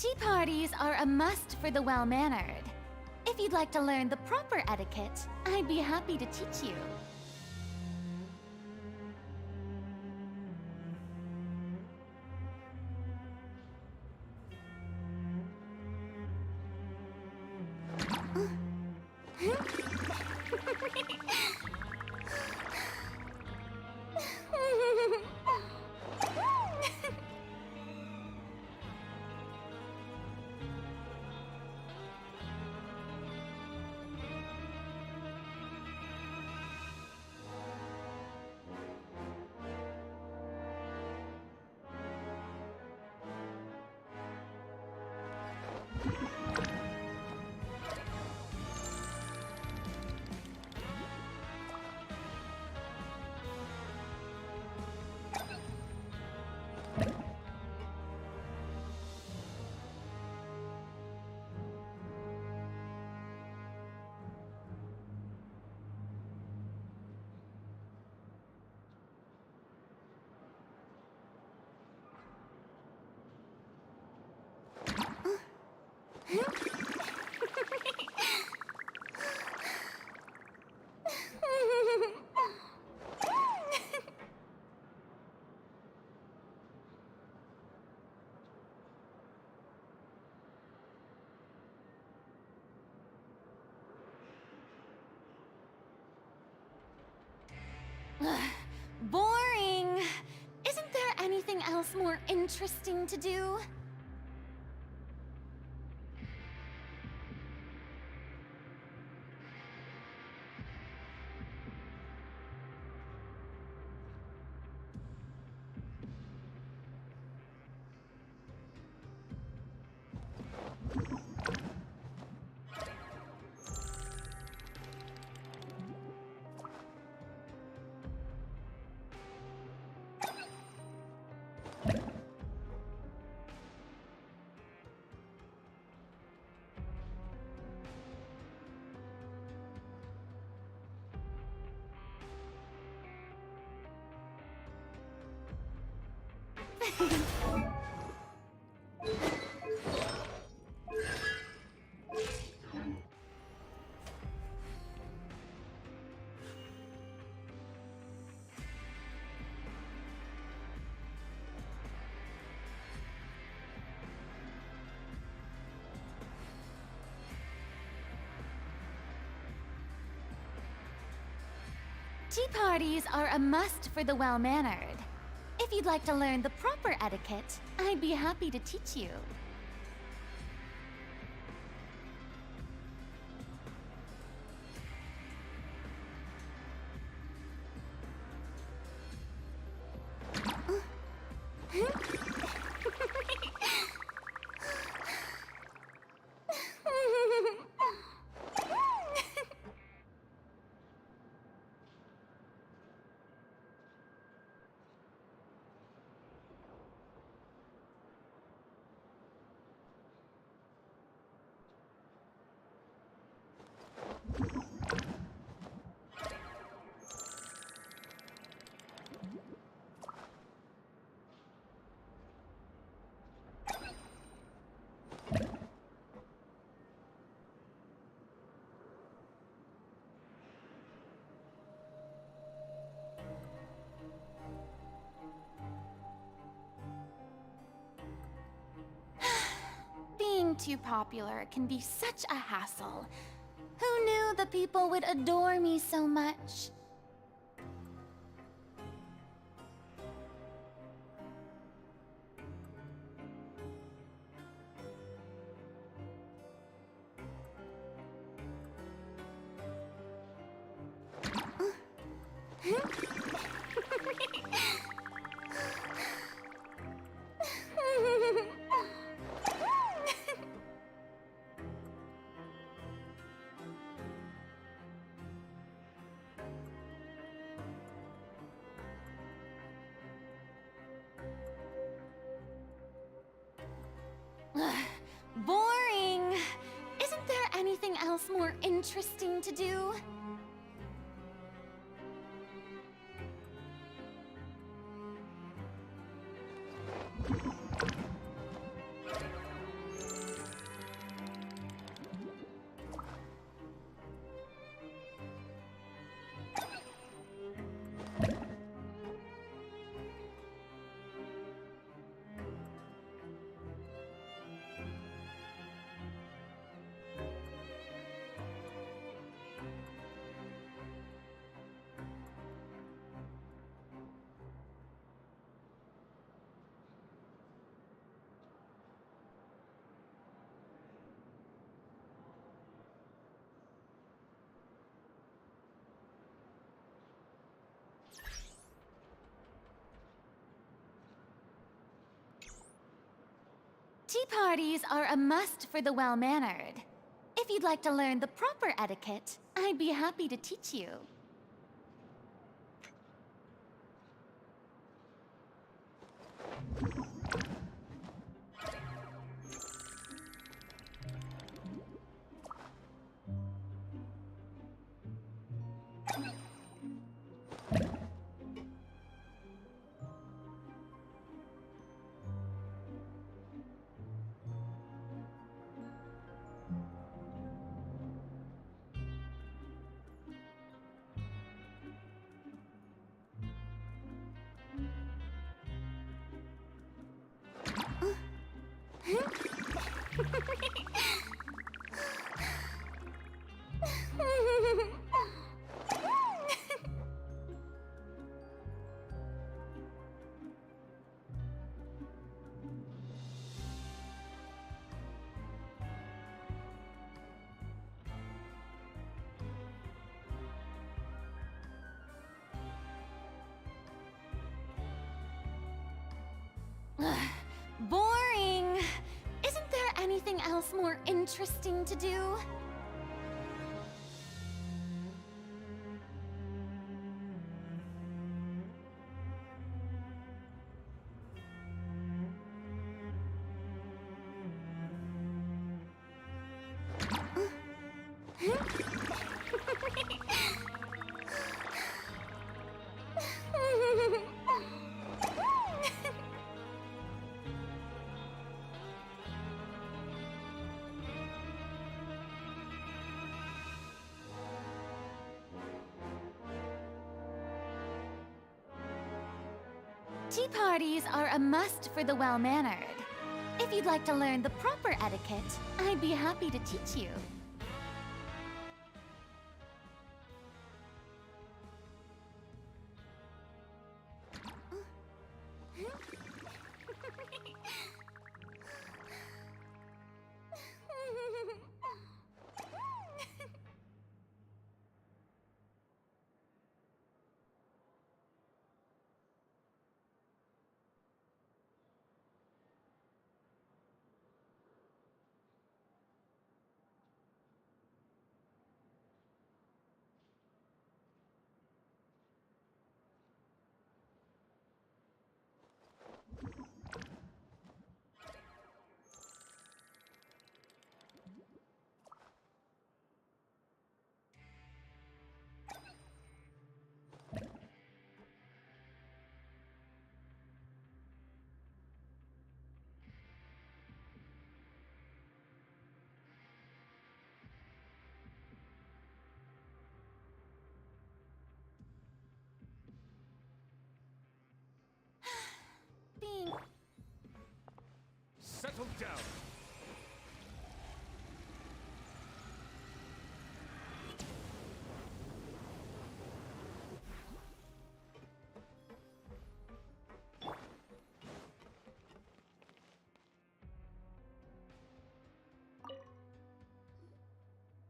Tea parties are a must for the well-mannered. If you'd like to learn the proper etiquette, I'd be happy to teach you. Boring! Isn't there anything else more interesting to do? Tea parties are a must for the well-mannered. If you'd like to learn the proper etiquette, I'd be happy to teach you. Being too popular can be such a hassle. Who knew the people would adore me so much? Boring! Isn't there anything else more interesting to do? Tea parties are a must for the well-mannered. If you'd like to learn the proper etiquette, I'd be happy to teach you. Boring! Isn't there anything else more interesting to do? Tea parties are a must for the well-mannered. If you'd like to learn the proper etiquette, I'd be happy to teach you. Settle down.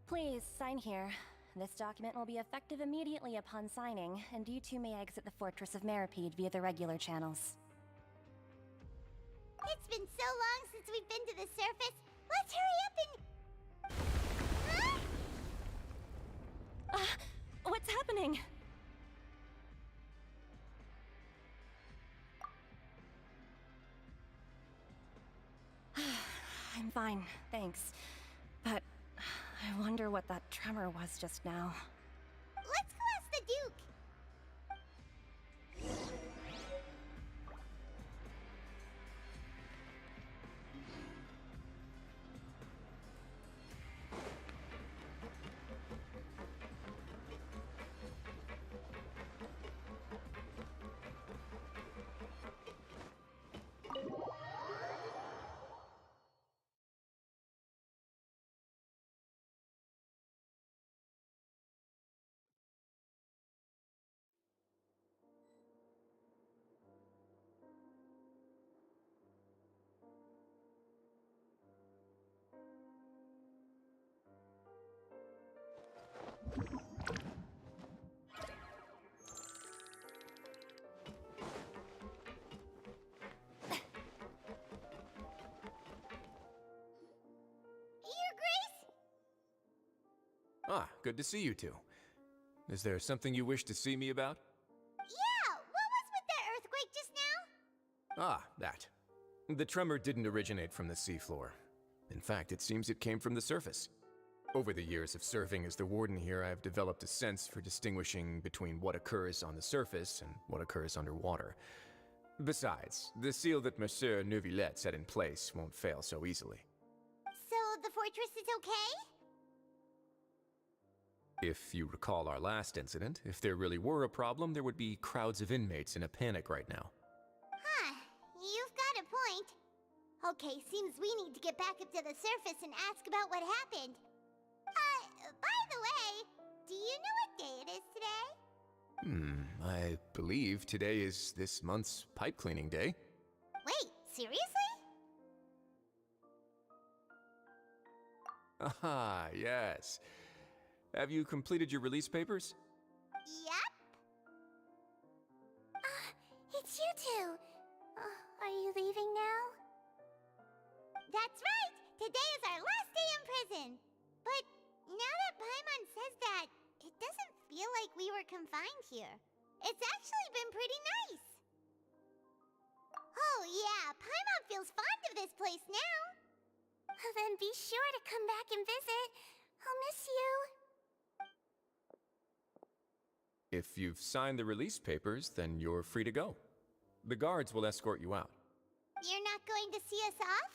Please, sign here. This document will be effective immediately upon signing, and you two may exit the Fortress of Meripede via the regular channels. It's been so long since we've been to the surface. Let's hurry up and... What's happening? I'm fine, thanks. But I wonder what that tremor was just now. Let's go ask the Duke. Ah, good to see you two. Is there something you wish to see me about? Yeah, what was with that earthquake just now? Ah, that. The tremor didn't originate from the seafloor. In fact, it seems it came from the surface. Over the years of serving as the warden here, I have developed a sense for distinguishing between what occurs on the surface and what occurs underwater. Besides, the seal that Monsieur Neuvillette set in place won't fail so easily. So the fortress is okay? If you recall our last incident, if there really were a problem, there would be crowds of inmates in a panic right now. Huh, you've got a point. Okay, seems we need to get back up to the surface and ask about what happened. By the way, do you know what day it is today? I believe today is this month's pipe cleaning day. Wait, seriously? Ah, yes. Have you completed your release papers? Yep. It's you two. Are you leaving now? That's right! Today is our last day in prison! But now that Paimon says that, it doesn't feel like we were confined here. It's actually been pretty nice. Oh yeah, Paimon feels fond of this place now. Then be sure to come back and visit. I'll miss you. If you've signed the release papers, then you're free to go. The guards will escort you out. You're not going to see us off?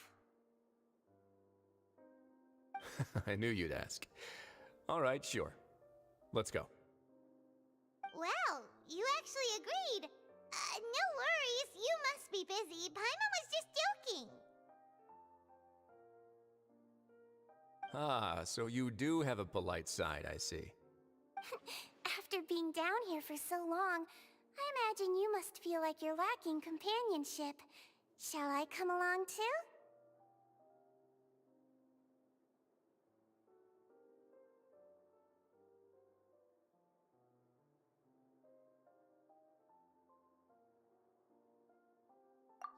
I knew you'd ask. All right, sure. Let's go. Well, you actually agreed. No worries, you must be busy. Paimon was just joking. Ah, so you do have a polite side, I see. After being down here for so long, I imagine you must feel like you're lacking companionship. Shall I come along too?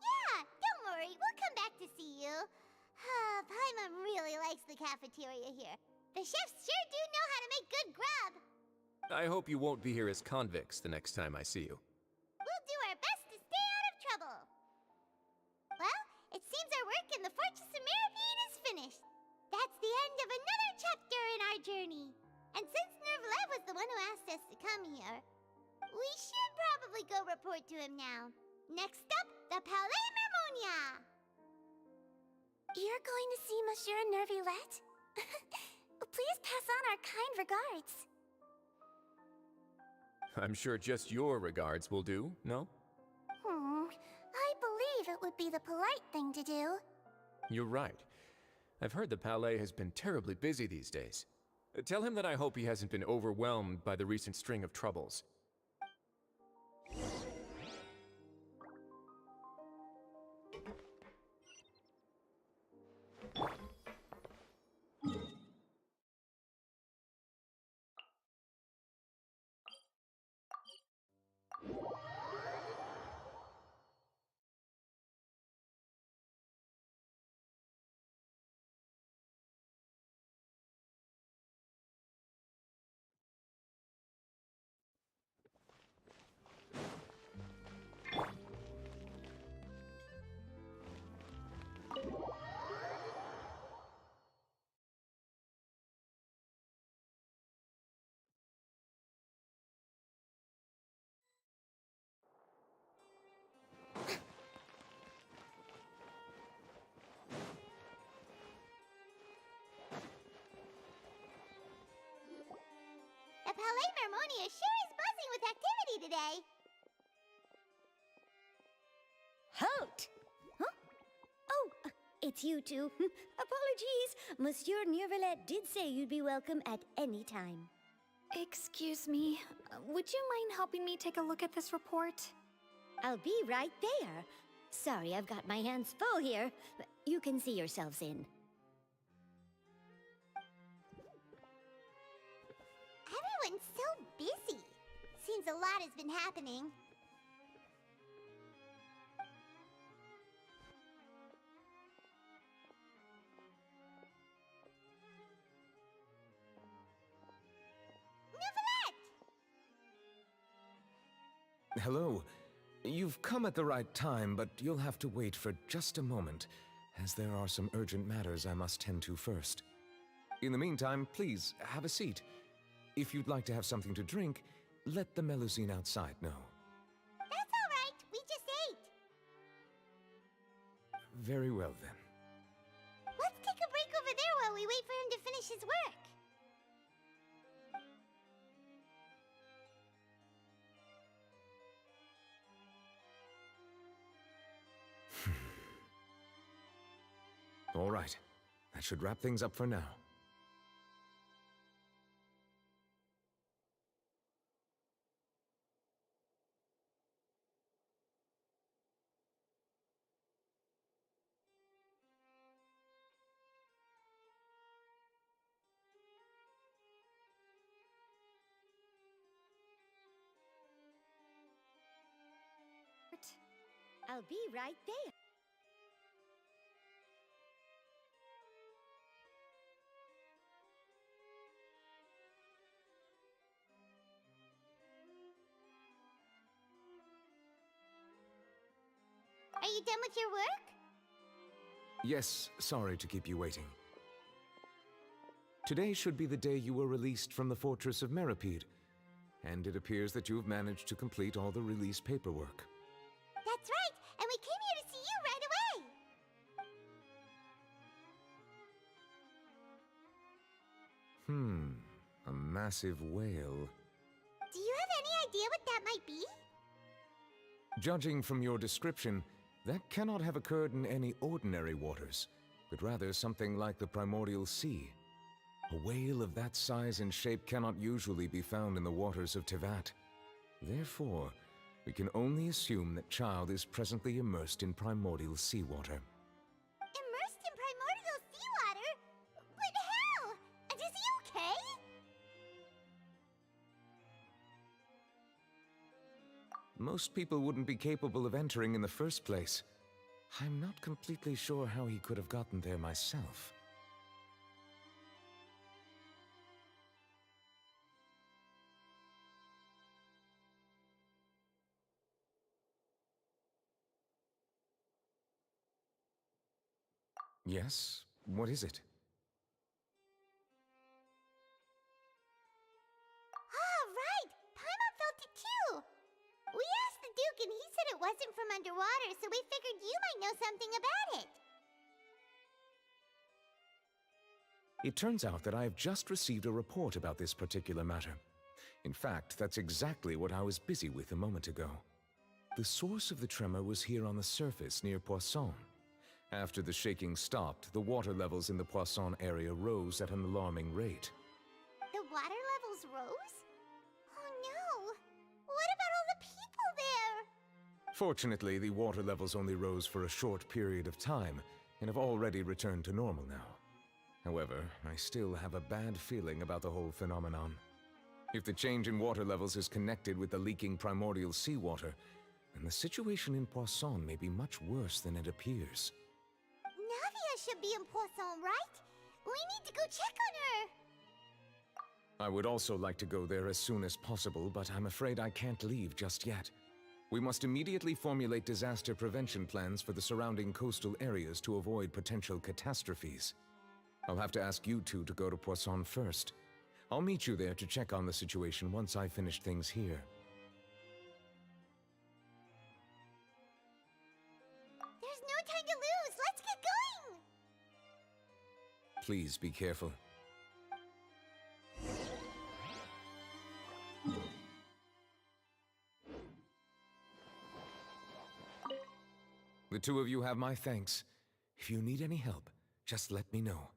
Yeah, don't worry, we'll come back to see you. Paimon really likes the cafeteria here. The chefs sure do know how to make good grub. I hope you won't be here as convicts the next time I see you. We'll do our best to stay out of trouble. Well, it seems our work in the Fortress of Meripede is finished. That's the end of another chapter in our journey. And since Neuvillette was the one who asked us to come here, we should probably go report to him now. Next up, the Palais Mermonia. You're going to see Monsieur Neuvillette? Please pass on our kind regards. I'm sure just your regards will do, no? I believe it would be the polite thing to do. You're right. I've heard the Palais has been terribly busy these days. Tell him that I hope he hasn't been overwhelmed by the recent string of troubles. The Palais Mermonia sure is buzzing with activity today. Halt! Huh? Oh, it's you two. Apologies. Monsieur Neuvillette did say you'd be welcome at any time. Excuse me, would you mind helping me take a look at this report? I'll be right there. Sorry, I've got my hands full here. You can see yourselves in. Everyone's so busy. Seems a lot has been happening. Hello. You've come at the right time, but you'll have to wait for just a moment, as there are some urgent matters I must tend to first. In the meantime, please, have a seat. If you'd like to have something to drink, let the Melusine outside know. That's all right. We just ate. Very well, then. Let's take a break over there while we wait for him to finish his work. All right. That should wrap things up for now. I'll be right there. Are you done with your work? Yes, sorry to keep you waiting. Today should be the day you were released from the Fortress of Meripede, and it appears that you've managed to complete all the release paperwork. That's right, and we came here to see you right away. A massive whale. Do you have any idea what that might be? Judging from your description, that cannot have occurred in any ordinary waters, but rather something like the primordial sea. A whale of that size and shape cannot usually be found in the waters of Tevat. Therefore, we can only assume that Child is presently immersed in primordial seawater. Immersed in primordial seawater? But how? And is he okay? Most people wouldn't be capable of entering in the first place. I'm not completely sure how he could have gotten there myself. Yes? What is it? Ah, right! Paimon felt it too! We asked the Duke and he said it wasn't from underwater, so we figured you might know something about it. It turns out that I have just received a report about this particular matter. In fact, that's exactly what I was busy with a moment ago. The source of the tremor was here on the surface near Poisson. After the shaking stopped, the water levels in the Poisson area rose at an alarming rate. The water levels rose? Oh no! What about all the people there? Fortunately, the water levels only rose for a short period of time and have already returned to normal now. However, I still have a bad feeling about the whole phenomenon. If the change in water levels is connected with the leaking primordial seawater, then the situation in Poisson may be much worse than it appears. Navia should be in Poisson, right? We need to go check on her! I would also like to go there as soon as possible, but I'm afraid I can't leave just yet. We must immediately formulate disaster prevention plans for the surrounding coastal areas to avoid potential catastrophes. I'll have to ask you two to go to Poisson first. I'll meet you there to check on the situation once I've finished things here. There's no time to lose! Let's get going! Please be careful. The two of you have my thanks. If you need any help, just let me know.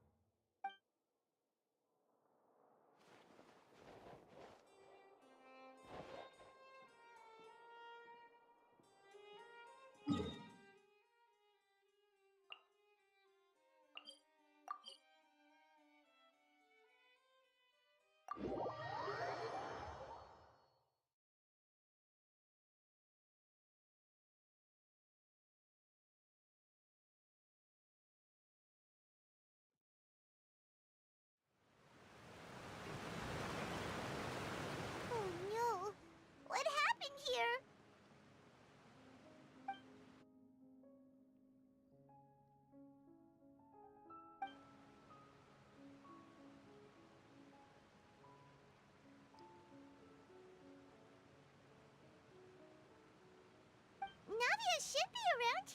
Oh no! What happened here?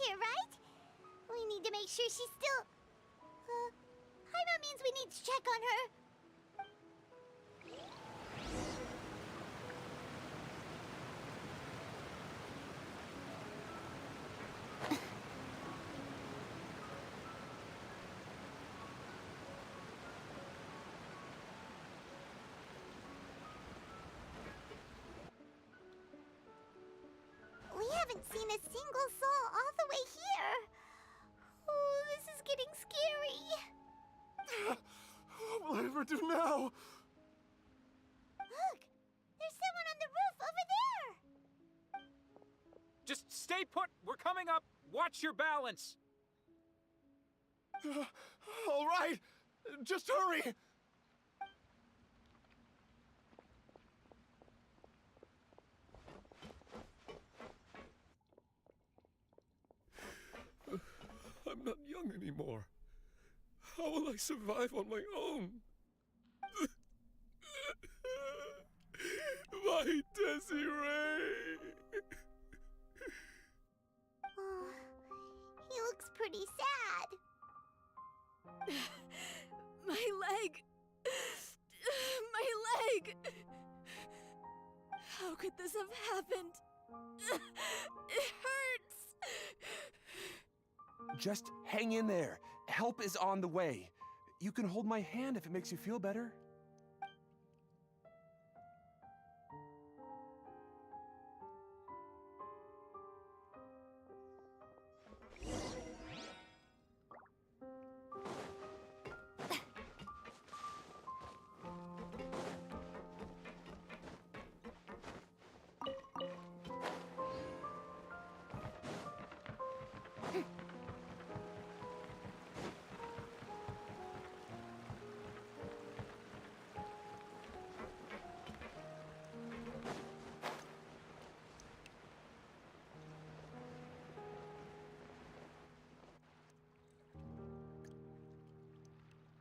here, right? We need to make sure she's still... Paimon means we need to check on her. We haven't seen a single soul all the way here. Oh, this is getting scary. What will I ever do now? Look, there's someone on the roof over there. Just stay put. We're coming up. Watch your balance. All right, just hurry. I'm not young anymore. How will I survive on my own? My Desiree! Oh, he looks pretty sad. My leg! My leg! How could this have happened? It hurts! Just hang in there. Help is on the way. You can hold my hand if it makes you feel better.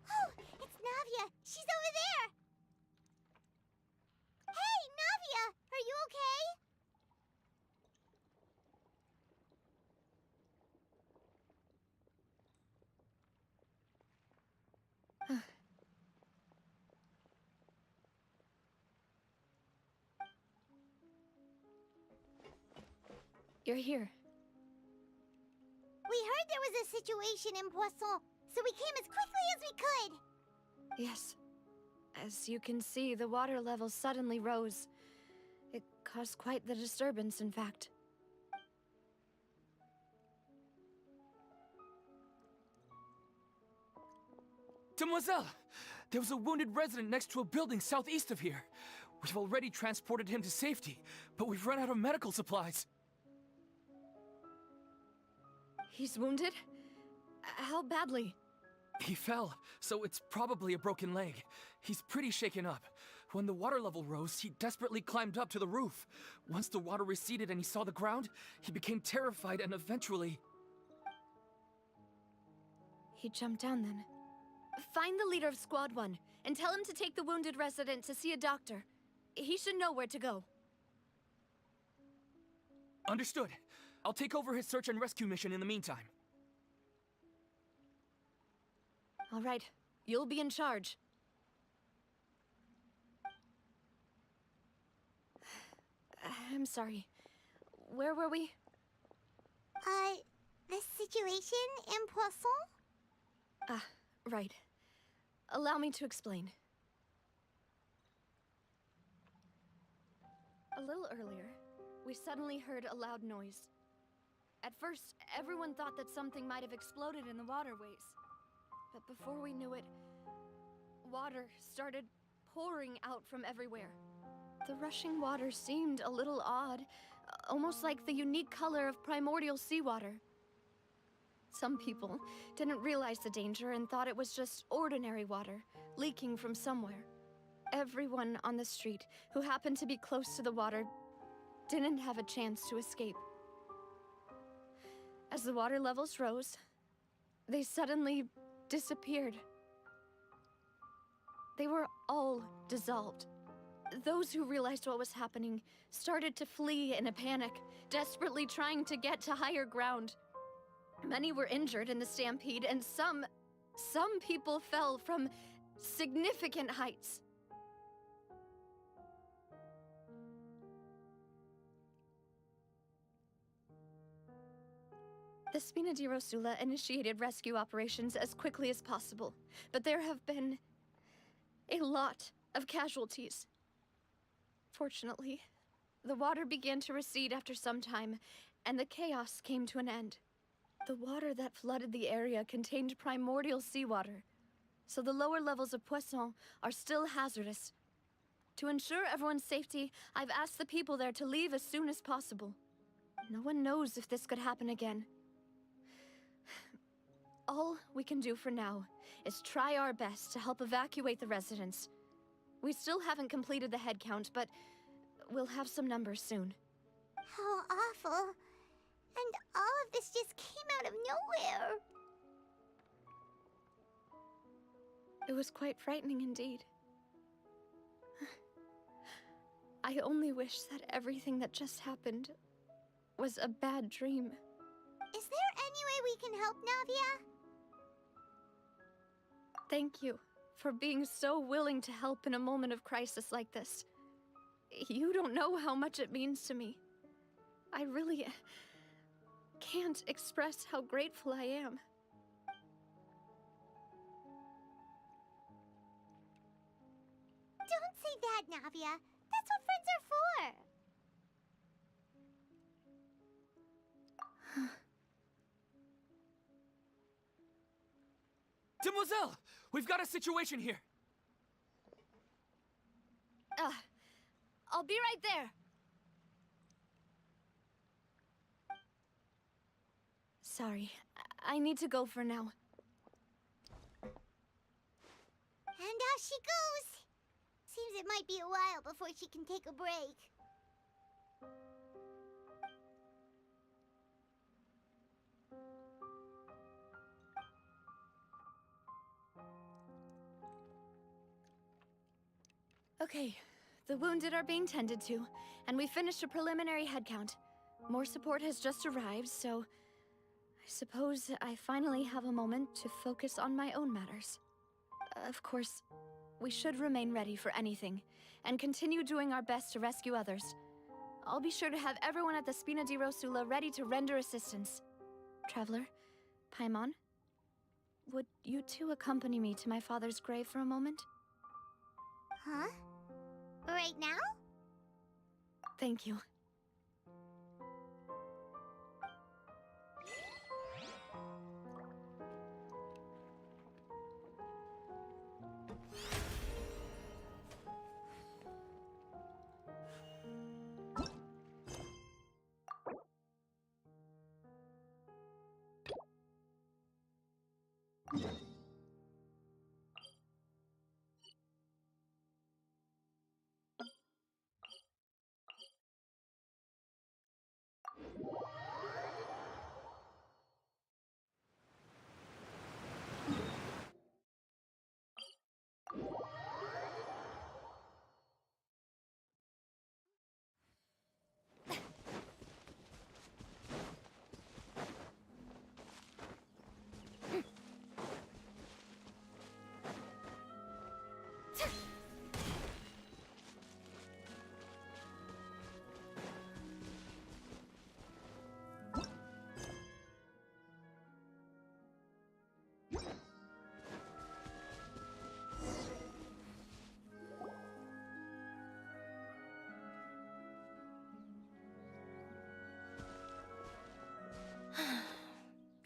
Oh, it's Navia. She's over there. Hey, Navia, are you okay? You're here. We heard there was a situation in Poisson, so we came as quickly as we could. Yes. As you can see, the water level suddenly rose. It caused quite the disturbance, in fact. Demoiselle! There was a wounded resident next to a building southeast of here. We've already transported him to safety, but we've run out of medical supplies. He's wounded? How badly? He fell, so it's probably a broken leg. He's pretty shaken up. When the water level rose, he desperately climbed up to the roof. Once the water receded and he saw the ground, he became terrified and eventually... He jumped down then. Find the leader of Squad 1 and tell him to take the wounded resident to see a doctor. He should know where to go. Understood. I'll take over his search and rescue mission in the meantime. All right. You'll be in charge. I'm sorry. Where were we? The situation in Poisson? Ah, right. Allow me to explain. A little earlier, we suddenly heard a loud noise. At first, everyone thought that something might have exploded in the waterways. But before we knew it, water started pouring out from everywhere. The rushing water seemed a little odd, almost like the unique color of primordial seawater. Some people didn't realize the danger and thought it was just ordinary water, leaking from somewhere. Everyone on the street who happened to be close to the water didn't have a chance to escape. As the water levels rose, they suddenly disappeared. They were all dissolved. Those who realized what was happening started to flee in a panic, desperately trying to get to higher ground. Many were injured in the stampede, and some people fell from significant heights. The Spina di Rosula initiated rescue operations as quickly as possible, but there have been a lot of casualties. Fortunately, the water began to recede after some time, and the chaos came to an end. The water that flooded the area contained primordial seawater, so the lower levels of Poisson are still hazardous. To ensure everyone's safety, I've asked the people there to leave as soon as possible. No one knows if this could happen again. All we can do for now is try our best to help evacuate the residents. We still haven't completed the head count, but we'll have some numbers soon. How awful. And all of this just came out of nowhere. It was quite frightening indeed. I only wish that everything that just happened was a bad dream. Is there any way we can help, Navia? Thank you for being so willing to help in a moment of crisis like this. You don't know how much it means to me. I really can't express how grateful I am. Don't say that, Navia. That's what friends are for. Demoiselle! We've got a situation here! I'll be right there. Sorry, I need to go for now. And off she goes. Seems it might be a while before she can take a break. Okay, the wounded are being tended to, and we finished a preliminary head count. More support has just arrived, so I suppose I finally have a moment to focus on my own matters. Of course, we should remain ready for anything, and continue doing our best to rescue others. I'll be sure to have everyone at the Spina di Rosula ready to render assistance. Traveler, Paimon, would you two accompany me to my father's grave for a moment? Huh? Right now? Thank you.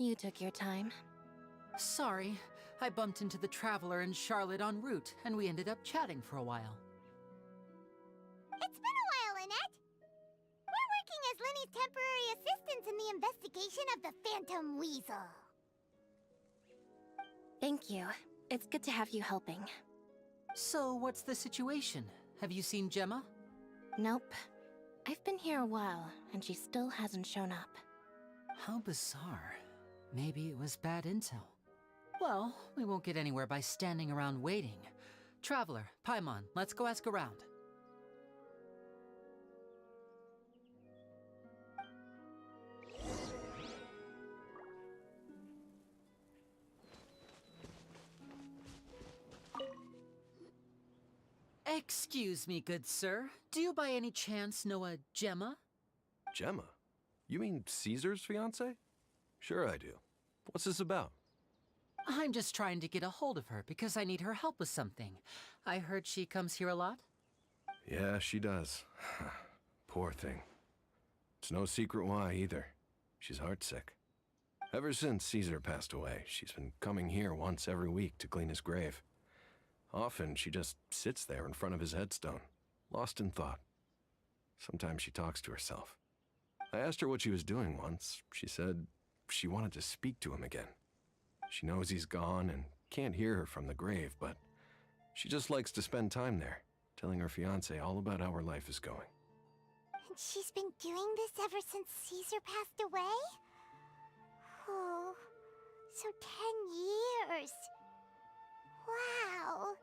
You took your time. Sorry, I bumped into the Traveler and Charlotte en route, and we ended up chatting for a while. It's been a while, Annette. We're working as Lenny's temporary assistants in the investigation of the Phantom Weasel. Thank you. It's good to have you helping. So, what's the situation? Have you seen Gemma? Nope. I've been here a while, and she still hasn't shown up. How bizarre. Maybe it was bad intel. Well, we won't get anywhere by standing around waiting. Traveler, Paimon, let's go ask around. Excuse me, good sir. Do you by any chance know a Gemma? Gemma? You mean Caesar's fiance? Sure I do. What's this about? I'm just trying to get a hold of her because I need her help with something. I heard she comes here a lot. Yeah, she does. Poor thing. It's no secret why either. She's heartsick. Ever since Caesar passed away, she's been coming here once every week to clean his grave. Often she just sits there in front of his headstone, lost in thought. Sometimes she talks to herself. I asked her what she was doing once. She said she wanted to speak to him again. She knows he's gone and can't hear her from the grave, but she just likes to spend time there, telling her fiancé all about how her life is going. And she's been doing this ever since Caesar passed away? Oh, so 10 years. Wow.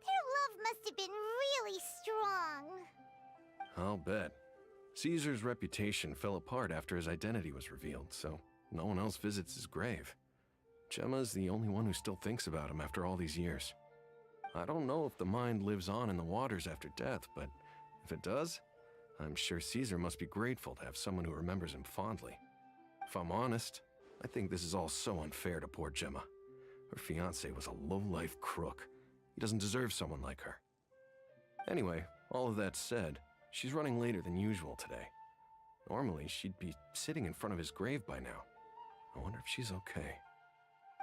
Their love must have been really strong. I'll bet. Caesar's reputation fell apart after his identity was revealed, so no one else visits his grave. Gemma's the only one who still thinks about him after all these years. I don't know if the mind lives on in the waters after death, but if it does, I'm sure Caesar must be grateful to have someone who remembers him fondly. If I'm honest, I think this is all so unfair to poor Gemma. Her fiancé was a low-life crook. He doesn't deserve someone like her. Anyway, all of that said, she's running later than usual today. Normally, she'd be sitting in front of his grave by now. I wonder if she's okay.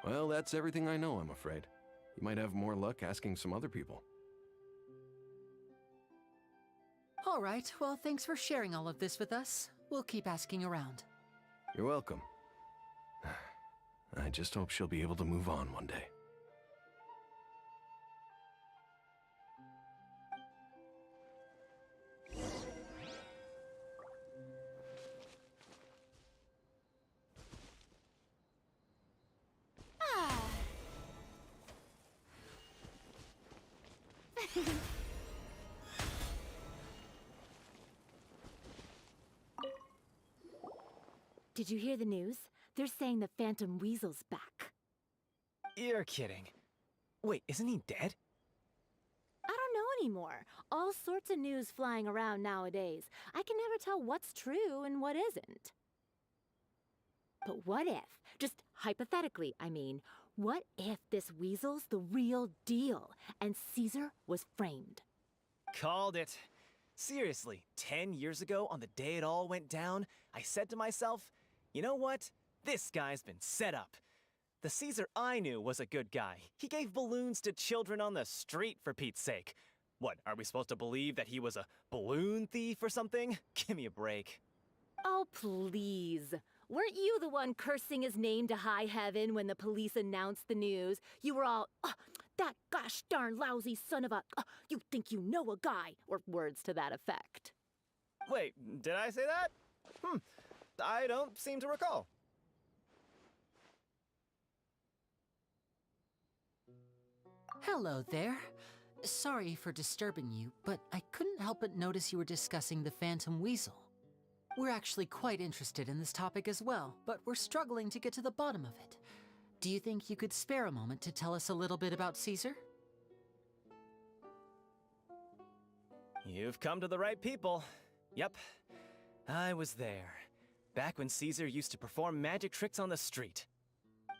Well, that's everything I know, I'm afraid. You might have more luck asking some other people. All right, well, thanks for sharing all of this with us. We'll keep asking around. You're welcome. I just hope she'll be able to move on one day. Did you hear the news? They're saying the Phantom Weasel's back. You're kidding. Wait, isn't he dead? I don't know anymore. All sorts of news flying around nowadays. I can never tell what's true and what isn't. But what if, just hypothetically, I mean, what if this weasel's the real deal and Caesar was framed? Called it. Seriously, 10 years ago, on the day it all went down, I said to myself, you know what? This guy's been set up. The Caesar I knew was a good guy. He gave balloons to children on the street, for Pete's sake. What, are we supposed to believe that he was a balloon thief or something? Give me a break. Oh, please. Weren't you the one cursing his name to high heaven when the police announced the news? You were all, oh, that gosh darn lousy son of a, oh, you think you know a guy, or words to that effect. Wait, did I say that? I don't seem to recall. Hello there. Sorry for disturbing you, but I couldn't help but notice you were discussing the Phantom Weasel. We're actually quite interested in this topic as well, but we're struggling to get to the bottom of it. Do you think you could spare a moment to tell us a little bit about Caesar? You've come to the right people. Yep, I was there. Back when Caesar used to perform magic tricks on the street.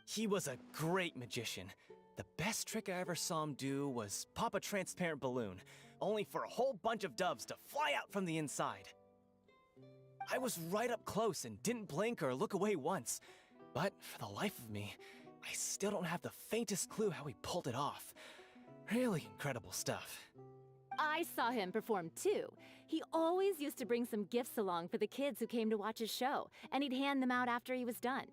He was a great magician. The best trick I ever saw him do was pop a transparent balloon, only for a whole bunch of doves to fly out from the inside. I was right up close and didn't blink or look away once. But for the life of me, I still don't have the faintest clue how he pulled it off. Really incredible stuff. I saw him perform too. He always used to bring some gifts along for the kids who came to watch his show, and he'd hand them out after he was done.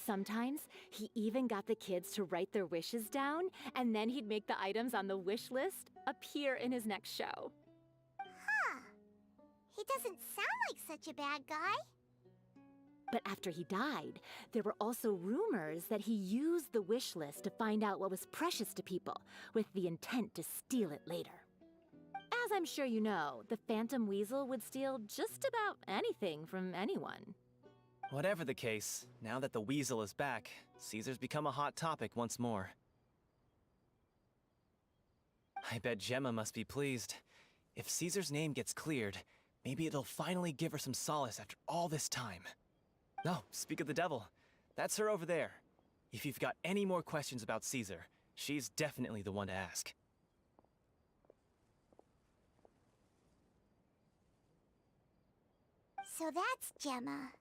Sometimes, he even got the kids to write their wishes down, and then he'd make the items on the wish list appear in his next show. Huh. He doesn't sound like such a bad guy. But after he died, there were also rumors that he used the wish list to find out what was precious to people, with the intent to steal it later. As I'm sure you know, the Phantom Weasel would steal just about anything from anyone. Whatever the case, now that the Weasel is back, Caesar's become a hot topic once more. I bet Gemma must be pleased. If Caesar's name gets cleared, maybe it'll finally give her some solace after all this time. No, speak of the devil. That's her over there. If you've got any more questions about Caesar, she's definitely the one to ask. So that's Gemma.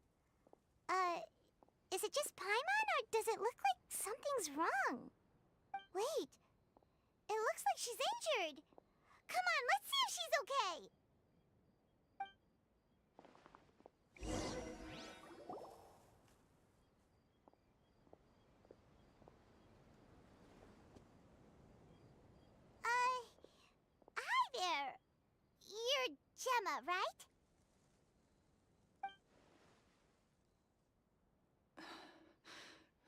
Is it just Paimon, or does it look like something's wrong? Wait, it looks like she's injured. Come on, let's see if she's okay. Hi there. You're Gemma, right?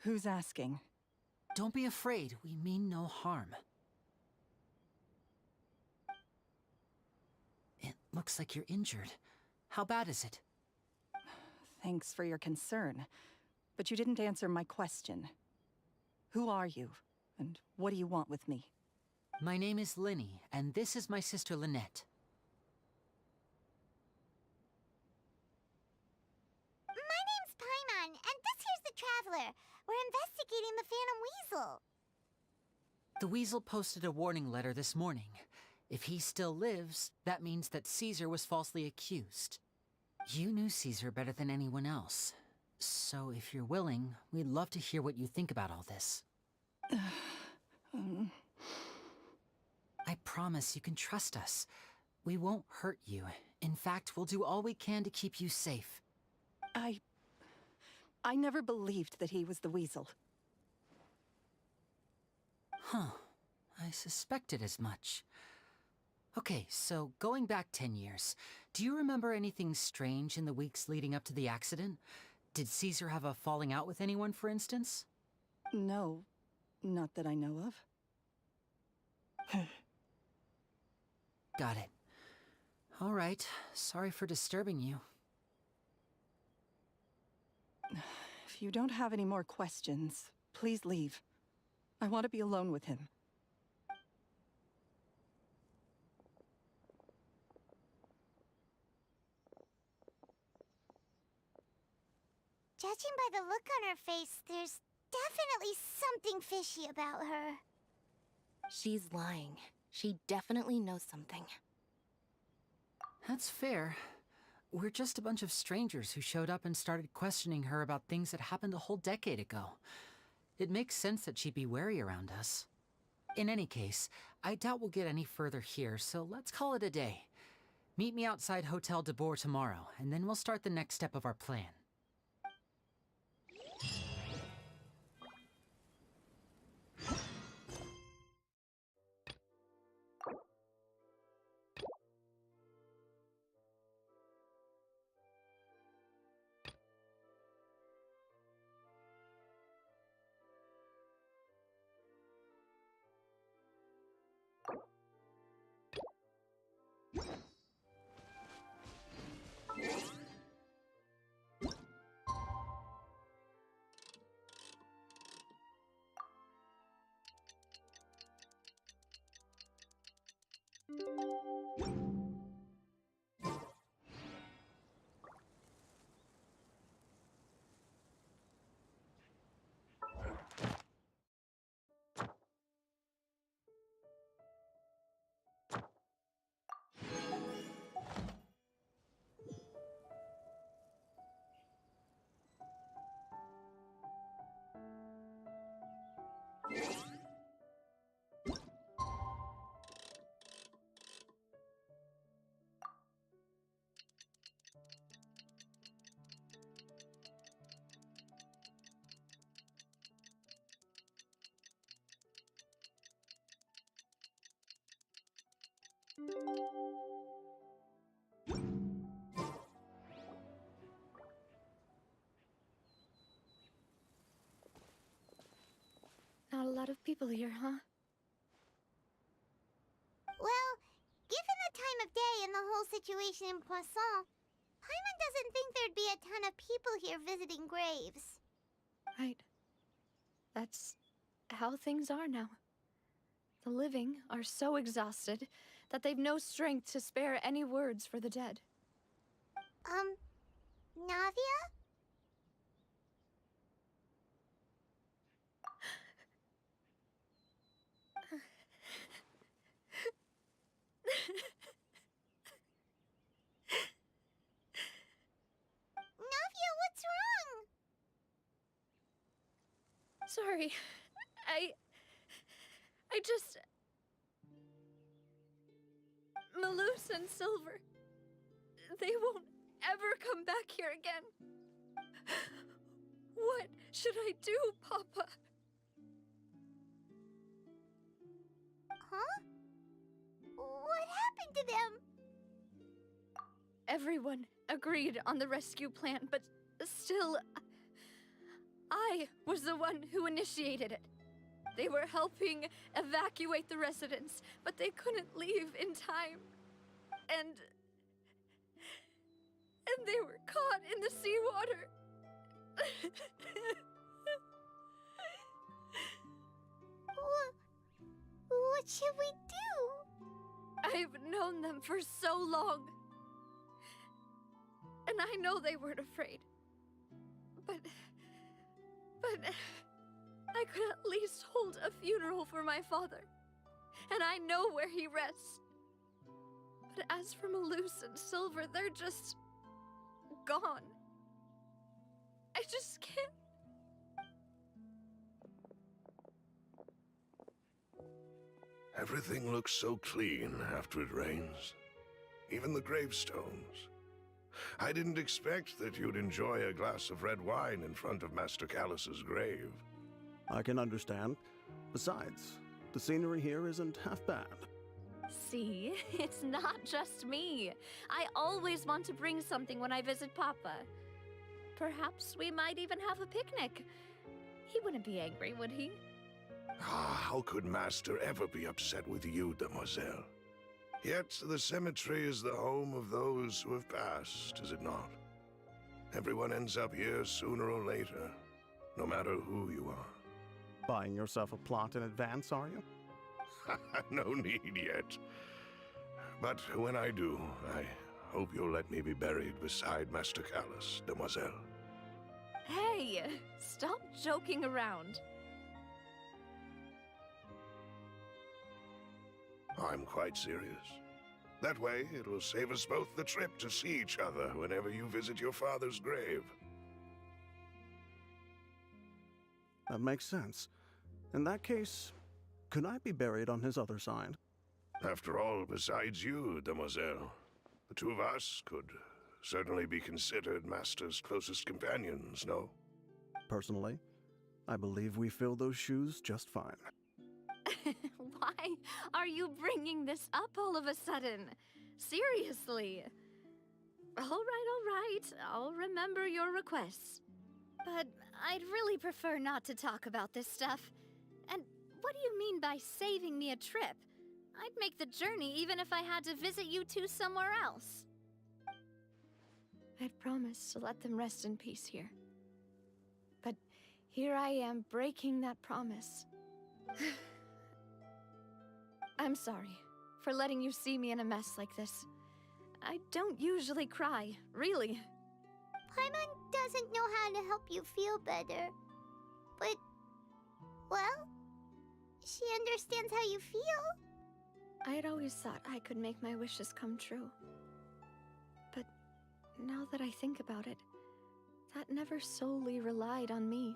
Who's asking? Don't be afraid, we mean no harm. It looks like you're injured. How bad is it? Thanks for your concern, but you didn't answer my question. Who are you, and what do you want with me? My name is Linny, and this is my sister Lynette. My name's Paimon, and this here's the Traveler. We're investigating the Phantom Weasel. The Weasel posted a warning letter this morning. If he still lives, that means that Caesar was falsely accused. You knew Caesar better than anyone else. So if you're willing, we'd love to hear what you think about all this. I promise you can trust us. We won't hurt you. In fact, we'll do all we can to keep you safe. I never believed that he was the Weasel. Huh. I suspected as much. Okay, so going back 10 years, do you remember anything strange in the weeks leading up to the accident? Did Caesar have a falling out with anyone, for instance? No, not that I know of. Got it. All right, sorry for disturbing you. If you don't have any more questions, please leave. I want to be alone with him. Judging by the look on her face, there's definitely something fishy about her. She's lying. She definitely knows something. That's fair. We're just a bunch of strangers who showed up and started questioning her about things that happened a whole decade ago. It makes sense that she'd be wary around us. In any case, I doubt we'll get any further here, so let's call it a day. Meet me outside Hotel de Boer tomorrow, and then we'll start the next step of our plan. Not a lot of people here, huh? Well, given the time of day and the whole situation in Poisson, Paimon doesn't think there'd be a ton of people here visiting graves. Right. That's how things are now. The living are so exhausted that they've no strength to spare any words for the dead. Navia? Navia, what's wrong? Sorry. I just... Malus and Silver. They won't ever come back here again. What should I do, Papa? Huh? What happened to them? Everyone agreed on the rescue plan, but still, I was the one who initiated it. They were helping evacuate the residents, but they couldn't leave in time. And they were caught in the seawater. What should we do? I've known them for so long. And I know they weren't afraid. But I could at least hold a funeral for my father. And I know where he rests. But as for Malus and Silver, they're just gone. I just can't. Everything looks so clean after it rains. Even the gravestones. I didn't expect that you'd enjoy a glass of red wine in front of Master Callus's grave. I can understand. Besides, the scenery here isn't half bad. See, it's not just me. I always want to bring something when I visit Papa. Perhaps we might even have a picnic. He wouldn't be angry, would he? How could Master ever be upset with you, demoiselle? Yet the cemetery is the home of those who have passed, is it not? Everyone ends up here sooner or later, no matter who you are. Buying yourself a plot in advance, are you? No need yet. But when I do, I hope you'll let me be buried beside Master Callus, demoiselle. Hey, stop joking around. I'm quite serious. That way, it'll save us both the trip to see each other whenever you visit your father's grave. That makes sense. In that case, could I be buried on his other side? After all, besides you, demoiselle, the two of us could certainly be considered Master's closest companions, no? Personally, I believe we fill those shoes just fine. Why are you bringing this up all of a sudden? Seriously. All right. I'll remember your requests. But I'd really prefer not to talk about this stuff. And what do you mean by saving me a trip? I'd make the journey even if I had to visit you two somewhere else. I'd promised to let them rest in peace here. But here I am breaking that promise. I'm sorry for letting you see me in a mess like this. I don't usually cry, really. Paimon doesn't know how to help you feel better. But, well, she understands how you feel. I'd always thought I could make my wishes come true. But now that I think about it, that never solely relied on me.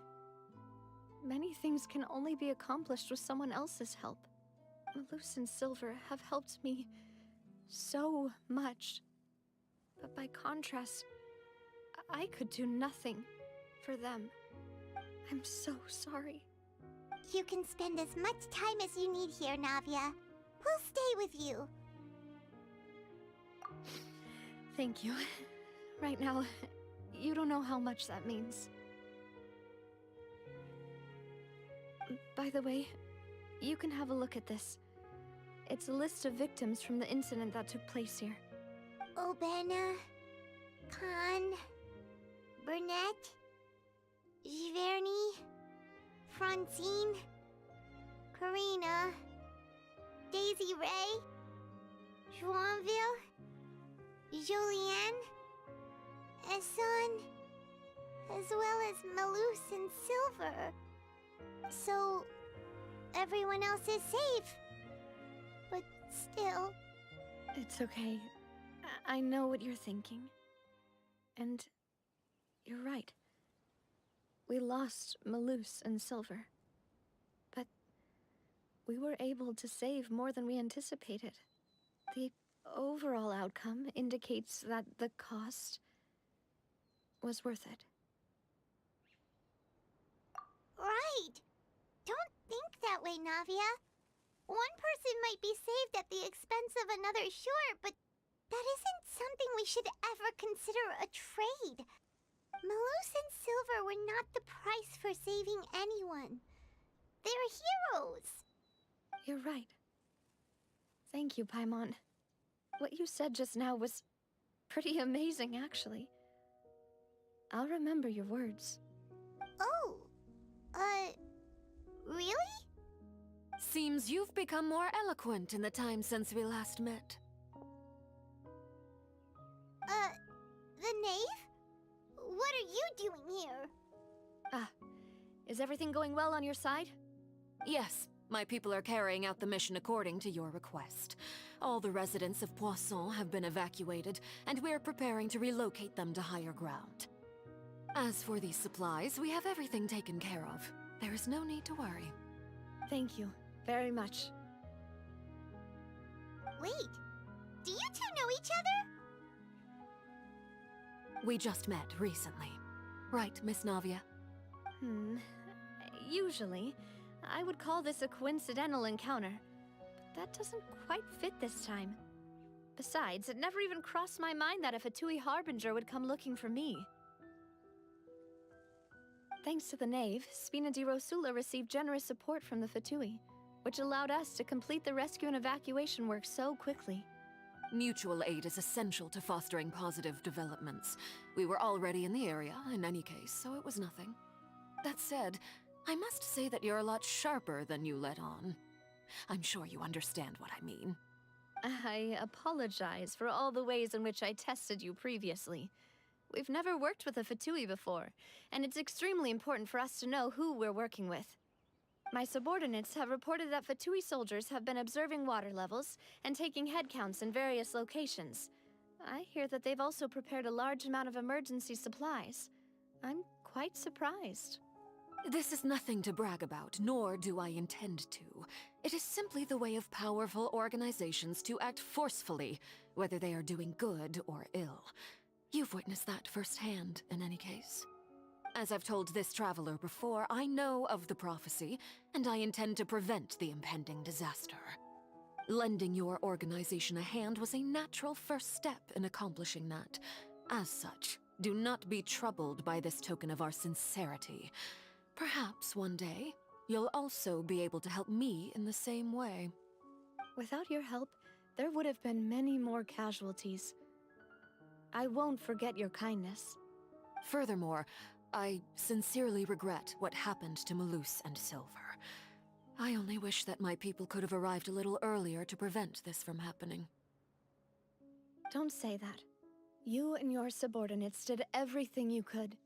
Many things can only be accomplished with someone else's help. Malus and Silver have helped me so much. But by contrast, I could do nothing for them. I'm so sorry. You can spend as much time as you need here, Navia. We'll stay with you. Thank you. Right now, you don't know how much that means. By the way, you can have a look at this. It's a list of victims from the incident that took place here. Obena, Khan, Burnett, Giverny, Francine, Karina, Daisy Ray, Joinville, Julianne, Esson, as well as Malus and Silver. So, everyone else is safe. But still... It's okay. I know what you're thinking. And you're right. We lost Malus and Silver. But we were able to save more than we anticipated. The overall outcome indicates that the cost was worth it. Right! Don't think that way, Navia. One person might be saved at the expense of another, sure, but that isn't something we should ever consider a trade. Malus and Silver were not the price for saving anyone. They're heroes. You're right. Thank you, Paimon. What you said just now was pretty amazing, actually. I'll remember your words. Oh, really? Seems you've become more eloquent in the time since we last met. The knave? What are you doing here? Is everything going well on your side? Yes, my people are carrying out the mission according to your request. All the residents of Poisson have been evacuated, and we're preparing to relocate them to higher ground. As for these supplies, we have everything taken care of. There is no need to worry. Thank you very much. Wait, do you two know each other? We just met recently. Right, Miss Navia? Usually, I would call this a coincidental encounter. But that doesn't quite fit this time. Besides, it never even crossed my mind that a Fatui Harbinger would come looking for me. Thanks to the Knave, Spina di Rosula received generous support from the Fatui, which allowed us to complete the rescue and evacuation work so quickly. Mutual aid is essential to fostering positive developments. We were already in the area, in any case, so it was nothing. That said, I must say that you're a lot sharper than you let on. I'm sure you understand what I mean. I apologize for all the ways in which I tested you previously. We've never worked with a Fatui before, and it's extremely important for us to know who we're working with. My subordinates have reported that Fatui soldiers have been observing water levels and taking head counts in various locations. I hear that they've also prepared a large amount of emergency supplies. I'm quite surprised. This is nothing to brag about, nor do I intend to. It is simply the way of powerful organizations to act forcefully, whether they are doing good or ill. You've witnessed that firsthand, in any case. As I've told this traveler before, I know of the prophecy, and I intend to prevent the impending disaster. Lending your organization a hand was a natural first step in accomplishing that. As such, do not be troubled by this token of our sincerity. Perhaps one day, you'll also be able to help me in the same way. Without your help, there would have been many more casualties. I won't forget your kindness. Furthermore, I sincerely regret what happened to Malus and Silver. I only wish that my people could have arrived a little earlier to prevent this from happening. Don't say that. You and your subordinates did everything you could.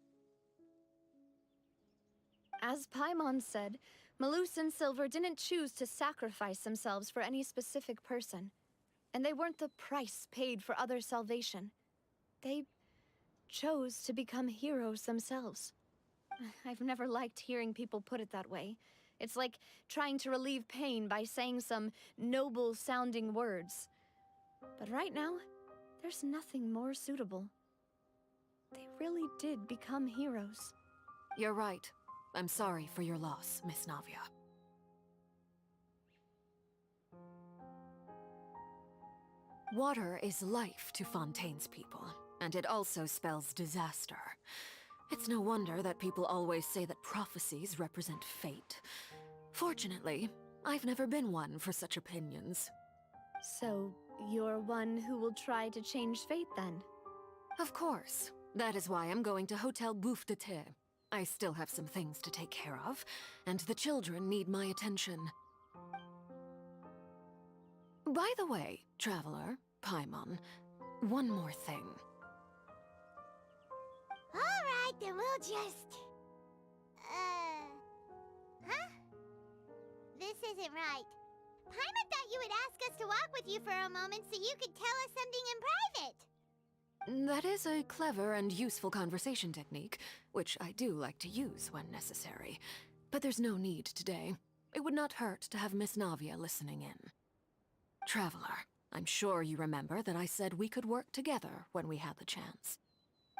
As Paimon said, Malus and Silver didn't choose to sacrifice themselves for any specific person. And they weren't the price paid for other salvation. They chose to become heroes themselves. I've never liked hearing people put it that way. It's like trying to relieve pain by saying some noble-sounding words. But right now, there's nothing more suitable. They really did become heroes. You're right. I'm sorry for your loss, Miss Navia. Water is life to Fontaine's people, and it also spells disaster. It's no wonder that people always say that prophecies represent fate. Fortunately, I've never been one for such opinions. So, you're one who will try to change fate, then? Of course. That is why I'm going to Hotel Bouffe de Thé. I still have some things to take care of, and the children need my attention. By the way, Traveler, Paimon, one more thing. Alright, then we'll just... Huh? This isn't right. Paimon thought you would ask us to walk with you for a moment so you could tell us something in private. That is a clever and useful conversation technique, which I do like to use when necessary. But there's no need today. It would not hurt to have Miss Navia listening in. Traveler, I'm sure you remember that I said we could work together when we had the chance.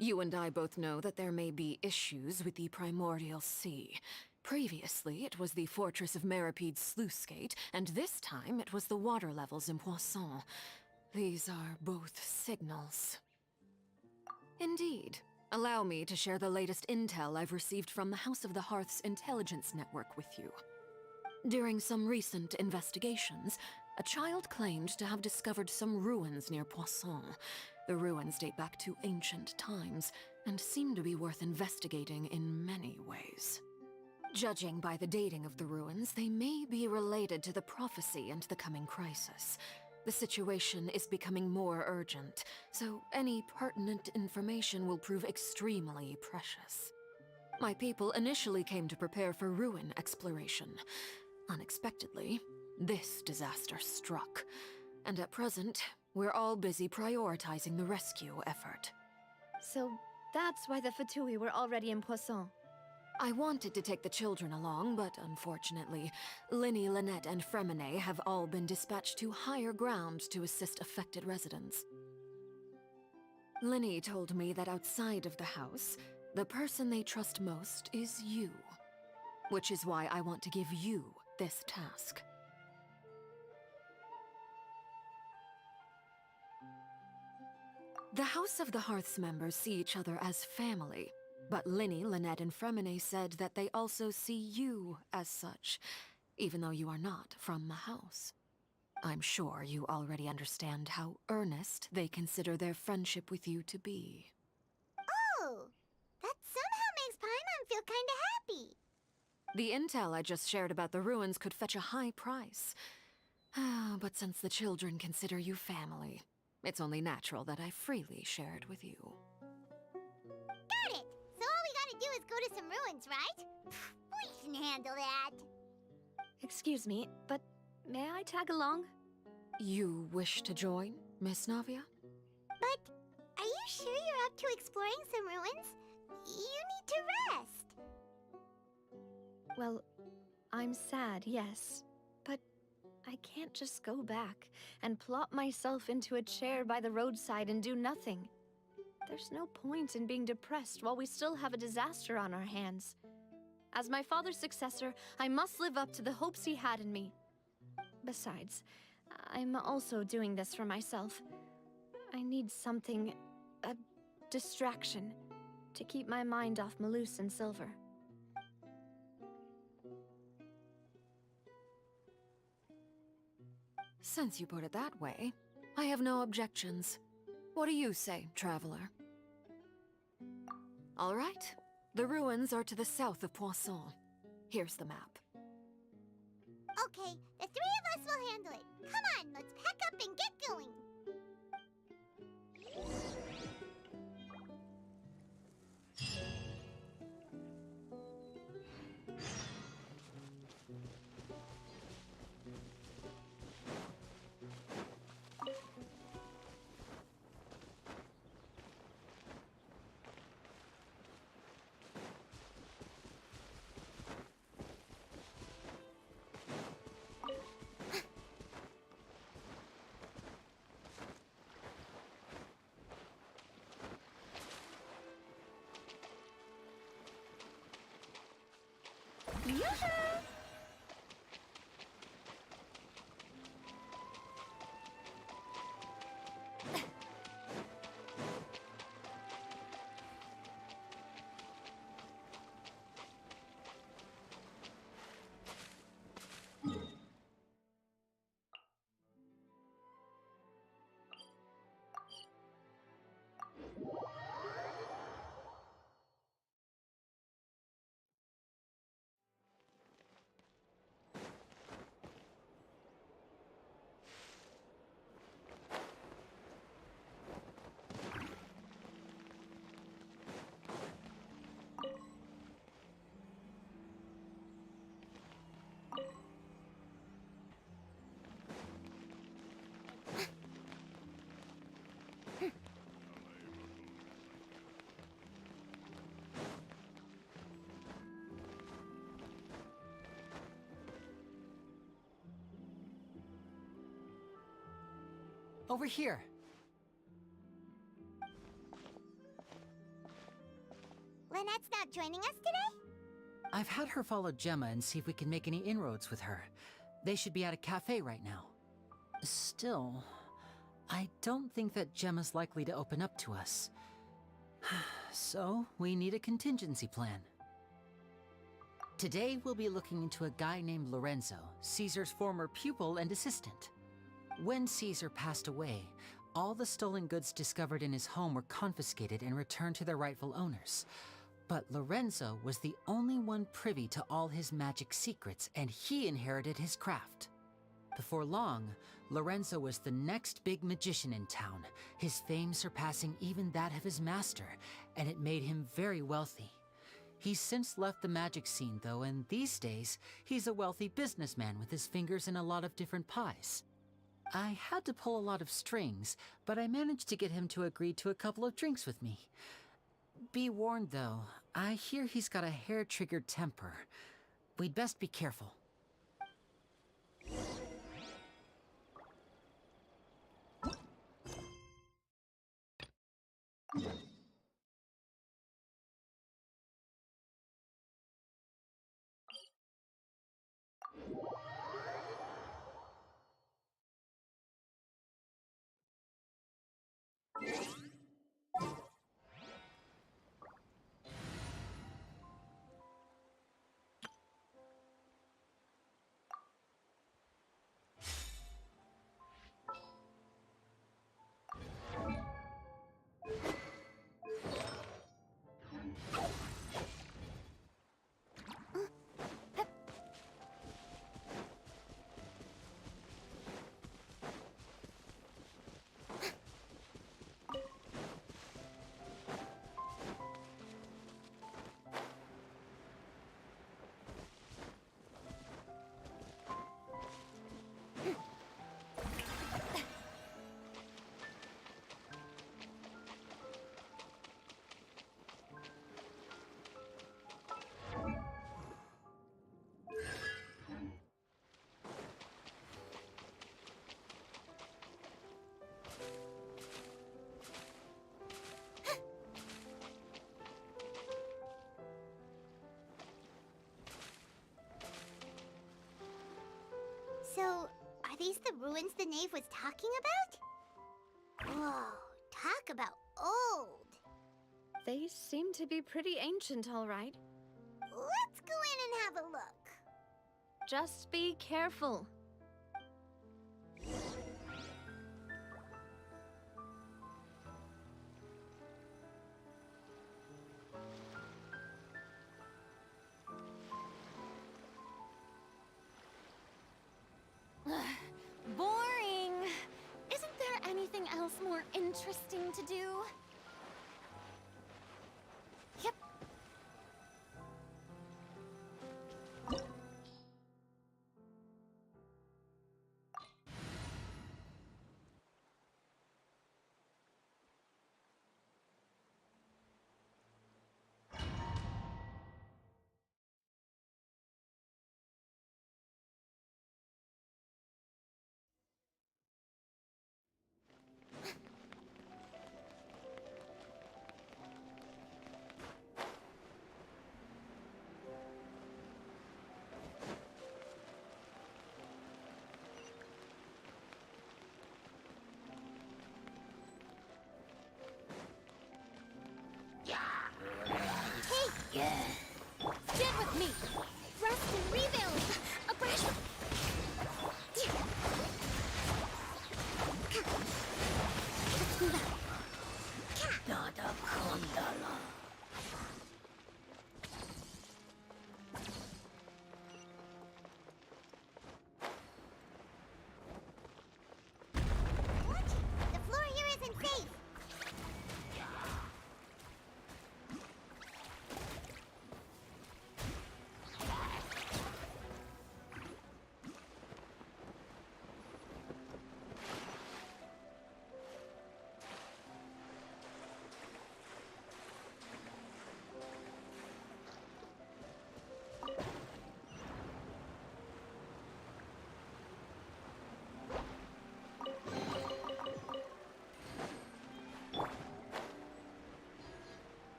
You and I both know that there may be issues with the Primordial Sea. Previously, it was the Fortress of Meripede's sluice gate, and this time it was the water levels in Poisson. These are both signals. Indeed. Allow me to share the latest intel I've received from the House of the Hearth's intelligence network with you. During some recent investigations, a child claimed to have discovered some ruins near Poisson. The ruins date back to ancient times, and seem to be worth investigating in many ways. Judging by the dating of the ruins, they may be related to the prophecy and the coming crisis. The situation is becoming more urgent, so any pertinent information will prove extremely precious. My people initially came to prepare for ruin exploration. Unexpectedly, this disaster struck, and at present, we're all busy prioritizing the rescue effort. So that's why the Fatui were already in Poisson. I wanted to take the children along, but unfortunately, Linny, Lynette, and Fremine have all been dispatched to higher ground to assist affected residents. Linny told me that outside of the house, the person they trust most is you. Which is why I want to give you this task. The House of the Hearth's members see each other as family, but Linny, Lynette, and Fremine said that they also see you as such, even though you are not from the house. I'm sure you already understand how earnest they consider their friendship with you to be. Oh, that somehow makes Paimon feel kinda happy. The intel I just shared about the ruins could fetch a high price. But since the children consider you family, it's only natural that I freely share it with you. Got it! So all we gotta do is go to some ruins, right? We can handle that. Excuse me, but may I tag along? You wish to join, Miss Navia? But are you sure you're up to exploring some ruins? You need to rest. Well, I'm sad, yes. But I can't just go back and plop myself into a chair by the roadside and do nothing. There's no point in being depressed while we still have a disaster on our hands. As my father's successor, I must live up to the hopes he had in me. Besides, I'm also doing this for myself. I need something, a distraction, to keep my mind off Malus and Silver. Since you put it that way, I have no objections. What do you say, Traveler? All right. The ruins are to the south of Poisson. Here's the map. Okay, the three of us will handle it. Come on, let's pack up and get going. Yoo-hoo! Over here. Lynette's not joining us today? I've had her follow Gemma and see if we can make any inroads with her. They should be at a cafe right now. Still, I don't think that Gemma's likely to open up to us. So, we need a contingency plan. Today, we'll be looking into a guy named Lorenzo, Caesar's former pupil and assistant. When Caesar passed away, all the stolen goods discovered in his home were confiscated and returned to their rightful owners. But Lorenzo was the only one privy to all his magic secrets, and he inherited his craft. Before long, Lorenzo was the next big magician in town, his fame surpassing even that of his master, and it made him very wealthy. He's since left the magic scene, though, and these days, he's a wealthy businessman with his fingers in a lot of different pies. I had to pull a lot of strings, but I managed to get him to agree to a couple of drinks with me. Be warned, though, I hear he's got a hair-triggered temper. We'd best be careful. So, are these the ruins the knave was talking about? Whoa, talk about old. They seem to be pretty ancient, all right. Let's go in and have a look. Just be careful. Boring. Isn't there anything else more interesting to do? Yep.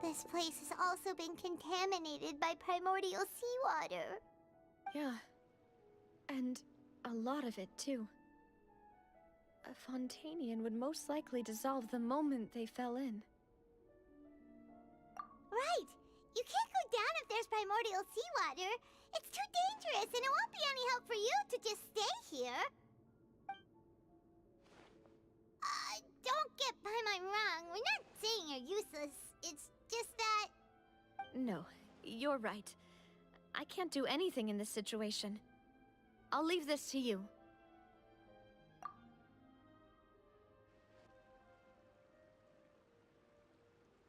This place has also been contaminated by primordial seawater. Yeah. And a lot of it, too. A Fontanian would most likely dissolve the moment they fell in. Right! You can't go down if there's primordial seawater. It's too dangerous, and it won't be any help for you to just stay here. Don't get Paimon wrong. We're not saying you're useless. It's just that... No, you're right. I can't do anything in this situation. I'll leave this to you.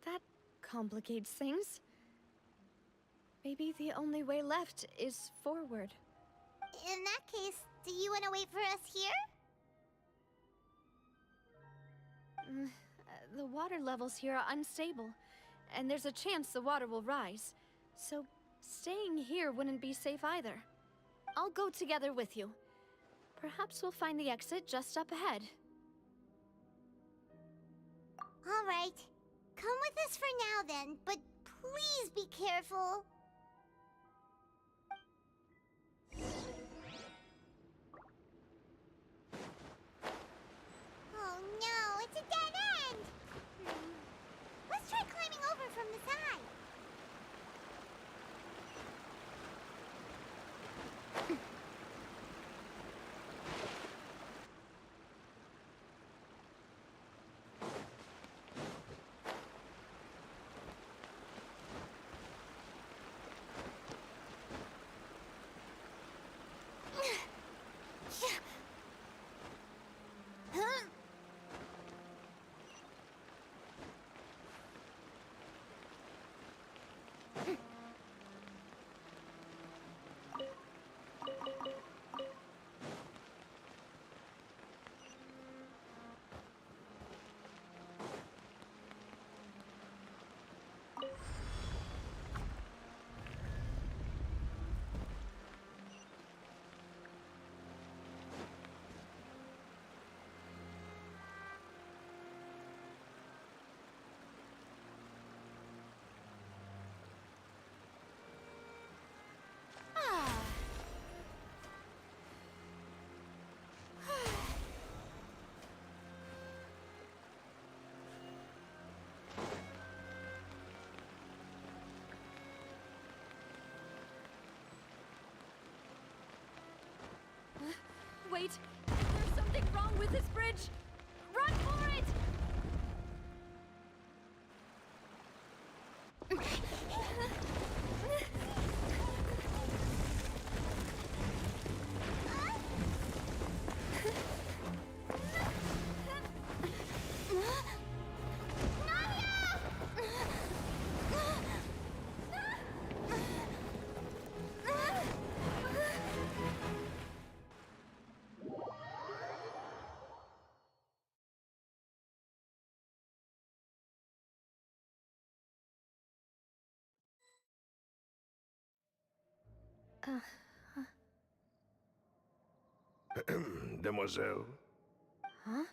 That complicates things. Maybe the only way left is forward. In that case, do you want to wait for us here? The water levels here are unstable, and there's a chance the water will rise. So, staying here wouldn't be safe either. I'll go together with you. Perhaps we'll find the exit just up ahead. All right. Come with us for now then, but please be careful. Oh no, it's a dead end! Let's try climbing over from the side. Huh? Wait, there's something wrong with this bridge! Run for it! Demoiselle? Huh?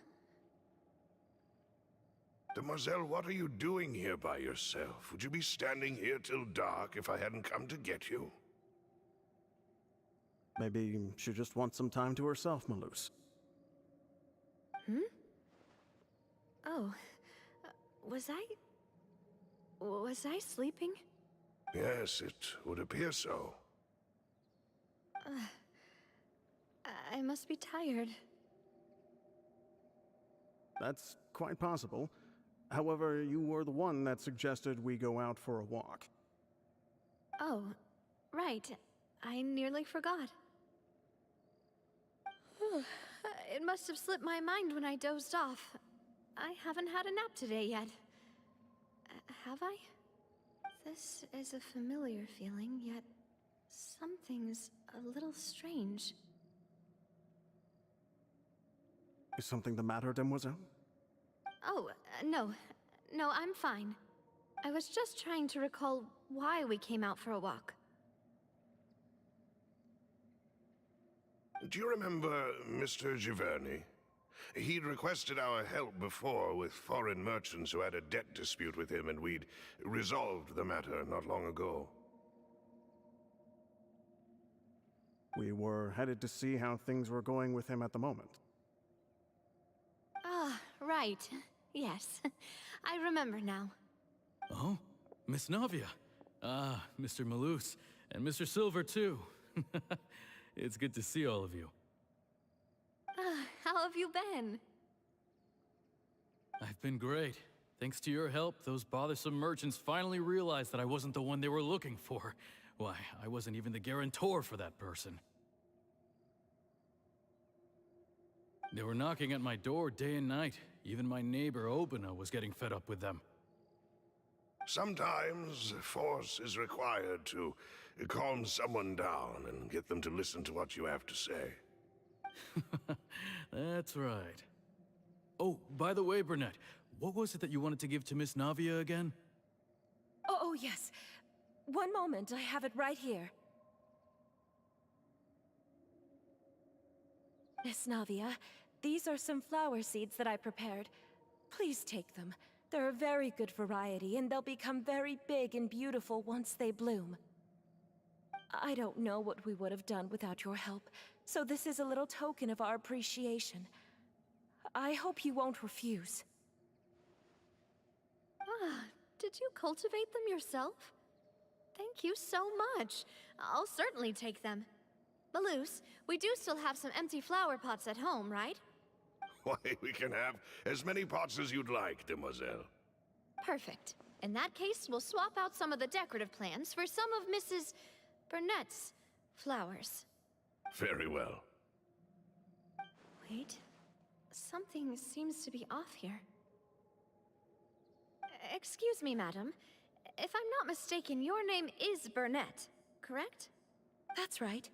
Demoiselle, what are you doing here by yourself? Would you be standing here till dark if I hadn't come to get you? Maybe she just wants some time to herself, Malus. Hmm? Oh. Was I sleeping? Yes, it would appear so. I must be tired. That's quite possible. However, you were the one that suggested we go out for a walk. Oh, right. I nearly forgot. It must have slipped my mind when I dozed off. I haven't had a nap today yet. Have I? This is a familiar feeling, yet something's a little strange. Is something the matter, Demoiselle? Oh, no. No, I'm fine. I was just trying to recall why we came out for a walk. Do you remember Mr. Giverny? He'd requested our help before with foreign merchants who had a debt dispute with him, and we'd resolved the matter not long ago. We were headed to see how things were going with him at the moment. Ah, right. Yes. I remember now. Oh, Miss Navia. Ah, Mr. Malus, and Mr. Silver, too. It's good to see all of you. How have you been? I've been great. Thanks to your help, those bothersome merchants finally realized that I wasn't the one they were looking for. Why, I wasn't even the guarantor for that person. They were knocking at my door day and night. Even my neighbor, Obina, was getting fed up with them. Sometimes force is required to calm someone down and get them to listen to what you have to say. That's right. Oh, by the way, Burnett, what was it that you wanted to give to Miss Navia again? Oh, yes. One moment, I have it right here. Miss Navia, these are some flower seeds that I prepared. Please take them. They're a very good variety, and they'll become very big and beautiful once they bloom. I don't know what we would have done without your help, so this is a little token of our appreciation. I hope you won't refuse. Ah, did you cultivate them yourself? Thank you so much. I'll certainly take them. Malus, we do still have some empty flower pots at home, right? Why, we can have as many pots as you'd like, demoiselle. Perfect. In that case, we'll swap out some of the decorative plants for some of Mrs. Burnett's flowers. Very well. Wait. Something seems to be off here. Excuse me, madam. If I'm not mistaken, your name is Burnett, correct? That's right.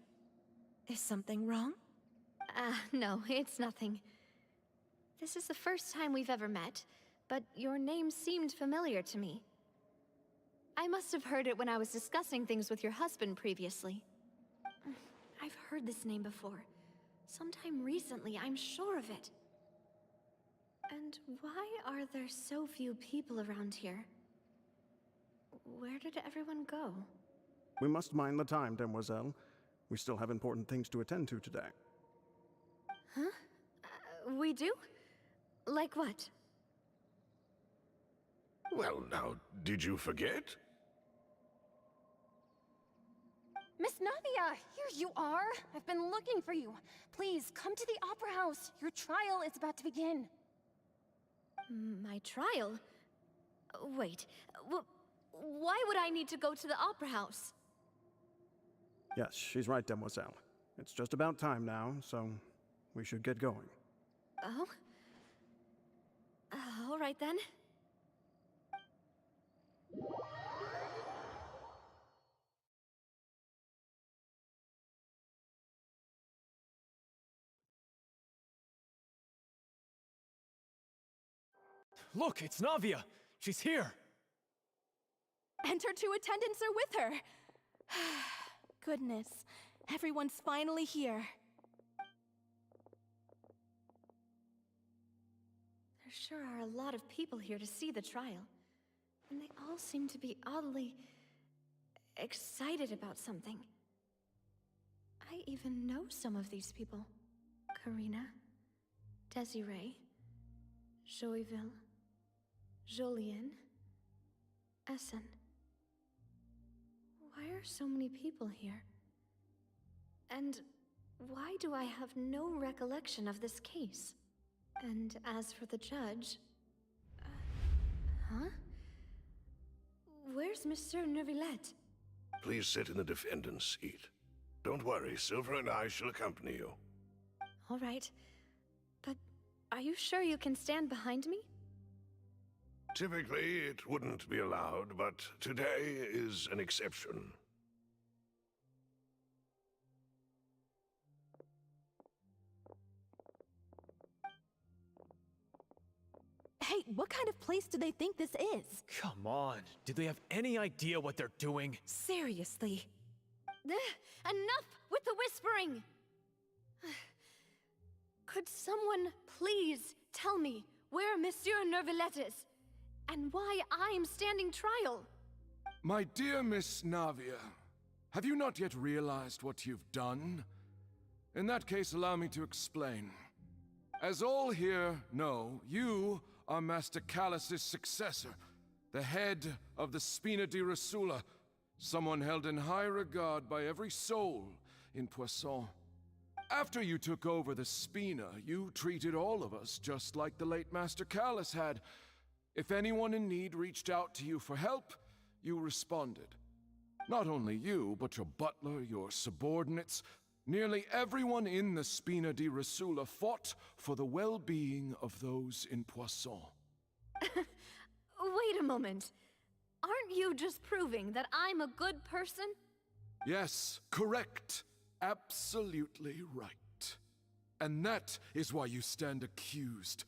Is something wrong? No, it's nothing. This is the first time we've ever met, but your name seemed familiar to me. I must have heard it when I was discussing things with your husband previously. I've heard this name before. Sometime recently, I'm sure of it. And why are there so few people around here? Where did everyone go? We must mind the time, demoiselle. We still have important things to attend to today. Huh? We do? Like what? Well, now, did you forget? Miss Navia, here you are. I've been looking for you. Please, come to the Opera House. Your trial is about to begin. My trial? Wait, why would I need to go to the Opera House? Yes, she's right, demoiselle. It's just about time now, so we should get going. Oh? All right then. Look, it's Navia! She's here! And her two attendants are with her! Goodness, everyone's finally here. There sure are a lot of people here to see the trial. And they all seem to be oddly excited about something. I even know some of these people. Karina, Desiree, Joyville, Jolien, Essen. Why are so many people here? And why do I have no recollection of this case? And as for the judge... huh? Where's Monsieur Neuvillette? Please sit in the defendant's seat. Don't worry, Silver and I shall accompany you. All right. But are you sure you can stand behind me? Typically, it wouldn't be allowed, but today is an exception. Hey, what kind of place do they think this is? Come on, do they have any idea what they're doing? Seriously. Enough with the whispering! Could someone please tell me where Monsieur Neuvillette is? And why I'm standing trial? My dear Miss Navia, have you not yet realized what you've done? In that case, allow me to explain. As all here know, you are Master Callus's successor, the head of the Spina di Rasula, someone held in high regard by every soul in Poisson. After you took over the Spina, you treated all of us just like the late Master Callus had. If anyone in need reached out to you for help, you responded. Not only you, but your butler, your subordinates, nearly everyone in the Spina di Rasula fought for the well-being of those in Poisson. Wait a moment. Aren't you just proving that I'm a good person? Yes, correct. Absolutely right. And that is why you stand accused.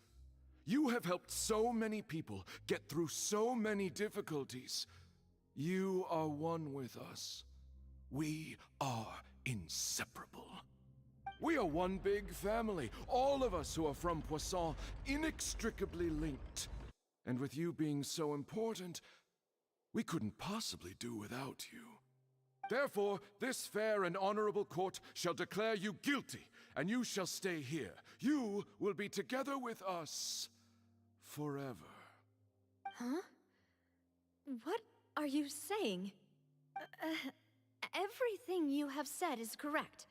You have helped so many people get through so many difficulties. You are one with us. We are inseparable. We are one big family, all of us who are from Poisson, inextricably linked. And with you being so important, we couldn't possibly do without you. Therefore, this fair and honorable court shall declare you guilty, and you shall stay here. You will be together with us forever. Huh? What are you saying? Everything you have said is correct.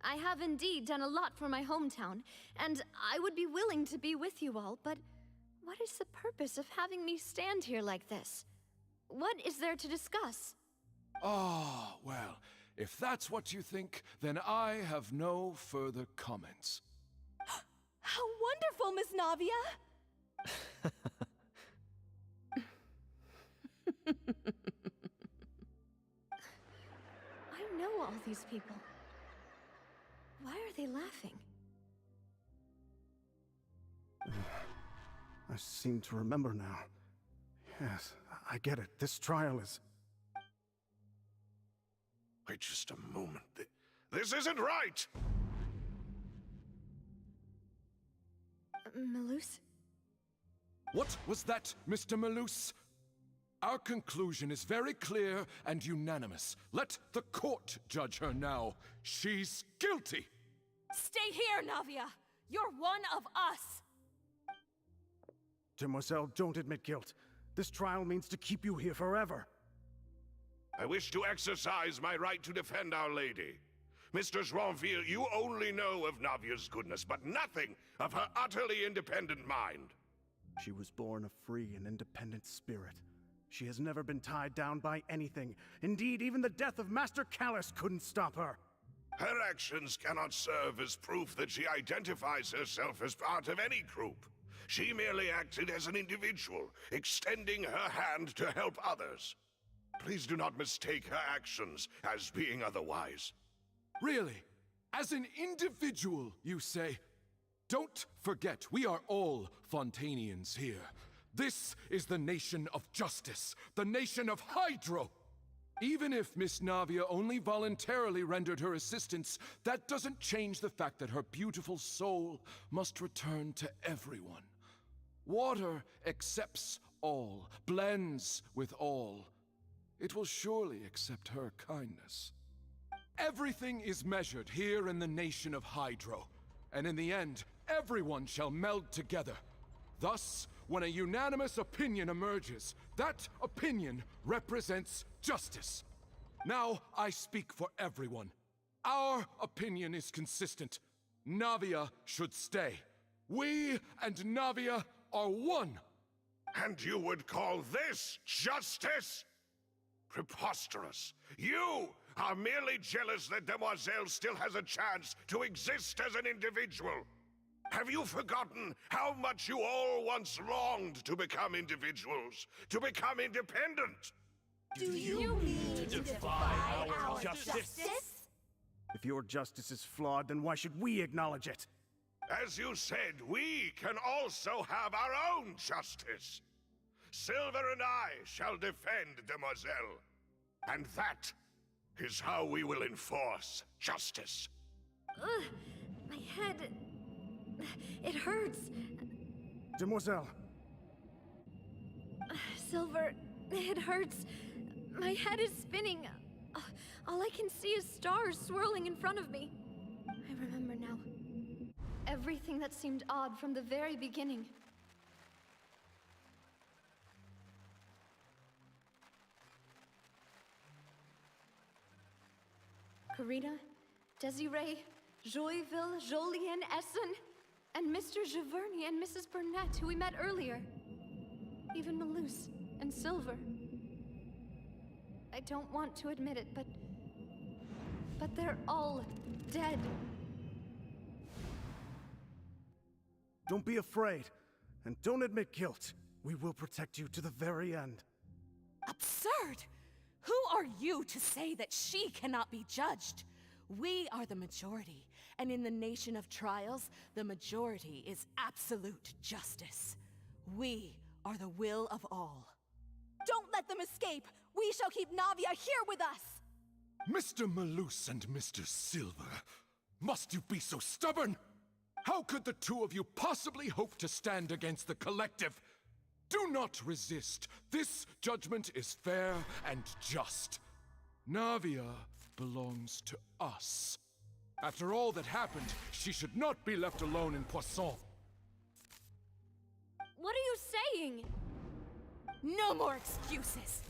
I have indeed done a lot for my hometown, and I would be willing to be with you all, but what is the purpose of having me stand here like this? What is there to discuss? Ah, well, if that's what you think, then I have no further comments. How wonderful, Miss Navia! I know all these people. Why are they laughing? I seem to remember now. Yes, I get it. This trial is... Wait just a moment. This isn't right! Malus? What was that, Mr. Malus? Our conclusion is very clear and unanimous. Let the court judge her now. She's guilty! Stay here, Navia! You're one of us! Demoiselle, don't admit guilt. This trial means to keep you here forever. I wish to exercise my right to defend Our Lady. Mr. Joinville, you only know of Navia's goodness, but nothing of her utterly independent mind. She was born a free and independent spirit. She has never been tied down by anything. Indeed, even the death of Master Callus couldn't stop her. Her actions cannot serve as proof that she identifies herself as part of any group. She merely acted as an individual, extending her hand to help others. Please do not mistake her actions as being otherwise. Really? As an individual, you say? Don't forget, we are all Fontanians here. This is the nation of justice, the nation of Hydro! Even if Miss Navia only voluntarily rendered her assistance, that doesn't change the fact that her beautiful soul must return to everyone. Water accepts all, blends with all. It will surely accept her kindness. Everything is measured here in the nation of Hydro, and in the end, everyone shall meld together. Thus, when a unanimous opinion emerges, that opinion represents justice. Now I speak for everyone. Our opinion is consistent. Navia should stay. We and Navia are one. And you would call this justice? Preposterous. You are merely jealous that Demoiselle still has a chance to exist as an individual. Have you forgotten how much you all once longed to become individuals, to become independent? Do you mean to defy our justice? If your justice is flawed, then why should we acknowledge it? As you said, we can also have our own justice. Silver and I shall defend Demoiselle. And that is how we will enforce justice. Ugh, my head... It hurts. Demoiselle, Silver, it hurts. My head is spinning. All I can see is stars swirling in front of me. I remember now. Everything that seemed odd from the very beginning. Karina, Desiree, Joyville, Jolien, Essen, and Mr. Giverny and Mrs. Burnett, who we met earlier. Even Malus and Silver. I don't want to admit it, but they're all dead. don't be afraid, and don't admit guilt. We will protect you to the very end. Absurd! Who are you to say that she cannot be judged? We are the majority, and in the nation of trials, the majority is absolute justice. We are the will of all. Don't let them escape! We shall keep Navia here with us! Mr. Malus and Mr. Silver, must you be so stubborn? How could the two of you possibly hope to stand against the collective? Do not resist. This judgment is fair and just. Navia belongs to us. After all that happened, she should not be left alone in Poisson. What are you saying? No more excuses!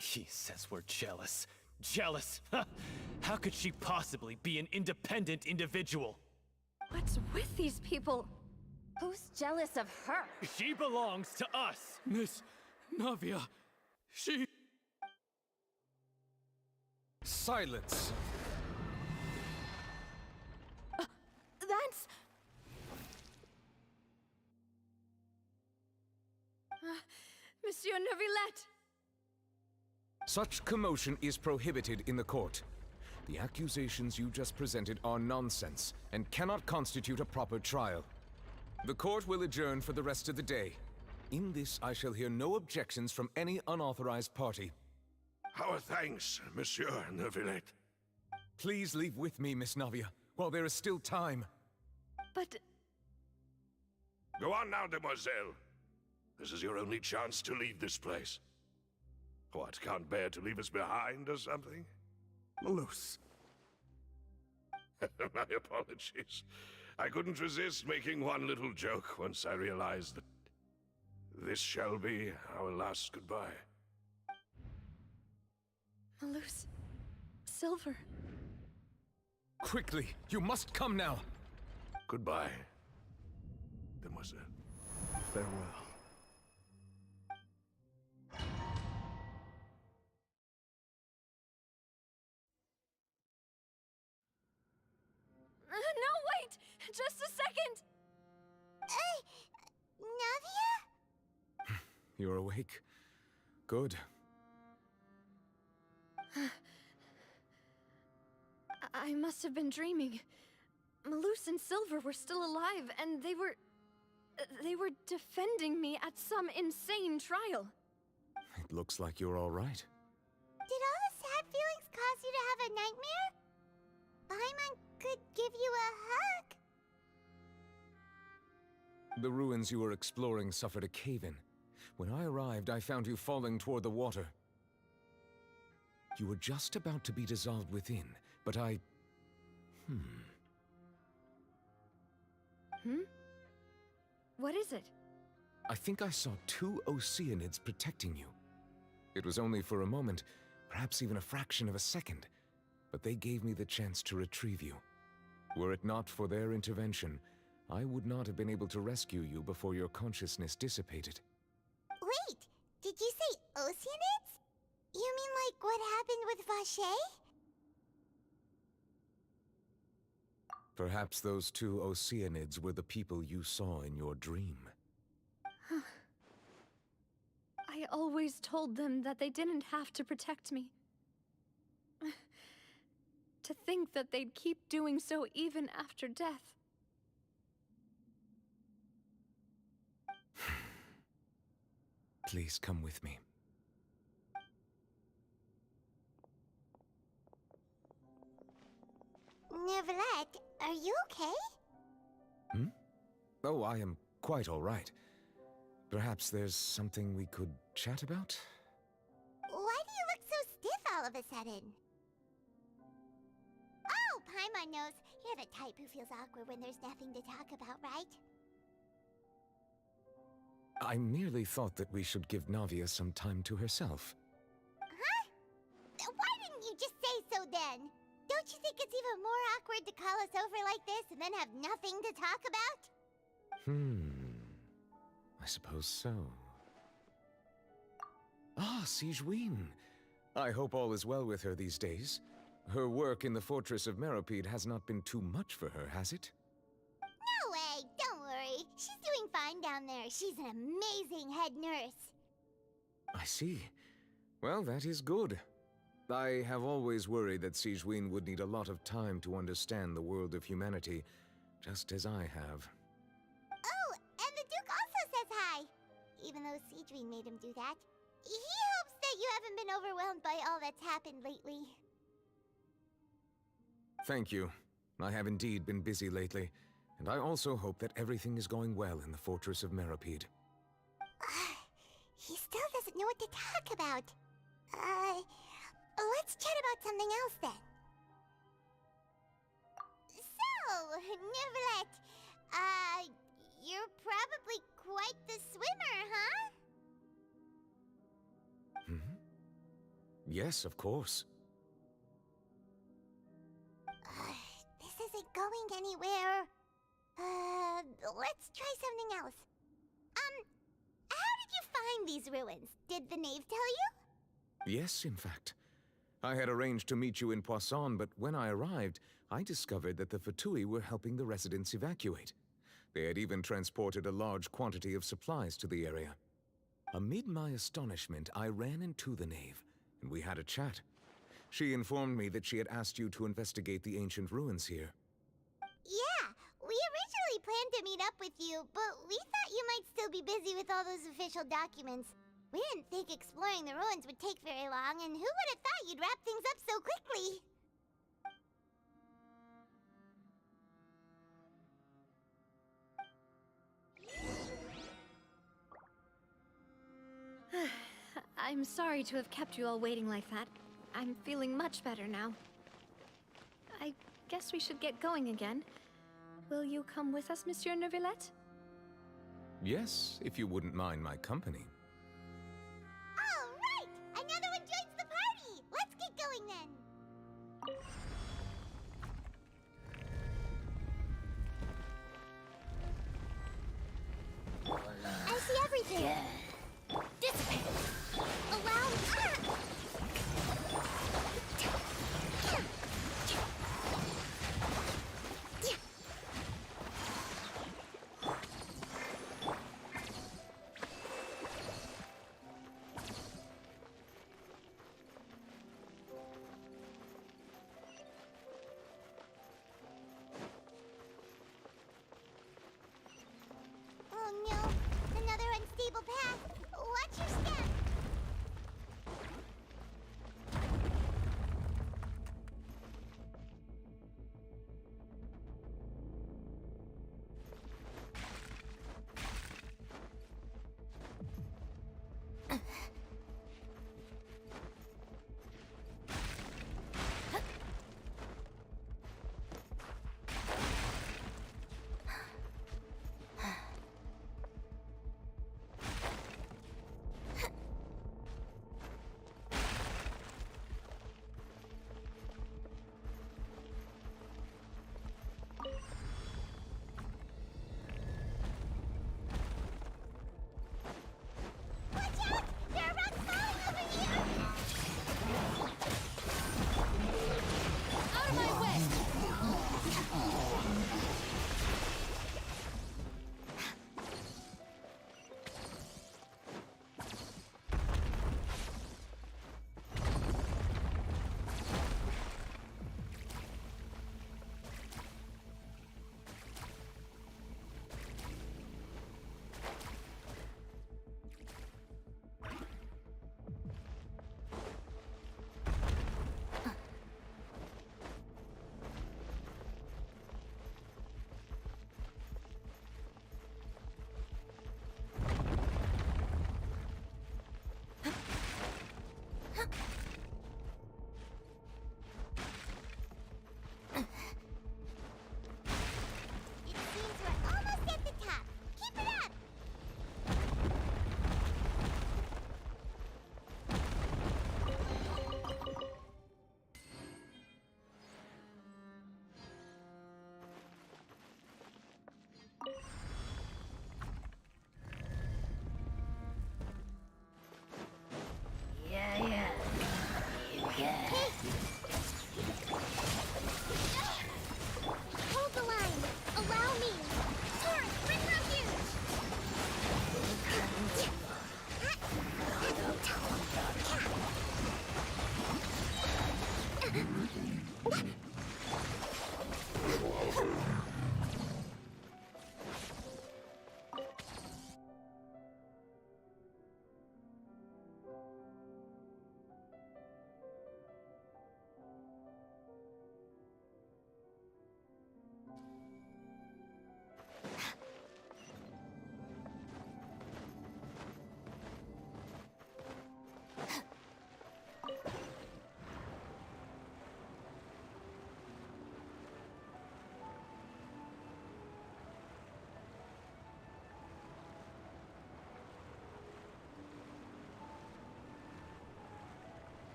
He says we're jealous. Jealous? How could she possibly be an independent individual? What's with these people? Who's jealous of her? She belongs to us! Miss Navia, she... Silence! That's... Monsieur Neuvillette! Such commotion is prohibited in the court. The accusations you just presented are nonsense and cannot constitute a proper trial. The court will adjourn for the rest of the day. In this, I shall hear no objections from any unauthorized party. Our thanks, Monsieur Neuvillette. Please leave with me, Miss Navia, while there is still time. But... Go on now, demoiselle. This is your only chance to leave this place. What, can't bear to leave us behind or something? Malus. My apologies. I couldn't resist making one little joke once I realized that this shall be our last goodbye. Malus... Silver... Quickly, you must come now! Goodbye, demoiselle. Farewell. No, wait! Just a second! Navia? You're awake. Good. I must have been dreaming. Malus and Silver were still alive, and they were defending me at some insane trial. It looks like you're all right. Did all the sad feelings cause you to have a nightmare? Paimon could give you a hug. The ruins you were exploring suffered a cave-in. When I arrived, I found you falling toward the water. You were just about to be dissolved within, but I... What is it? I think I saw 2 Oceanids protecting you. It was only for a moment, perhaps even a fraction of a second, but they gave me the chance to retrieve you. Were it not for their intervention, I would not have been able to rescue you before your consciousness dissipated. Wait, did you say Oceanids? You mean like what happened with Vache? Perhaps those 2 Oceanids were the people you saw in your dream. I always told them that they didn't have to protect me. To think that they'd keep doing so even after death. Please come with me. Neuvillette, are you okay? Hmm? Oh, I am quite all right. Perhaps there's something we could chat about? Why do you look so stiff all of a sudden? Oh, Paimon knows. You're the type who feels awkward when there's nothing to talk about, right? I merely thought that we should give Navia some time to herself. Huh? Why didn't you just say so then? Don't you think it's even more awkward to call us over like this and then have nothing to talk about? I suppose so. Ah, Sigewinne. I hope all is well with her these days. Her work in the Fortress of Meropide has not been too much for her, has it? No way, don't worry. She's doing fine down there. She's an amazing head nurse. I see. Well, that is good. I have always worried that Sigewinne would need a lot of time to understand the world of humanity, just as I have. Oh, and the Duke also says hi. Even though Sigewinne made him do that. He hopes that you haven't been overwhelmed by all that's happened lately. Thank you. I have indeed been busy lately, and I also hope that everything is going well in the Fortress of Meropide. He still doesn't know what to talk about. Let's chat about something else then. So, Neuvillette, you're probably quite the swimmer, huh? Yes, of course. This isn't going anywhere. Let's try something else. How did you find these ruins? Did the knave tell you? Yes, in fact. I had arranged to meet you in Poisson, but when I arrived, I discovered that the Fatui were helping the residents evacuate. They had even transported a large quantity of supplies to the area. Amid my astonishment, I ran into the knave, and we had a chat. She informed me that she had asked you to investigate the ancient ruins here. Yeah, we originally planned to meet up with you, but we thought you might still be busy with all those official documents. We didn't think exploring the ruins would take very long, and who would have thought you'd wrap things up so quickly? I'm sorry to have kept you all waiting like that. I'm feeling much better now. I guess we should get going again. Will you come with us, Monsieur Neuvillette? Yes, if you wouldn't mind my company. All right! Another one joins the party! Let's get going then! I see everything! Dissipate! Allow... Oh no, another unstable path.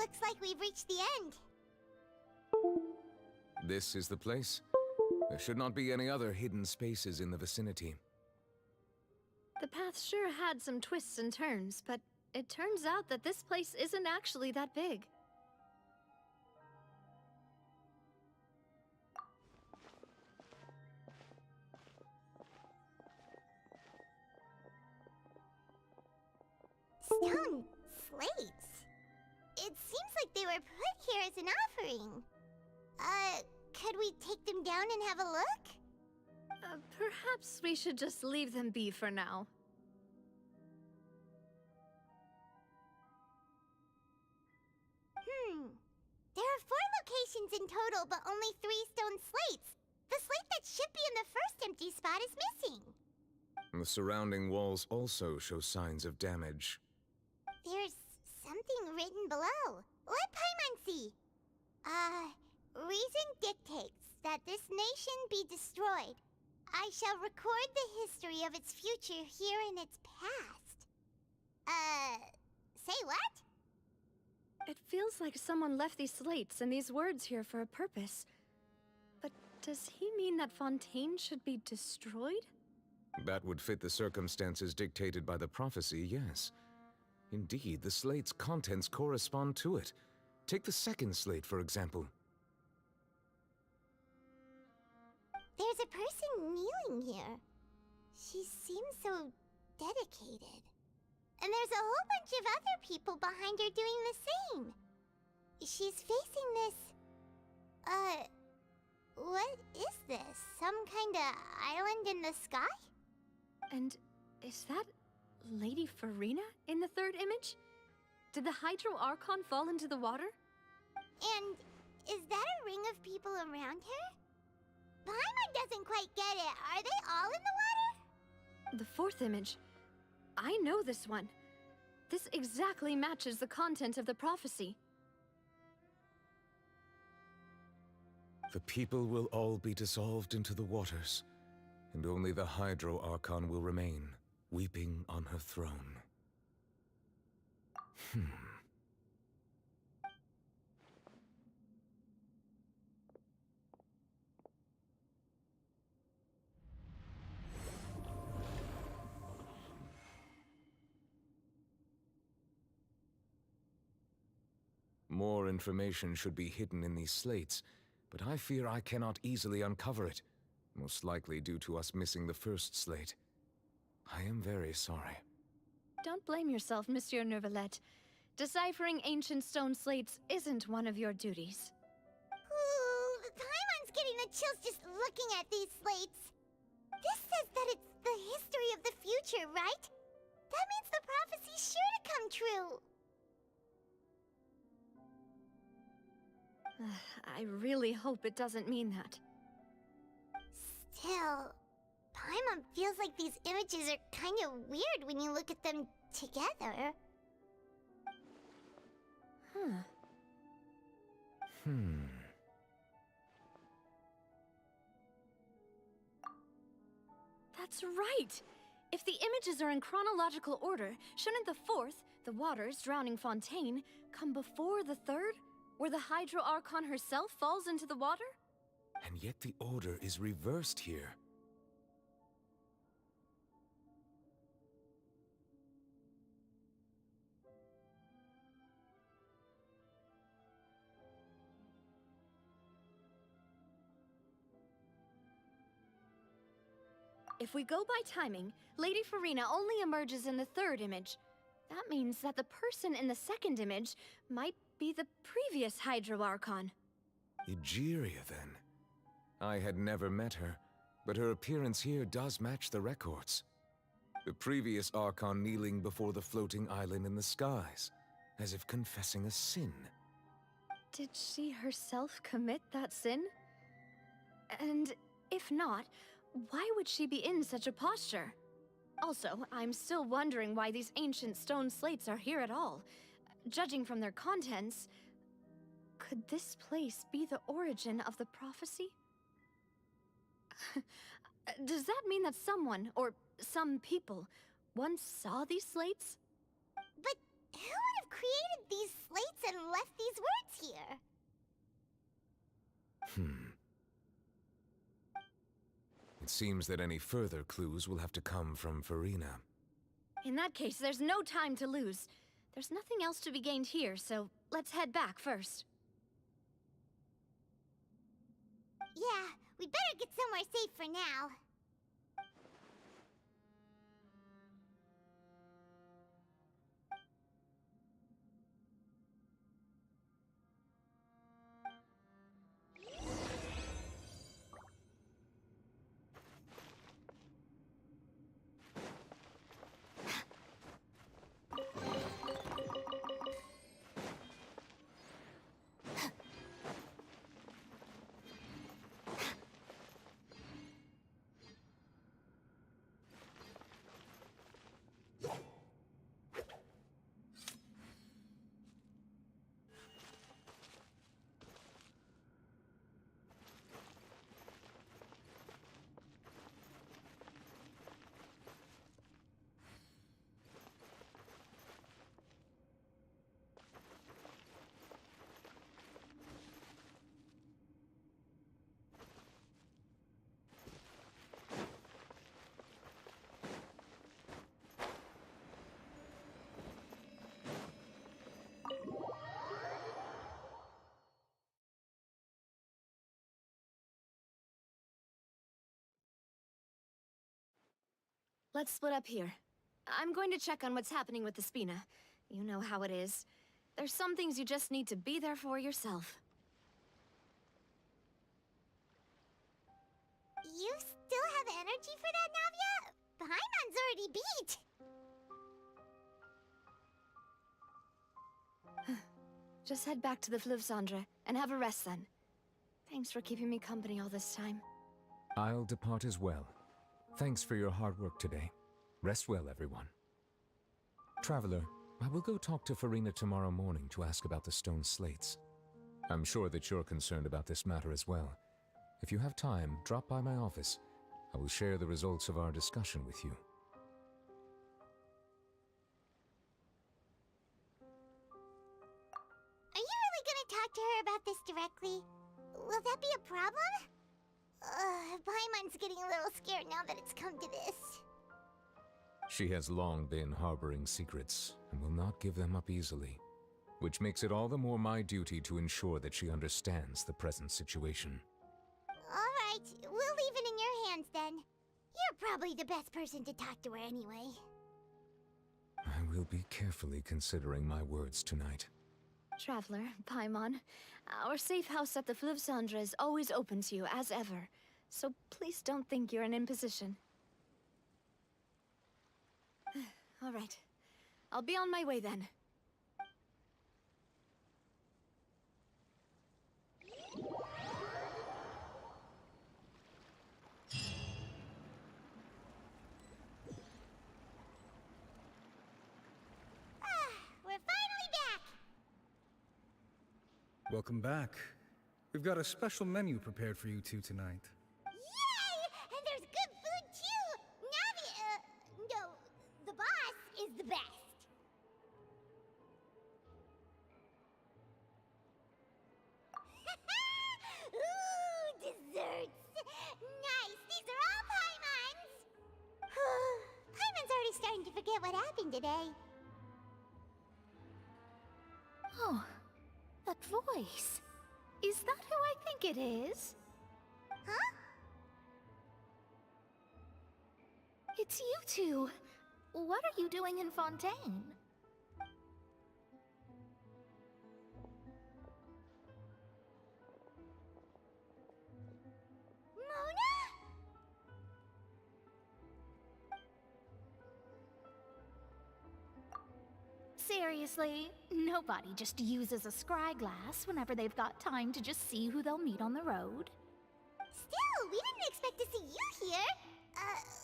Looks like we've reached the end. This is the place. There should not be any other hidden spaces in the vicinity. The path sure had some twists and turns, but it turns out that this place isn't actually that big. Stone slates? It seems like they were put here as an offering. Could we take them down and have a look? Perhaps we should just leave them be for now. There are 4 locations in total, but only 3 stone slates. The slate that should be in the first empty spot is missing. The surrounding walls also show signs of damage. There's something written below. Let Paimon see. Reason dictates that this nation be destroyed. I shall record the history of its future here in its past. Say what? It feels like someone left these slates and these words here for a purpose. But does he mean that Fontaine should be destroyed? That would fit the circumstances dictated by the prophecy, yes. Indeed, the slate's contents correspond to it. Take the second slate, for example. There's a person kneeling here. She seems so dedicated. And there's a whole bunch of other people behind her doing the same. She's facing this... what is this? Some kind of island in the sky? And is that Lady Farina in the third image? Did the Hydro Archon fall into the water? And is that a ring of people around her? Paimon doesn't quite get it. Are they all in the water? The fourth image. I know this one. This exactly matches the content of the prophecy. The people will all be dissolved into the waters, and only the Hydro Archon will remain, weeping on her throne. More information should be hidden in these slates, but I fear I cannot easily uncover it, most likely due to us missing the first slate. I am very sorry. Don't blame yourself, Monsieur Neuvillette. Deciphering ancient stone slates isn't one of your duties. Ooh, Paimon's getting the chills just looking at these slates. This says that it's the history of the future, right? That means the prophecy's sure to come true. I really hope it doesn't mean that. Still, Paimon feels like these images are kind of weird when you look at them together. That's right! If the images are in chronological order, shouldn't the fourth, the waters drowning Fontaine, come before the third, where the Hydro Archon herself falls into the water? And yet the order is reversed here. If we go by timing, Lady Farina only emerges in the third image. That means that the person in the second image might be the previous Hydro Archon. Egeria, then. I had never met her, but her appearance here does match the records. The previous Archon kneeling before the floating island in the skies, as if confessing a sin. Did she herself commit that sin? And if not, why would she be in such a posture? Also, I'm still wondering why these ancient stone slates are here at all. Judging from their contents, could this place be the origin of the prophecy? Does that mean that someone, or some people, once saw these slates? But who would have created these slates and left these words here? It seems that any further clues will have to come from Farina. In that case, there's no time to lose. There's nothing else to be gained here, so let's head back first. Yeah, we'd better get somewhere safe for now. Let's split up here. I'm going to check on what's happening with the Spina. You know how it is. There's some things you just need to be there for yourself. You still have energy for that, Navia? Paimon's already beat! Just head back to the Fleuve Cendre and have a rest then. Thanks for keeping me company all this time. I'll depart as well. Thanks for your hard work today. Rest well, everyone. Traveler, I will go talk to Farina tomorrow morning to ask about the stone slates. I'm sure that you're concerned about this matter as well. If you have time, drop by my office. I will share the results of our discussion with you. Are you really gonna talk to her about this directly? Will that be a problem? Paimon's getting a little scared now that it's come to this. She has long been harboring secrets and will not give them up easily, which makes it all the more my duty to ensure that she understands the present situation. Alright, we'll leave it in your hands then. You're probably the best person to talk to her anyway. I will be carefully considering my words tonight. Traveler, Paimon, our safe house at the Fleuve Cendre is always open to you as ever, so please don't think you're an imposition. All right. I'll be on my way then. We're finally back! Welcome back. We've got a special menu prepared for you two tonight. Yay! And there's good food too! Navi, no, the boss is the best. Ooh, desserts! Nice, these are all Paimon's! Paimon's already starting to forget what happened today. Oh, that voice. Is that who I think it is? Huh? It's you two. What are you doing in Fontaine? Mona? Seriously, nobody just uses a scry glass whenever they've got time to just see who they'll meet on the road. Still, we didn't expect to see you here.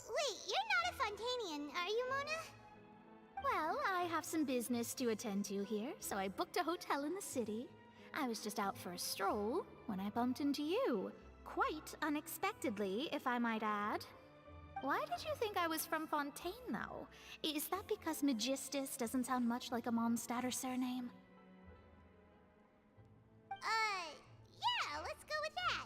Wait, you're not a Fontanian, are you, Mona? Well, I have some business to attend to here, so I booked a hotel in the city. I was just out for a stroll when I bumped into you. Quite unexpectedly, if I might add. Why did you think I was from Fontaine, though? Is that because Magistus doesn't sound much like a Mondstadter surname? Yeah, let's go with that.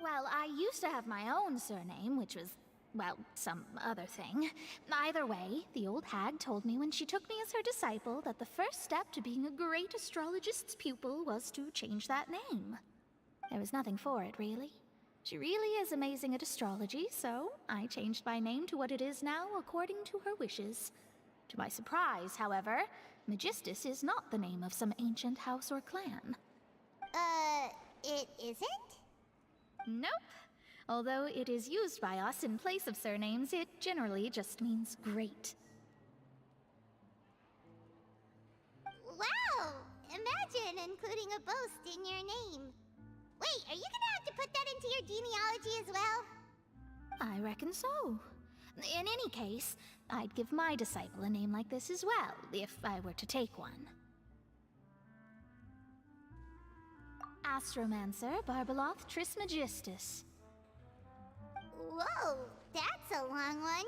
Well, I used to have my own surname, which was, well, some other thing. Either way, the old hag told me when she took me as her disciple that the first step to being a great astrologist's pupil was to change that name. There was nothing for it, really. She really is amazing at astrology, so I changed my name to what it is now according to her wishes. To my surprise, however, Magistus is not the name of some ancient house or clan. It isn't? Nope. Although it is used by us in place of surnames, it generally just means great. Wow! Imagine including a boast in your name. Wait, are you gonna have to put that into your genealogy as well? I reckon so. In any case, I'd give my disciple a name like this as well, if I were to take one. Astromancer Barbeloth Trismegistus. Whoa, that's a long one.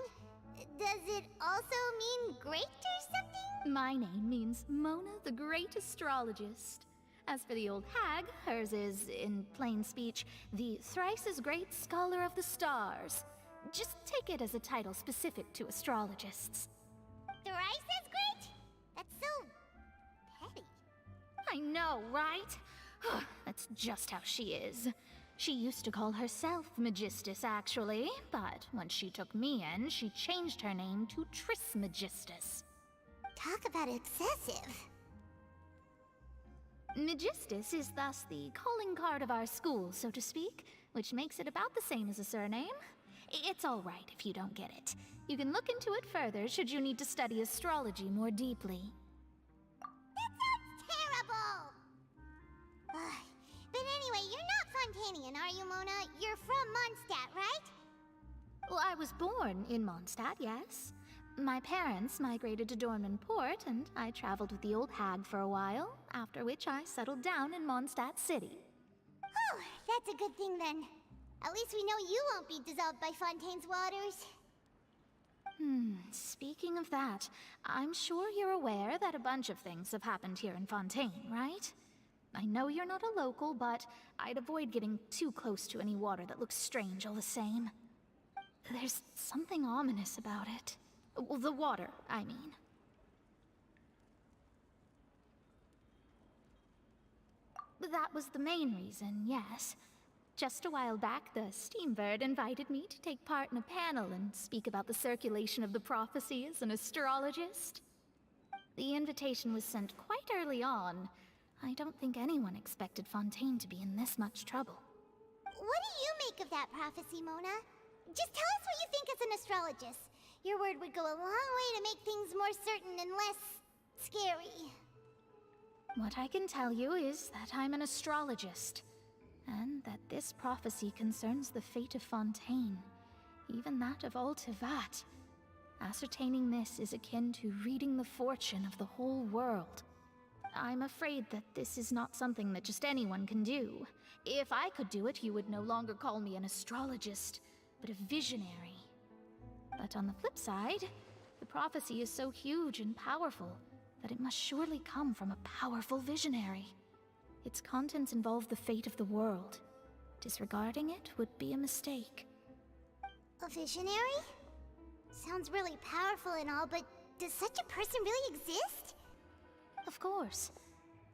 Does it also mean great or something? My name means Mona the Great Astrologist. As for the old hag, hers is, in plain speech, the thrice-as-great Scholar of the Stars. Just take it as a title specific to astrologists. Thrice as great? That's so petty. I know, right? That's just how she is. She used to call herself Magistus, actually, but when she took me in, she changed her name to Trismegistus. Talk about excessive. Magistus is thus the calling card of our school, so to speak, which makes it about the same as a surname. It's all right if you don't get it. You can look into it further should you need to study astrology more deeply. That sounds terrible! But anyway, you're not Fontanian, are you, Mona? You're from Mondstadt, right? Well, I was born in Mondstadt, yes. My parents migrated to Dornman Port, and I traveled with the old hag for a while, after which I settled down in Mondstadt City. Oh, that's a good thing then. At least we know you won't be dissolved by Fontaine's waters. Speaking of that, I'm sure you're aware that a bunch of things have happened here in Fontaine, right? I know you're not a local, but I'd avoid getting too close to any water that looks strange all the same. There's something ominous about it. Well, the water, I mean. That was the main reason, yes. Just a while back, the Steambird invited me to take part in a panel and speak about the circulation of the prophecy as an astrologist. The invitation was sent quite early on. I don't think anyone expected Fontaine to be in this much trouble. What do you make of that prophecy, Mona? Just tell us what you think as an astrologist. Your word would go a long way to make things more certain and less scary. What I can tell you is that I'm an astrologist, and that this prophecy concerns the fate of Fontaine, even that of all Tevat. Ascertaining this is akin to reading the fortune of the whole world. I'm afraid that this is not something that just anyone can do. If I could do it, you would no longer call me an astrologist, but a visionary. But on the flip side, the prophecy is so huge and powerful that it must surely come from a powerful visionary. Its contents involve the fate of the world. Disregarding it would be a mistake. A visionary? Sounds really powerful and all, but does such a person really exist? Of course.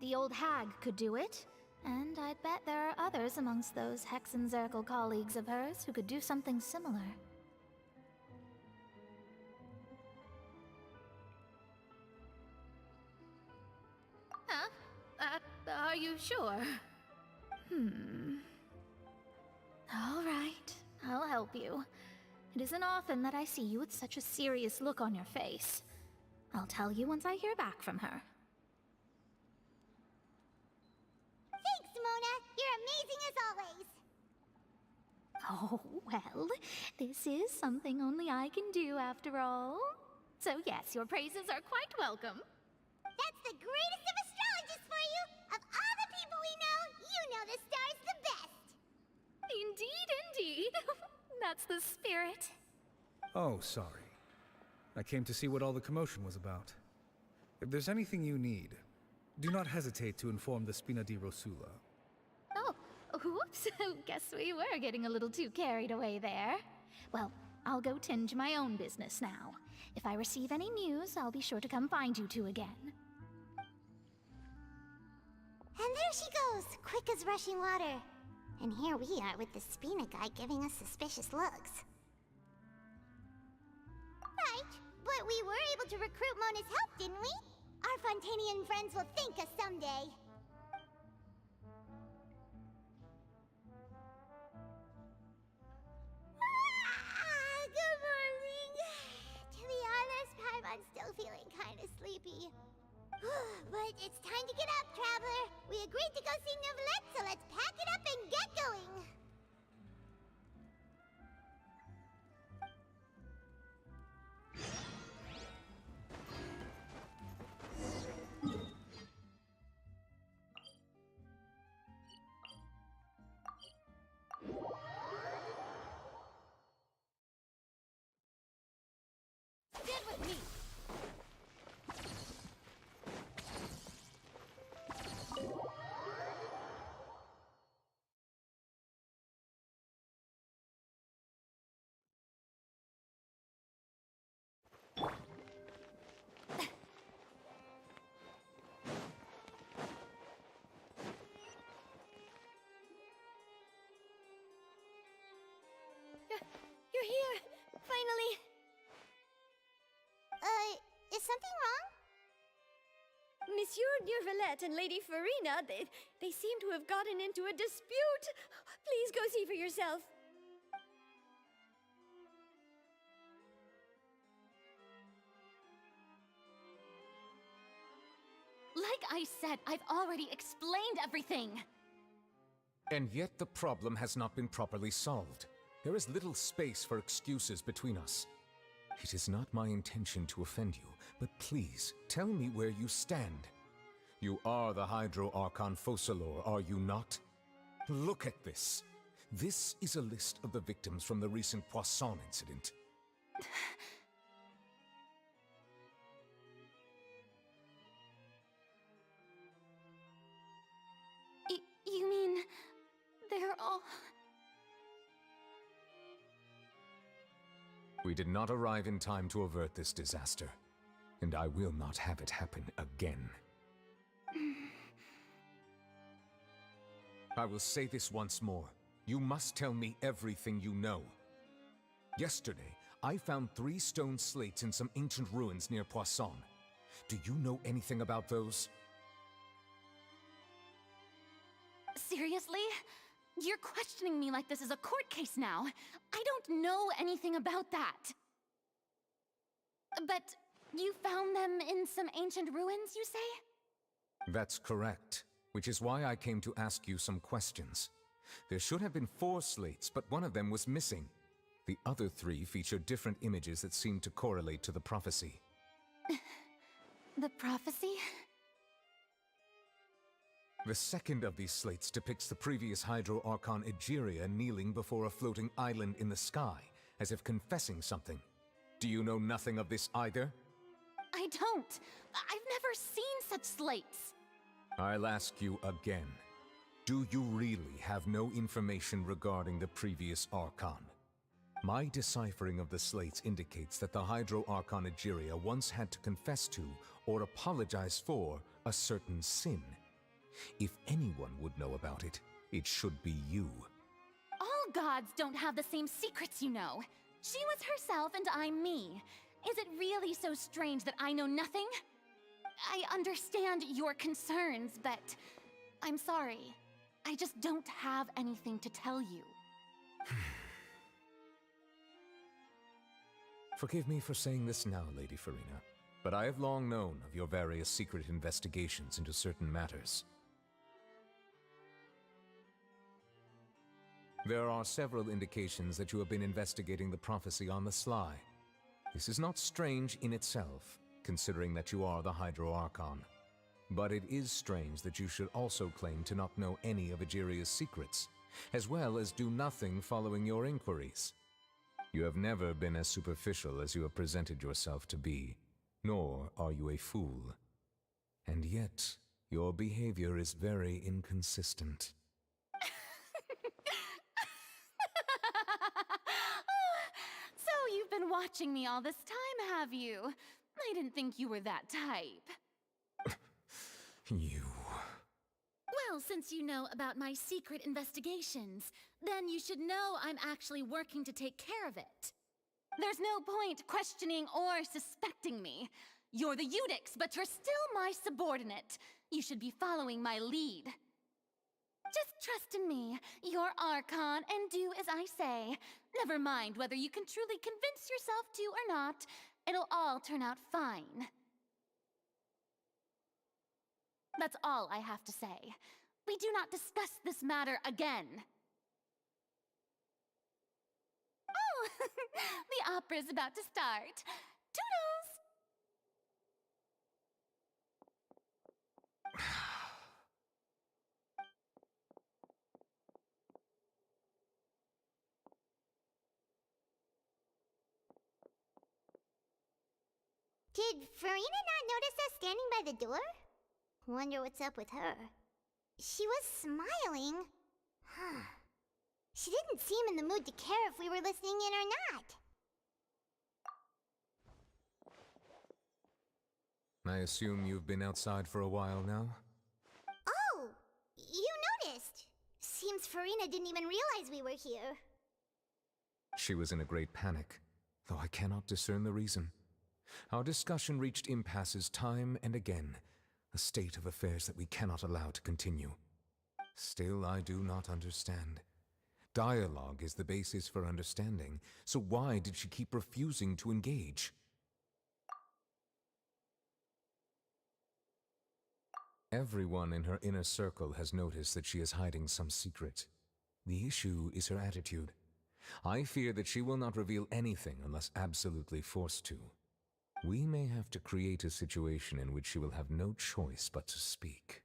The old hag could do it, and I'd bet there are others amongst those Hexenzirkel colleagues of hers who could do something similar. Huh? Are you sure? All right, I'll help you. It isn't often that I see you with such a serious look on your face. I'll tell you once I hear back from her. Thanks, Mona! You're amazing as always! Oh, well, this is something only I can do after all. So yes, your praises are quite welcome. That's the greatest of astrologists for you! Of all the people we know, you know the star's the best! Indeed, indeed. That's the spirit. Oh, sorry. I came to see what all the commotion was about. If there's anything you need, do not hesitate to inform the Spina di Rosula. Oh, whoops. Guess we were getting a little too carried away there. Well, I'll go tend to my own business now. If I receive any news, I'll be sure to come find you two again. And there she goes, quick as rushing water. And here we are with the Spina guy giving us suspicious looks. Right, but we were able to recruit Mona's help, didn't we? Our Fontanian friends will thank us someday. Good morning. To be honest, I'm still feeling kind of sleepy. But it's time to get up, Traveler. We agreed to go see Neuvillette, so let's pack it up and get going. Stand with me! You're here! Finally! Is something wrong? Monsieur Neuvillette and Lady Farina, they seem to have gotten into a dispute. Please go see for yourself. Like I said, I've already explained everything. And yet the problem has not been properly solved. There is little space for excuses between us. It is not my intention to offend you, but please, tell me where you stand. You are the Hydro Archon Focalor, are you not? Look at this. This is a list of the victims from the recent Poisson incident. You mean... they're all... We did not arrive in time to avert this disaster, and I will not have it happen again. I will say this once more. You must tell me everything you know. Yesterday, I found 3 stone slates in some ancient ruins near Poisson. Do you know anything about those? Seriously? You're questioning me like this is a court case now. I don't know anything about that. But you found them in some ancient ruins, you say? That's correct, which is why I came to ask you some questions. There should have been 4 slates, but one of them was missing. The other 3 feature different images that seem to correlate to the prophecy. The prophecy? The second of these slates depicts the previous Hydro Archon Egeria kneeling before a floating island in the sky, as if confessing something. Do you know nothing of this either? I don't. I've never seen such slates. I'll ask you again. Do you really have no information regarding the previous Archon? My deciphering of the slates indicates that the Hydro Archon Egeria once had to confess to, or apologize for, a certain sin. If anyone would know about it, it should be you. All gods don't have the same secrets, you know. She was herself and I'm me. Is it really so strange that I know nothing? I understand your concerns, but I'm sorry. I just don't have anything to tell you. Forgive me for saying this now, Lady Farina, but I have long known of your various secret investigations into certain matters. There are several indications that you have been investigating the prophecy on the sly. This is not strange in itself, considering that you are the Hydro Archon. But it is strange that you should also claim to not know any of Egeria's secrets, as well as do nothing following your inquiries. You have never been as superficial as you have presented yourself to be, nor are you a fool. And yet, your behavior is very inconsistent. So you've been watching me all this time, have you? I didn't think you were that type. You... Well, since you know about my secret investigations, then you should know I'm actually working to take care of it. There's no point questioning or suspecting me. You're the Eudix, but you're still my subordinate. You should be following my lead. Just trust in me. You're Archon, and do as I say. Never mind whether you can truly convince yourself to or not. It'll all turn out fine. That's all I have to say. We do not discuss this matter again. Oh, the opera's about to start. Toodles! Did Farina not notice us standing by the door? Wonder what's up with her. She was smiling. Huh. She didn't seem in the mood to care if we were listening in or not. I assume you've been outside for a while now? Oh! You noticed! Seems Farina didn't even realize we were here. She was in a great panic, though I cannot discern the reason. Our discussion reached impasses time and again, a state of affairs that we cannot allow to continue. Still, I do not understand. Dialogue is the basis for understanding, so why did she keep refusing to engage? Everyone in her inner circle has noticed that she is hiding some secret. The issue is her attitude. I fear that she will not reveal anything unless absolutely forced to. We may have to create a situation in which she will have no choice but to speak.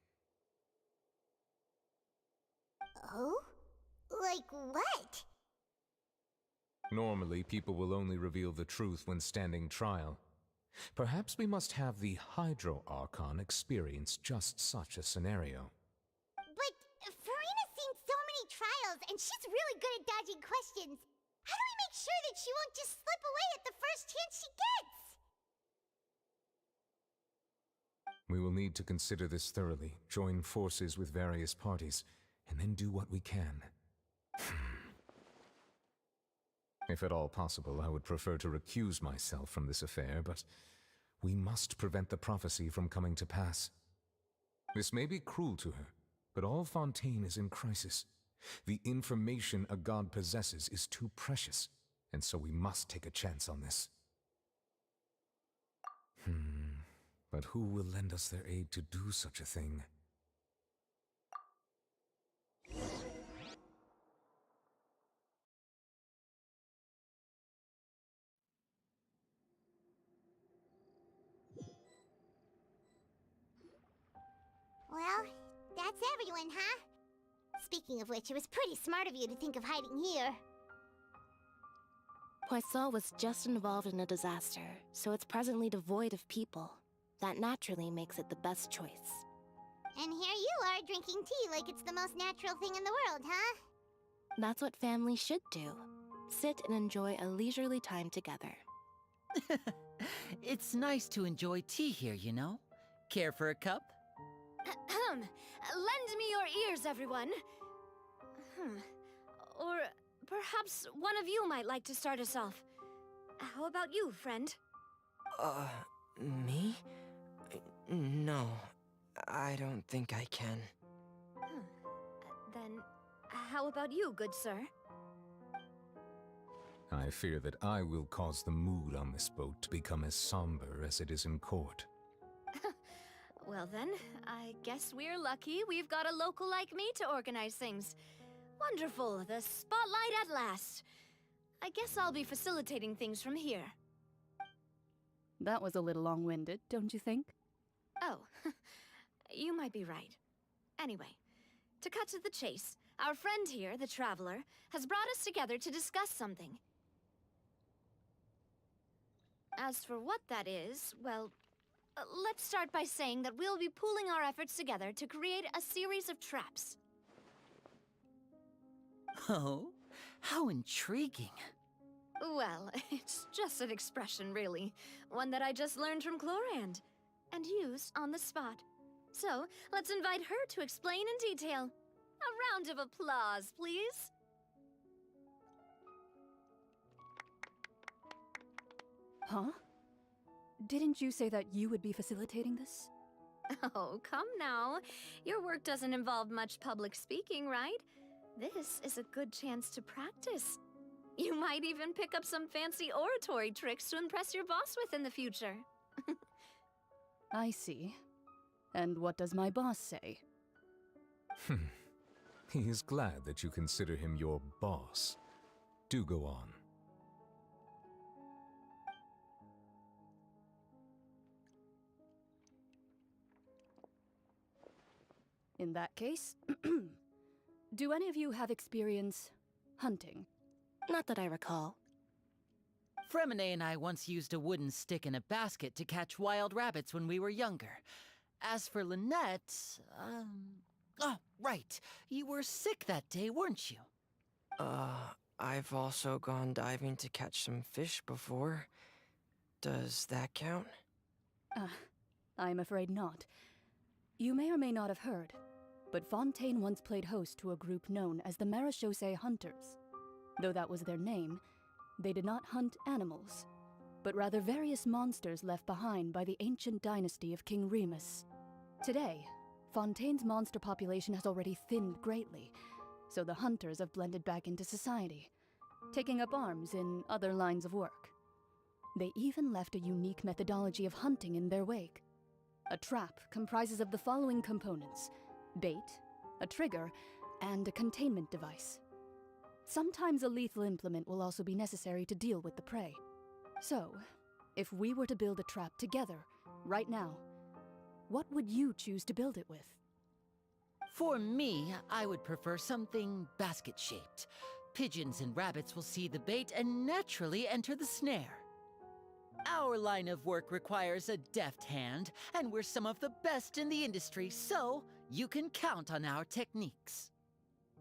Oh? Like what? Normally, people will only reveal the truth when standing trial. Perhaps we must have the Hydro Archon experience just such a scenario. But Farina's seen so many trials, and she's really good at dodging questions. How do we make sure that she won't just slip away at the first chance she gets? We will need to consider this thoroughly, join forces with various parties, and then do what we can. If at all possible, I would prefer to recuse myself from this affair, but we must prevent the prophecy from coming to pass. This may be cruel to her, but all Fontaine is in crisis. The information a god possesses is too precious, and so we must take a chance on this. But who will lend us their aid to do such a thing? Well, that's everyone, huh? Speaking of which, it was pretty smart of you to think of hiding here. Poisson was just involved in a disaster, so it's presently devoid of people. That naturally makes it the best choice. And here you are drinking tea like it's the most natural thing in the world, huh? That's what families should do. Sit and enjoy a leisurely time together. It's nice to enjoy tea here, you know? Care for a cup? Lend me your ears, everyone. Or perhaps one of you might like to start us off. How about you, friend? Me? No, I don't think I can. Then, how about you, good sir? I fear that I will cause the mood on this boat to become as somber as it is in court. Well then, I guess we're lucky we've got a local like me to organize things. Wonderful, the spotlight at last. I guess I'll be facilitating things from here. That was a little long-winded, don't you think? Oh, you might be right. Anyway, to cut to the chase, our friend here, the Traveler, has brought us together to discuss something. As for what that is, well, let's start by saying that we'll be pooling our efforts together to create a series of traps. Oh, how intriguing. Well, it's just an expression, really. One that I just learned from Chlorand, and used on the spot. So, let's invite her to explain in detail. A round of applause, please. Huh? Didn't you say that you would be facilitating this? Oh, come now. Your work doesn't involve much public speaking, right? This is a good chance to practice. You might even pick up some fancy oratory tricks to impress your boss with in the future. I see. And what does my boss say? He is glad that you consider him your boss. Do go on. In that case, do any of you have experience hunting? Not that I recall. Fremine and I once used a wooden stick in a basket to catch wild rabbits when we were younger. As for Lynette, oh, right. You were sick that day, weren't you? I've also gone diving to catch some fish before. Does that count? I'm afraid not. You may or may not have heard, but Fontaine once played host to a group known as the Marechaussee Hunters. Though that was their name, they did not hunt animals, but rather various monsters left behind by the ancient dynasty of King Remus. Today, Fontaine's monster population has already thinned greatly, so the hunters have blended back into society, taking up arms in other lines of work. They even left a unique methodology of hunting in their wake. A trap comprises of the following components: bait, a trigger, and a containment device. Sometimes a lethal implement will also be necessary to deal with the prey. So, if we were to build a trap together, right now, what would you choose to build it with? For me, I would prefer something basket-shaped. Pigeons and rabbits will see the bait and naturally enter the snare. Our line of work requires a deft hand, and we're some of the best in the industry, so you can count on our techniques.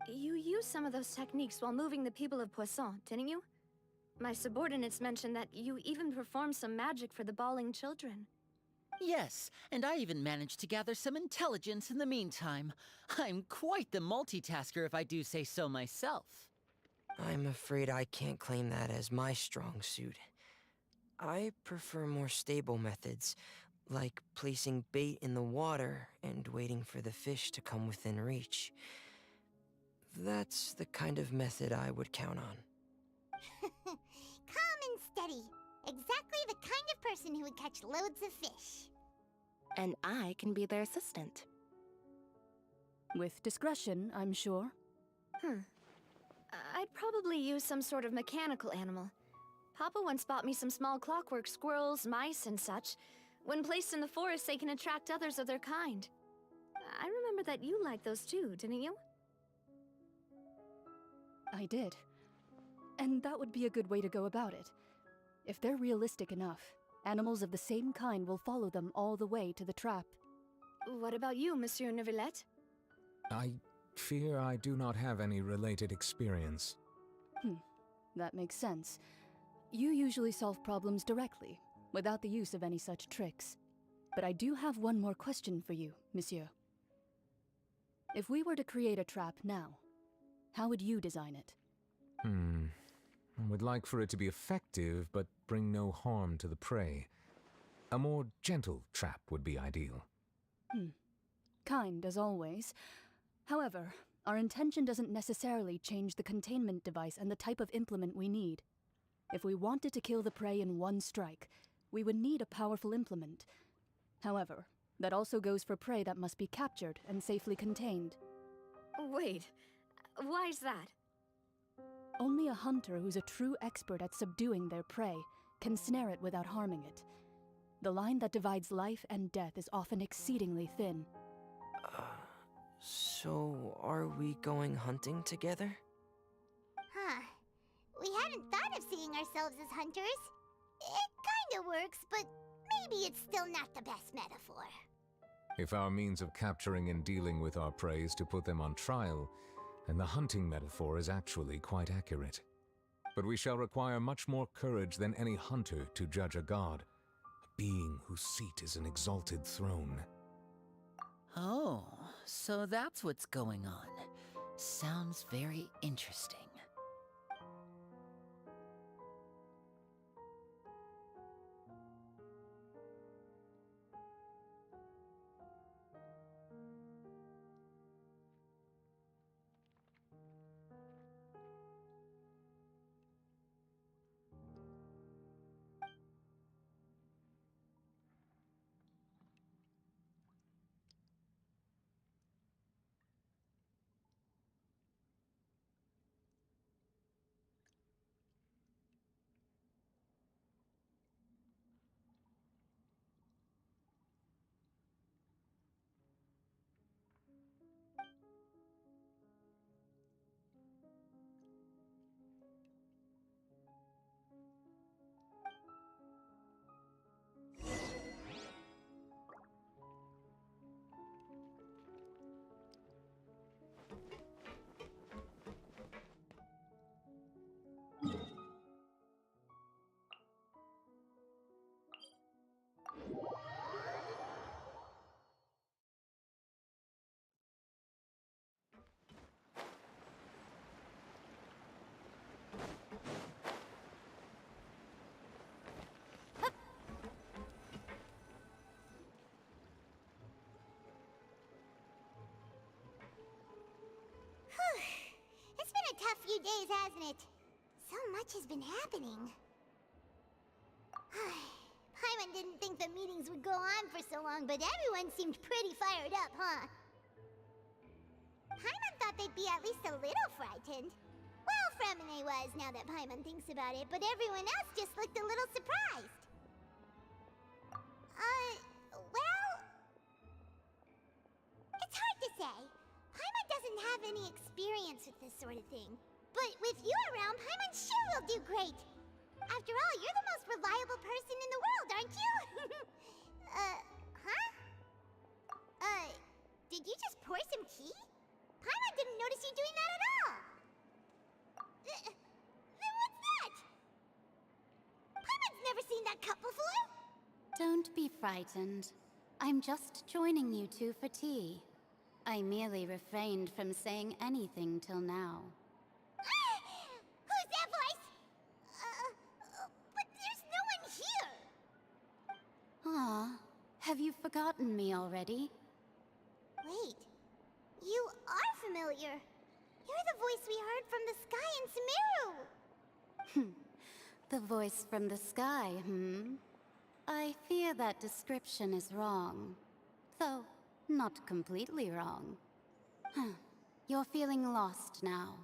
You used some of those techniques while moving the people of Poisson, didn't you? My subordinates mentioned that you even performed some magic for the bawling children. Yes, and I even managed to gather some intelligence in the meantime. I'm quite the multitasker if I do say so myself. I'm afraid I can't claim that as my strong suit. I prefer more stable methods, like placing bait in the water and waiting for the fish to come within reach. That's the kind of method I would count on. Calm and steady. Exactly the kind of person who would catch loads of fish. And I can be their assistant. With discretion, I'm sure. I'd probably use some sort of mechanical animal. Papa once bought me some small clockwork squirrels, mice, and such. When placed in the forest, they can attract others of their kind. I remember that you liked those too, didn't you? I did. And that would be a good way to go about it. If they're realistic enough, animals of the same kind will follow them all the way to the trap. What about you, Monsieur Neuvillette? I fear I do not have any related experience. That makes sense. You usually solve problems directly, without the use of any such tricks. But I do have one more question for you, Monsieur. If we were to create a trap now, how would you design it? I would like for it to be effective, but bring no harm to the prey. A more gentle trap would be ideal. Kind, as always. However, our intention doesn't necessarily change the containment device and the type of implement we need. If we wanted to kill the prey in one strike, we would need a powerful implement. However, that also goes for prey that must be captured and safely contained. Wait, why's that? Only a hunter who's a true expert at subduing their prey can snare it without harming it. The line that divides life and death is often exceedingly thin. So are we going hunting together? We hadn't thought of seeing ourselves as hunters. It kinda works, but maybe it's still not the best metaphor. If our means of capturing and dealing with our prey is to put them on trial, then the hunting metaphor is actually quite accurate. But we shall require much more courage than any hunter to judge a god, a being whose seat is an exalted throne. Oh, so that's what's going on. Sounds very interesting. It's been a tough few days, hasn't it? So much has been happening. Paimon didn't think the meetings would go on for so long, but everyone seemed pretty fired up, huh? Paimon thought they'd be at least a little frightened. Well, Fremine was, now that Paimon thinks about it, but everyone else just looked a little surprised. Well... It's hard to say. Paimon doesn't have any experience with this sort of thing. But with you around, Paimon sure will do great. After all, you're the most reliable person in the world, aren't you? Did you just pour some tea? Paimon didn't notice you doing that at all. Then what's that? Paimon's never seen that cup before. Don't be frightened. I'm just joining you two for tea. I merely refrained from saying anything till now. Who's that voice? But there's no one here. Ah, have you forgotten me already? Wait, you are familiar. You're the voice we heard from the sky in Sumeru. The voice from the sky, I fear that description is wrong. Though, not completely wrong. You're feeling lost now,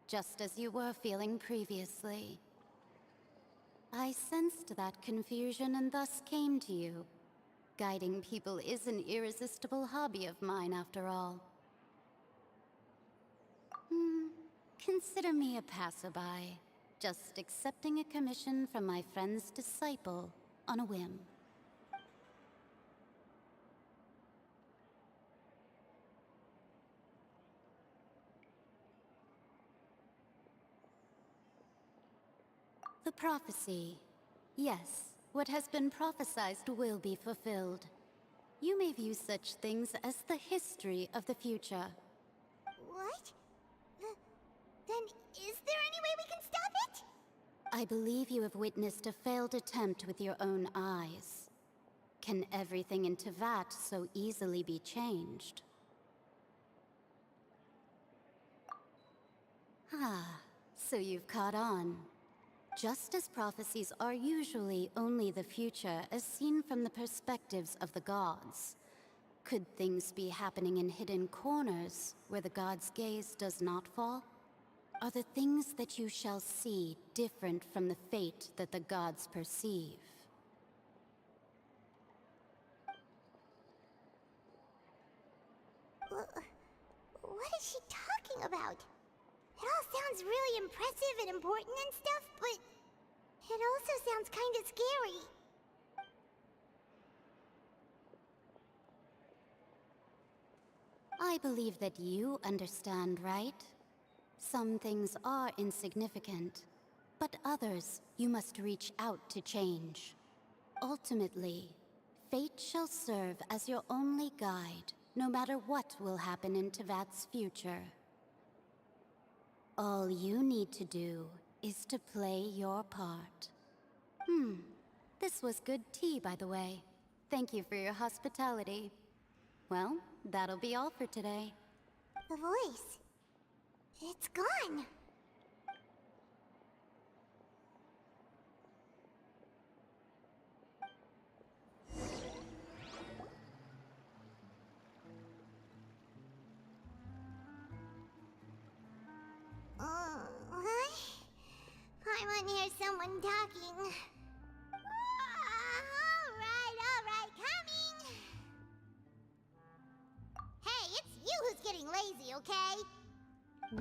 just as you were feeling previously. I sensed that confusion and thus came to you. Guiding people is an irresistible hobby of mine, after all. Consider me a passerby, just accepting a commission from my friend's disciple on a whim. The prophecy. Yes, what has been prophesied will be fulfilled. You may view such things as the history of the future. What? Then is there any way we can stop it? I believe you have witnessed a failed attempt with your own eyes. Can everything in Tevat so easily be changed? So you've caught on. Just as prophecies are usually only the future as seen from the perspectives of the gods, could things be happening in hidden corners where the gods' gaze does not fall? Are the things that you shall see different from the fate that the gods perceive? What is she talking about? It all sounds really impressive and important and stuff, but it also sounds kinda scary. I believe that you understand, right? Some things are insignificant, but others you must reach out to change. Ultimately, fate shall serve as your only guide, no matter what will happen in Tevat's future. All you need to do is to play your part. This was good tea, by the way. Thank you for your hospitality. Well, that'll be all for today. The voice. It's gone. What? Paimon hears someone talking. Alright, coming! Hey, it's you who's getting lazy, okay?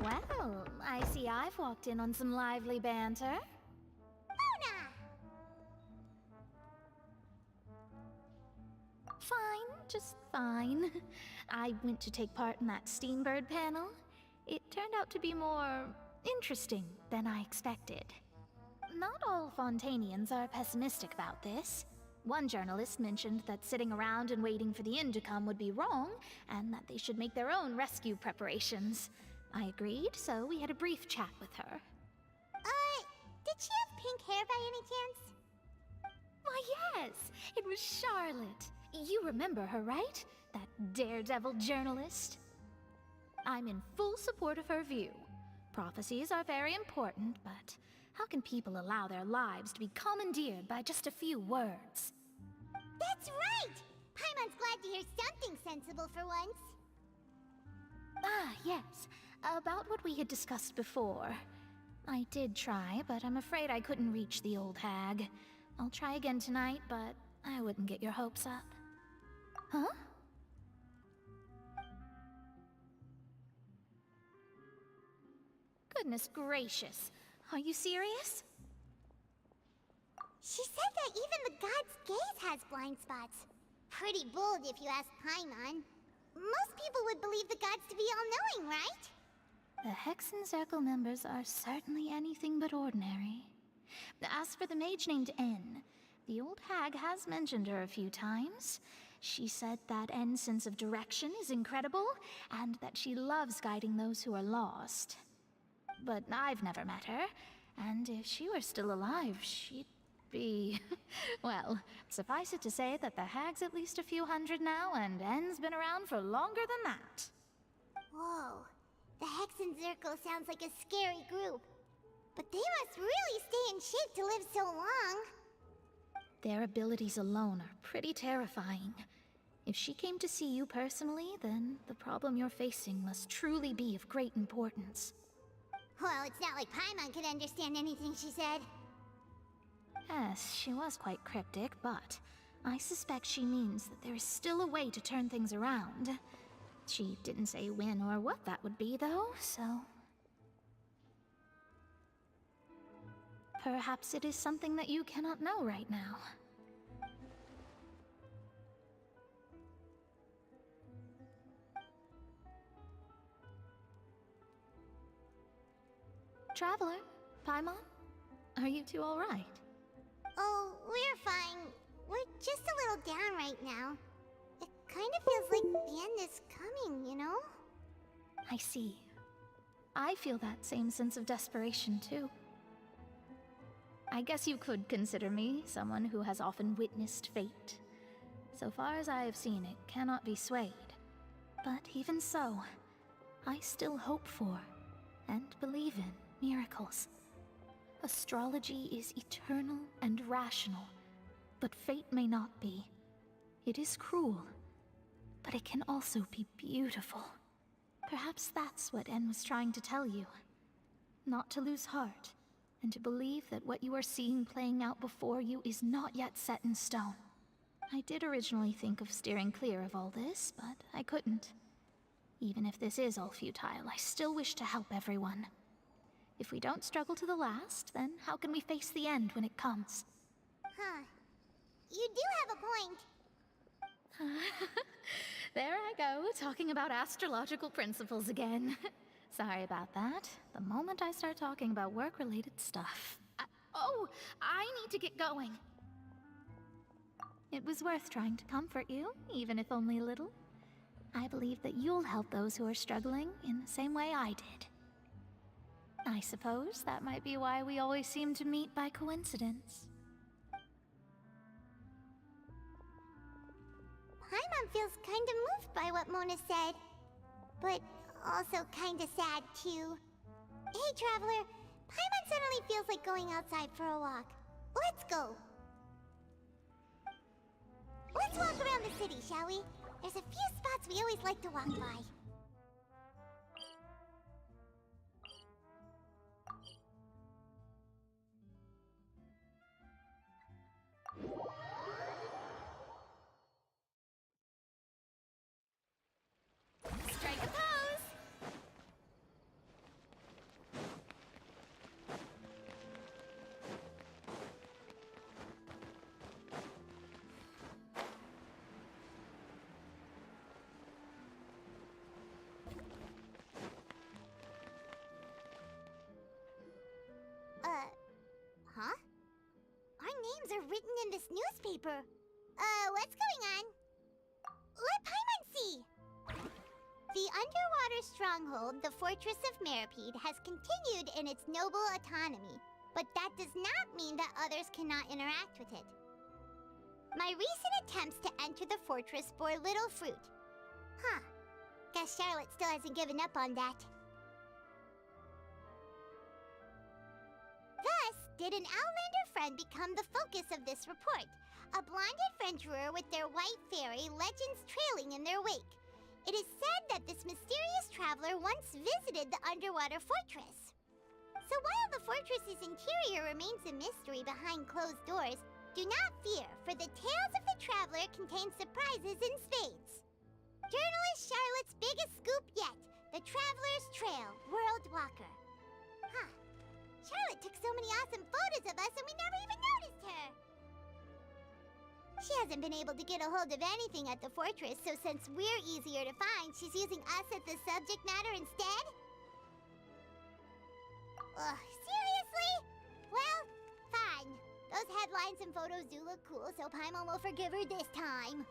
Well, I see I've walked in on some lively banter. Luna! Fine, just fine. I went to take part in that Steambird panel. It turned out to be more interesting than I expected. Not all Fontanians are pessimistic about this. One journalist mentioned that sitting around and waiting for the end to come would be wrong, and that they should make their own rescue preparations. I agreed, so we had a brief chat with her. Did she have pink hair by any chance? Why, yes! It was Charlotte. You remember her, right? That daredevil journalist? I'm in full support of her view. Prophecies are very important, but how can people allow their lives to be commandeered by just a few words? That's right! Paimon's glad to hear something sensible for once. Ah, yes. About what we had discussed before. I did try, but I'm afraid I couldn't reach the old hag. I'll try again tonight, but I wouldn't get your hopes up. Huh? Goodness gracious. Are you serious? She said that even the god's gaze has blind spots. Pretty bold if you ask Paimon. Most people would believe the gods to be all-knowing, right? The Hexen Circle members are certainly anything but ordinary. As for the mage named N, the old hag has mentioned her a few times. She said that N's sense of direction is incredible, and that she loves guiding those who are lost. But I've never met her, and if she were still alive, she'd be... well, suffice it to say that the hag's at least a few hundred now, and N's been around for longer than that. Whoa. The Hexen Circle sounds like a scary group. But they must really stay in shape to live so long. Their abilities alone are pretty terrifying. If she came to see you personally, then the problem you're facing must truly be of great importance. Well, it's not like Paimon could understand anything she said. Yes, she was quite cryptic, but I suspect she means that there is still a way to turn things around. She didn't say when or what that would be, though, so... perhaps it is something that you cannot know right now. Traveler, Paimon, are you two all right? Oh, we're fine. We're just a little down right now. It kind of feels like the end is coming, you know? I see. I feel that same sense of desperation, too. I guess you could consider me someone who has often witnessed fate. So far as I have seen, it cannot be swayed. But even so, I still hope for, and believe in, miracles. Astrology is eternal and rational, but fate may not be. It is cruel, but it can also be beautiful. Perhaps that's what En was trying to tell you. Not to lose heart, and to believe that what you are seeing playing out before you is not yet set in stone. I did originally think of steering clear of all this, but I couldn't. Even if this is all futile, I still wish to help everyone. If we don't struggle to the last, then how can we face the end when it comes? Huh. You do have a point. There I go, talking about astrological principles again. Sorry about that. The moment I start talking about work-related stuff. I need to get going. It was worth trying to comfort you, even if only a little. I believe that you'll help those who are struggling in the same way I did. I suppose that might be why we always seem to meet by coincidence. Paimon feels kinda moved by what Mona said, but also kinda sad too. Hey, Traveler, Paimon suddenly feels like going outside for a walk. Let's go. Let's walk around the city, shall we? There's a few spots we always like to walk by. Strike a pose! Huh? Our names are written in this newspaper. What's going on? Let Paimon see! The underwater stronghold, the Fortress of Meripede, has continued in its noble autonomy, but that does not mean that others cannot interact with it. My recent attempts to enter the fortress bore little fruit. Huh. Guess Charlotte still hasn't given up on that. Thus, did an Outlander friend become the focus of this report? A blonde adventurer with their white fairy, legends trailing in their wake. It is said that this mysterious traveler once visited the underwater fortress. So while the fortress's interior remains a mystery behind closed doors, do not fear, for the tales of the traveler contain surprises in spades. Journalist Charlotte's biggest scoop yet, the Traveler's Trail, World Walker. Huh. Charlotte took so many awesome photos of us and we never even noticed her! She hasn't been able to get a hold of anything at the fortress, so since we're easier to find, she's using us as the subject matter instead? Ugh, seriously? Well, fine. Those headlines and photos do look cool, so Paimon will forgive her this time.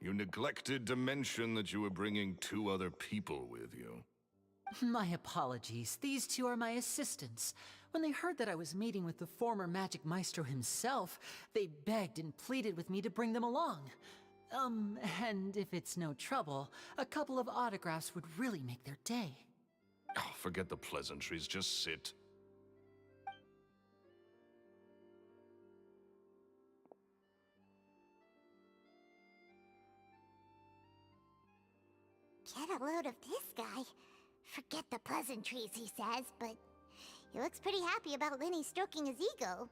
You neglected to mention that you were bringing 2 other people with you. My apologies. These 2 are my assistants. When they heard that I was meeting with the former Magic Maestro himself, they begged and pleaded with me to bring them along. And if it's no trouble, a couple of autographs would really make their day. Oh, forget the pleasantries, just sit. Get a load of this guy. Forget the pleasantries, he says, but he looks pretty happy about Lenny stroking his ego.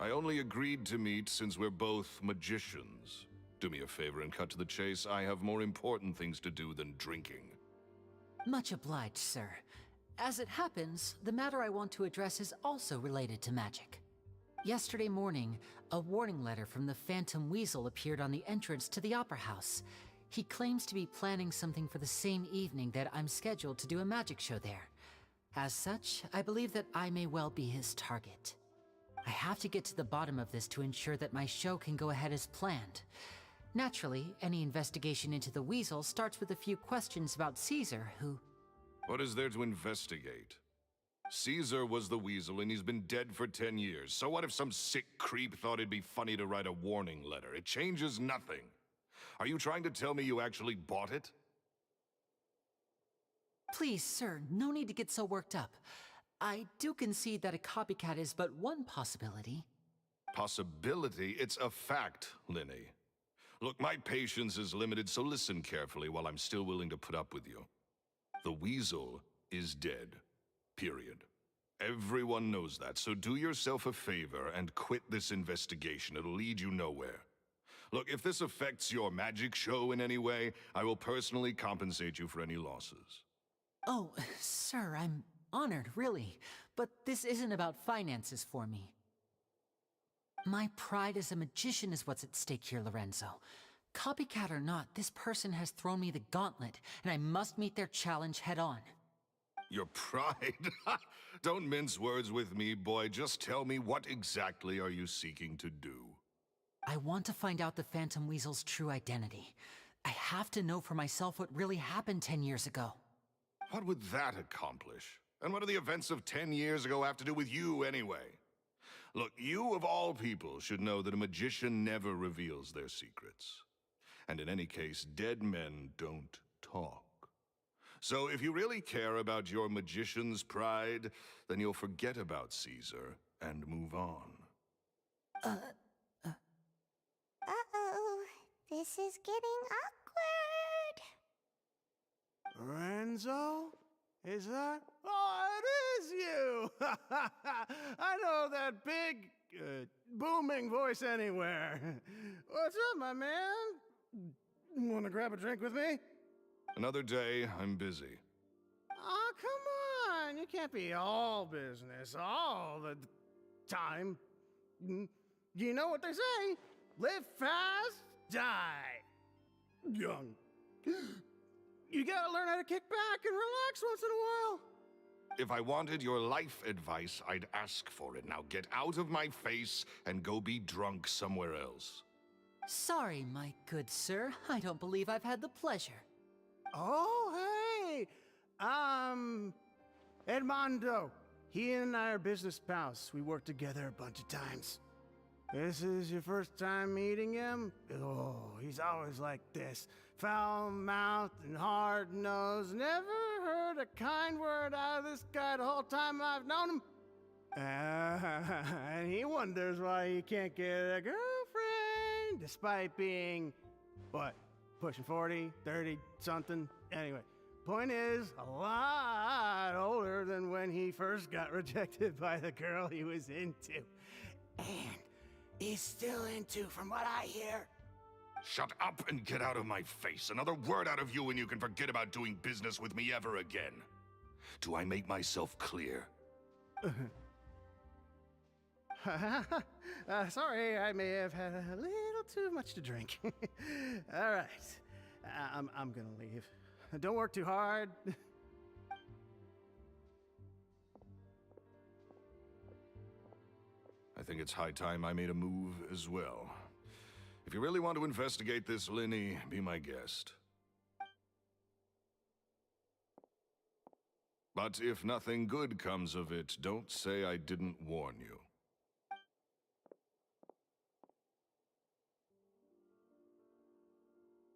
I only agreed to meet since we're both magicians. Do me a favor and cut to the chase. I have more important things to do than drinking. Much obliged, sir. As it happens, the matter I want to address is also related to magic. Yesterday morning, a warning letter from the Phantom Weasel appeared on the entrance to the Opera House. He claims to be planning something for the same evening that I'm scheduled to do a magic show there. As such, I believe that I may well be his target. I have to get to the bottom of this to ensure that my show can go ahead as planned. Naturally, any investigation into the Weasel starts with a few questions about Caesar, who... What is there to investigate? Caesar was the Weasel and he's been dead for 10 years. So what if some sick creep thought it'd be funny to write a warning letter? It changes nothing. Are you trying to tell me you actually bought it? Please, sir, no need to get so worked up. I do concede that a copycat is but one possibility. Possibility? It's a fact, Linny. Look, my patience is limited, so listen carefully while I'm still willing to put up with you. The Weasel is dead. Period. Everyone knows that, so do yourself a favor and quit this investigation. It'll lead you nowhere. Look, if this affects your magic show in any way, I will personally compensate you for any losses. Oh, sir, I'm honored, really. But this isn't about finances for me. My pride as a magician is what's at stake here, Lorenzo. Copycat or not, this person has thrown me the gauntlet, and I must meet their challenge head-on. Your pride? Don't mince words with me, boy. Just tell me, what exactly are you seeking to do? I want to find out the Phantom Weasel's true identity. I have to know for myself what really happened 10 years ago. What would that accomplish? And what do the events of 10 years ago have to do with you, anyway? Look, you of all people should know that a magician never reveals their secrets. And in any case, dead men don't talk. So if you really care about your magician's pride, then you'll forget about Caesar and move on. Uh-oh. This is getting awkward. Lorenzo? Is that? Oh, it is you! I know that big, booming voice anywhere. What's up, my man? Wanna grab a drink with me? Another day, I'm busy. Oh, come on! You can't be all business all the time. You know what they say? Live fast, die young. You gotta learn how to kick back and relax once in a while. If I wanted your life advice, I'd ask for it. Now get out of my face and go be drunk somewhere else. Sorry, my good sir. I don't believe I've had the pleasure. Oh, hey! Edmondo. He and I are business pals. We worked together a bunch of times. This is your first time meeting him? Oh, he's always like this. Foul-mouthed and hard-nosed. Never heard a kind word out of this guy the whole time I've known him. And he wonders why he can't get a girlfriend, despite being, what, pushing 40, 30, something? Anyway, point is, a lot older than when he first got rejected by the girl he was into. And he's still into, from what I hear. Shut up and get out of my face. Another word out of you and you can forget about doing business with me ever again. Do I make myself clear? Sorry, I may have had a little too much to drink. All right, I'm gonna leave. Don't work too hard. I think it's high time I made a move as well. If you really want to investigate this, Linny, be my guest. But if nothing good comes of it, don't say I didn't warn you.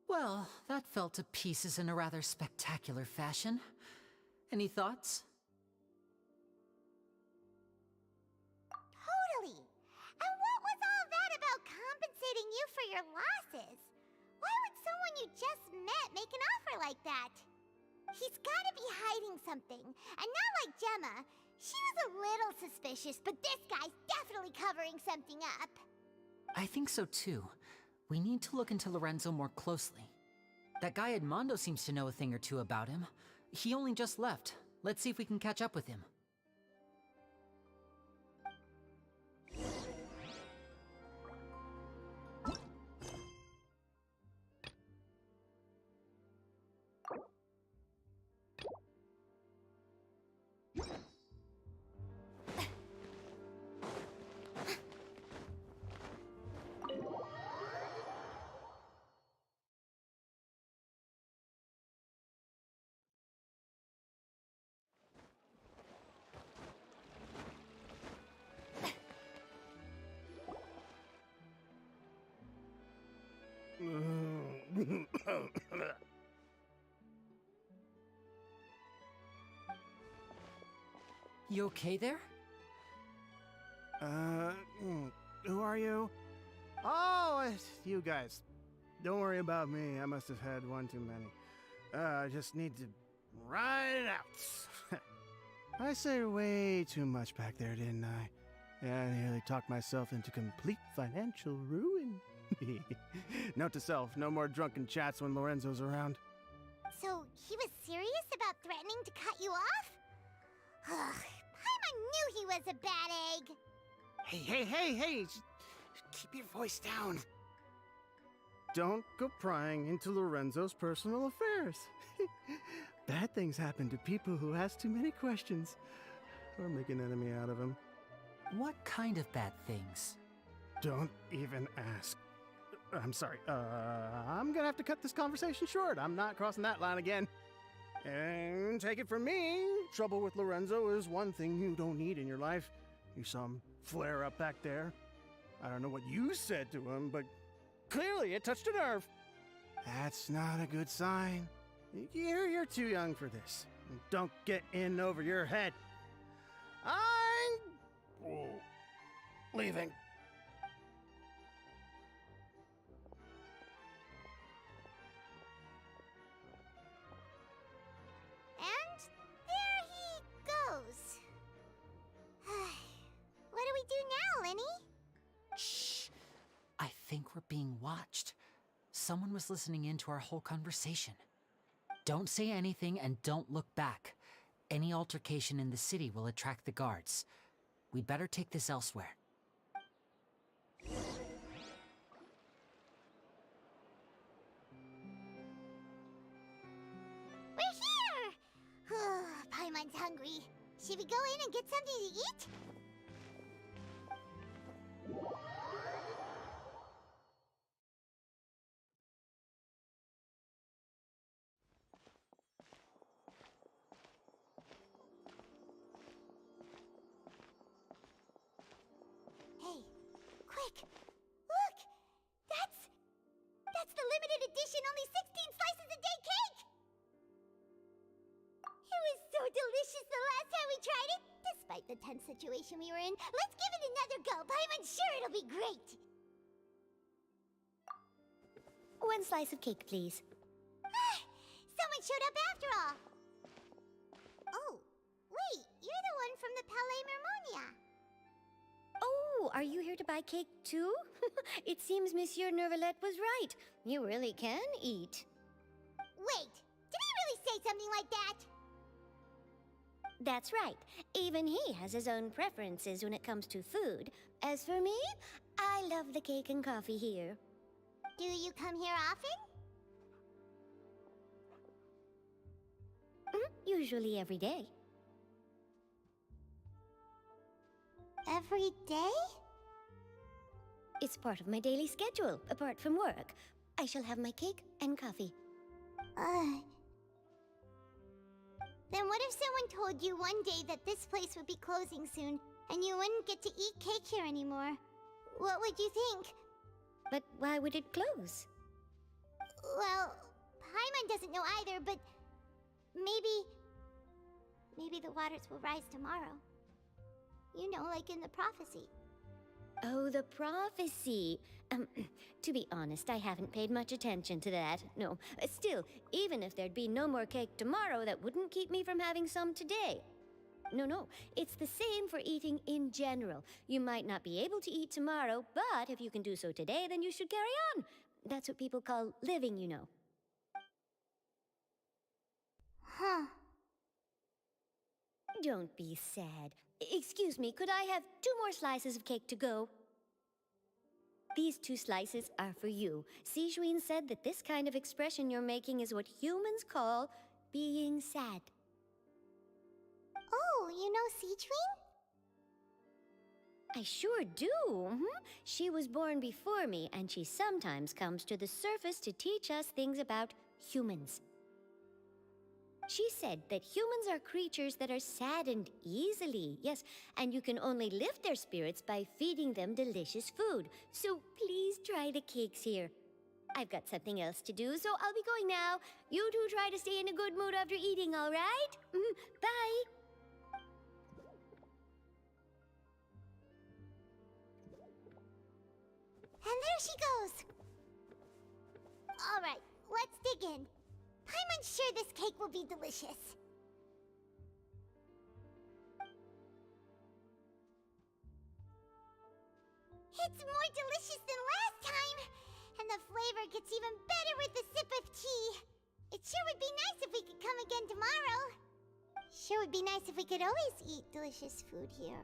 Well, that fell to pieces in a rather spectacular fashion. Any thoughts? Totally. And what was all that about compensating you for your losses? Why would someone you just met make an offer like that? He's gotta be hiding something. And not like Gemma. She was a little suspicious, but this guy's definitely covering something up. I think so too. We need to look into Lorenzo more closely. That guy Edmondo seems to know a thing or two about him. He only just left. Let's see if we can catch up with him. You okay there? Who are you? Oh, it's you guys. Don't worry about me. I must have had one too many. I just need to ride it out. I said way too much back there, didn't I? Yeah, I nearly talked myself into complete financial ruin. Note to self, no more drunken chats when Lorenzo's around. So, he was serious about threatening to cut you off? Ugh, Paimon knew he was a bad egg! Hey! Keep your voice down. Don't go prying into Lorenzo's personal affairs. Bad things happen to people who ask too many questions, or make an enemy out of him. What kind of bad things? Don't even ask. I'm sorry, I'm gonna have to cut this conversation short. I'm not crossing that line again. And take it from me, trouble with Lorenzo is one thing you don't need in your life. You saw him flare up back there. I don't know what you said to him, but clearly it touched a nerve. That's not a good sign. You're too young for this. Don't get in over your head. I'm leaving. And there he goes. What do we do now, Lenny? Shh! I think we're being watched. Someone was listening in to our whole conversation. Don't say anything and don't look back. Any altercation in the city will attract the guards. We'd better take this elsewhere. We're here! Paimon's hungry. Should we go in and get something to eat? Hey, quick! Look! That's the limited edition only 16 slices a day cake! It was so delicious the last time we tried it! Despite the tense situation we were in, let's give it another go! Paimon's sure it'll be great! One slice of cake, please. Someone showed up after all! Oh, wait, you're the one from the Palais Mermonia. Oh, are you here to buy cake too? It seems Monsieur Neuvillette was right. You really can eat. Wait, did he really say something like that? That's right. Even he has his own preferences when it comes to food. As for me, I love the cake and coffee here. Do you come here often? Usually every day. Every day? It's part of my daily schedule, apart from work. I shall have my cake and coffee. Then what if someone told you one day that this place would be closing soon, and you wouldn't get to eat cake here anymore? What would you think? But why would it close? Well, Paimon doesn't know either, but maybe the waters will rise tomorrow. You know, like in the prophecy. Oh, the prophecy. To be honest, I haven't paid much attention to that. No, still, even if there'd be no more cake tomorrow, that wouldn't keep me from having some today. No, it's the same for eating in general. You might not be able to eat tomorrow, but if you can do so today, then you should carry on. That's what people call living, you know. Huh. Don't be sad. Excuse me, could I have 2 more slices of cake to go? These 2 slices are for you. Sijuin said that this kind of expression you're making is what humans call being sad. Oh, you know Sijuin? I sure do. She was born before me, and she sometimes comes to the surface to teach us things about humans. She said that humans are creatures that are saddened easily, yes, and you can only lift their spirits by feeding them delicious food. So please try the cakes here. I've got something else to do, so I'll be going now. You two try to stay in a good mood after eating, all right? Bye! There she goes! Alright, let's dig in. Paimon's sure this cake will be delicious. It's more delicious than last time! And the flavor gets even better with a sip of tea. It sure would be nice if we could come again tomorrow. Sure would be nice if we could always eat delicious food here.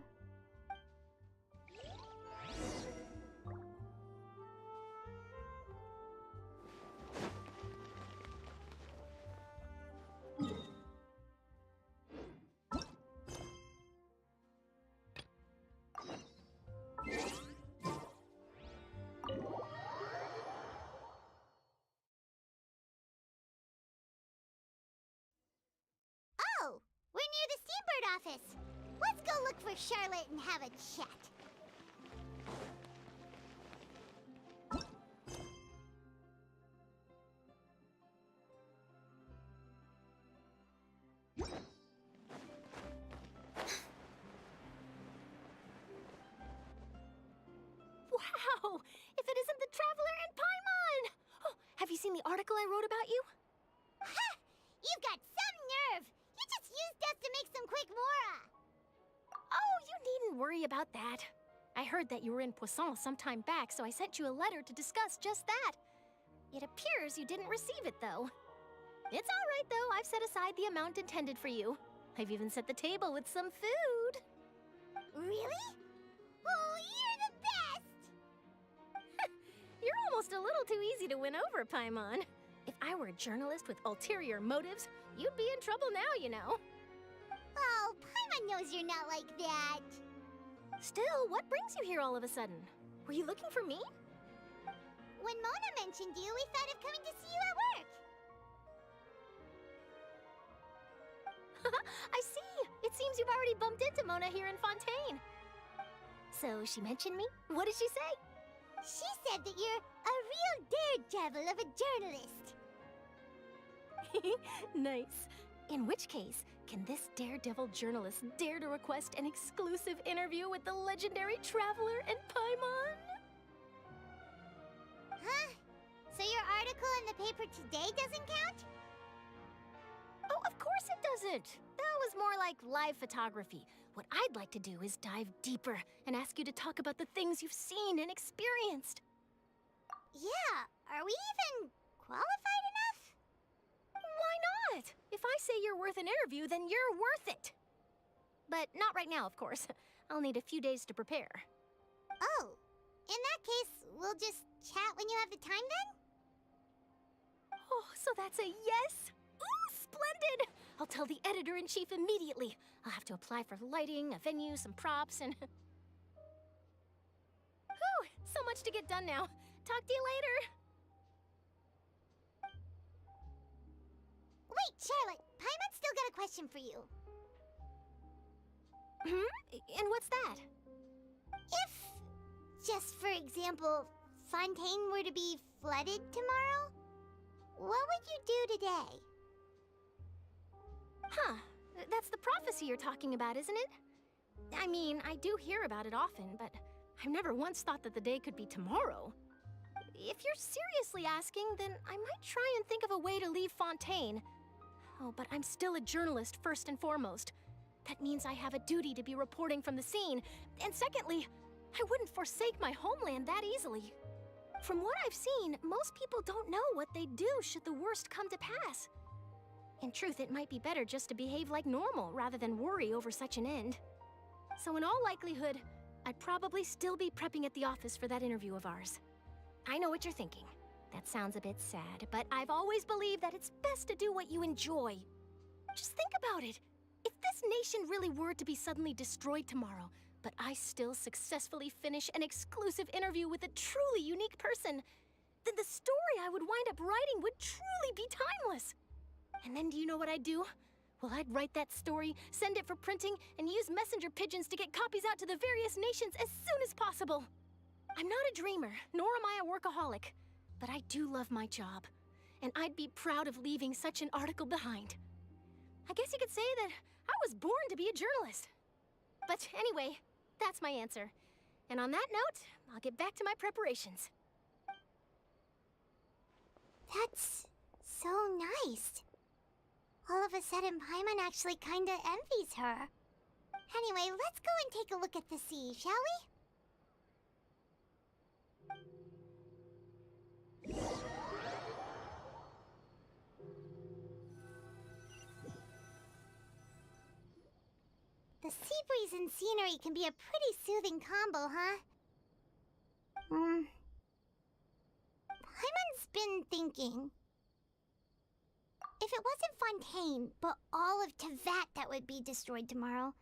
Oh, we're near the Steambird office. Let's go look for Charlotte and have a chat. Wow! If it isn't the Traveler and Paimon! Oh, have you seen the article I wrote about you? Ha! You've got some nerve! You just used us to make some quick mora! Oh, you needn't worry about that. I heard that you were in Poisson some time back, so I sent you a letter to discuss just that. It appears you didn't receive it, though. It's all right, though. I've set aside the amount intended for you. I've even set the table with some food. Really? Oh, you're the best! You're almost a little too easy to win over, Paimon. If I were a journalist with ulterior motives, you'd be in trouble now, you know. Oh, Paimon knows you're not like that. Still, what brings you here all of a sudden? Were you looking for me? When Mona mentioned you, we thought of coming to see you at work. I see! It seems you've already bumped into Mona here in Fontaine. So, she mentioned me? What did she say? She said that you're a real daredevil of a journalist. Nice. In which case, can this daredevil journalist dare to request an exclusive interview with the legendary Traveler and Paimon? Huh? So your article in the paper today doesn't count? Oh, of course it doesn't. That was more like live photography. What I'd like to do is dive deeper and ask you to talk about the things you've seen and experienced. Yeah, are we even qualified enough? Why not? If I say you're worth an interview, then you're worth it. But not right now, of course. I'll need a few days to prepare. Oh, in that case, we'll just chat when you have the time then? Oh, so that's a yes? Ooh, splendid! I'll tell the editor-in-chief immediately. I'll have to apply for lighting, a venue, some props, and... Whew, so much to get done now. Talk to you later. Wait, Charlotte, Paimon's still got a question for you. And what's that? If, just for example, Fontaine were to be flooded tomorrow, what would you do today? Huh. That's the prophecy you're talking about, isn't it? I mean, I do hear about it often, but I've never once thought that the day could be tomorrow. If you're seriously asking, then I might try and think of a way to leave Fontaine. Oh, but I'm still a journalist first and foremost. That means I have a duty to be reporting from the scene. And secondly, I wouldn't forsake my homeland that easily. From what I've seen, most people don't know what they'd do should the worst come to pass. In truth, it might be better just to behave like normal rather than worry over such an end. So in all likelihood, I'd probably still be prepping at the office for that interview of ours. I know what you're thinking. That sounds a bit sad, but I've always believed that it's best to do what you enjoy. Just think about it. If this nation really were to be suddenly destroyed tomorrow, but I still successfully finish an exclusive interview with a truly unique person, then the story I would wind up writing would truly be timeless. And then do you know what I'd do? Well, I'd write that story, send it for printing, and use messenger pigeons to get copies out to the various nations as soon as possible. I'm not a dreamer, nor am I a workaholic, but I do love my job, and I'd be proud of leaving such an article behind. I guess you could say that I was born to be a journalist. But anyway, that's my answer. And on that note, I'll get back to my preparations. That's so nice. All of a sudden, Paimon actually kinda envies her. Anyway, let's go and take a look at the sea, shall we? The sea breeze and scenery can be a pretty soothing combo, huh? Paimon's been thinking. If it wasn't Fontaine, but all of Tevat that would be destroyed tomorrow,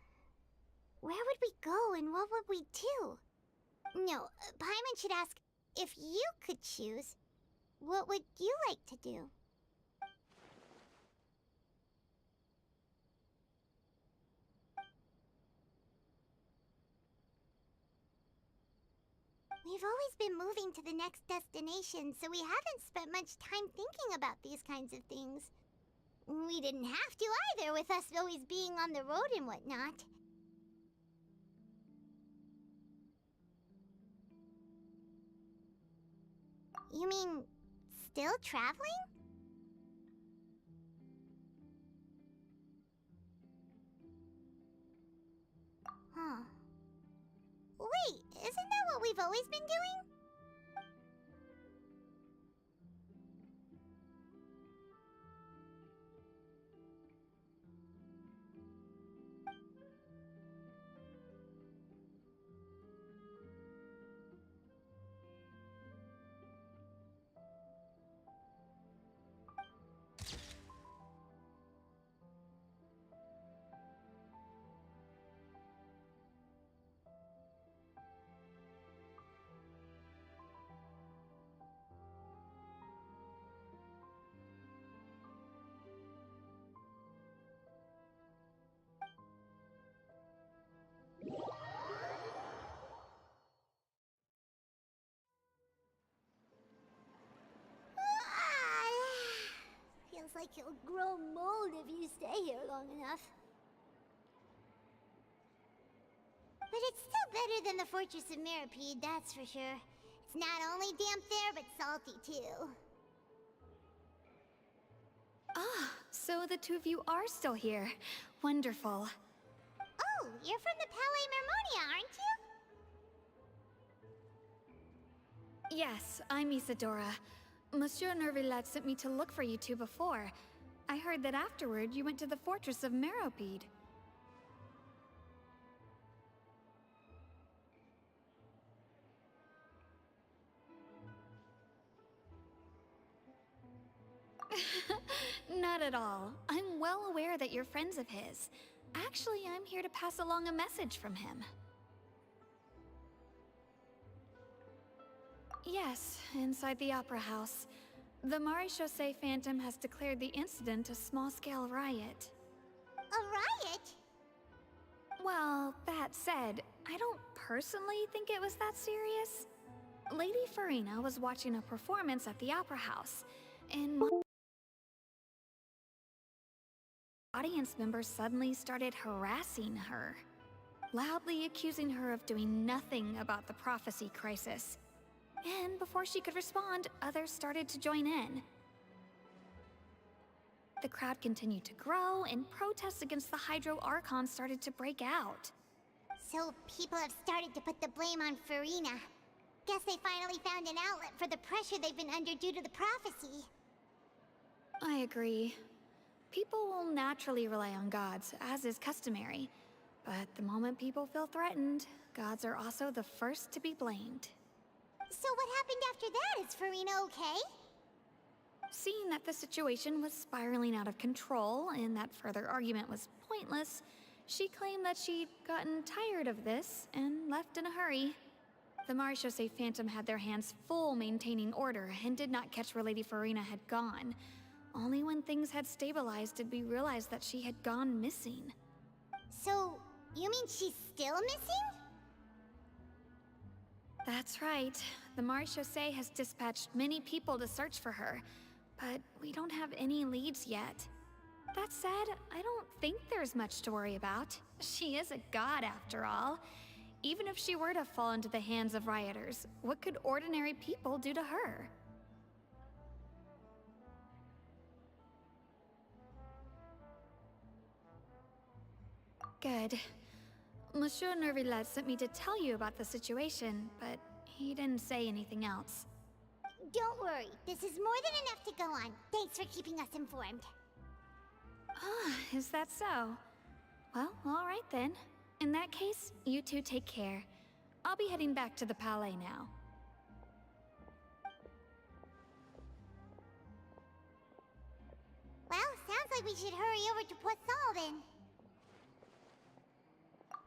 where would we go and what would we do? No, Paimon should ask, if you could choose, what would you like to do? We've always been moving to the next destination, so we haven't spent much time thinking about these kinds of things. We didn't have to either, with us always being on the road and whatnot. You mean, still traveling? Huh. Wait, isn't that what we've always been doing? Feels like you'll grow mold if you stay here long enough. But it's still better than the Fortress of Mirapede, that's for sure. It's not only damp there, but salty too. Ah, so the two of you are still here. Wonderful. Oh, you're from the Palais Mermonia, aren't you? Yes, I'm Isadora. Monsieur Nervillat sent me to look for you two before. I heard that afterward you went to the Fortress of Meropide. Not at all. I'm well aware that you're friends of his. Actually, I'm here to pass along a message from him. Yes, inside the Opera House. The Maréchaussée Phantom has declared the incident a small-scale riot. A riot? Well, that said, I don't personally think it was that serious. Lady Farina was watching a performance at the Opera House, and audience members suddenly started harassing her, loudly accusing her of doing nothing about the prophecy crisis. And before she could respond, others started to join in. The crowd continued to grow, and protests against the Hydro Archon started to break out. So people have started to put the blame on Farina. Guess they finally found an outlet for the pressure they've been under due to the prophecy. I agree. People will naturally rely on gods, as is customary. But the moment people feel threatened, gods are also the first to be blamed. So what happened after that? Is Farina okay? Seeing that the situation was spiraling out of control and that further argument was pointless, she claimed that she'd gotten tired of this and left in a hurry. The Maréchaussée Phantom had their hands full maintaining order and did not catch where Lady Farina had gone. Only when things had stabilized did we realize that she had gone missing. So, you mean she's still missing? That's right. The Maréchaussée has dispatched many people to search for her, but we don't have any leads yet. That said, I don't think there's much to worry about. She is a god after all. Even if she were to fall into the hands of rioters, what could ordinary people do to her? Good. Monsieur Nervillet sent me to tell you about the situation, but he didn't say anything else. Don't worry, this is more than enough to go on. Thanks for keeping us informed. Ah, is that so? Well, alright then. In that case, you two take care. I'll be heading back to the Palais now. Well, sounds like we should hurry over to Poisson then.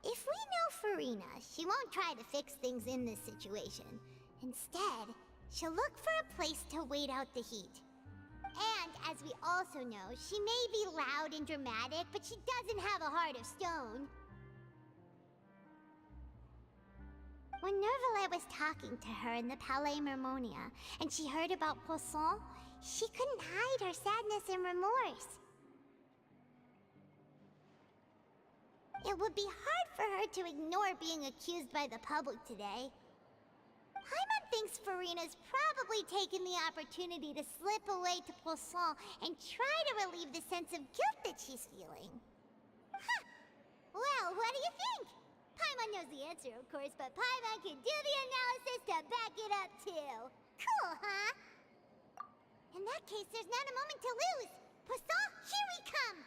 If we know Farina, she won't try to fix things in this situation. Instead, she'll look for a place to wait out the heat. And, as we also know, she may be loud and dramatic, but she doesn't have a heart of stone. When Nervillet was talking to her in the Palais Mermonia, and she heard about Poisson, she couldn't hide her sadness and remorse. It would be hard for her to ignore being accused by the public today. Paimon thinks Farina's probably taken the opportunity to slip away to Poisson and try to relieve the sense of guilt that she's feeling. Huh! Well, what do you think? Paimon knows the answer, of course, but Paimon can do the analysis to back it up, too. Cool, huh? In that case, there's not a moment to lose. Poisson, here we come!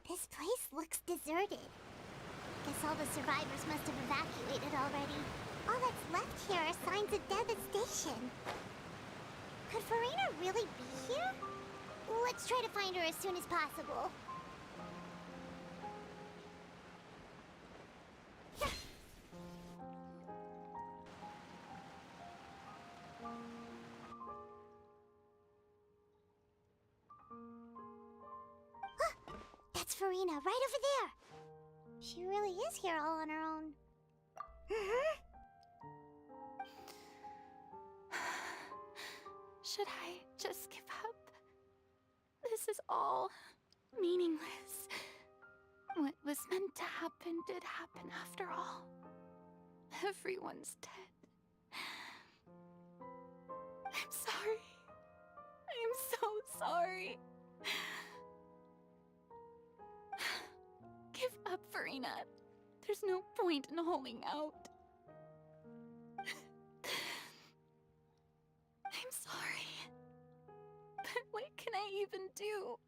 This place looks deserted. Guess all the survivors must have evacuated already. All that's left here are signs of devastation. Could Farina really be here? Let's try to find her as soon as possible. That's Farina, right over there. She really is here all on her own. Should I just give up? This is all meaningless. What was meant to happen did happen after all. Everyone's dead. I'm sorry. I'm so sorry. Give up, Farina. There's no point in holding out. I'm sorry. But what can I even do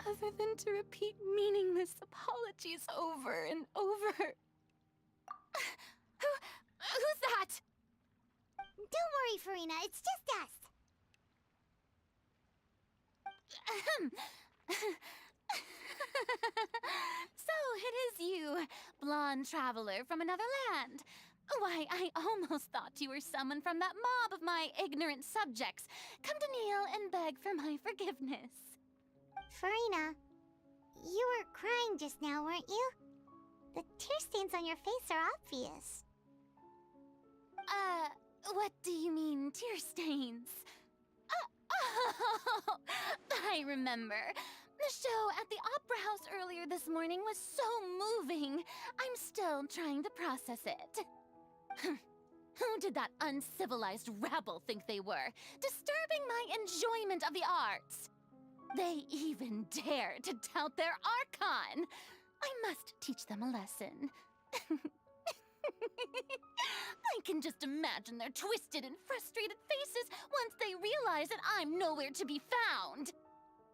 other than to repeat meaningless apologies over and over? Who's that? Don't worry, Farina. It's just us. So it is you, blonde traveler from another land. Why, I almost thought you were someone from that mob of my ignorant subjects, come to kneel and beg for my forgiveness. Farina, you were crying just now, weren't you? The tear stains on your face are obvious. What do you mean, tear stains? Oh, I remember. The show at the Opera House earlier this morning was so moving. I'm still trying to process it. Who did that uncivilized rabble think they were, disturbing my enjoyment of the arts? They even dare to tout their ARCHON. I must teach them a lesson. I can just imagine their twisted and frustrated faces once they realize that I'm nowhere to be found.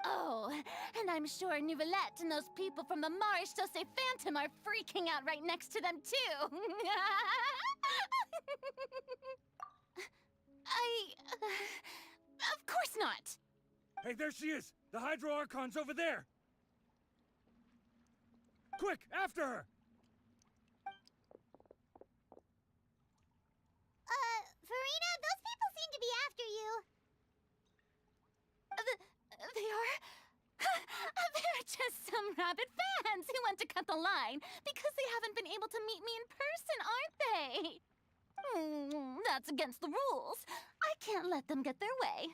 Oh, and I'm sure Neuvillette and those people from the Marche Chaussee Phantom are freaking out right next to them, too. Of course not. Hey, there she is! The Hydro Archon's over there! Quick, after her! Farina, those people seem to be after you. They are? They're just some rabid fans who want to cut the line because they haven't been able to meet me in person, aren't they? That's against the rules. I can't let them get their way.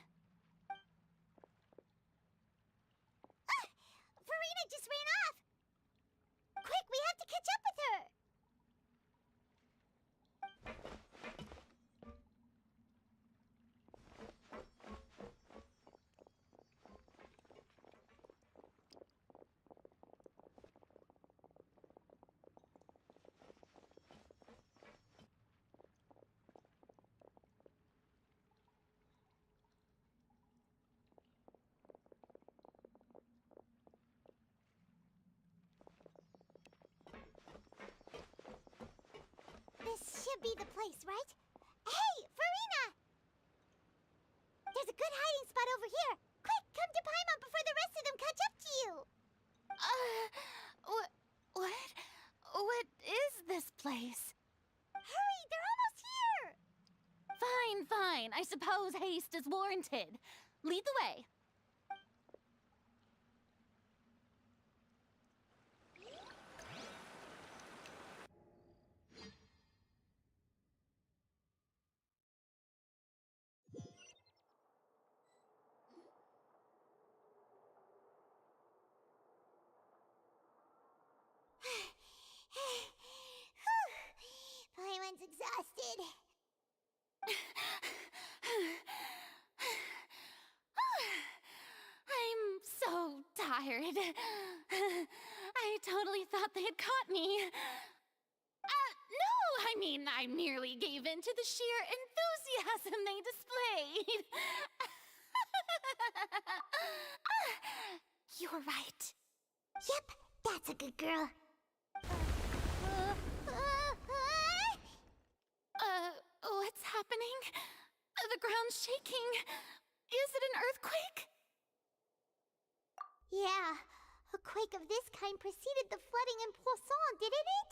right? Hey, Farina! There's a good hiding spot over here. Quick, come to Paimon before the rest of them catch up to you. What? What is this place? Hurry, they're almost here. Fine. I suppose haste is warranted. Lead the way. Paimon's exhausted. I'm so tired. I totally thought they had caught me. No, I mean, I merely gave in to the sheer enthusiasm they displayed. You're right. Yep, that's a good girl. What's happening? The ground's shaking. Is it an earthquake? Yeah, a quake of this kind preceded the flooding in Poisson, didn't it?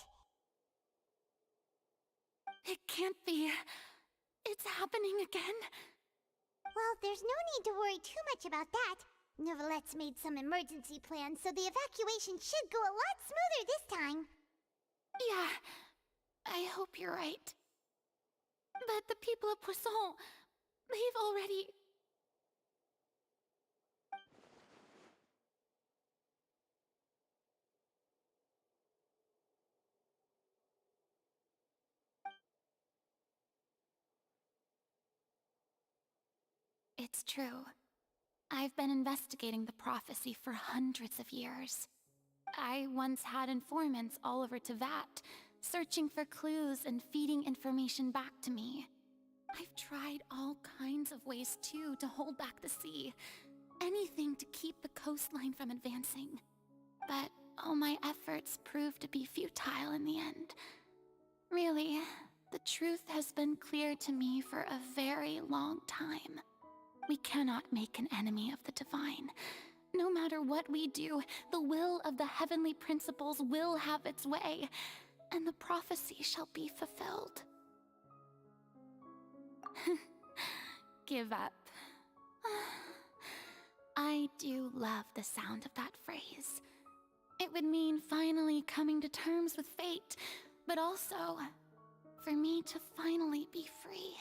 It can't be. It's happening again. Well, there's no need to worry too much about that. Neverlette's made some emergency plans, so the evacuation should go a lot smoother this time. Yeah, I hope you're right. But the people of Poisson, they've already... It's true. I've been investigating the prophecy for hundreds of years. I once had informants all over Tevat, searching for clues and feeding information back to me. I've tried all kinds of ways, too, to hold back the sea. Anything to keep the coastline from advancing. But all my efforts proved to be futile in the end. Really, the truth has been clear to me for a very long time. We cannot make an enemy of the divine. No matter what we do, the will of the heavenly principles will have its way, and the prophecy shall be fulfilled. Give up. I do love the sound of that phrase. It would mean finally coming to terms with fate, but also for me to finally be free.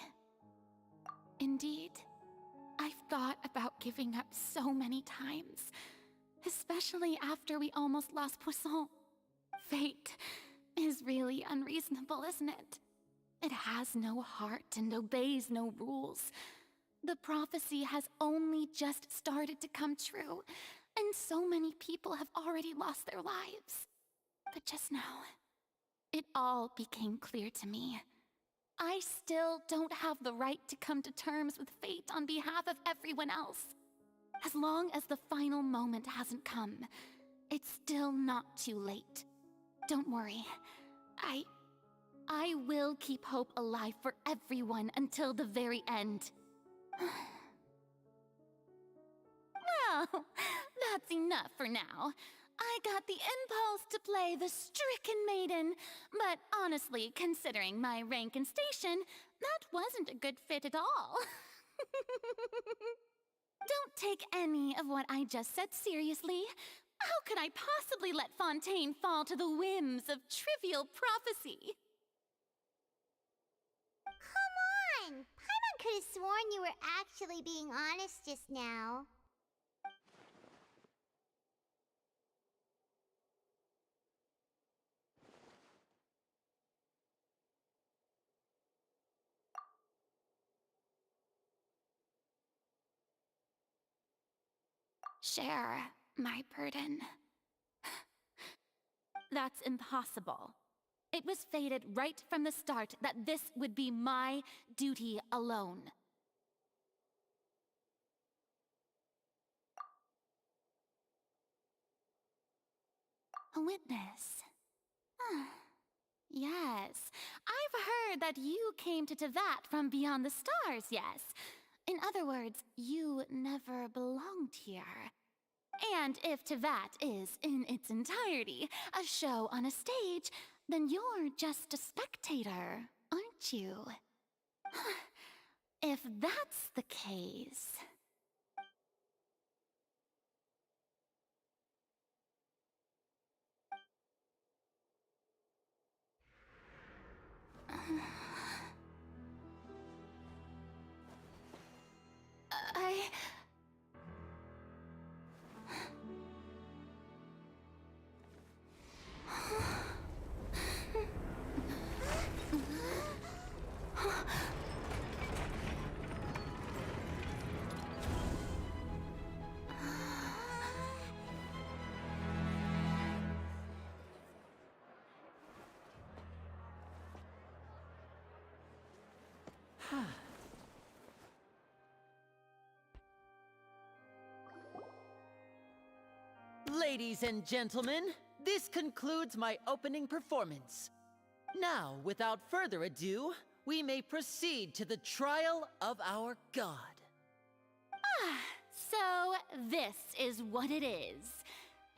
Indeed, I've thought about giving up so many times, especially after we almost lost Poisson. Fate is really unreasonable, isn't it? It has no heart and obeys no rules. The prophecy has only just started to come true, and so many people have already lost their lives. But just now, it all became clear to me. I still don't have the right to come to terms with fate on behalf of everyone else. As long as the final moment hasn't come, it's still not too late. Don't worry. I will keep hope alive for everyone until the very end. Well, that's enough for now. I got the impulse to play the stricken maiden, but honestly, considering my rank and station, that wasn't a good fit at all. Don't take any of what I just said seriously. How could I possibly let Fontaine fall to the whims of trivial prophecy? Come on! Paimon could have sworn you were actually being honest just now. Share my burden. That's impossible. It was fated right from the start that this would be my duty alone. A witness. Yes, I've heard that that you came to Tevat from beyond the stars, yes? In other words, you never belonged here. And if Tevat is, in its entirety, a show on a stage, then you're just a spectator, aren't you? If that's the case... Ladies and gentlemen, this concludes my opening performance. Now, without further ado, we may proceed to the trial of our god. So this is what it is.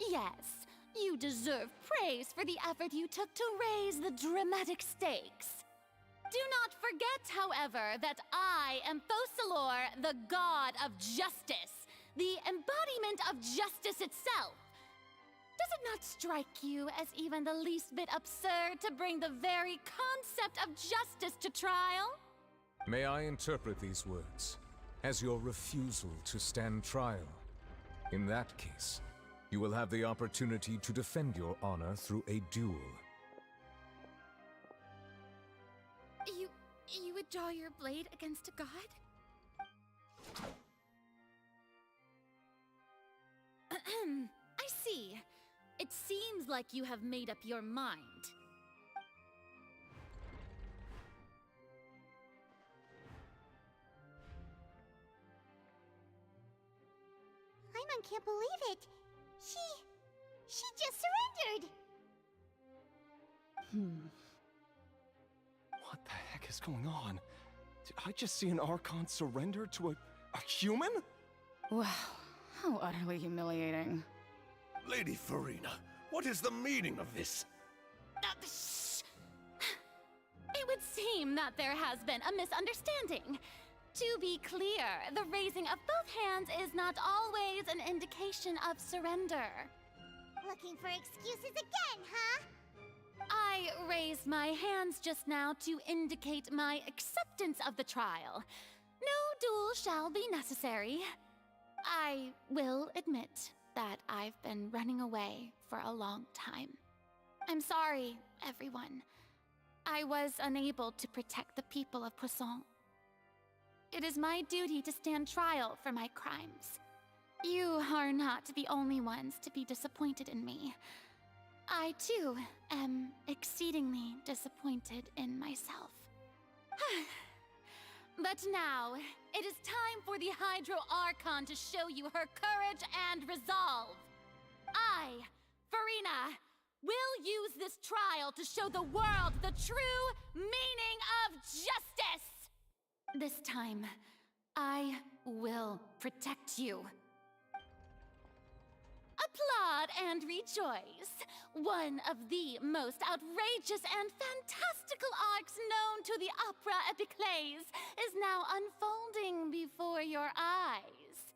Yes, you deserve praise for the effort you took to raise the dramatic stakes. Do not forget, however, that I am Focalor, the god of justice, the embodiment of justice itself. Does it not strike you as even the least bit absurd to bring the very concept of justice to trial? May I interpret these words as your refusal to stand trial? In that case, you will have the opportunity to defend your honor through a duel. You would draw your blade against a god? I see. It seems like you have made up your mind. Paimon can't believe it. She just surrendered. What the heck is going on? Did I just see an Archon surrender to a human? Wow, how utterly humiliating. Lady Farina, what is the meaning of this? It would seem that there has been a misunderstanding. To be clear, the raising of both hands is not always an indication of surrender. Looking for excuses again, huh? I raised my hands just now to indicate my acceptance of the trial. No duel shall be necessary. I will admit that I've been running away for a long time. I'm sorry, everyone. I was unable to protect the people of Poisson. It is my duty to stand trial for my crimes. You are not the only ones to be disappointed in me. I, too, am exceedingly disappointed in myself. But now, it is time for the Hydro Archon to show you her courage and resolve. I, Farina, will use this trial to show the world the true meaning of justice! This time, I will protect you. Applaud and rejoice! One of the most outrageous and fantastical arcs known to the opera epic Playz is now unfolding before your eyes.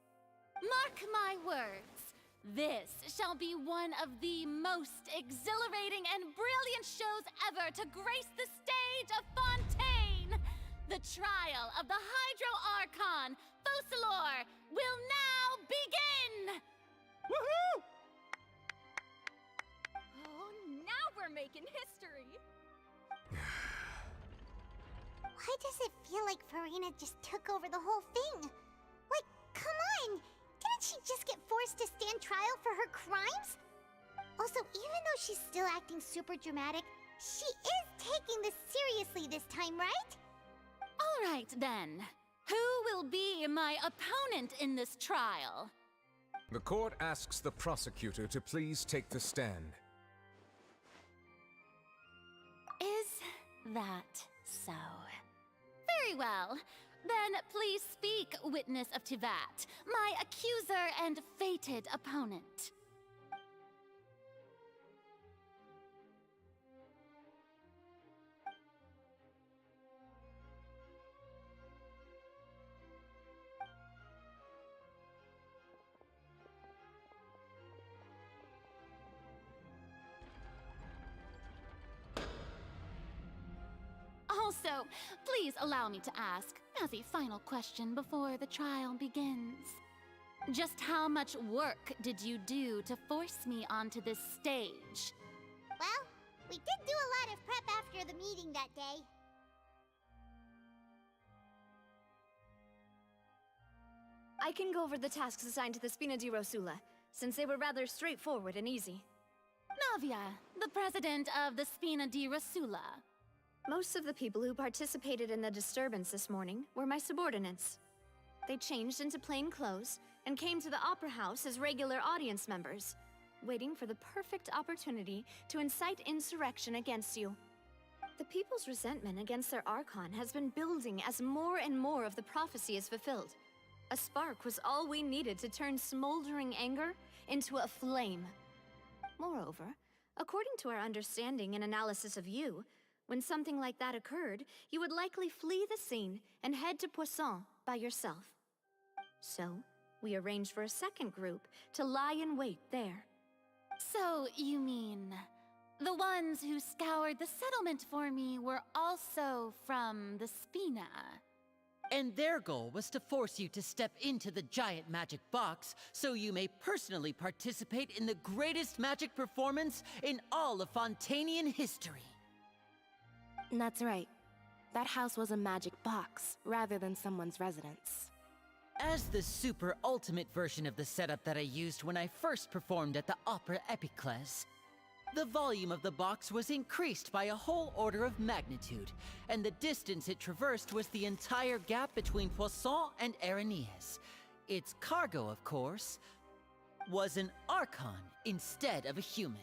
Mark my words, this shall be one of the most exhilarating and brilliant shows ever to grace the stage of Fontaine! The trial of the Hydro Archon, Focalor, will now begin! Woohoo! Oh, now we're making history! Why does it feel like Farina just took over the whole thing? Like, come on! Didn't she just get forced to stand trial for her crimes? Also, even though she's still acting super dramatic, she is taking this seriously this time, right? All right, then. Who will be my opponent in this trial? The court asks the prosecutor to please take the stand. Is that so? Very well. Then please speak, witness of Tivat, my accuser and fated opponent. Also, please allow me to ask, as a final question before the trial begins. Just how much work did you do to force me onto this stage? Well, we did do a lot of prep after the meeting that day. I can go over the tasks assigned to the Spina di Rosula, since they were rather straightforward and easy. Navia, the president of the Spina di Rosula. Most of the people who participated in the disturbance this morning were my subordinates. They changed into plain clothes and came to the Opera House as regular audience members, waiting for the perfect opportunity to incite insurrection against you. The people's resentment against their Archon has been building as more and more of the prophecy is fulfilled. A spark was all we needed to turn smoldering anger into a flame. Moreover, according to our understanding and analysis of you, when something like that occurred, you would likely flee the scene and head to Poisson by yourself. So, we arranged for a second group to lie in wait there. So, you mean, the ones who scoured the settlement for me were also from the Spina? And their goal was to force you to step into the giant magic box so you may personally participate in the greatest magic performance in all of Fontanian history. That's right. That house was a magic box, rather than someone's residence. As the super ultimate version of the setup that I used when I first performed at the Opera Epiclese, the volume of the box was increased by a whole order of magnitude, and the distance it traversed was the entire gap between Poisson and Areneas. Its cargo, of course, was an Archon instead of a human.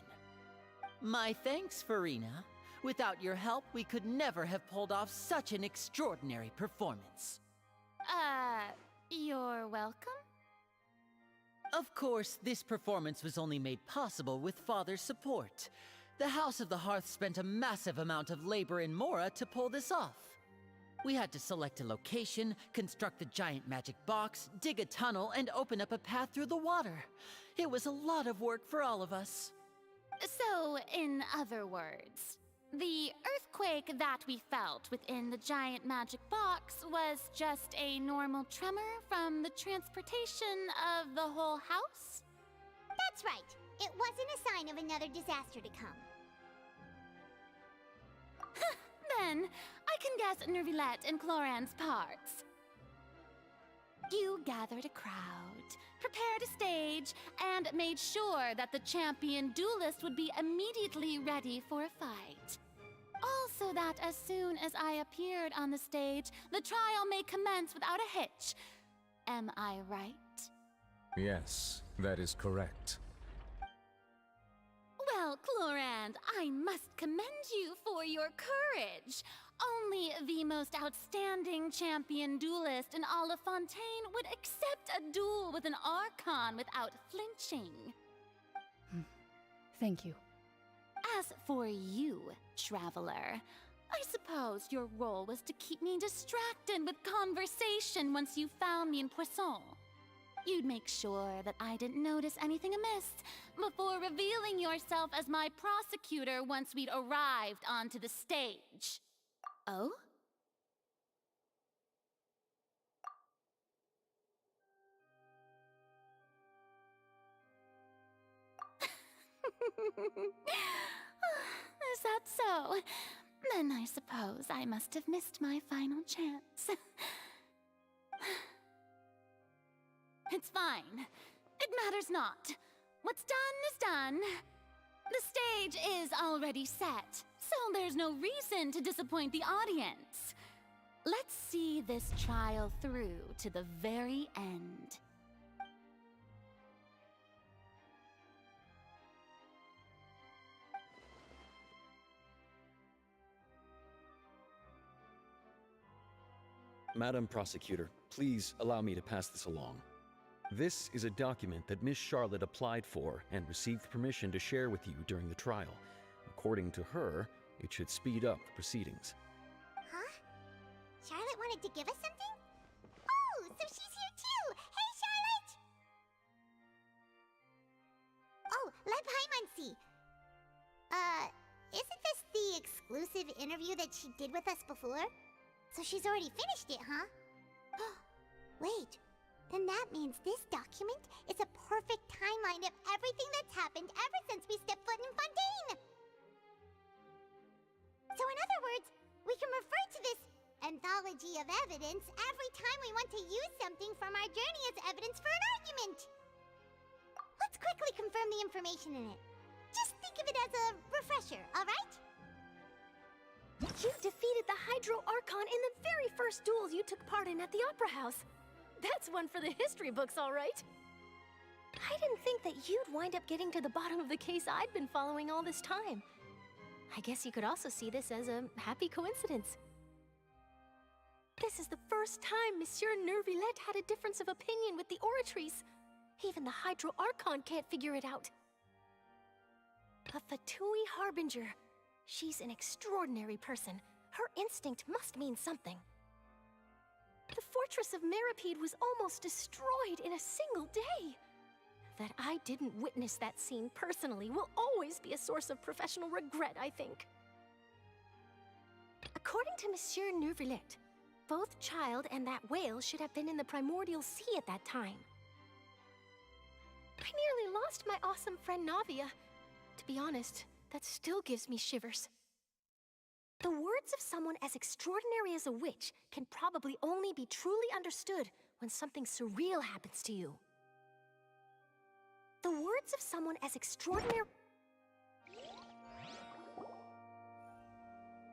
My thanks, Farina. Without your help, we could never have pulled off such an extraordinary performance. You're welcome? Of course, this performance was only made possible with Father's support. The House of the Hearth spent a massive amount of labor in Mora to pull this off. We had to select a location, construct the giant magic box, dig a tunnel, and open up a path through the water. It was a lot of work for all of us. So, in other words, the earthquake that we felt within the giant magic box was just a normal tremor from the transportation of the whole house? That's right. It wasn't a sign of another disaster to come. Then, I can guess Nervilette and Cloran's parts. You gathered a crowd, prepared a stage, and made sure that the champion duelist would be immediately ready for a fight. Also that as soon as I appeared on the stage, the trial may commence without a hitch. Am I right? Yes, that is correct. Well, Clorand, I must commend you for your courage. Only the most outstanding champion duelist in all of Fontaine would accept a duel with an Archon without flinching. Thank you. As for you, Traveler, I suppose your role was to keep me distracted with conversation once you found me in Poisson. You'd make sure that I didn't notice anything amiss before revealing yourself as my prosecutor once we'd arrived onto the stage. Oh? Is that so? Then I suppose I must have missed my final chance. It's fine. It matters not. What's done is done. The stage is already set, so there's no reason to disappoint the audience. Let's see this trial through to the very end. Madam Prosecutor, please allow me to pass this along. This is a document that Miss Charlotte applied for and received permission to share with you during the trial. According to her, it should speed up the proceedings. Huh? Charlotte wanted to give us something? Oh, so she's here too! Hey, Charlotte! Oh, let Paimon see. Isn't this the exclusive interview that she did with us before? So she's already finished it, huh? Wait, then that means this document is a perfect timeline of everything that's happened ever since we stepped foot in Fontaine! So in other words, we can refer to this anthology of evidence every time we want to use something from our journey as evidence for an argument! Let's quickly confirm the information in it. Just think of it as a refresher, alright? You defeated the Hydro Archon in the very first duels you took part in at the Opera House. That's one for the history books, all right. I didn't think that you'd wind up getting to the bottom of the case I'd been following all this time. I guess you could also see this as a happy coincidence. This is the first time Monsieur Neuvillette had a difference of opinion with the Oratrice. Even the Hydro Archon can't figure it out. A Fatui Harbinger. She's an extraordinary person. Her instinct must mean something. The fortress of Meripede was almost destroyed in a single day. That I didn't witness that scene personally will always be a source of professional regret, I think. According to Monsieur Neuvillette, both Child and that whale should have been in the primordial sea at that time. I nearly lost my awesome friend Navia. To be honest, that still gives me shivers. The words of someone as extraordinary as a witch can probably only be truly understood when something surreal happens to you. The words of someone as extraordinary...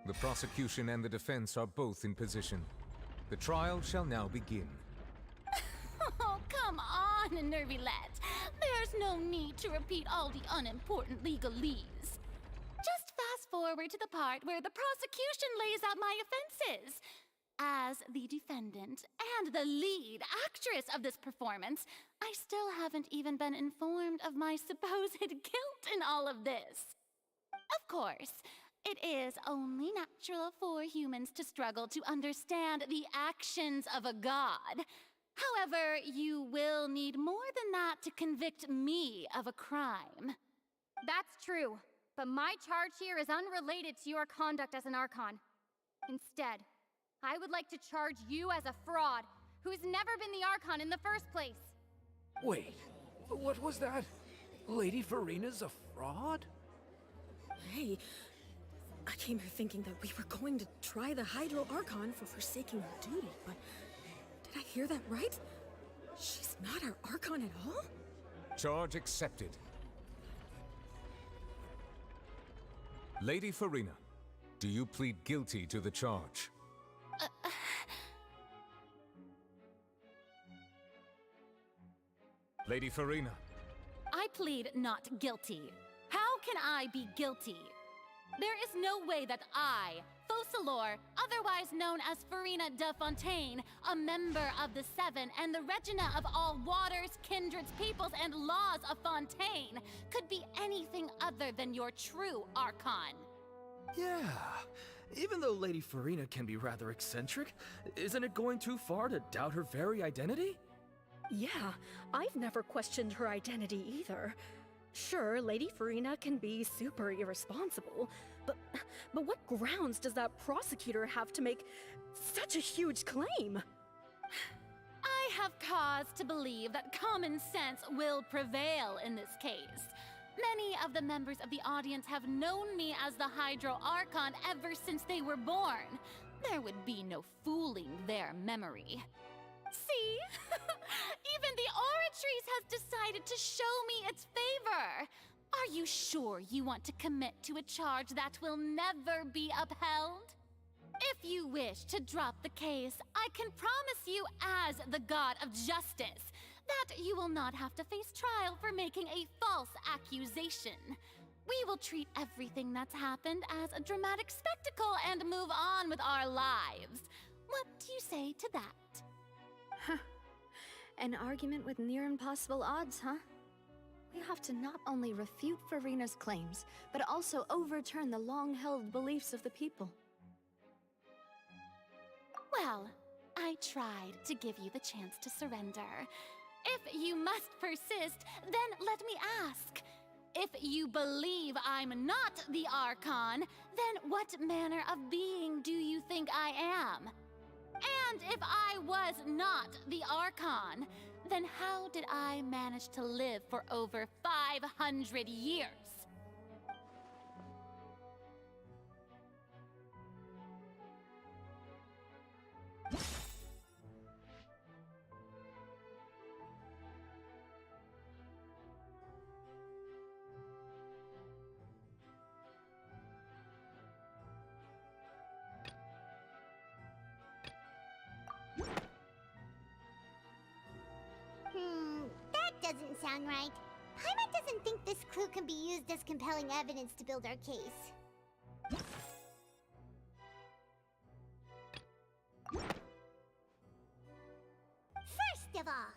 The prosecution and the defense are both in position. The trial shall now begin. Oh, come on, Neuvillette. There's no need to repeat all the unimportant legalese. Just fast forward to the part where the prosecution lays out my offenses. As the defendant and the lead actress of this performance, I still haven't even been informed of my supposed guilt in all of this. Of course, it is only natural for humans to struggle to understand the actions of a god. However, you will need more than that to convict me of a crime. That's true, but my charge here is unrelated to your conduct as an Archon. Instead, I would like to charge you as a fraud who's never been the Archon in the first place. Wait, what was that? Lady Farina's a fraud? Hey, I came here thinking that we were going to try the Hydro Archon for forsaking her duty, but did I hear that right? She's not our Archon at all? Charge accepted. Lady Farina, do you plead guilty to the charge? Lady Farina. I plead not guilty. How can I be guilty? There is no way that I, Focalor, otherwise known as Farina de Fontaine, a member of the Seven and the Regina of all waters, kindreds, peoples, and laws of Fontaine, could be anything other than your true Archon. Yeah, even though Lady Farina can be rather eccentric, isn't it going too far to doubt her very identity? Yeah, I've never questioned her identity either. Sure, Lady Farina can be super irresponsible, but what grounds does that prosecutor have to make such a huge claim? I have cause to believe that common sense will prevail in this case. Many of the members of the audience have known me as the Hydro Archon ever since they were born. There would be no fooling their memory. See? Even the Oratrice has decided to show me its favor. Are you sure you want to commit to a charge that will never be upheld? If you wish to drop the case, I can promise you as the God of Justice that you will not have to face trial for making a false accusation. We will treat everything that's happened as a dramatic spectacle and move on with our lives. What do you say to that? Huh. An argument with near impossible odds, huh? We have to not only refute Farina's claims, but also overturn the long-held beliefs of the people. Well, I tried to give you the chance to surrender. If you must persist, then let me ask. If you believe I'm not the Archon, then what manner of being do you think I am? And if I was not the Archon, then how did I manage to live for over 500 years? That doesn't sound right. Paimon doesn't think this clue can be used as compelling evidence to build our case. First of all,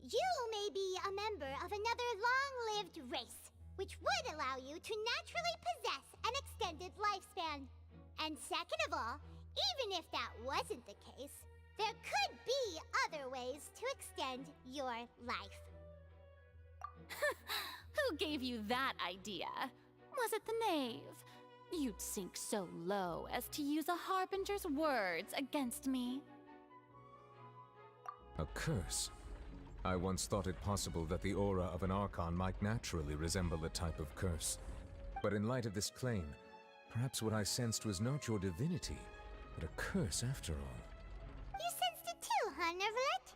you may be a member of another long-lived race, which would allow you to naturally possess an extended lifespan. And second of all, even if that wasn't the case, there could be other ways to extend your life. Who gave you that idea? Was it the knave? You'd sink so low as to use a harbinger's words against me. A curse? I once thought it possible that the aura of an Archon might naturally resemble a type of curse. But in light of this claim, perhaps what I sensed was not your divinity, but a curse after all. You sensed it too, huh, Nervalet?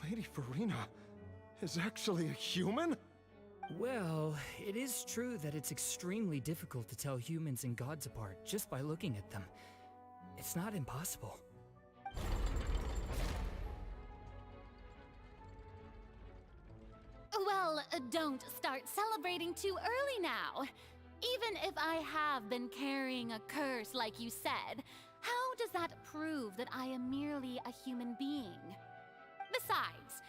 Lady Farina is actually a human? Well, it is true that it's extremely difficult to tell humans and gods apart just by looking at them. It's not impossible. Well, don't start celebrating too early now. Even if I have been carrying a curse like you said, how does that prove that I am merely a human being? Besides,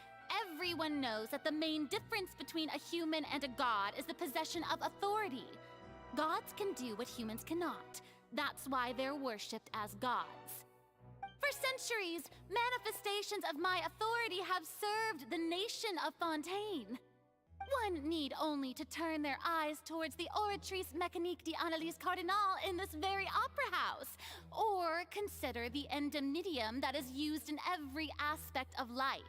everyone knows that the main difference between a human and a god is the possession of authority. Gods can do what humans cannot. That's why they're worshipped as gods. For centuries, manifestations of my authority have served the nation of Fontaine. One need only to turn their eyes towards the Oratrice Mécanique d'Analyse Cardinal in this very opera house, or consider the endemnitium that is used in every aspect of life.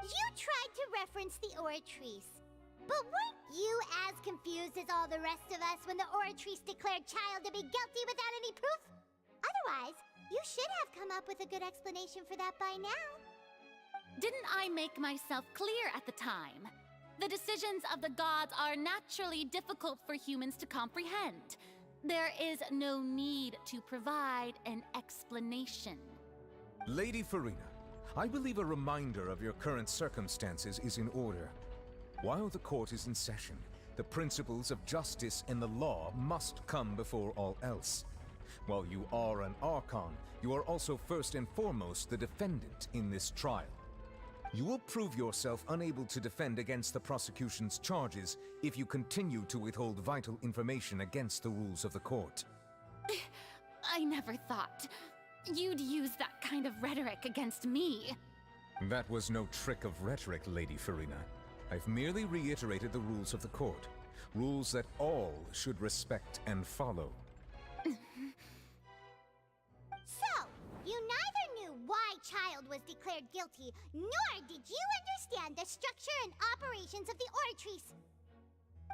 You tried to reference the Oratrice. But weren't you as confused as all the rest of us when the Oratrice declared Child to be guilty without any proof? Otherwise, you should have come up with a good explanation for that by now. Didn't I make myself clear at the time? The decisions of the gods are naturally difficult for humans to comprehend. There is no need to provide an explanation. Lady Farina, I believe a reminder of your current circumstances is in order. While the court is in session, the principles of justice and the law must come before all else. While you are an Archon, you are also first and foremost the defendant in this trial. You will prove yourself unable to defend against the prosecution's charges if you continue to withhold vital information against the rules of the court. I never thought you'd use that kind of rhetoric against me. That was no trick of rhetoric, Lady Farina. I've merely reiterated the rules of the court. Rules that all should respect and follow. So, you neither knew why Child was declared guilty, nor did you understand the structure and operations of the Oratrice.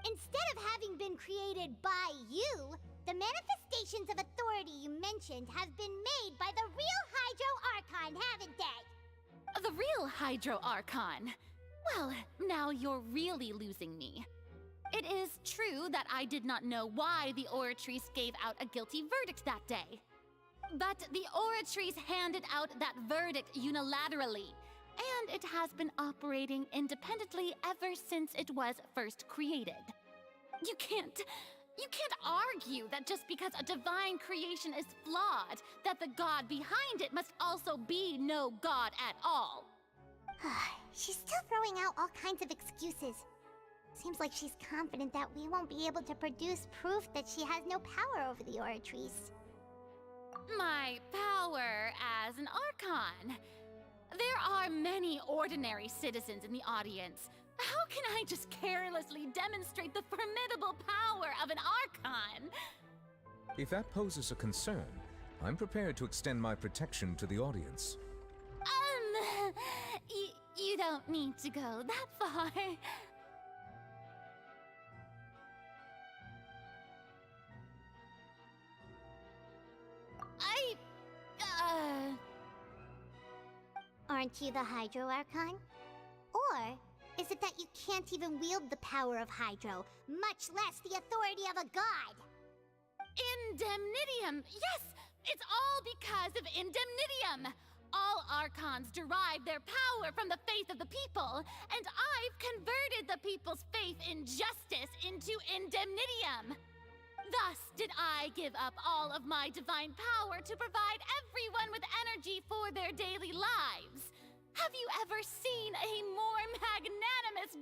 Instead of having been created by you, the manifestations of authority you mentioned have been made by the real Hydro Archon, haven't they? The real Hydro Archon? Well, now you're really losing me. It is true that I did not know why the Oratrice gave out a guilty verdict that day. But the Oratories handed out that verdict unilaterally, and it has been operating independently ever since it was first created. You can't argue that just because a divine creation is flawed, that the god behind it must also be no god at all. She's still throwing out all kinds of excuses. Seems like she's confident that we won't be able to produce proof that she has no power over the Oratories. My power as an Archon. There are many ordinary citizens in the audience. How can I just carelessly demonstrate the formidable power of an Archon? If that poses a concern, I'm prepared to extend my protection to the audience. You don't need to go that far. Aren't you the Hydro Archon? Or is it that you can't even wield the power of Hydro, much less the authority of a god? Indemnitium! Yes! It's all because of Indemnitium! All Archons derive their power from the faith of the people, and I've converted the people's faith in justice into Indemnitium! Thus did I give up all of my divine power to provide everyone with energy for their daily lives. Have you ever seen a more magnanimous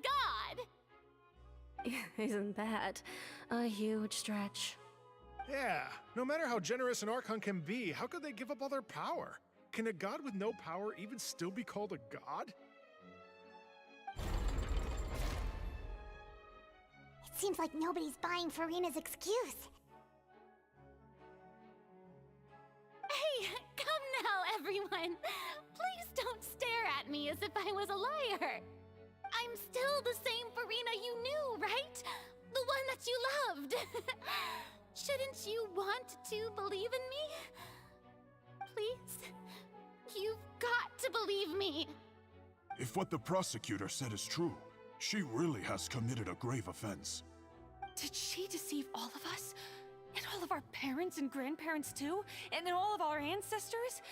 god? Isn't that a huge stretch? Yeah, no matter how generous an Archon can be, how could they give up all their power? Can a god with no power even still be called a god? It seems like nobody's buying Furina's excuse. Hey, come now, everyone! Please don't stare at me as if I was a liar! I'm still the same Furina you knew, right? The one that you loved! Shouldn't you want to believe in me? Please? You've got to believe me! If what the prosecutor said is true, she really has committed a grave offense. Did she deceive all of us? And all of our parents and grandparents too? And then all of our ancestors?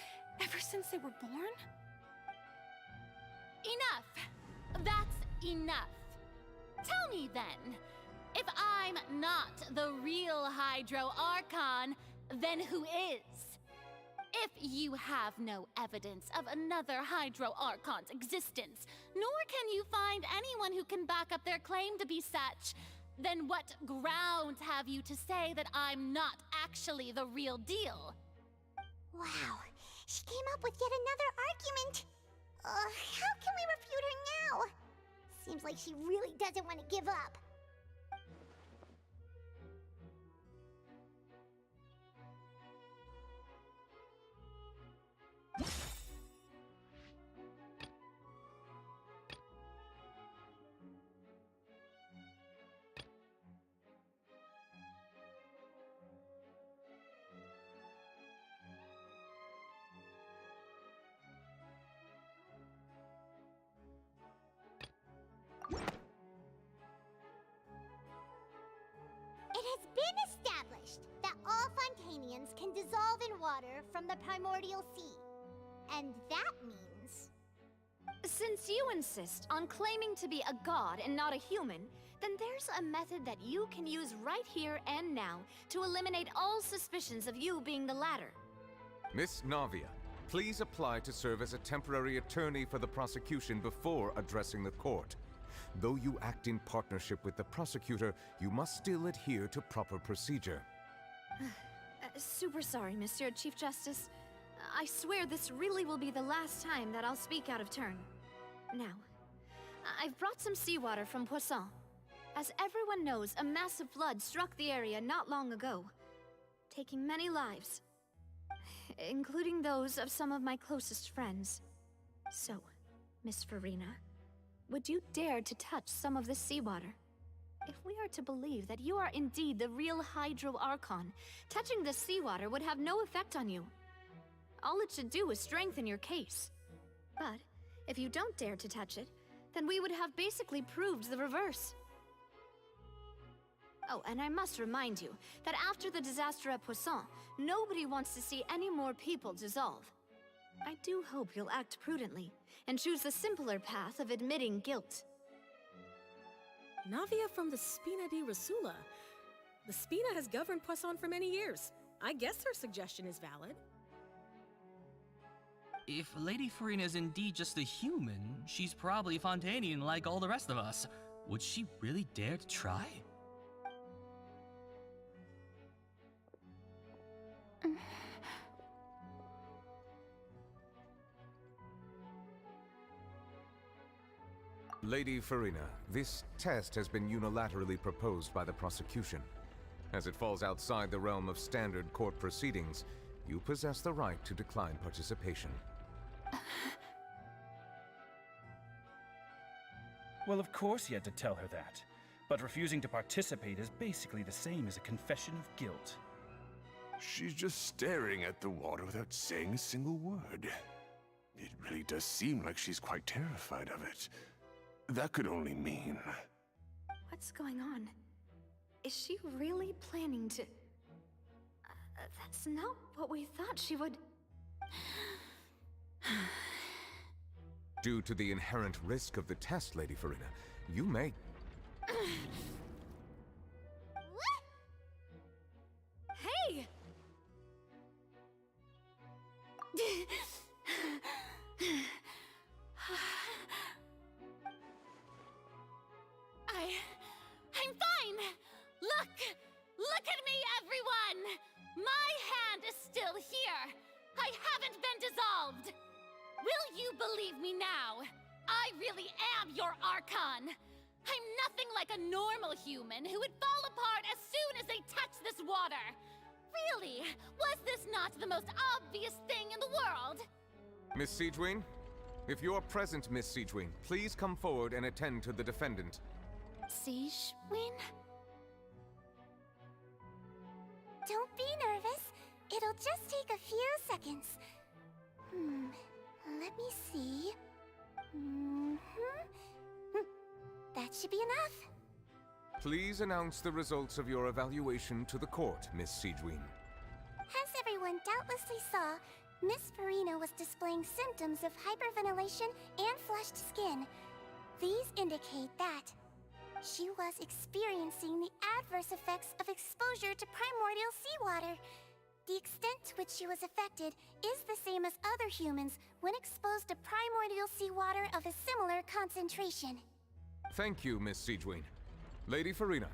Ever since they were born? Enough! That's enough. Tell me then, if I'm not the real Hydro Archon, then who is? If you have no evidence of another Hydro Archon's existence, nor can you find anyone who can back up their claim to be such, then what grounds have you to say that I'm not actually the real deal? Wow, she came up with yet another argument. How can we refute her now? Seems like she really doesn't want to give up. It has been established that all Fontanians can dissolve in water from the primordial sea. And that means... Since you insist on claiming to be a god and not a human, then there's a method that you can use right here and now to eliminate all suspicions of you being the latter. Miss Navia, please apply to serve as a temporary attorney for the prosecution before addressing the court. Though you act in partnership with the prosecutor, you must still adhere to proper procedure. Super sorry, Monsieur Chief Justice. I swear this really will be the last time that I'll speak out of turn. Now, I've brought some seawater from Poisson. As everyone knows, a massive flood struck the area not long ago, taking many lives, including those of some of my closest friends. So, Miss Furina, would you dare to touch some of this seawater? If we are to believe that you are indeed the real Hydro Archon, touching this seawater would have no effect on you. All it should do is strengthen your case. But if you don't dare to touch it, then we would have basically proved the reverse. Oh, and I must remind you that after the disaster at Poisson, nobody wants to see any more people dissolve. I do hope you'll act prudently and choose the simpler path of admitting guilt. Navia from the Spina di Rasula. The Spina has governed Poisson for many years. I guess her suggestion is valid. If Lady Farina is indeed just a human, she's probably Fontanian like all the rest of us. Would she really dare to try? Lady Farina, this test has been unilaterally proposed by the prosecution. As it falls outside the realm of standard court proceedings, you possess the right to decline participation. Well, of course he had to tell her that. But refusing to participate is basically the same as a confession of guilt. She's just staring at the water without saying a single word. It really does seem like she's quite terrified of it. That could only mean... What's going on? Is she really planning to... that's not what we thought she would... Due to the inherent risk of the test, Lady Farina, you may... Hey! I'm fine! Look at me, everyone! My hand is still here! I haven't been dissolved! Will you believe me now? I really am your Archon! I'm nothing like a normal human who would fall apart as soon as they touch this water! Really? Was this not the most obvious thing in the world? Miss Siegewin? If you're present, Miss Siegewin, please come forward and attend to the defendant. Siegewin? Don't be nervous. It'll just take a few seconds. Let me see. That should be enough. Please announce the results of your evaluation to the court, Miss Siegewin. As everyone doubtlessly saw, Miss Farina was displaying symptoms of hyperventilation and flushed skin. These indicate that she was experiencing the adverse effects of exposure to primordial seawater. The extent to which she was affected is the same as other humans when exposed to primordial seawater of a similar concentration. Thank you, Miss Siegewin. Lady Farina,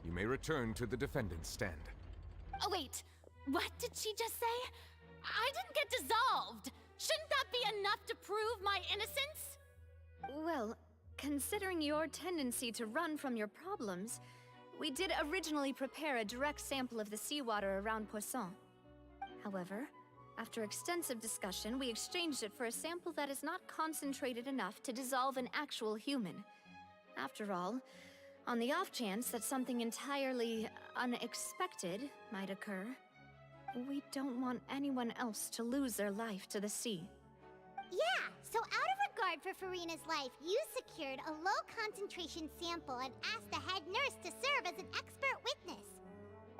you may return to the defendant's stand. Oh wait, what did she just say? I didn't get dissolved! Shouldn't that be enough to prove my innocence? Well, considering your tendency to run from your problems, we did originally prepare a direct sample of the seawater around Poisson. However, after extensive discussion, we exchanged it for a sample that is not concentrated enough to dissolve an actual human. After all, on the off chance that something entirely unexpected might occur, we don't want anyone else to lose their life to the sea. Yeah, so out of regard for Farina's life, you secured a low-concentration sample and asked the head nurse to serve as an expert witness.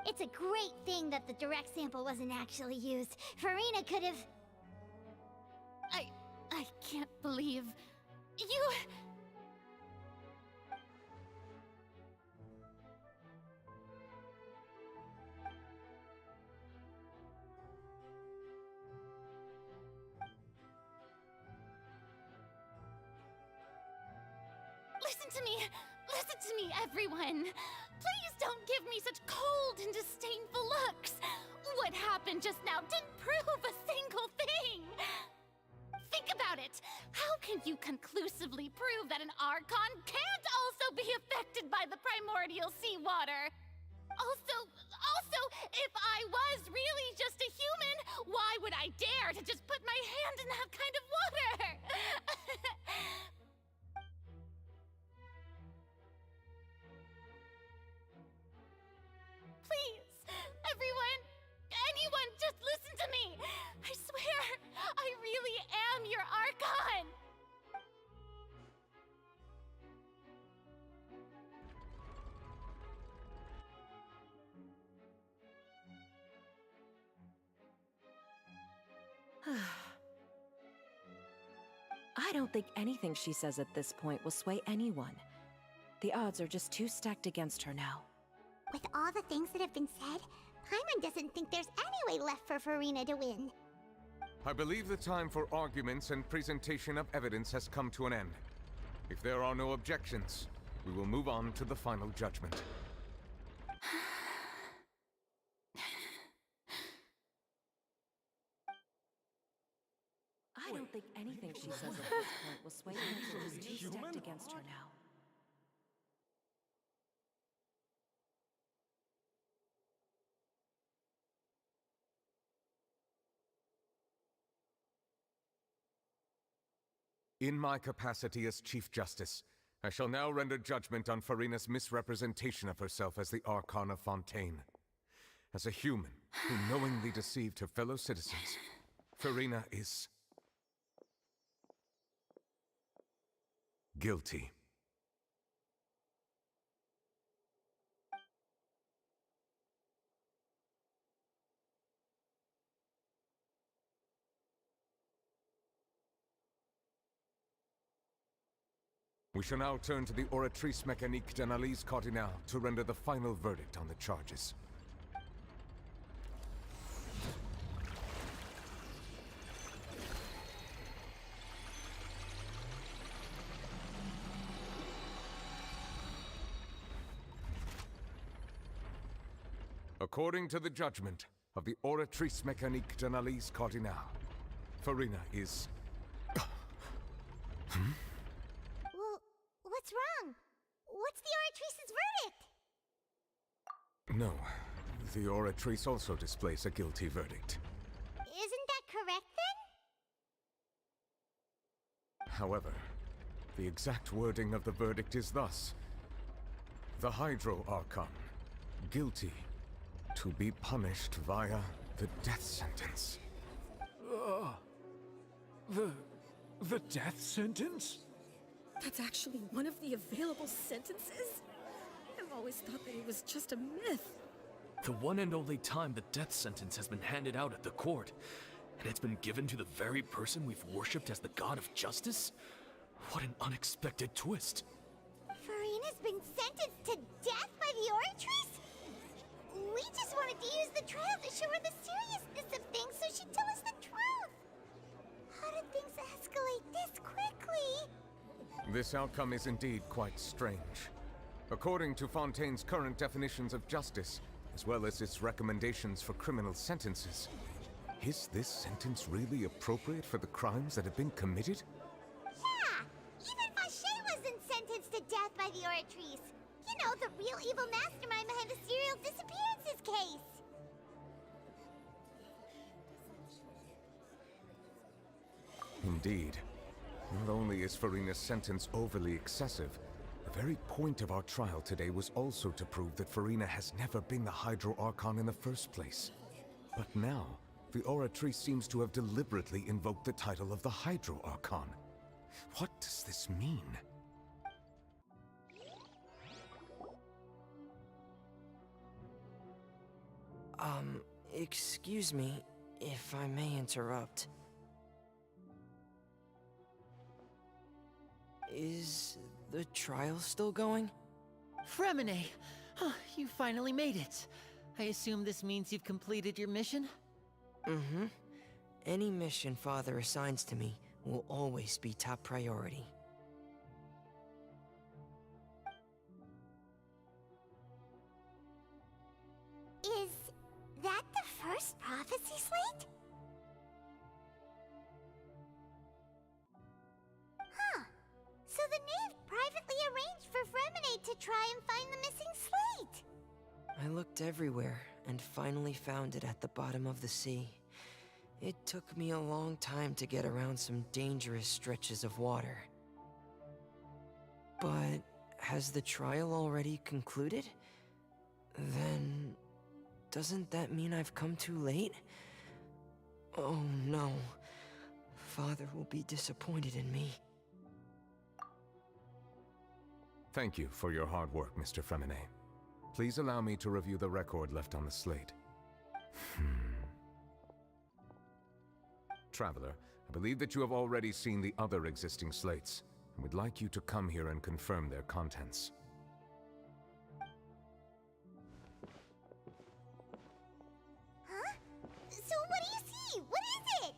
It's a great thing that the direct sample wasn't actually used. Farina could have... I can't believe... You... Listen to me, everyone! Please don't give me such cold and disdainful looks! What happened just now didn't prove a single thing! Think about it! How can you conclusively prove that an Archon can't also be affected by the primordial seawater? Also, if I was really just a human, why would I dare to just put my hand in that kind of water? Please, anyone, just listen to me! I swear, I really am your Archon! I don't think anything she says at this point will sway anyone. The odds are just too stacked against her now. With all the things that have been said, Paimon doesn't think there's any way left for Farina to win. I believe the time for arguments and presentation of evidence has come to an end. If there are no objections, we will move on to the final judgment. I don't think anything she says at this point will sway anyone. She's too stacked against her now. In my capacity as Chief Justice, I shall now render judgment on Farina's misrepresentation of herself as the Archon of Fontaine. As a human who knowingly deceived her fellow citizens, Farina is guilty. We shall now turn to the Oratrice Mécanique d'Analyse Cardinale to render the final verdict on the charges. According to the judgment of the Oratrice Mécanique d'Analyse Cardinale, Farina is... Well, what's wrong? What's the Oratrice's verdict? No, the Oratrice also displays a guilty verdict. Isn't that correct then? However, the exact wording of the verdict is thus: the Hydro Archon, guilty, to be punished via the death sentence. The death sentence? That's actually one of the available sentences? I've always thought that it was just a myth. The one and only time the death sentence has been handed out at the court, and it's been given to the very person we've worshipped as the god of justice? What an unexpected twist. Farina's been sentenced to death by the Oratrice? We just wanted to use the trial to show her the seriousness of things so she'd tell us the truth. How did things escalate this quickly? This outcome is indeed quite strange. According to Fontaine's current definitions of justice, as well as its recommendations for criminal sentences, is this sentence really appropriate for the crimes that have been committed? Yeah! Even Fauché wasn't sentenced to death by the Oratrice. You know, the real evil mastermind behind the serial disappearances case. Indeed. Not only is Farina's sentence overly excessive, the very point of our trial today was also to prove that Farina has never been the Hydro Archon in the first place. But now, the Oratrice seems to have deliberately invoked the title of the Hydro Archon. What does this mean? Excuse me, if I may interrupt. Is the trial still going? Fremine! You finally made it. I assume this means you've completed your mission? Mm-hmm. Any mission Father assigns to me will always be top priority. Is that the first prophecy slate? Huh. So the knave privately arranged for Fremine to try and find the missing slate. I looked everywhere and finally found it at the bottom of the sea. It took me a long time to get around some dangerous stretches of water. But has the trial already concluded? Then doesn't that mean I've come too late? Oh no. Father will be disappointed in me. Thank you for your hard work, Mr. Fremine. Please allow me to review the record left on the slate. Traveler, I believe that you have already seen the other existing slates, and would like you to come here and confirm their contents. Huh? So what do you see? What is it?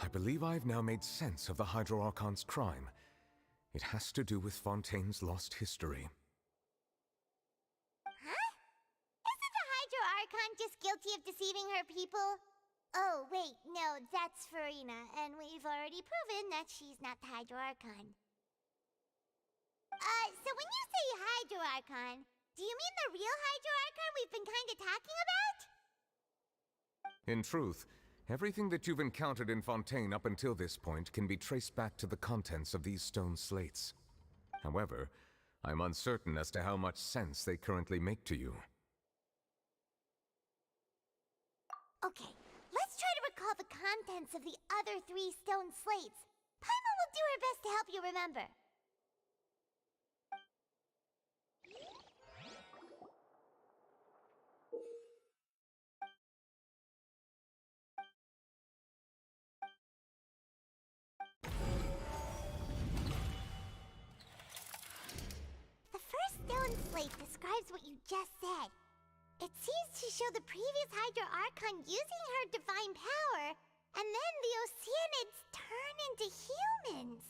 I believe I've now made sense of the Hydro Archon's crime. It has to do with Fontaine's lost history. Huh? Isn't the Hydro Archon just guilty of deceiving her people? Oh, wait, no, that's Farina, and we've already proven that she's not the Hydro Archon. So when you say Hydro Archon, do you mean the real Hydro Archon we've been kinda talking about? In truth, everything that you've encountered in Fontaine up until this point can be traced back to the contents of these stone slates. However, I'm uncertain as to how much sense they currently make to you. Okay, let's try to recall the contents of the other 3 stone slates. Paimon will do her best to help you remember. The first stone slate describes what you just said. It seems to show the previous Hydro Archon using her divine power, and then the Oceanids turn into humans.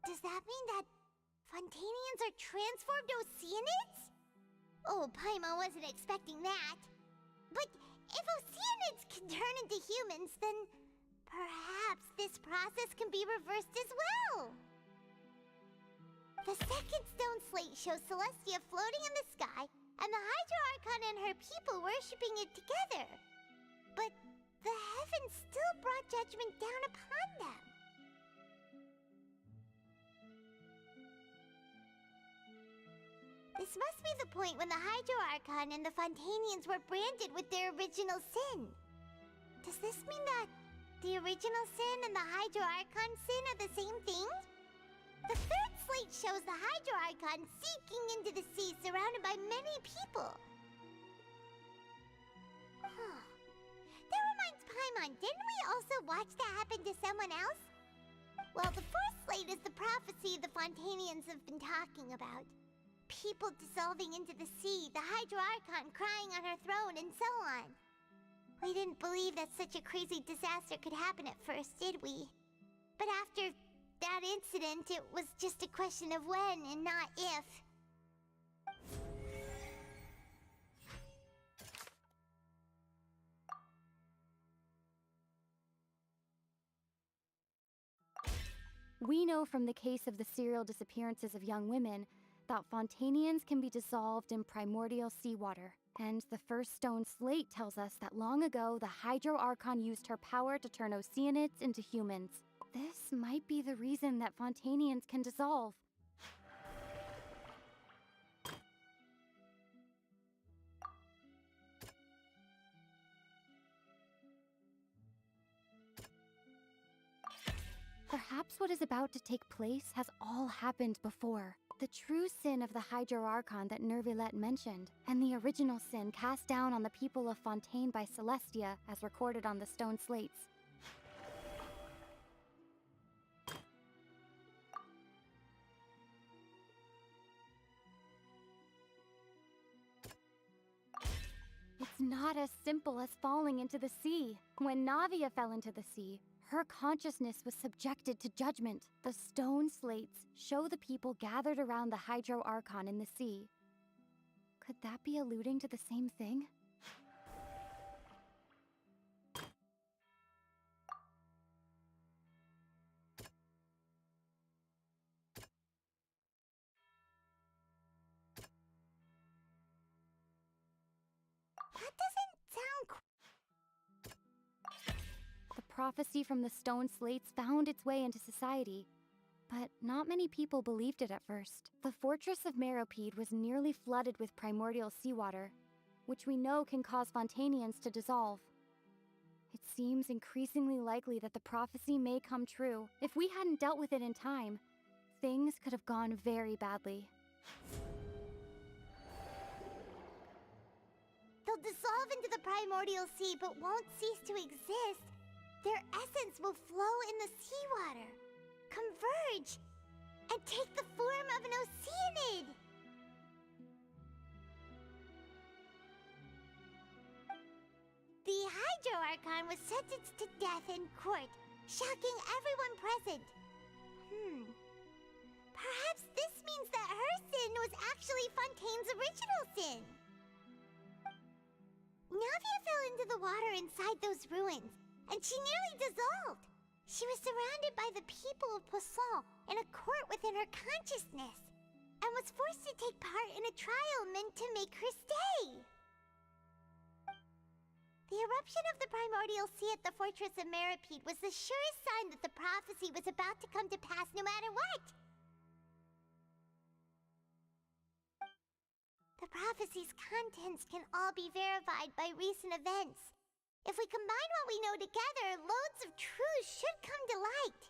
Does that mean that Fontainians are transformed Oceanids? Oh, Paimon wasn't expecting that. But if Oceanids can turn into humans, then perhaps this process can be reversed as well. The second stone slate shows Celestia floating in the sky, and the Hydro Archon and her people worshipping it together. But the heavens still brought judgment down upon them. This must be the point when the Hydro Archon and the Fontainians were branded with their original sin. Does this mean that the original sin and the Hydro Archon sin are the same thing? The third slate shows the Hydro Archon sinking into the sea surrounded by many people. That reminds Paimon, didn't we also watch that happen to someone else? Well, the fourth slate is the prophecy the Fontainians have been talking about. People dissolving into the sea, the Hydro Archon crying on her throne, and so on. We didn't believe that such a crazy disaster could happen at first, did we? But after that incident, it was just a question of when and not if. We know from the case of the serial disappearances of young women that Fontainians can be dissolved in primordial seawater. And the first stone slate tells us that long ago, the Hydro Archon used her power to turn Oceanids into humans. This might be the reason that Fontainians can dissolve. Perhaps what is about to take place has all happened before. The true sin of the Hydro Archon that Nervilette mentioned, and the original sin cast down on the people of Fontaine by Celestia, as recorded on the stone slates. It's not as simple as falling into the sea. When Navia fell into the sea, her consciousness was subjected to judgment. The stone slates show the people gathered around the Hydro Archon in the sea. Could that be alluding to the same thing? That doesn't sound The prophecy from the stone slates found its way into society, but not many people believed it at first. The fortress of Meropide was nearly flooded with primordial seawater, which we know can cause Fontanians to dissolve. It seems increasingly likely that the prophecy may come true. If we hadn't dealt with it in time, things could have gone very badly. They'll dissolve into the primordial sea but won't cease to exist. Their essence will flow in the seawater, converge, and take the form of an Oceanid. The Hydro Archon was sentenced to death in court, shocking everyone present. Perhaps this means that her sin was actually Fontaine's original sin. Navia fell into the water inside those ruins, and she nearly dissolved. She was surrounded by the people of Poisson in a court within her consciousness, and was forced to take part in a trial meant to make her stay. The eruption of the primordial sea at the fortress of Meripede was the surest sign that the prophecy was about to come to pass no matter what. The prophecy's contents can all be verified by recent events. If we combine what we know together, loads of truths should come to light.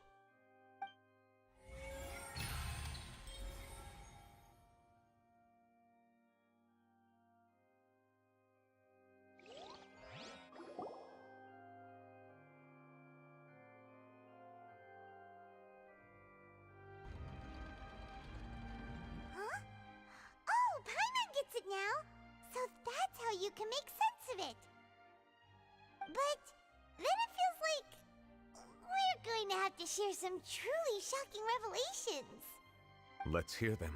Huh? Oh, Paimon gets it now! So that's how you can make sense of it. But then it feels like we're going to have to share some truly shocking revelations. Let's hear them.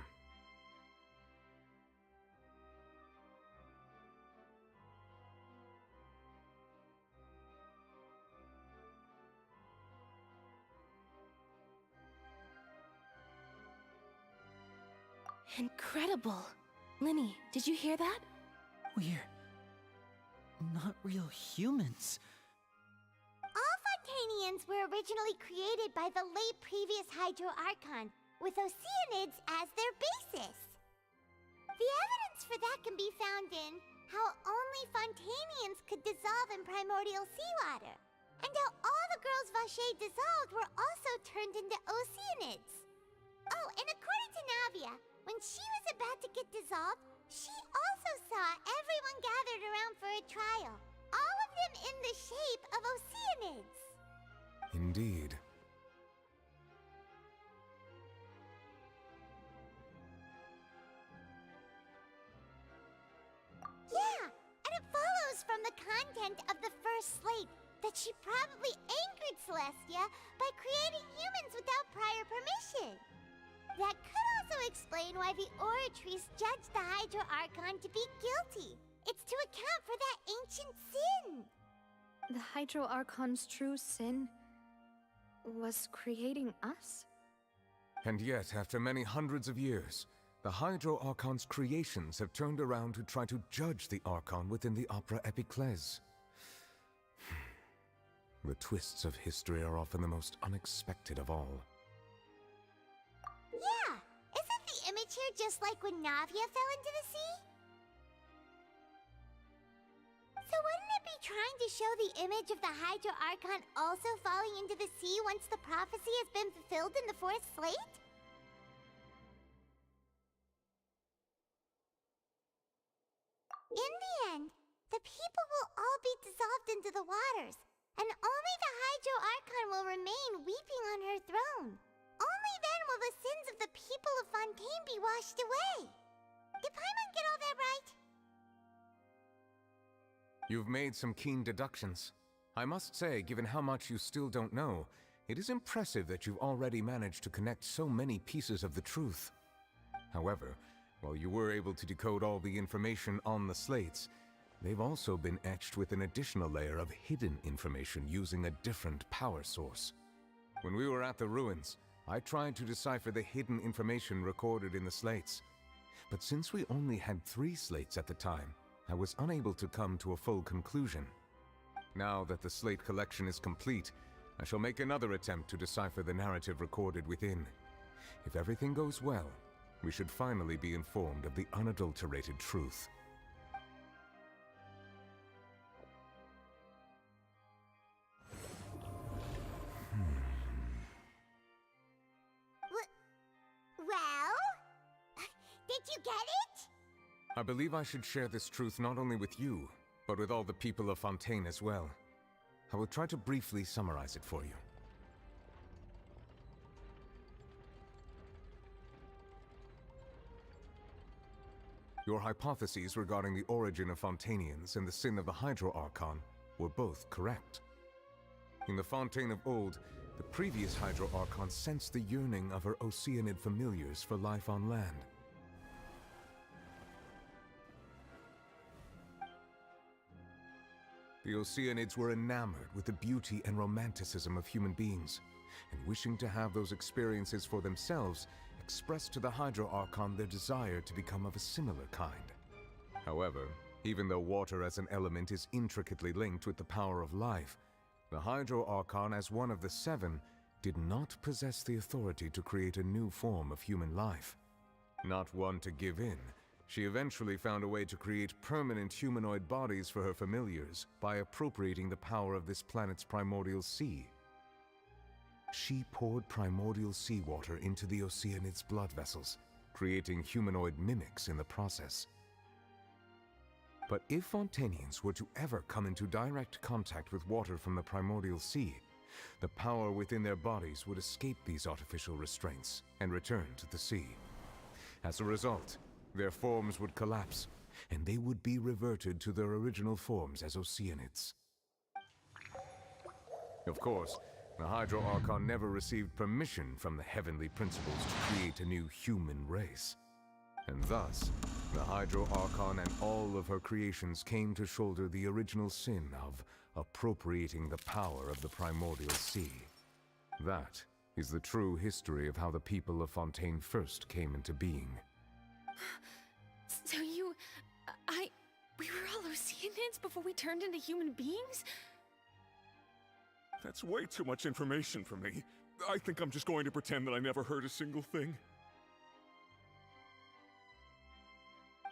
Incredible! Linny, did you hear that? We're not real humans. All Fontanians were originally created by the late previous Hydro Archon, with Oceanids as their basis. The evidence for that can be found in how only Fontanians could dissolve in primordial seawater, and how all the girls Vacher dissolved were also turned into Oceanids. Oh, and according to Navia, when she was about to get dissolved, she also saw everyone gathered around for a trial, all of them in the shape of Oceanids. Indeed. Yeah, and it follows from the content of the first slate that she probably angered Celestia by creating humans without prior permission. That could also explain why the Oratrice judged the Hydro Archon to be guilty. It's to account for that ancient sin. The Hydro Archon's true sin was creating us? And yet, after many hundreds of years, the Hydro Archon's creations have turned around to try to judge the Archon within the opera Epiclese. The twists of history are often the most unexpected of all. Yeah, isn't the image here just like when Navia fell into the sea? So wouldn't it be trying to show the image of the Hydro Archon also falling into the sea once the prophecy has been fulfilled in the fourth slate? In the end, the people will all be dissolved into the waters, and only the Hydro Archon will remain weeping on her throne. Only then will the sins of the people of Fontaine be washed away. Did Paimon get all that right? You've made some keen deductions. I must say, given how much you still don't know, it is impressive that you've already managed to connect so many pieces of the truth. However, while you were able to decode all the information on the slates, they've also been etched with an additional layer of hidden information using a different power source. When we were at the ruins, I tried to decipher the hidden information recorded in the slates. But since we only had 3 slates at the time, I was unable to come to a full conclusion. Now that the slate collection is complete, I shall make another attempt to decipher the narrative recorded within. If everything goes well, we should finally be informed of the unadulterated truth. Did you get it? I believe I should share this truth not only with you, but with all the people of Fontaine as well. I will try to briefly summarize it for you. Your hypotheses regarding the origin of Fontainians and the sin of the Hydro-Archon were both correct. In the Fontaine of old, the previous Hydro-Archon sensed the yearning of her Oceanid familiars for life on land. The Oceanids were enamored with the beauty and romanticism of human beings, and wishing to have those experiences for themselves, expressed to the Hydro-Archon their desire to become of a similar kind. However, even though water as an element is intricately linked with the power of life, the Hydro-Archon, as one of the seven, did not possess the authority to create a new form of human life. Not one to give in, she eventually found a way to create permanent humanoid bodies for her familiars by appropriating the power of this planet's primordial sea. She poured primordial seawater into the Oceanid's blood vessels, creating humanoid mimics in the process. But if Fontainians were to ever come into direct contact with water from the primordial sea, the power within their bodies would escape these artificial restraints and return to the sea. As a result, their forms would collapse, and they would be reverted to their original forms as Oceanids. Of course, the Hydro-Archon never received permission from the heavenly principles to create a new human race. And thus, the Hydro-Archon and all of her creations came to shoulder the original sin of appropriating the power of the primordial sea. That is the true history of how the people of Fontaine first came into being. So we were all Oceanids before we turned into human beings? That's way too much information for me. I think I'm just going to pretend that I never heard a single thing.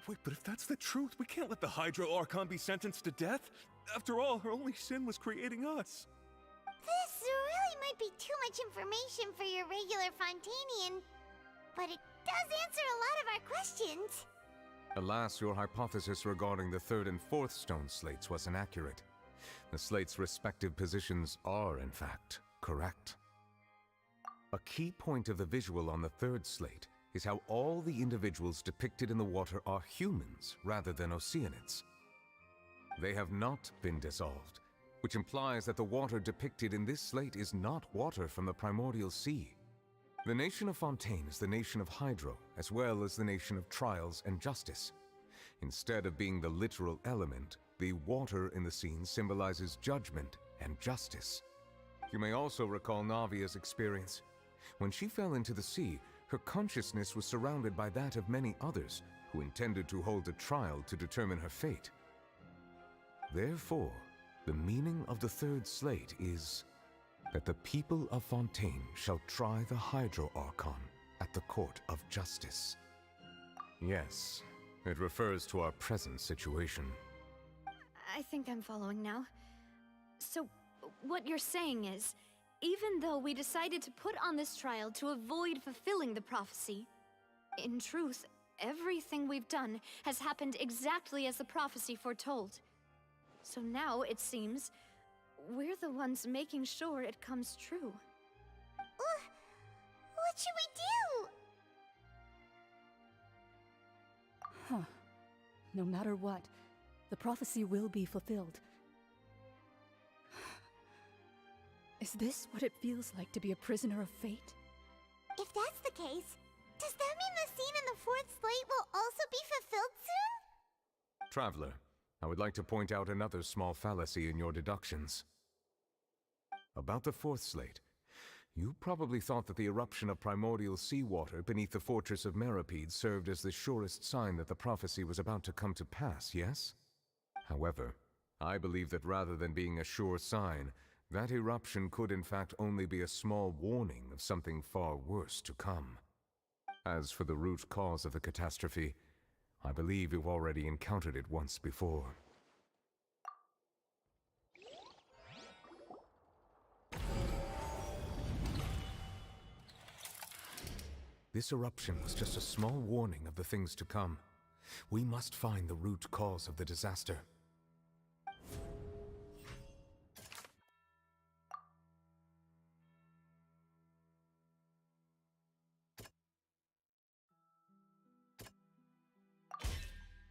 Wait, but if that's the truth, we can't let the Hydro-Archon be sentenced to death. After all, her only sin was creating us. This really might be too much information for your regular Fontainian, but it does answer a lot of our questions. Alas, your hypothesis regarding the third and fourth stone slates was inaccurate. The slates' respective positions are, in fact, correct. A key point of the visual on the third slate is how all the individuals depicted in the water are humans rather than Oceanids. They have not been dissolved, which implies that the water depicted in this slate is not water from the primordial sea. The nation of Fontaine is the nation of Hydro, as well as the nation of Trials and Justice. Instead of being the literal element, the water in the scene symbolizes judgment and justice. You may also recall Navia's experience. When she fell into the sea, her consciousness was surrounded by that of many others who intended to hold a trial to determine her fate. Therefore, the meaning of the third slate is that the people of Fontaine shall try the Hydro-Archon at the court of justice. Yes, it refers to our present situation. I think I'm following now. So, what you're saying is, even though we decided to put on this trial to avoid fulfilling the prophecy, in truth, everything we've done has happened exactly as the prophecy foretold. So now, it seems, we're the ones making sure it comes true. What should we do? Huh. No matter what, the prophecy will be fulfilled. Is this what it feels like to be a prisoner of fate? If that's the case, does that mean the scene in the fourth slate will also be fulfilled soon? Traveler, I would like to point out another small fallacy in your deductions. About the fourth slate, you probably thought that the eruption of primordial seawater beneath the fortress of Meripede served as the surest sign that the prophecy was about to come to pass, yes? However, I believe that rather than being a sure sign, that eruption could in fact only be a small warning of something far worse to come. As for the root cause of the catastrophe, I believe you've already encountered it once before. This eruption was just a small warning of the things to come. We must find the root cause of the disaster.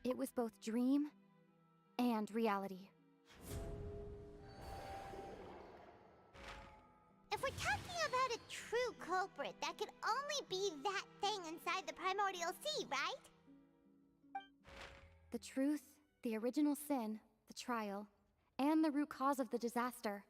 It was both dream and reality. If we're talking about a true culprit, that could only be that thing inside the primordial sea, right? The truth, the original sin, the trial, and the root cause of the disaster.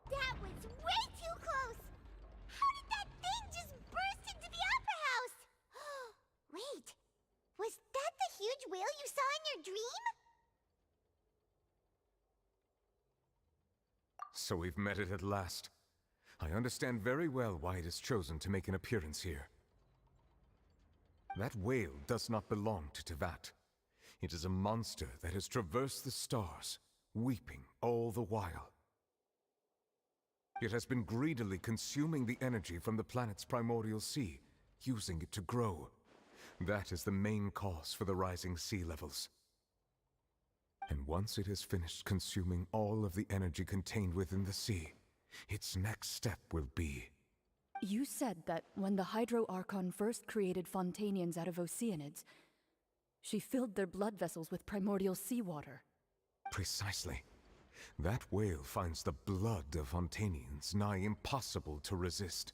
That was way too close! How did that thing just burst into the opera house? Wait, was that the huge whale you saw in your dream? So we've met it at last. I understand very well why it has chosen to make an appearance here. That whale does not belong to Tevat. It is a monster that has traversed the stars, weeping all the while. It has been greedily consuming the energy from the planet's primordial sea, using it to grow. That is the main cause for the rising sea levels. And once it has finished consuming all of the energy contained within the sea, its next step will be... You said that when the Hydro Archon first created Fontanians out of Oceanids, she filled their blood vessels with primordial seawater. Precisely. That whale finds the blood of Fontanians nigh impossible to resist.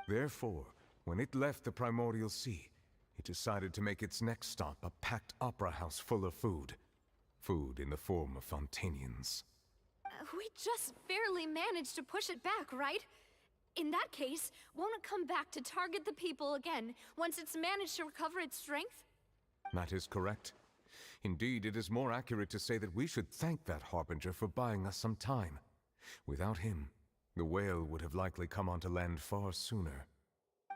Therefore, when it left the primordial sea, it decided to make its next stop a packed opera house full of food. Food in the form of Fontanians. We just barely managed to push it back, right? In that case, won't it come back to target the people again once it's managed to recover its strength? That is correct. Indeed, it is more accurate to say that we should thank that Harbinger for buying us some time. Without him, the whale would have likely come onto land far sooner.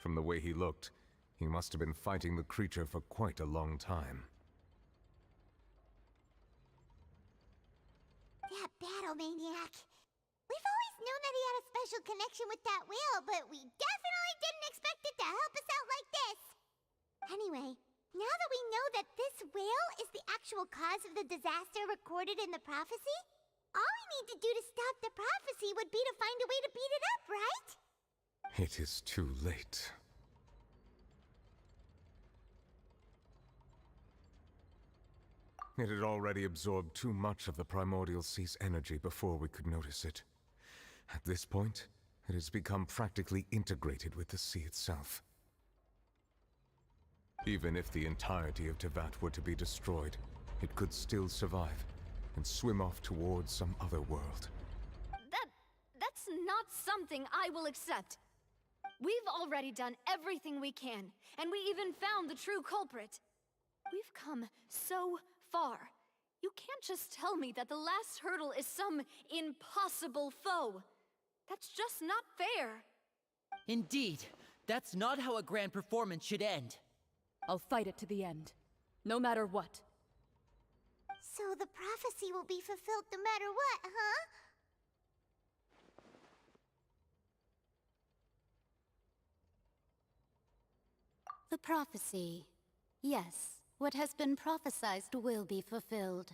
From the way he looked, he must have been fighting the creature for quite a long time. That battle maniac. We've always known that he had a special connection with that whale, but we definitely didn't expect it to help us out like this. Anyway, now that we know that this whale is the actual cause of the disaster recorded in the prophecy, all we need to do to stop the prophecy would be to find a way to beat it up, right? It is too late. It had already absorbed too much of the primordial sea's energy before we could notice it. At this point, it has become practically integrated with the sea itself. Even if the entirety of Tevat were to be destroyed, it could still survive and swim off towards some other world. That's not not something I will accept. We've already done everything we can, and we even found the true culprit. We've come so far. You can't just tell me that the last hurdle is some impossible foe. That's just not fair. Indeed, that's not how a grand performance should end. I'll fight it to the end, no matter what. So the prophecy will be fulfilled no matter what, huh? The prophecy. Yes, what has been prophesied will be fulfilled.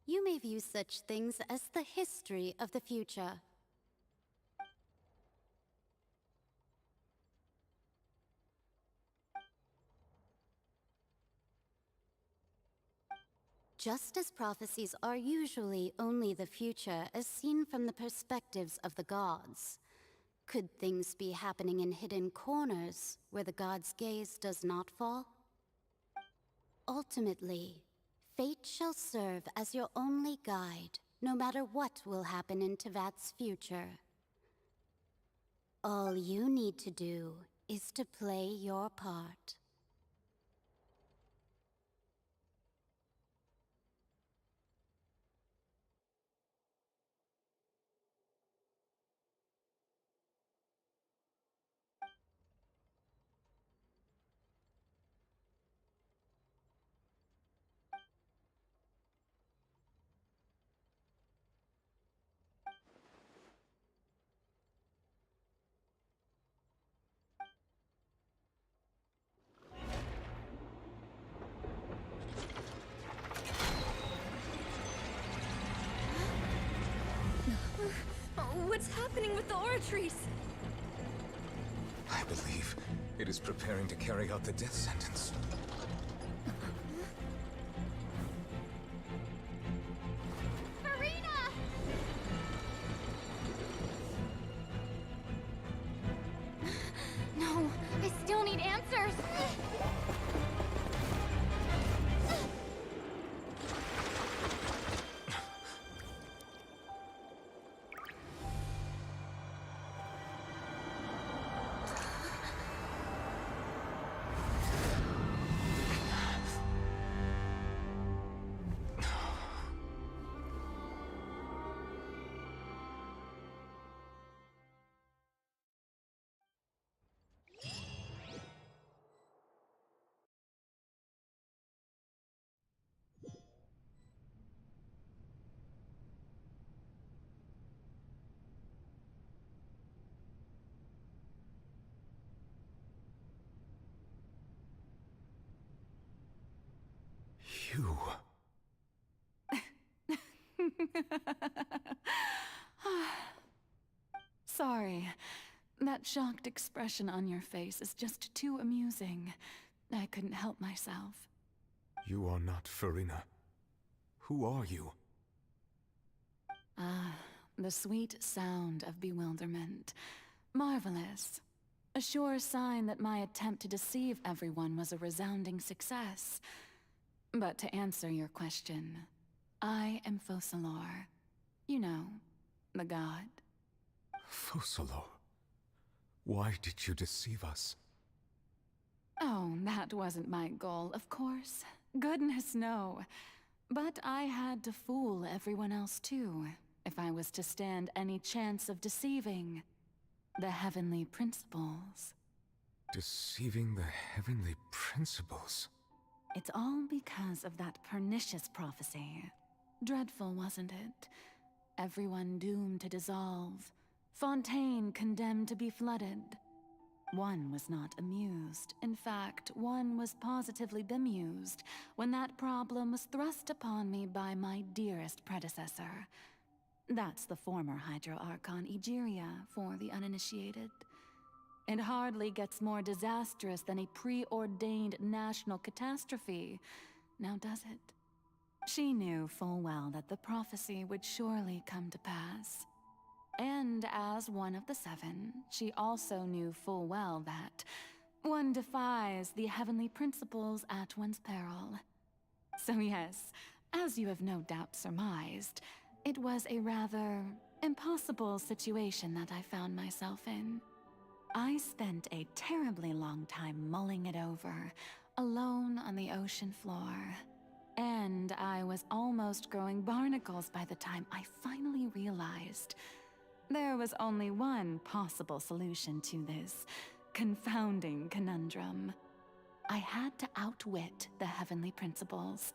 You may view such things as the history of the future. Just as prophecies are usually only the future as seen from the perspectives of the gods, could things be happening in hidden corners where the god's gaze does not fall? Ultimately, fate shall serve as your only guide, no matter what will happen in Tevat's future. All you need to do is to play your part. What's happening with the Oratrice? I believe it is preparing to carry out the death sentence. Farina! No, I still need answers. You... Sorry. That shocked expression on your face is just too amusing. I couldn't help myself. You are not Farina. Who are you? Ah, the sweet sound of bewilderment. Marvelous. A sure sign that my attempt to deceive everyone was a resounding success. But to answer your question, I am Focalor. You know, the god. Focalor. Why did you deceive us? Oh, that wasn't my goal, of course. Goodness, no. But I had to fool everyone else too, if I was to stand any chance of deceiving the heavenly principles. Deceiving the heavenly principles? It's all because of that pernicious prophecy. Dreadful, wasn't it? Everyone doomed to dissolve. Fontaine condemned to be flooded. One was not amused. In fact, one was positively bemused when that problem was thrust upon me by my dearest predecessor. That's the former Hydro Archon Egeria, for the uninitiated. It hardly gets more disastrous than a preordained national catastrophe, now does it? She knew full well that the prophecy would surely come to pass. And as one of the seven, she also knew full well that one defies the heavenly principles at one's peril. So yes, as you have no doubt surmised, it was a rather impossible situation that I found myself in. I spent a terribly long time mulling it over, alone on the ocean floor. And I was almost growing barnacles by the time I finally realized there was only one possible solution to this confounding conundrum. I had to outwit the heavenly principles,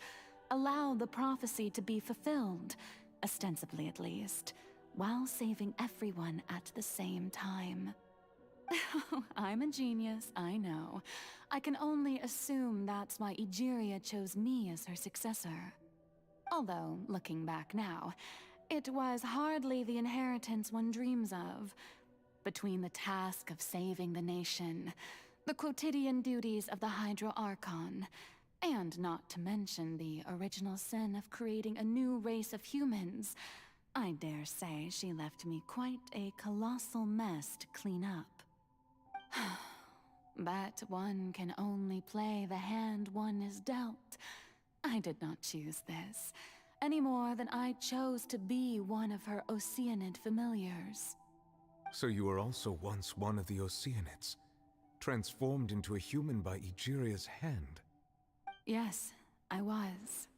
allow the prophecy to be fulfilled, ostensibly at least, while saving everyone at the same time. I'm a genius, I know. I can only assume that's why Egeria chose me as her successor. Although, looking back now, it was hardly the inheritance one dreams of. Between the task of saving the nation, the quotidian duties of the Archon, and not to mention the original sin of creating a new race of humans, I dare say she left me quite a colossal mess to clean up. But one can only play the hand one is dealt. I did not choose this, any more than I chose to be one of her Oceanid familiars. So you were also once one of the Oceanids, transformed into a human by Egeria's hand? Yes, I was.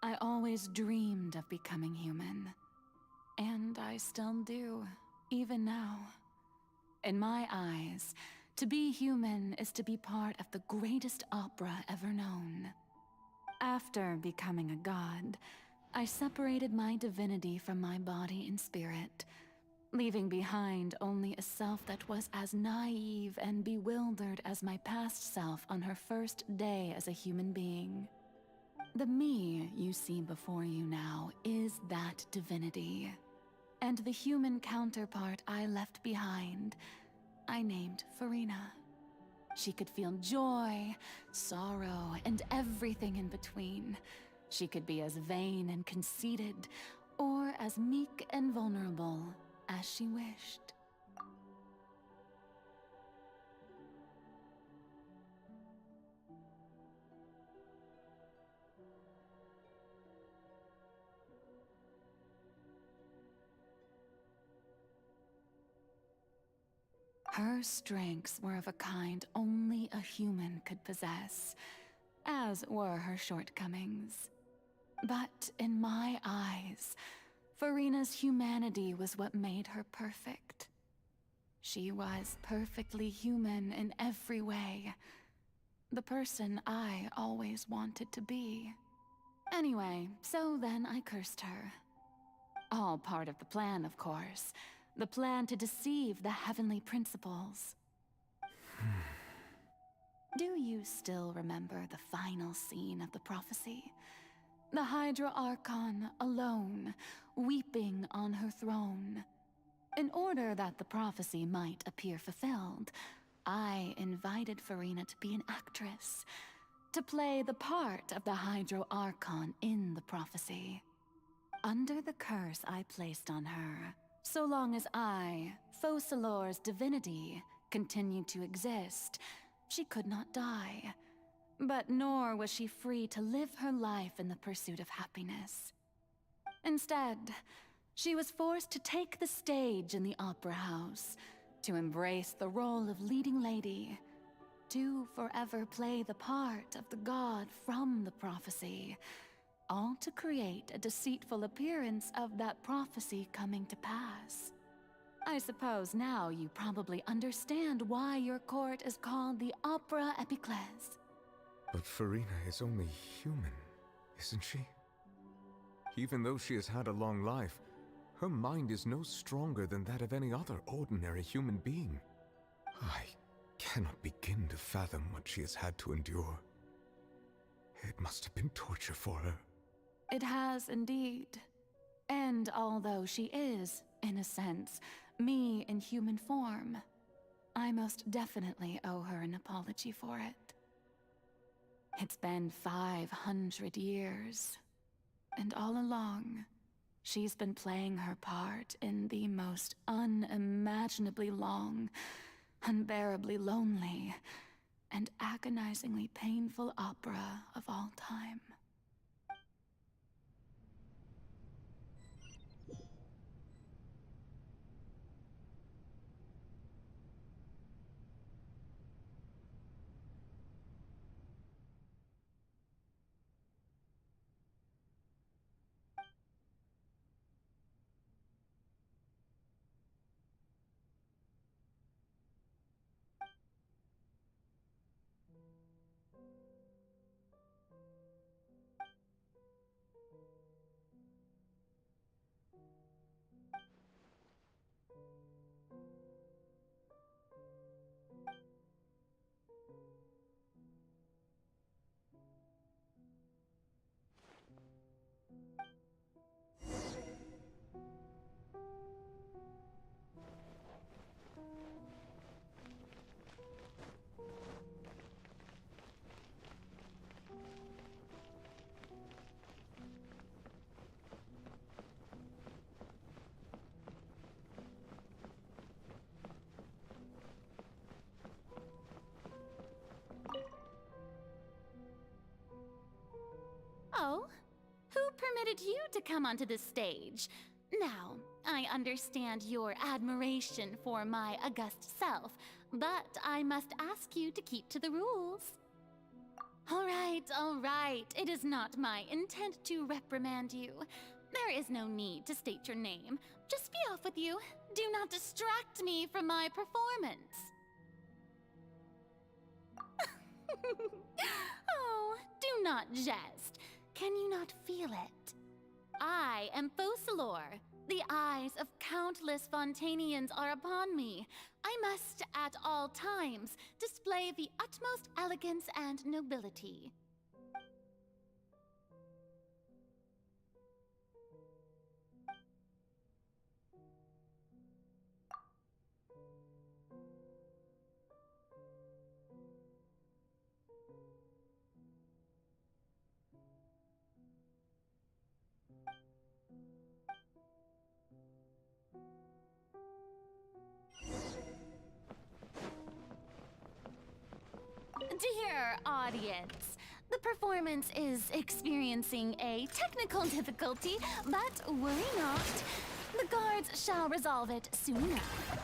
I always dreamed of becoming human. And I still do, even now. In my eyes, to be human is to be part of the greatest opera ever known. After becoming a god, I separated my divinity from my body and spirit, leaving behind only a self that was as naive and bewildered as my past self on her first day as a human being. The me you see before you now is that divinity. And the human counterpart I left behind, I named Farina. She could feel joy, sorrow, and everything in between. She could be as vain and conceited, or as meek and vulnerable as she wished. Her strengths were of a kind only a human could possess, as were her shortcomings. But in my eyes, Farina's humanity was what made her perfect. She was perfectly human in every way. The person I always wanted to be. Anyway, so then I cursed her. All part of the plan, of course. The plan to deceive the heavenly principles. Do you still remember the final scene of the prophecy? The Archon alone, weeping on her throne. In order that the prophecy might appear fulfilled, I invited Farina to be an actress, to play the part of the Archon in the prophecy. Under the curse I placed on her, so long as I, Focalor's divinity, continued to exist, she could not die. But nor was she free to live her life in the pursuit of happiness. Instead, she was forced to take the stage in the opera house, to embrace the role of leading lady, to forever play the part of the god from the prophecy, all to create a deceitful appearance of that prophecy coming to pass. I suppose now you probably understand why your court is called the Opera Epiclese. But Farina is only human, isn't she? Even though she has had a long life, her mind is no stronger than that of any other ordinary human being. I cannot begin to fathom what she has had to endure. It must have been torture for her. It has indeed. And although she is, in a sense, me in human form, I most definitely owe her an apology for it. It's been 500 years, and all along, she's been playing her part in the most unimaginably long, unbearably lonely, and agonizingly painful opera of all time. invited you to come onto the stage. Now, I understand your admiration for my august self, but I must ask you to keep to the rules. All right. It is not my intent to reprimand you. There is no need to state your name. Just be off with you. Do not distract me from my performance. Oh, do not jest. Can you not feel it? I am Focalor. The eyes of countless Fontanians are upon me. I must, at all times, display the utmost elegance and nobility. Dear audience, the performance is experiencing a technical difficulty, but worry not. The guards shall resolve it soon enough.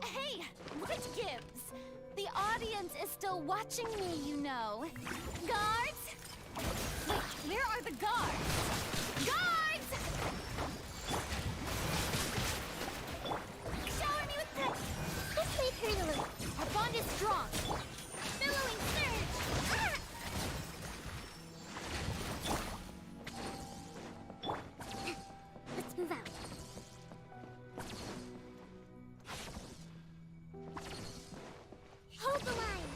Hey, what gives? The audience is still watching me, you know. Guards! Wait, where are the guards? Guards! Shower me with this! This way, Hurley. Our bond is strong. Billowing surge! Ah! Let's move out. Hold the line!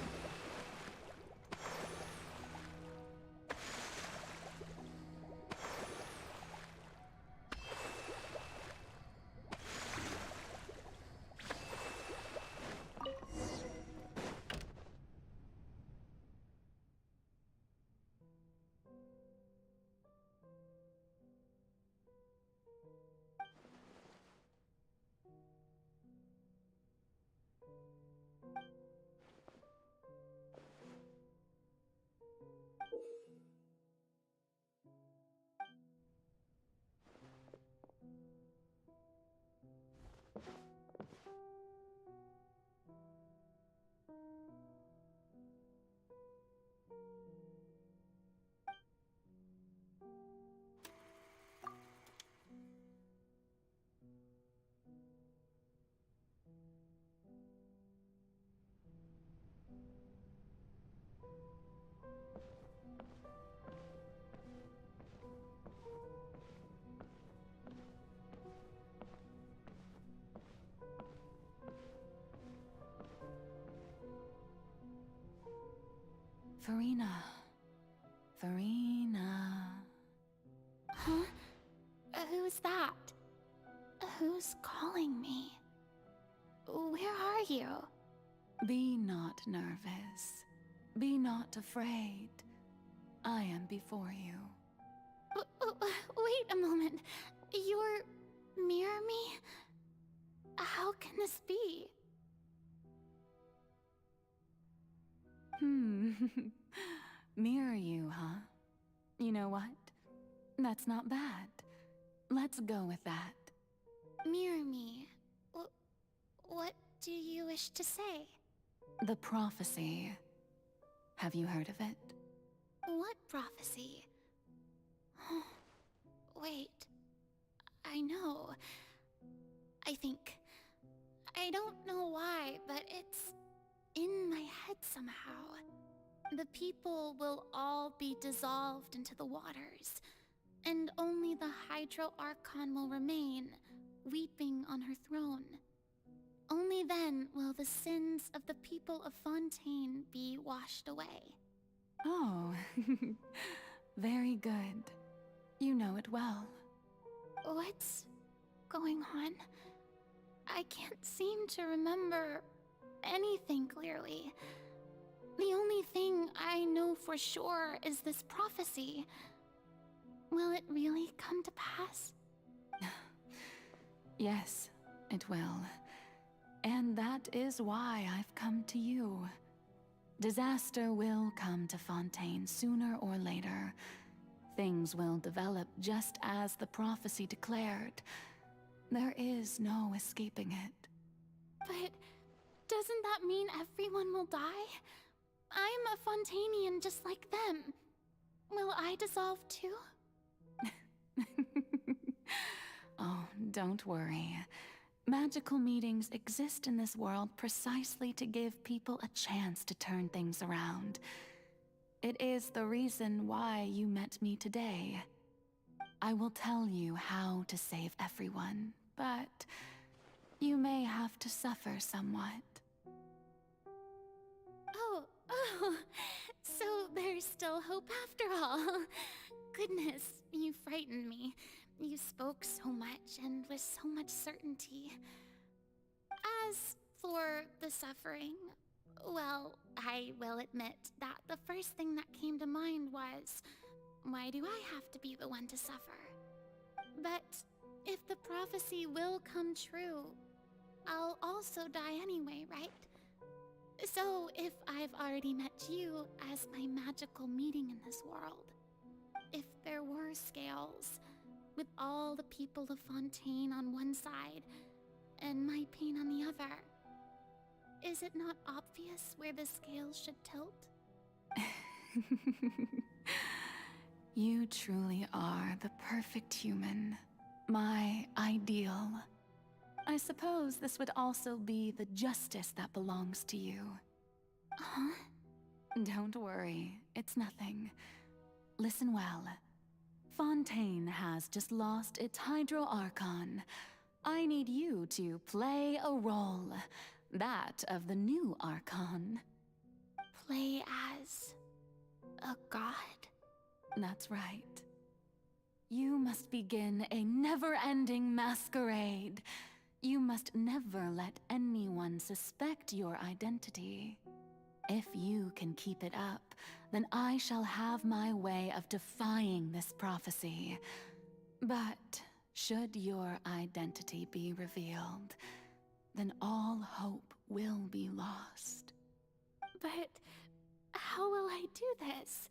Farina. Huh? Who's that? Who's calling me? Where are you? Be not nervous. Be not afraid. I am before you. Wait a moment. You're mirror me? How can this be? Mirror you, huh? You know what? That's not bad. Let's go with that. Mirror me? What do you wish to say? The prophecy. Have you heard of it? What prophecy? Wait. I know. I think. I don't know why, but it's in my head somehow. The people will all be dissolved into the waters, and only the Hydro Archon will remain, weeping on her throne. Only then will the sins of the people of Fontaine be washed away. Oh, very good. You know it well. What's going on? I can't seem to remember anything clearly. The only thing I know for sure is this prophecy. Will it really come to pass? Yes, it will. And that is why I've come to you. Disaster will come to Fontaine sooner or later. Things will develop just as the prophecy declared. There is no escaping it. But doesn't that mean everyone will die? I'm a Fontainian just like them. Will I dissolve too? Oh, don't worry. Magical meetings exist in this world precisely to give people a chance to turn things around. It is the reason why you met me today. I will tell you how to save everyone, but you may have to suffer somewhat. Oh, so there's still hope after all. Goodness, you frightened me. You spoke so much and with so much certainty. As for the suffering, well, I will admit that the first thing that came to mind was, why do I have to be the one to suffer? But if the prophecy will come true, I'll also die anyway, right? So if I've already met you as my magical meeting in this world, if there were scales, with all the people of Fontaine on one side, and my pain on the other, is it not obvious where the scales should tilt? You truly are the perfect human. My ideal. I suppose this would also be the justice that belongs to you. Huh? Don't worry, it's nothing. Listen well. Fontaine has just lost its Hydro Archon. I need you to play a role. That of the new Archon. Play as a god? That's right. You must begin a never-ending masquerade. You must never let anyone suspect your identity. If you can keep it up, then I shall have my way of defying this prophecy. But should your identity be revealed, then all hope will be lost. But how will I do this?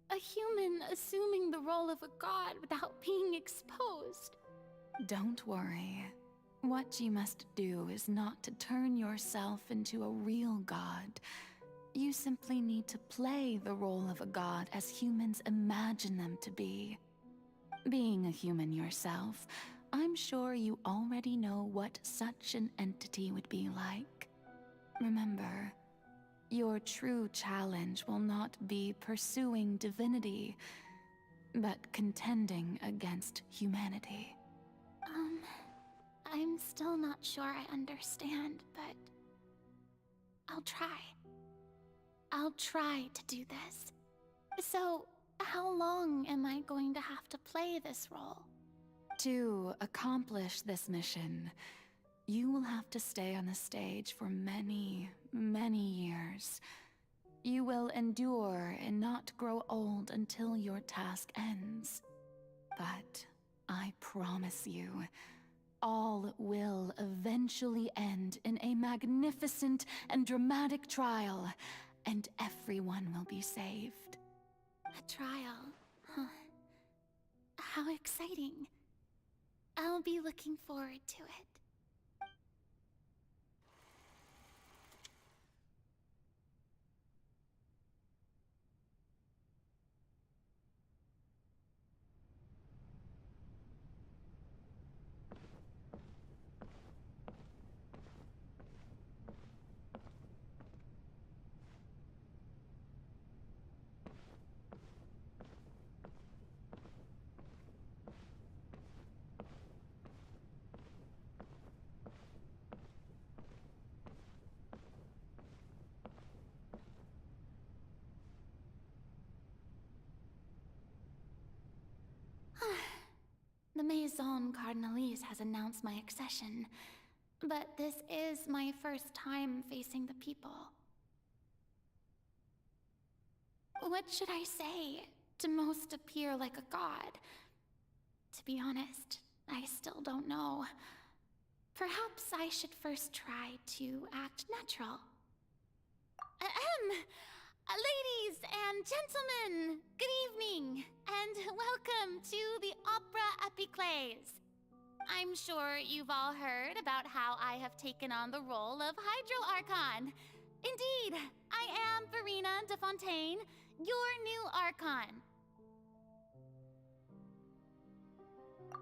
A human assuming the role of a god without being exposed? Don't worry. What you must do is not to turn yourself into a real god. You simply need to play the role of a god as humans imagine them to be. Being a human yourself, I'm sure you already know what such an entity would be like. Remember, your true challenge will not be pursuing divinity, but contending against humanity. I'm still not sure I understand, but I'll try. I'll try to do this. So, how long am I going to have to play this role? To accomplish this mission, you will have to stay on the stage for many, many years. You will endure and not grow old until your task ends. But I promise you, all will eventually end in a magnificent and dramatic trial, and everyone will be saved. A trial, huh? How exciting. I'll be looking forward to it. The Maison Cardinalise has announced my accession, but this is my first time facing the people. What should I say to most appear like a god? To be honest, I still don't know. Perhaps I should first try to act natural. Ladies and gentlemen, good evening, and welcome to the Opera Epiclese. I'm sure you've all heard about how I have taken on the role of Hydro-Archon. Indeed, I am Verena de Fontaine, your new Archon.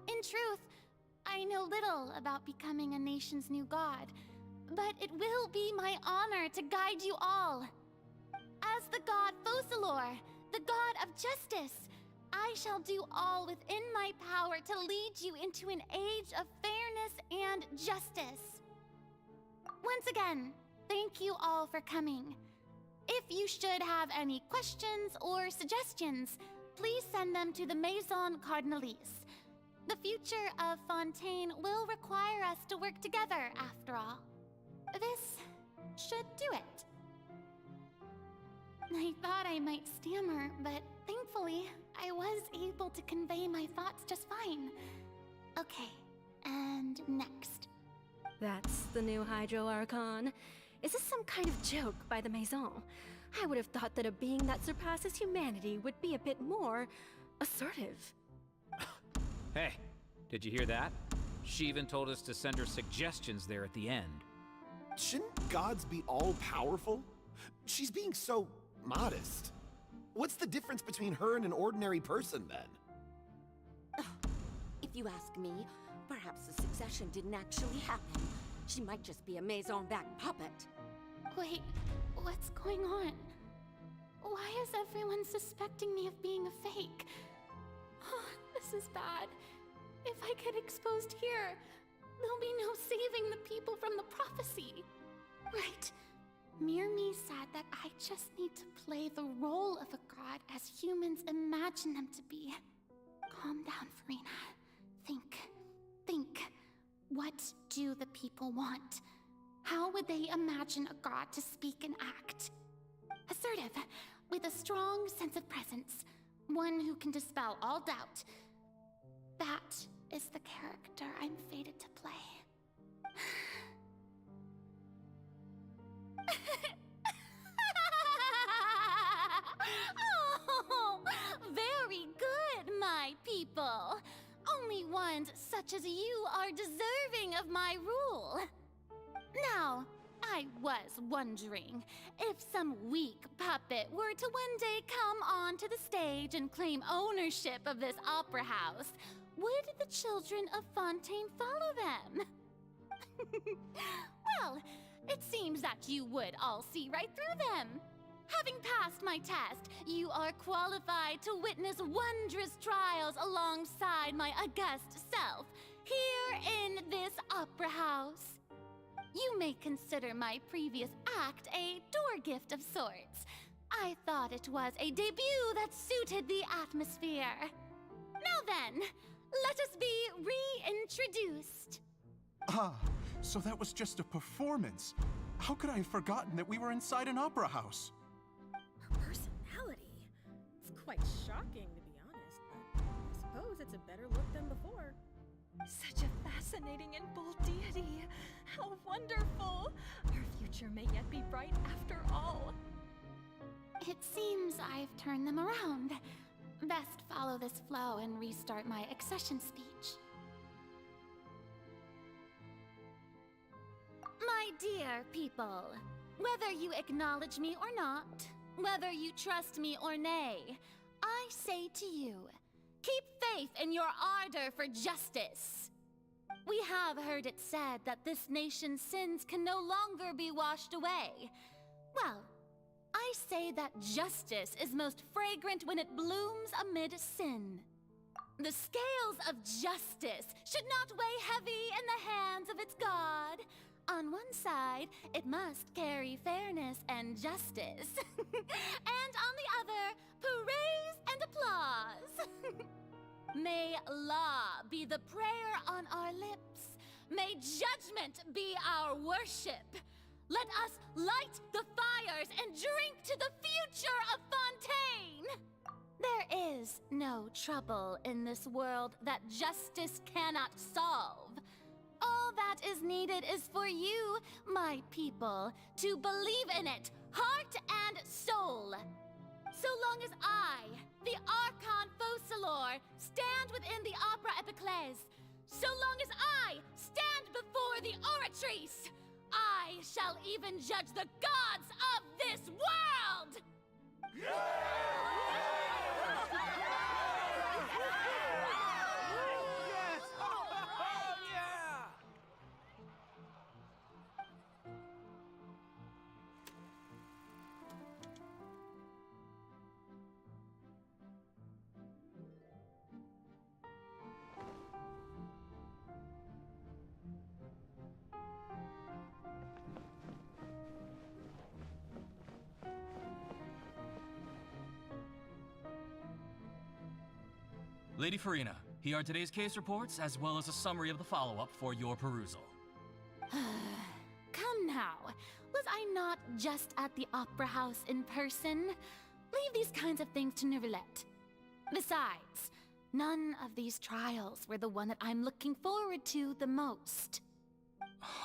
In truth, I know little about becoming a nation's new god, but it will be my honor to guide you all. As the god Focalor, the god of justice, I shall do all within my power to lead you into an age of fairness and justice. Once again, thank you all for coming. If you should have any questions or suggestions, please send them to the Maison Cardinalise. The future of Fontaine will require us to work together, after all. This should do it. I thought I might stammer, but thankfully, I was able to convey my thoughts just fine. Okay, and next. That's the new Hydro-Archon. Is this some kind of joke by the Maison? I would have thought that a being that surpasses humanity would be a bit more assertive. Hey, did you hear that? She even told us to send her suggestions there at the end. Shouldn't gods be all-powerful? She's being so modest. What's the difference between her and an ordinary person, then? If you ask me, perhaps the succession didn't actually happen. She might just be a Maison-backed puppet. Wait, what's going on? Why is everyone suspecting me of being a fake? Oh, this is bad. If I get exposed here, there'll be no saving the people from the prophecy. Right. Mirmi said that I just need to play the role of a god as humans imagine them to be. Calm down, Verena. Think. What do the people want? How would they imagine a god to speak and act? Assertive, with a strong sense of presence. One who can dispel all doubt. That is the character I'm fated to play. Oh, very good, my people. Only ones such as you are deserving of my rule. Now, I was wondering if some weak puppet were to one day come onto the stage and claim ownership of this opera house, would the children of Fontaine follow them? Well, it seems that you would all see right through them. Having passed my test, you are qualified to witness wondrous trials alongside my august self, here in this opera house. You may consider my previous act a door gift of sorts. I thought it was a debut that suited the atmosphere. Now then, let us be reintroduced. Ah, so that was just a performance. How could I have forgotten that we were inside an opera house? Her personality. It's quite shocking, to be honest, but I suppose it's a better look than before. Such a fascinating and bold deity. How wonderful! Our future may yet be bright after all. It seems I've turned them around. Best follow this flow and restart my accession speech. My dear people, whether you acknowledge me or not, whether you trust me or nay, I say to you, keep faith in your ardor for justice. We have heard it said that this nation's sins can no longer be washed away. Well, I say that justice is most fragrant when it blooms amid sin. The scales of justice should not weigh heavy in the hands of its God. On one side, it must carry fairness and justice. And on the other, praise and applause. May law be the prayer on our lips. May judgment be our worship. Let us light the fires and drink to the future of Fontaine. There is no trouble in this world that justice cannot solve. All that is needed is for you, my people, to believe in it, heart and soul. So long as I, the Archon Focalor, stand within the Opera Epiclese, so long as I stand before the Oratrice, I shall even judge the gods of this world! Lady Farina, here are today's case reports, as well as a summary of the follow-up for your perusal. Come now, was I not just at the Opera House in person? Leave these kinds of things to Neuvillette. Besides, none of these trials were the one that I'm looking forward to the most.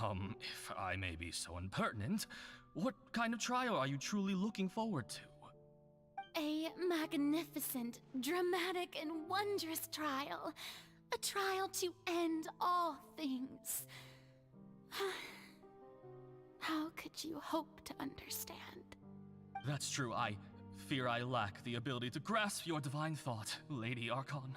If I may be so impertinent, what kind of trial are you truly looking forward to? A magnificent, dramatic, and wondrous trial. A trial to end all things. How could you hope to understand? That's true. I fear I lack the ability to grasp your divine thought, Lady Archon.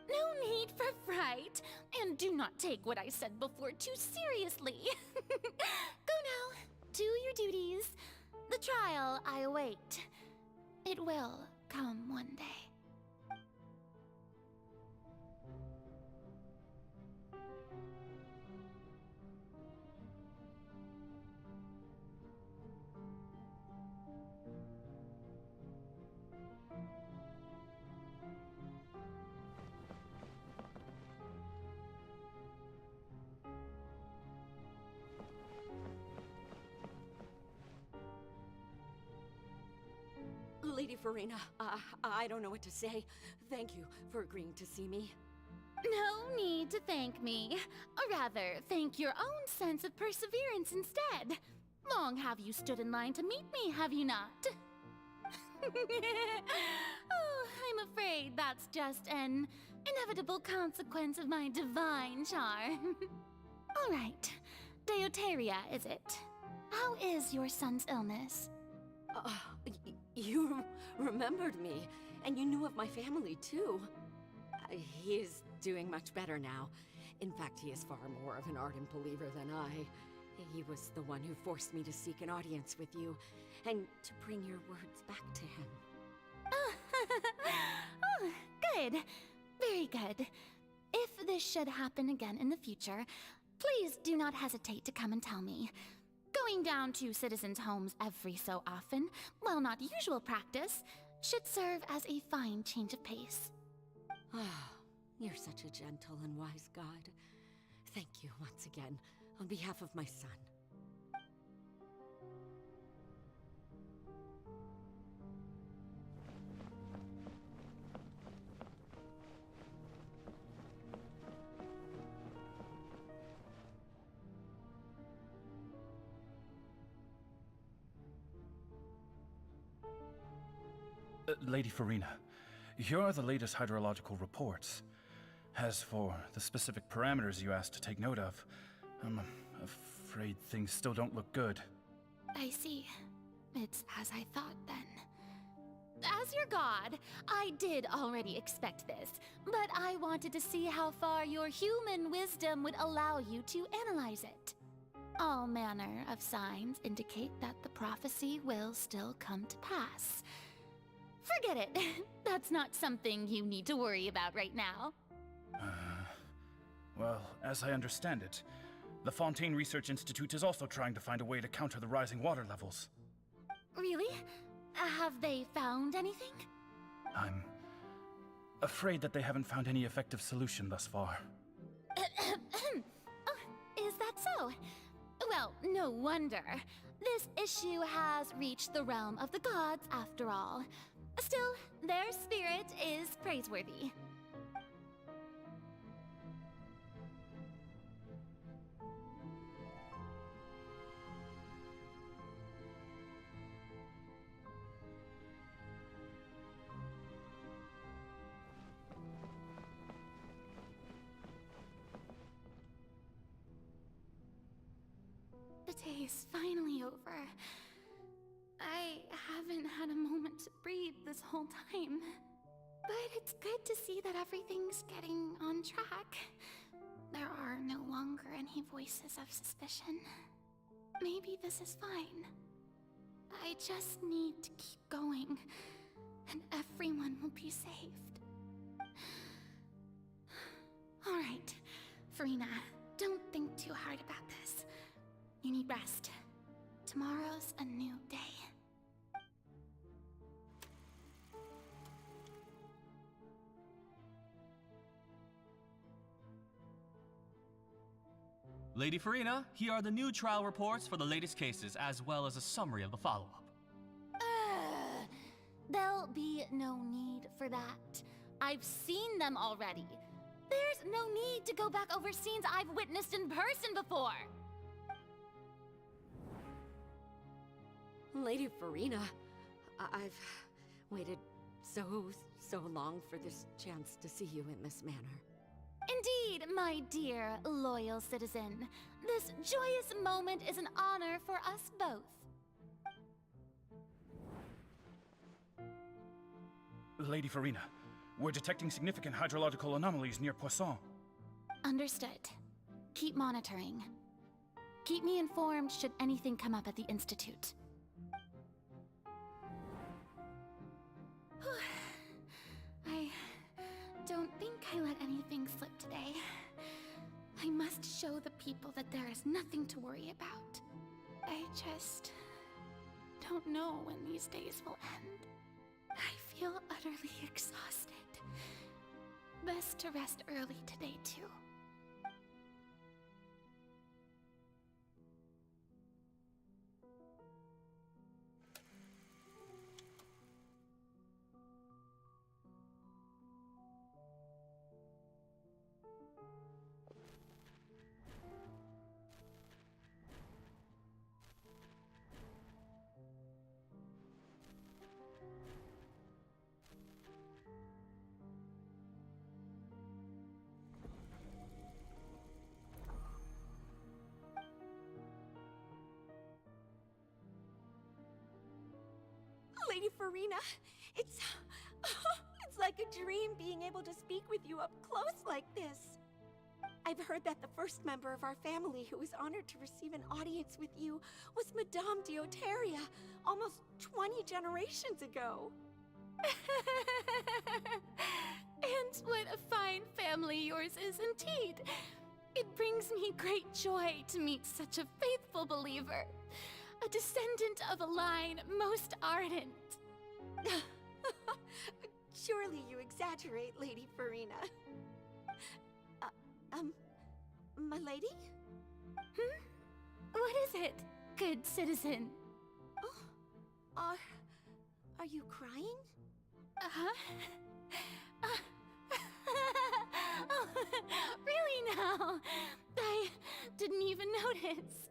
No need for fright, and do not take what I said before too seriously. Go now, do your duties. The trial I await. It will come one day. Lady Farina, I don't know what to say. Thank you for agreeing to see me. No need to thank me. Or rather, thank your own sense of perseverance instead. Long have you stood in line to meet me, have you not? Oh, I'm afraid that's just an inevitable consequence of my divine charm. All right. Deoteria, is it? How is your son's illness? You remembered me, and you knew of my family, too. He is doing much better now. In fact, he is far more of an ardent believer than I. He was the one who forced me to seek an audience with you, and to bring your words back to him. Oh, good. Very good. If this should happen again in the future, please do not hesitate to come and tell me. Going down to citizens' homes every so often, while not usual practice, should serve as a fine change of pace. Ah, you're such a gentle and wise god. Thank you once again, on behalf of my son. Lady Farina, here are the latest hydrological reports. As for the specific parameters you asked to take note of, I'm afraid things still don't look good. I see. It's as I thought, then. As your god, I did already expect this, but I wanted to see how far your human wisdom would allow you to analyze it. All manner of signs indicate that the prophecy will still come to pass. Forget it. That's not something you need to worry about right now. Well, as I understand it, the Fontaine Research Institute is also trying to find a way to counter the rising water levels. Really? Have they found anything? I'm afraid that they haven't found any effective solution thus far. Oh, is that so? Well, no wonder. This issue has reached the realm of the gods, after all. Still, their spirit is praiseworthy. is finally over. I haven't had a moment to breathe this whole time. But it's good to see that everything's getting on track. There are no longer any voices of suspicion. Maybe this is fine. I just need to keep going, and everyone will be saved. Alright, Farina, don't think too hard about this. You need rest. Tomorrow's a new day. Lady Farina, here are the new trial reports for the latest cases, as well as a summary of the follow-up. There'll be no need for that. I've seen them already. There's no need to go back over scenes I've witnessed in person before. Lady Farina, I've waited so long for this chance to see you in this manner. Indeed, my dear, loyal citizen. This joyous moment is an honor for us both. Lady Farina, we're detecting significant hydrological anomalies near Poisson. Understood. Keep monitoring. Keep me informed should anything come up at the Institute. I don't think I let anything slip today. I must show the people that there is nothing to worry about. I just don't know when these days will end. I feel utterly exhausted. Best to rest early today, too. Lady Farina, it's like a dream being able to speak with you up close like this. I've heard that the first member of our family who was honored to receive an audience with you was Madame Dioteria, almost 20 generations ago. And what a fine family yours is indeed. It brings me great joy to meet such a faithful believer. A descendant of a line most ardent. Surely you exaggerate, Lady Farina. My lady? What is it, good citizen? Oh, are you crying? Oh, really now? I didn't even notice.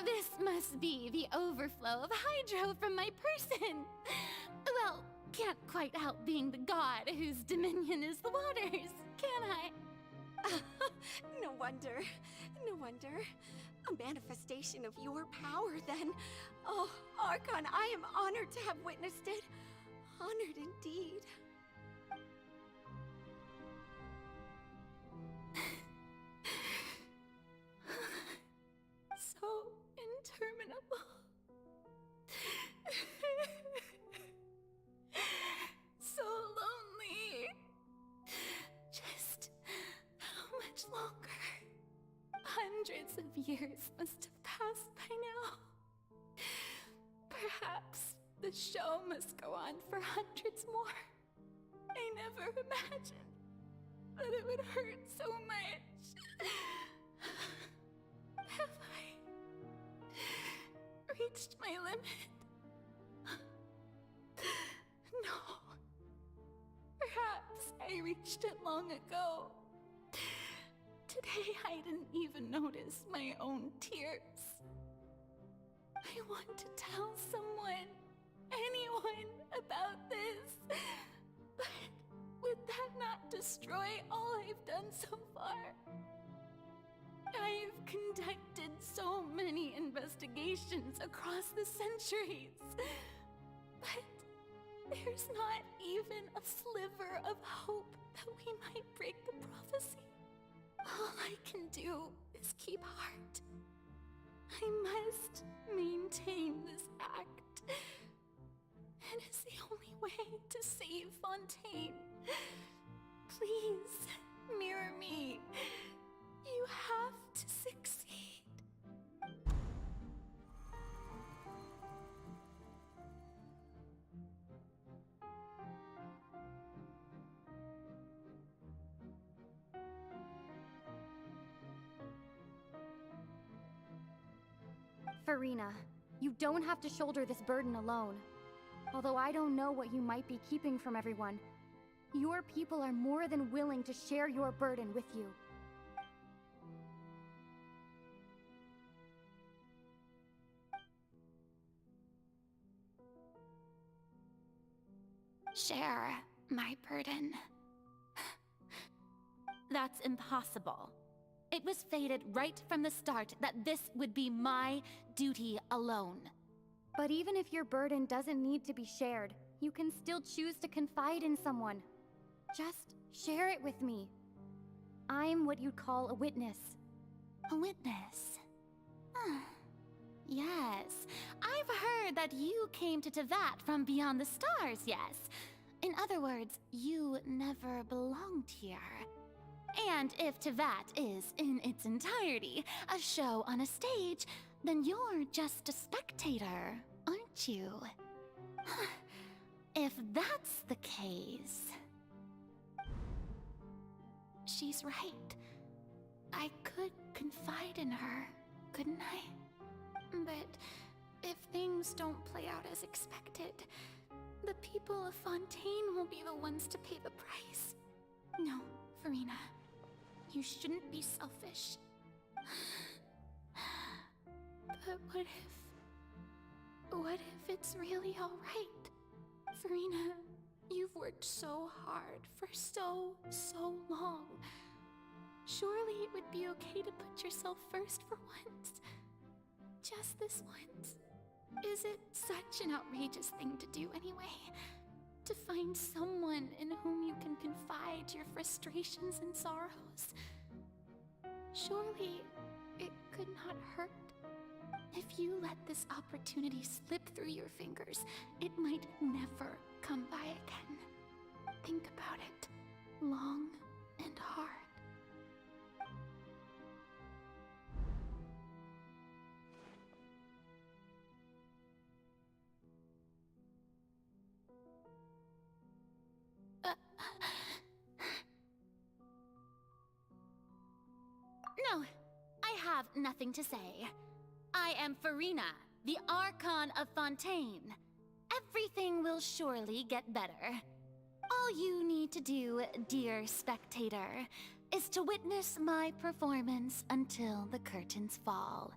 This must be the overflow of hydro from my person. Well, can't quite help being the god whose dominion is the waters, can I? No wonder. No wonder. A manifestation of your power, then. Oh, Archon, I am honored to have witnessed it. Honored indeed. So interminable. So lonely. Just how much longer? Hundreds of years must have passed by now. Perhaps the show must go on for hundreds more. I never imagined that it would hurt so much. Have I reached my limit? No. Perhaps I reached it long ago. Today I didn't even notice my own tears. I want to tell someone, anyone, about this. But would that not destroy all I've done so far? I've conducted so many investigations across the centuries, but there's not even a sliver of hope that we might break the prophecy. All I can do is keep heart. I must maintain this act. It is the only way to save Fontaine. Please, mirror me. You have to succeed. Farina, you don't have to shoulder this burden alone. Although I don't know what you might be keeping from everyone, your people are more than willing to share your burden with you. Share my burden. That's impossible. It was fated right from the start that this would be my duty alone. But even if your burden doesn't need to be shared, you can still choose to confide in someone. Just share it with me. I'm what you'd call a witness. A witness? Yes, I've heard that you came to Tevat from beyond the stars, yes. In other words, you never belonged here. And if Tevat is, in its entirety, a show on a stage, then you're just a spectator, aren't you? If that's the case... She's right. I could confide in her, couldn't I? But if things don't play out as expected, the people of Fontaine will be the ones to pay the price. No, Farina. You shouldn't be selfish. But what if it's really alright? Farina, you've worked so hard for so long. Surely it would be okay to put yourself first for once. Just this once. Is it such an outrageous thing to do anyway? To find someone in whom you can confide your frustrations and sorrows? Surely it could not hurt. If you let this opportunity slip through your fingers, it might never come by again. Think about it long and hard. No, I have nothing to say. I am Farina, the Archon of Fontaine. Everything will surely get better. All you need to do, dear spectator, is to witness my performance until the curtains fall.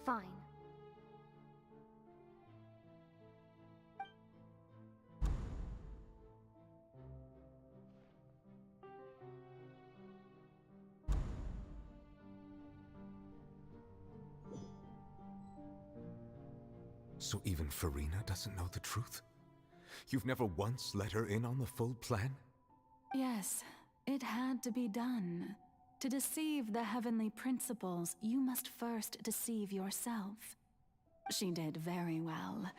Fine. So even Farina doesn't know the truth? You've never once let her in on the full plan? Yes, it had to be done. To deceive the heavenly principles, you must first deceive yourself. She did very well.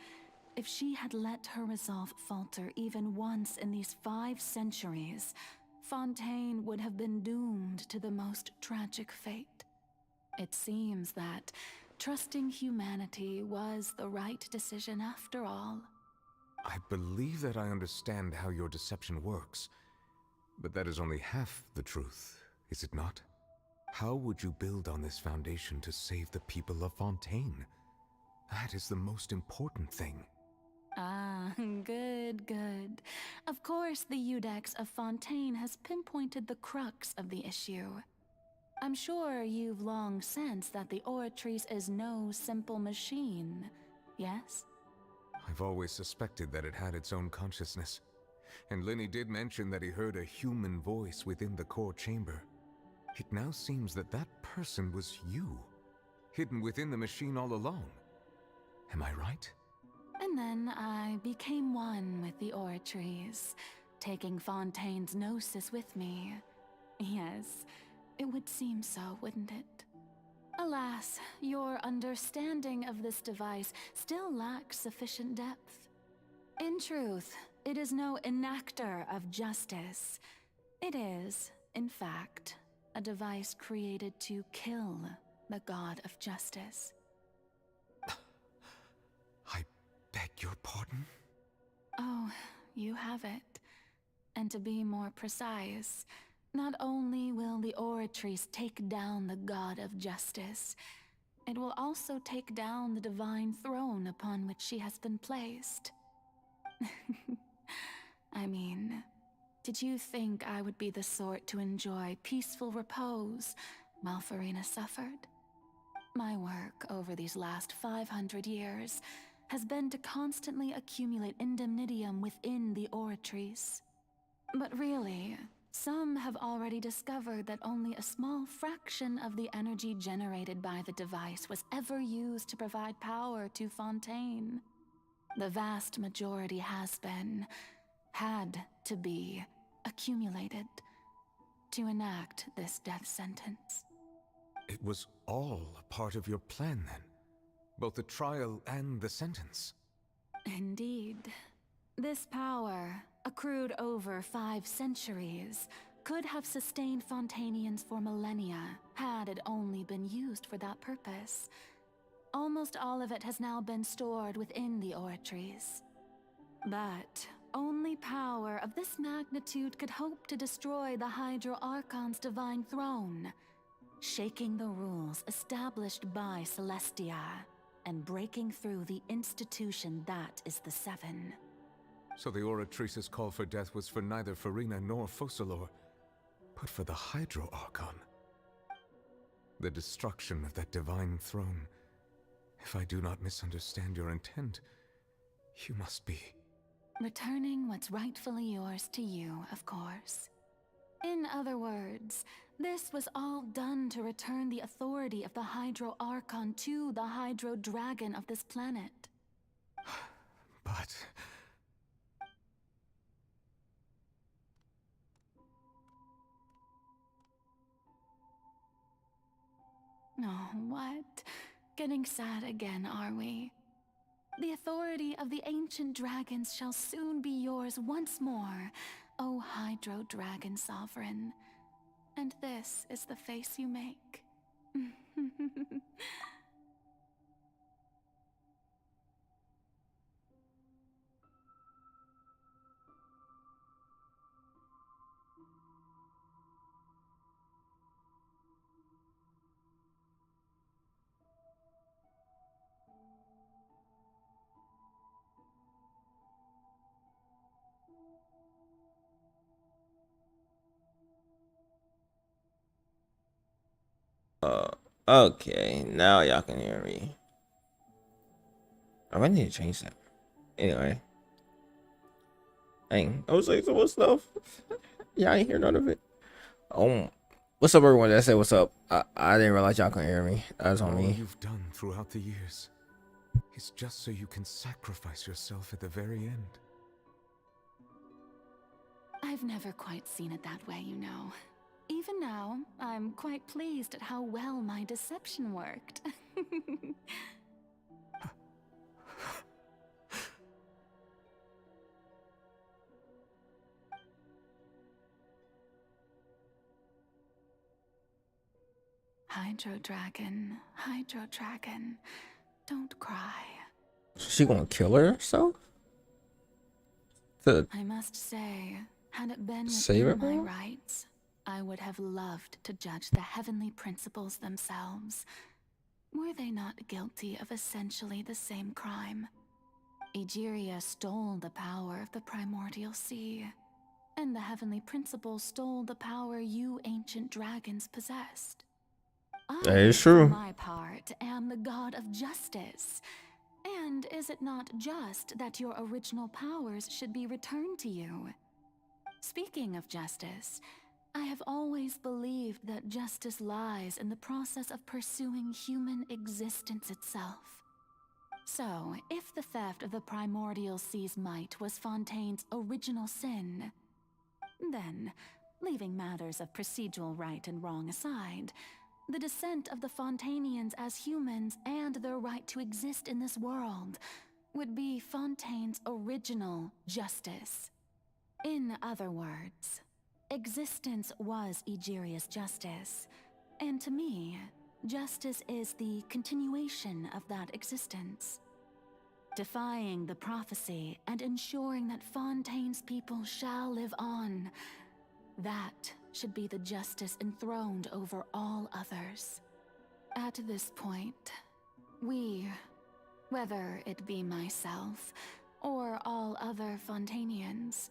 If she had let her resolve falter even once in these 5 centuries, Fontaine would have been doomed to the most tragic fate. It seems that trusting humanity was the right decision after all. I believe that I understand how your deception works, but that is only half the truth, is it not? How would you build on this foundation to save the people of Fontaine? That is the most important thing. Ah, good, good. Of course, the Iudex of Fontaine has pinpointed the crux of the issue. I'm sure you've long sensed that the Oratrice is no simple machine, yes? I've always suspected that it had its own consciousness. And Lenny did mention that he heard a human voice within the core chamber. It now seems that that person was you, hidden within the machine all along. Am I right? And then I became one with the Oratrice, taking Fontaine's gnosis with me. Yes, it would seem so, wouldn't it? Alas, your understanding of this device still lacks sufficient depth. In truth, it is no enactor of justice. It is, in fact, a device created to kill the god of justice. I beg your pardon? Oh, you have it. And to be more precise, not only will the Oratrice take down the god of justice, it will also take down the divine throne upon which she has been placed. I mean, did you think I would be the sort to enjoy peaceful repose while Farina suffered? My work over these last 500 years has been to constantly accumulate indemnitium within the Oratrice. But really, some have already discovered that only a small fraction of the energy generated by the device was ever used to provide power to Fontaine. The vast majority had to be, accumulated to enact this death sentence. It was all a part of your plan then? Both the trial and the sentence? Indeed. This power, accrued over 5 centuries, could have sustained Fontainians for millennia had it only been used for that purpose. Almost all of it has now been stored within the Oratrice. But only power of this magnitude could hope to destroy the Hydro Archon's divine throne, shaking the rules established by Celestia, and breaking through the institution that is the Seven. So the Oratrice's call for death was for neither Farina nor Focalor, but for the Hydro Archon. The destruction of that divine throne. If I do not misunderstand your intent, you must be... Returning what's rightfully yours to you, of course. In other words, this was all done to return the authority of the Hydro Archon to the Hydro Dragon of this planet. But... Oh, what? Getting sad again, are we? The authority of the ancient dragons shall soon be yours once more, O Hydro Dragon Sovereign. And this is the face you make. Okay, now y'all can hear me. I need to change that. Anyway. Dang, I was like, so what stuff? Yeah, I ain't hear none of it. What's up, everyone that said what's up? I didn't realize y'all couldn't hear me. That's on me. All you've done throughout the years is just so you can sacrifice yourself at the very end. I've never quite seen it that way, you know. Even now, I'm quite pleased at how well my deception worked. Hydro Dragon, don't cry. She gonna kill herself? I must say, had it been within my rights, I would have loved to judge the heavenly principles themselves. Were they not guilty of essentially the same crime? Egeria stole the power of the primordial sea, and the heavenly principles stole the power you ancient dragons possessed. That is I, true. for my part, am the god of justice. And is it not just that your original powers should be returned to you? Speaking of justice, I have always believed that justice lies in the process of pursuing human existence itself. So, if the theft of the primordial sea's might was Fontaine's original sin, then, leaving matters of procedural right and wrong aside, the descent of the Fontanians as humans and their right to exist in this world would be Fontaine's original justice. In other words, existence was Egeria's justice, and to me, justice is the continuation of that existence. Defying the prophecy and ensuring that Fontaine's people shall live on, that should be the justice enthroned over all others. At this point, we, whether it be myself or all other Fontanians,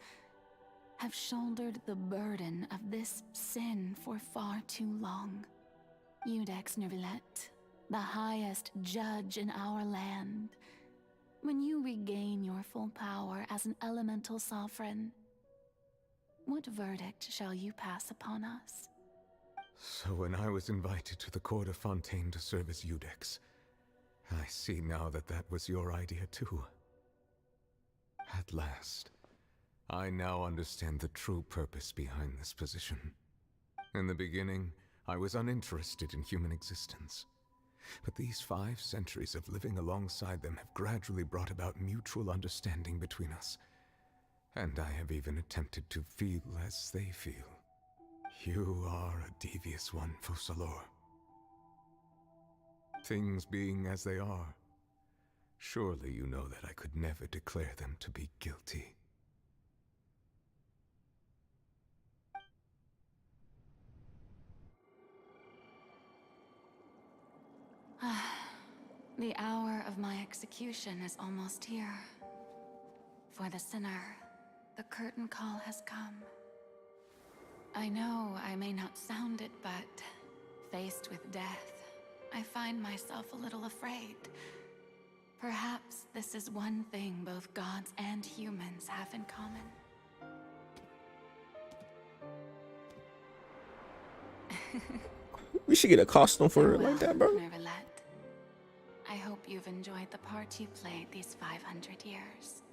have shouldered the burden of this sin for far too long. Iudex Nervillet, the highest judge in our land, when you regain your full power as an elemental sovereign, what verdict shall you pass upon us? So when I was invited to the court of Fontaine to serve as Iudex, I see now that that was your idea too. At last, I now understand the true purpose behind this position. In the beginning, I was uninterested in human existence. But these 5 centuries of living alongside them have gradually brought about mutual understanding between us. And I have even attempted to feel as they feel. You are a devious one, Focalor. Things being as they are, surely you know that I could never declare them to be guilty. The hour of my execution is almost here. For the sinner, the curtain call has come. I know I may not sound it, but faced with death, I find myself a little afraid. Perhaps this is one thing both gods and humans have in common. We should get a costume for it like that, bro. Nervillet. I hope you've enjoyed the part you played these 500 years.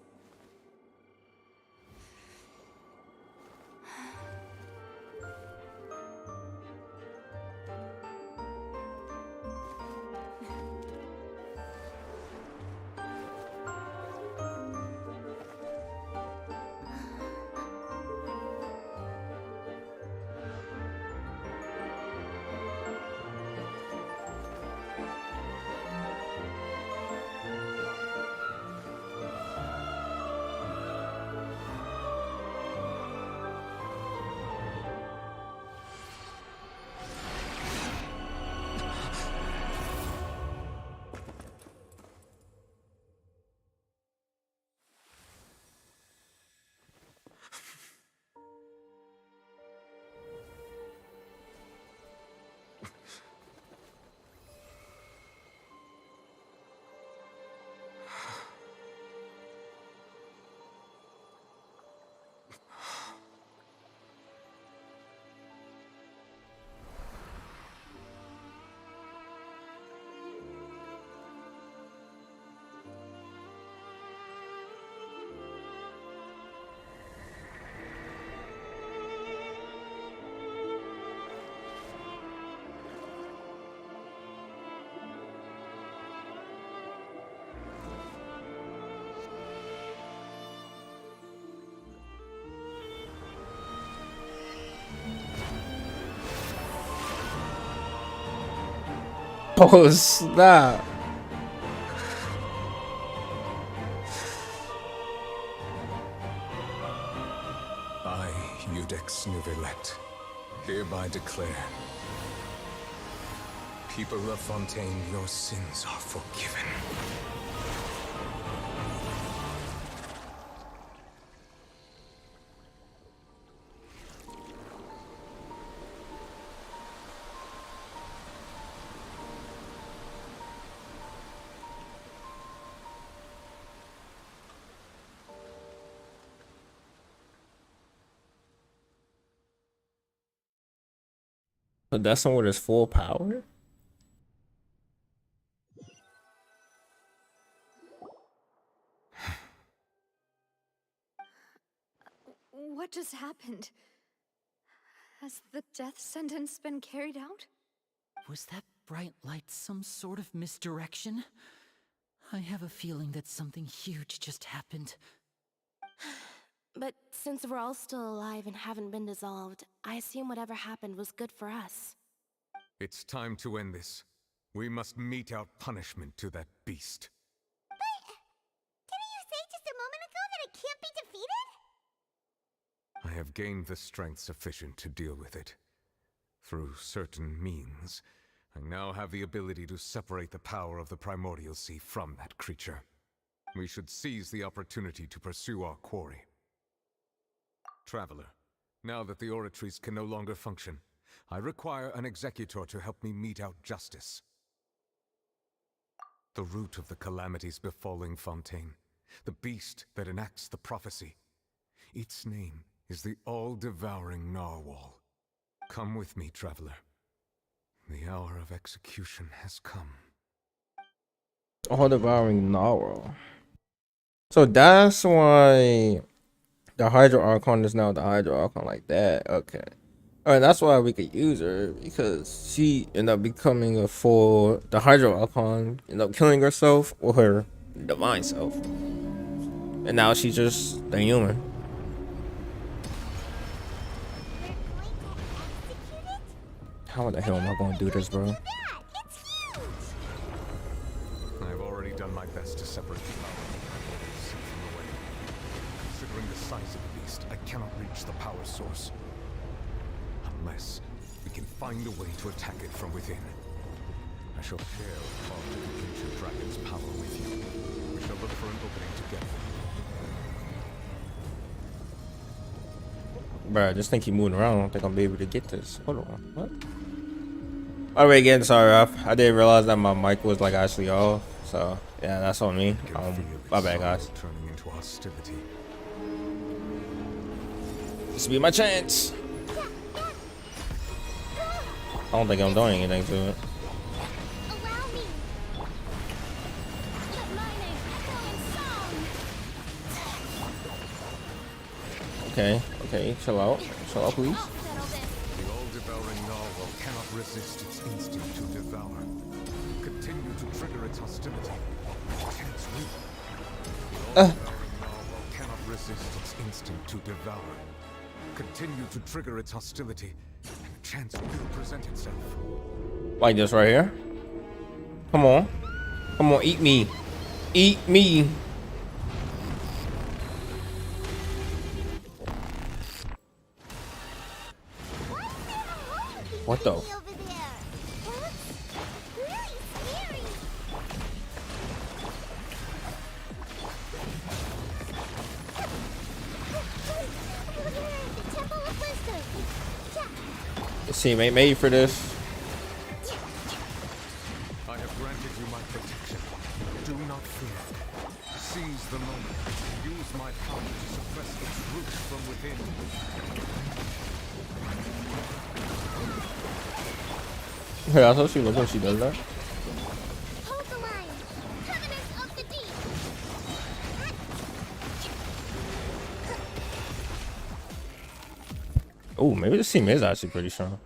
Oh, snap. I, Iudex Nervillet, hereby declare, people of Fontaine, your sins are forgiven. But that's someone with his full power? What just happened? Has the death sentence been carried out? Was that bright light some sort of misdirection? I have a feeling that something huge just happened. But since we're all still alive and haven't been dissolved, I assume whatever happened was good for us. It's time to end this. We must mete out punishment to that beast. Didn't you say just a moment ago that it can't be defeated? I have gained the strength sufficient to deal with it. Through certain means, I now have the ability to separate the power of the Primordial Sea from that creature. We should seize the opportunity to pursue our quarry. Traveler, now that the oratories can no longer function, I require an executor to help me mete out justice. The root of the calamities befalling Fontaine, the beast that enacts the prophecy. Its name is the all-devouring Narwhal. Come with me, traveler. The hour of execution has come. All-devouring Narwhal. So that's why the Hydro Archon is now the Hydro Archon like that. Okay. Alright, that's why we could use her, because she ended up becoming the Hydro Archon, ended up killing herself or her divine self. And now she's just a human. How the hell am I going to do this, bro? I've already done my best to separate the power from the way. Considering the size of the beast, I cannot reach the power source. Unless we can find a way to attack it from within. I shall share part of the ancient dragon's power with you. We shall look for an opening together. Bruh, I just think he's moving around. I don't think I'll be able to get this. Hold on. What? Alright, again, sorry, I didn't realize that my mic was like actually off. So, yeah, that's on me. My bad, guys. Turning into hostility. This will be my chance. I don't think I'm doing anything to it. Okay, chill out, please. The all-devouring narwhal cannot resist its instinct to devour. Continue to trigger its hostility. Chance weak. The all-devouring narwhal cannot resist its instinct to devour. Continue to trigger its hostility. Chance will present itself. Like this right here. Come on, eat me, eat me. What the? Let's see, made for this. I have granted you my protection. Do not fear. Seize the moment. Use my power to suppress its roots from within. Hey, I thought she looked when she does that. Hold the line. Covenant of the deep. Oh, maybe this team is actually pretty strong.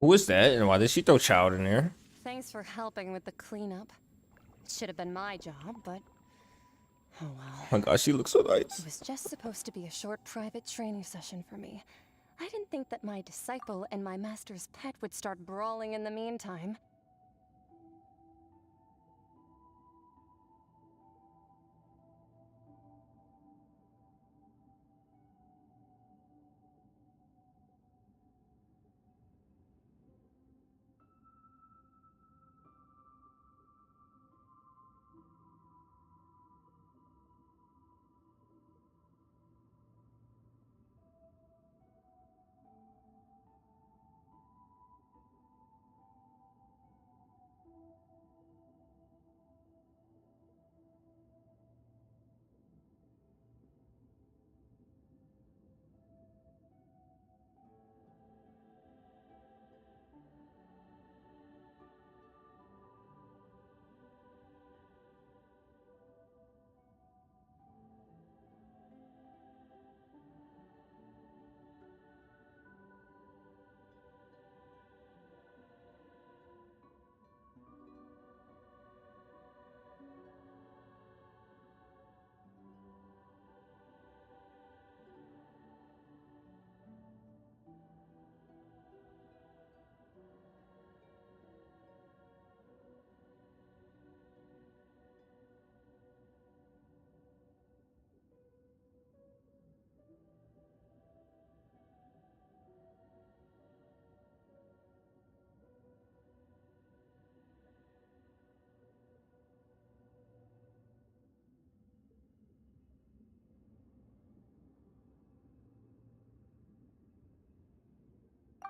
Who is that, and why did she throw Child in there? Thanks for helping with the cleanup. It should have been my job, but oh well. Oh my gosh, she looks so nice. It was just supposed to be a short private training session for me. I didn't think that my disciple and my master's pet would start brawling in the meantime.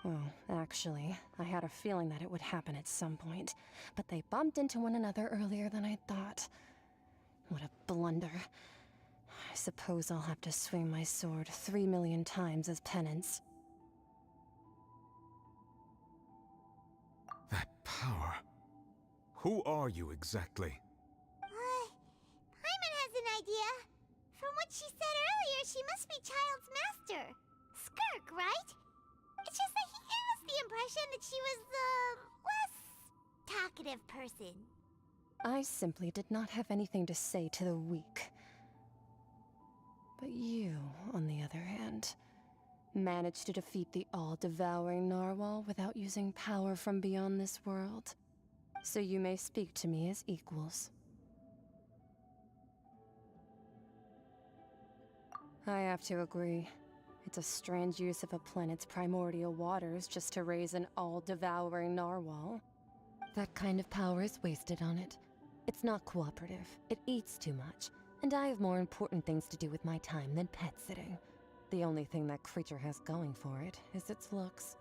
Well, actually, I had a feeling that it would happen at some point, but they bumped into one another earlier than I thought. What a blunder. I suppose I'll have to swing my sword 3 million times as penance. That power. Who are you exactly? Paimon has an idea. From what she said earlier, she must be Child's master. Skirk, right? It's just that he gave us the impression that she was the less talkative person. I simply did not have anything to say to the weak. But you, on the other hand, managed to defeat the all-devouring narwhal without using power from beyond this world. So you may speak to me as equals. I have to agree. It's a strange use of a planet's primordial waters just to raise an all-devouring narwhal. That kind of power is wasted on it. It's not cooperative, it eats too much, and I have more important things to do with my time than pet sitting. The only thing that creature has going for it is its looks.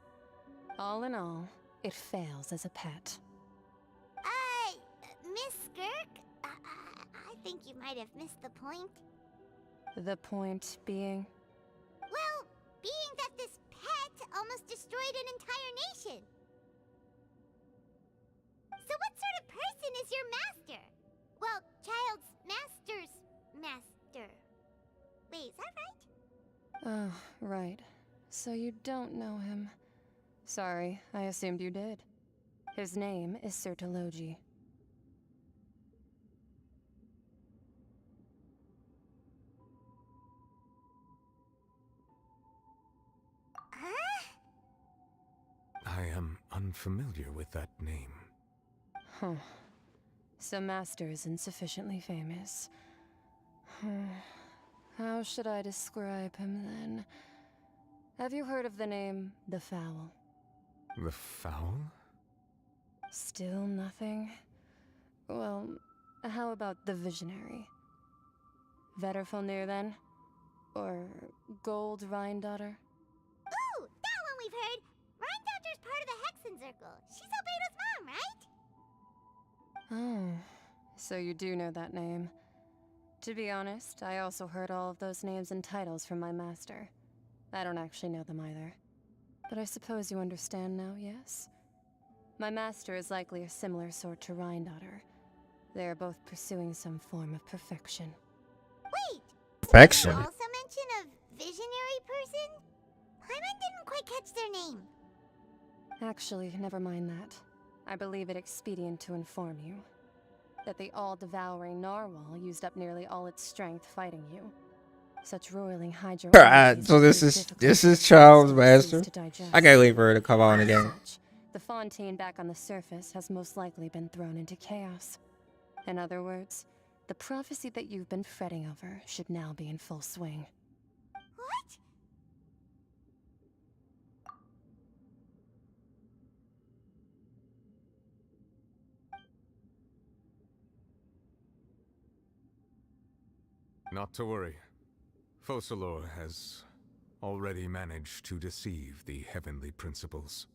All in all, it fails as a pet. Miss Skirk? I think you might have missed the point. The point being? Well, being that this pet almost destroyed an entire nation. So what sort of person is your master? Well, Child's master's master. Wait, is that right? Oh, right. So you don't know him. Sorry, I assumed you did. His name is Sertologi. I am unfamiliar with that name. Huh. So Master isn't sufficiently famous. How should I describe him then? Have you heard of the name The Fowl? The Fowl? Still nothing? Well, how about The Visionary? Vetterfalnir then? Or Gold Rhindaughter? Ooh, that one we've heard! Rhindaughter's part of the Hexen Circle. She's Albedo's mom, right? Oh, so you do know that name. To be honest, I also heard all of those names and titles from my master. I don't actually know them either. But I suppose you understand now, yes? My master is likely a similar sort to Rhindaughter. They are both pursuing some form of perfection. Wait! Perfection? Did you also mention a visionary person? Paimon didn't quite catch their name. Actually, never mind that. I believe it expedient to inform you that the all-devouring narwhal used up nearly all its strength fighting you. Such roiling hydro. Alright, so this is Child's Master. I can't wait for her to come on again. The fontaine back on the surface has most likely been thrown into chaos. In other words, the prophecy that you've been fretting over should now be in full swing. What? Not to worry. Focalor has already managed to deceive the heavenly principles.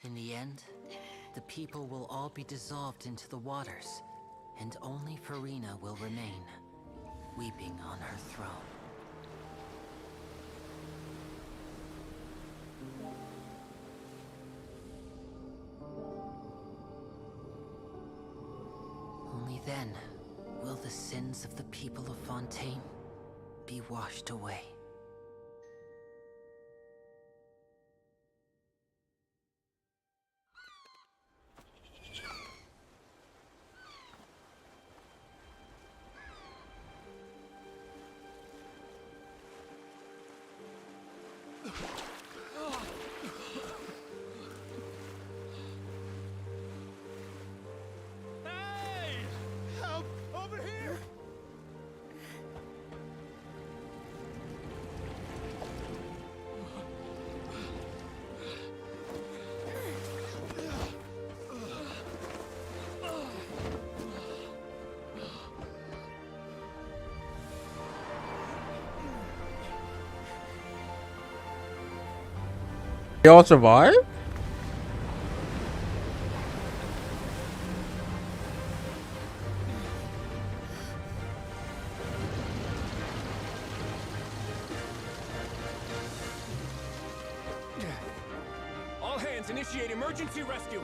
In the end, the people will all be dissolved into the waters, and only Farina will remain, weeping on her throne. Only then will the sins of the people of Fontaine be washed away. They all survive? All hands, initiate emergency rescue.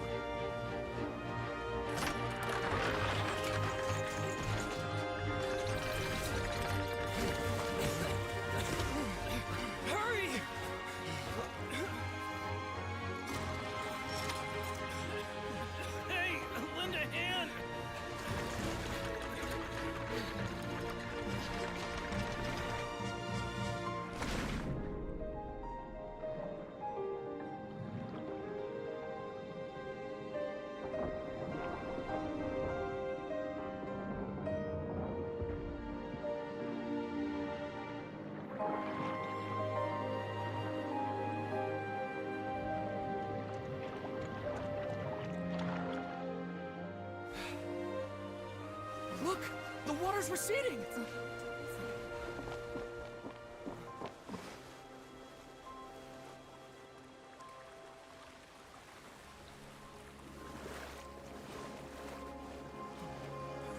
Look! The water's receding!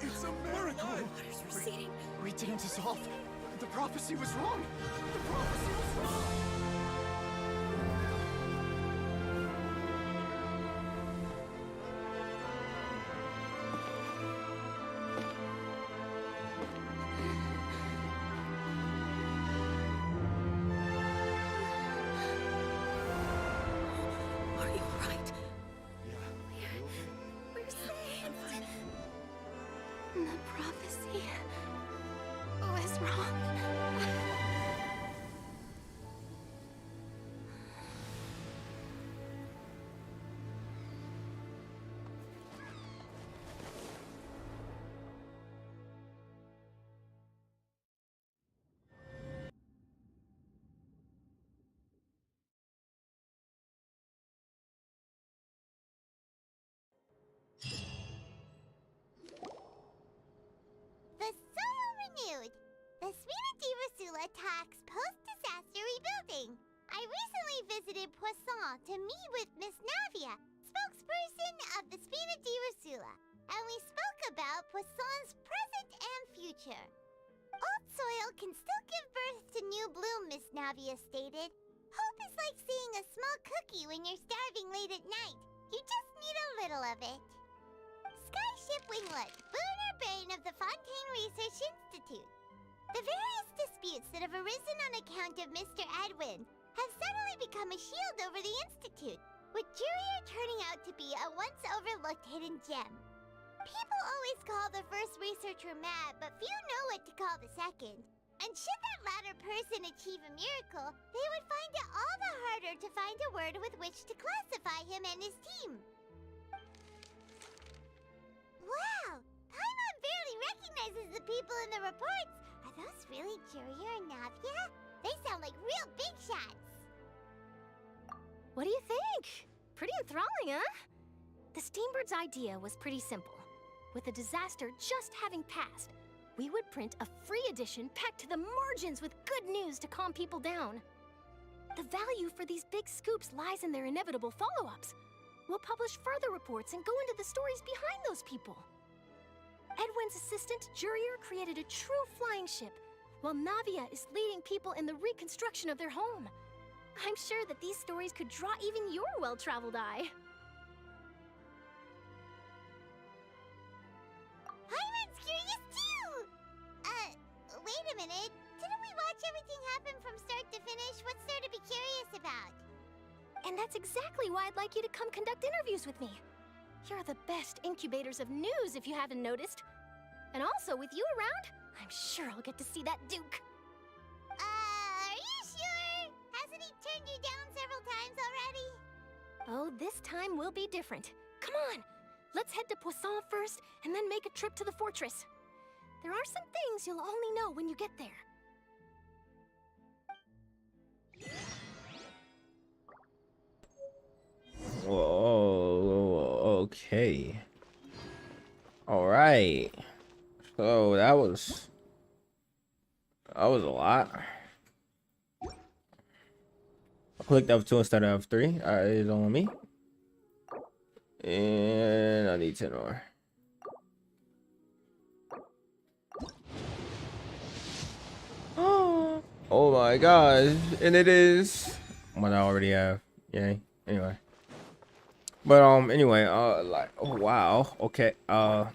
It's a miracle! Water's receding. We didn't dissolve. The prophecy was wrong! The prophecy was wrong! The prophecy was wrong. The soil renewed. The Spina di Rasula talks post-disaster rebuilding. I recently visited Poisson to meet with Miss Navia, spokesperson of the Spina di Rasula, and we spoke about Poisson's present and future. Old soil can still give birth to new bloom, Miss Navia stated. Hope is like seeing a small cookie when you're starving late at night. You just need a little of it. Skyship Winglet, boon or bane of the Fontaine Research Institute. The various disputes that have arisen on account of Mr. Edwin have suddenly become a shield over the Institute, with Jurier turning out to be a once overlooked hidden gem. People always call the first researcher mad, but few know what to call the second. And should that latter person achieve a miracle, they would find it all the harder to find a word with which to classify him and his team. Wow! Paimon barely recognizes the people in the reports. Are those really Jurier and Navia? They sound like real big shots. What do you think? Pretty enthralling, huh? The Steambird's idea was pretty simple. With the disaster just having passed, we would print a free edition packed to the margins with good news to calm people down. The value for these big scoops lies in their inevitable follow-ups. We'll publish further reports and go into the stories behind those people. Edwin's assistant, Jurier, created a true flying ship, while Navia is leading people in the reconstruction of their home. I'm sure that these stories could draw even your well-traveled eye. Paimon's curious too! Wait a minute. Didn't we watch everything happen from start to finish? What's there to be curious about? And that's exactly why I'd like you to come conduct interviews with me. You're the best incubators of news, if you haven't noticed. And also, with you around, I'm sure I'll get to see that Duke. Are you sure? Hasn't he turned you down several times already? Oh, this time will be different. Come on, let's head to Poisson first, and then make a trip to the fortress. There are some things you'll only know when you get there. Whoa, okay. Alright. So that was a lot. I clicked F2 instead of F3. Alright, it's on me. And I need 10 more. Oh my gosh. And it is what I already have. Yay. Anyway. But anyway, like, oh wow, okay, so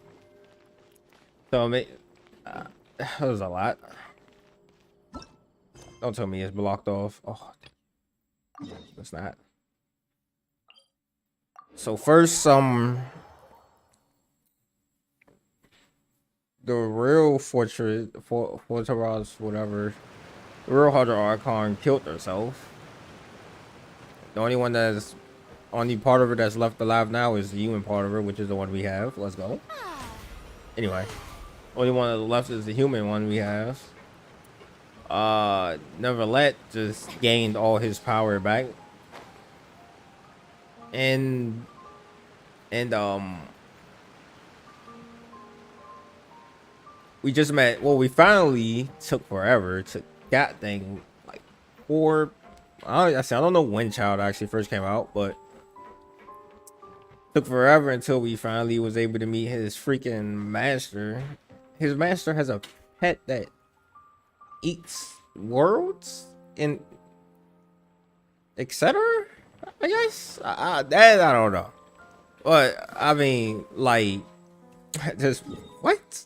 I mean, that was a lot. Don't tell me it's blocked off. Oh, it's not. So first, the real fortress, whatever, the real Hydra Archon killed herself. The only part of her that's left alive now is the human part of her, which is the one we have. Let's go. Anyway, only one that's left is the human one we have. Neverlet just gained all his power back. And we just met. Well, we finally took forever to that thing, like 4. I don't know when Child actually first came out, but took forever until we finally was able to meet his freaking master. His master has a pet that eats worlds and etc. I guess that I don't know, but I mean, like, just what?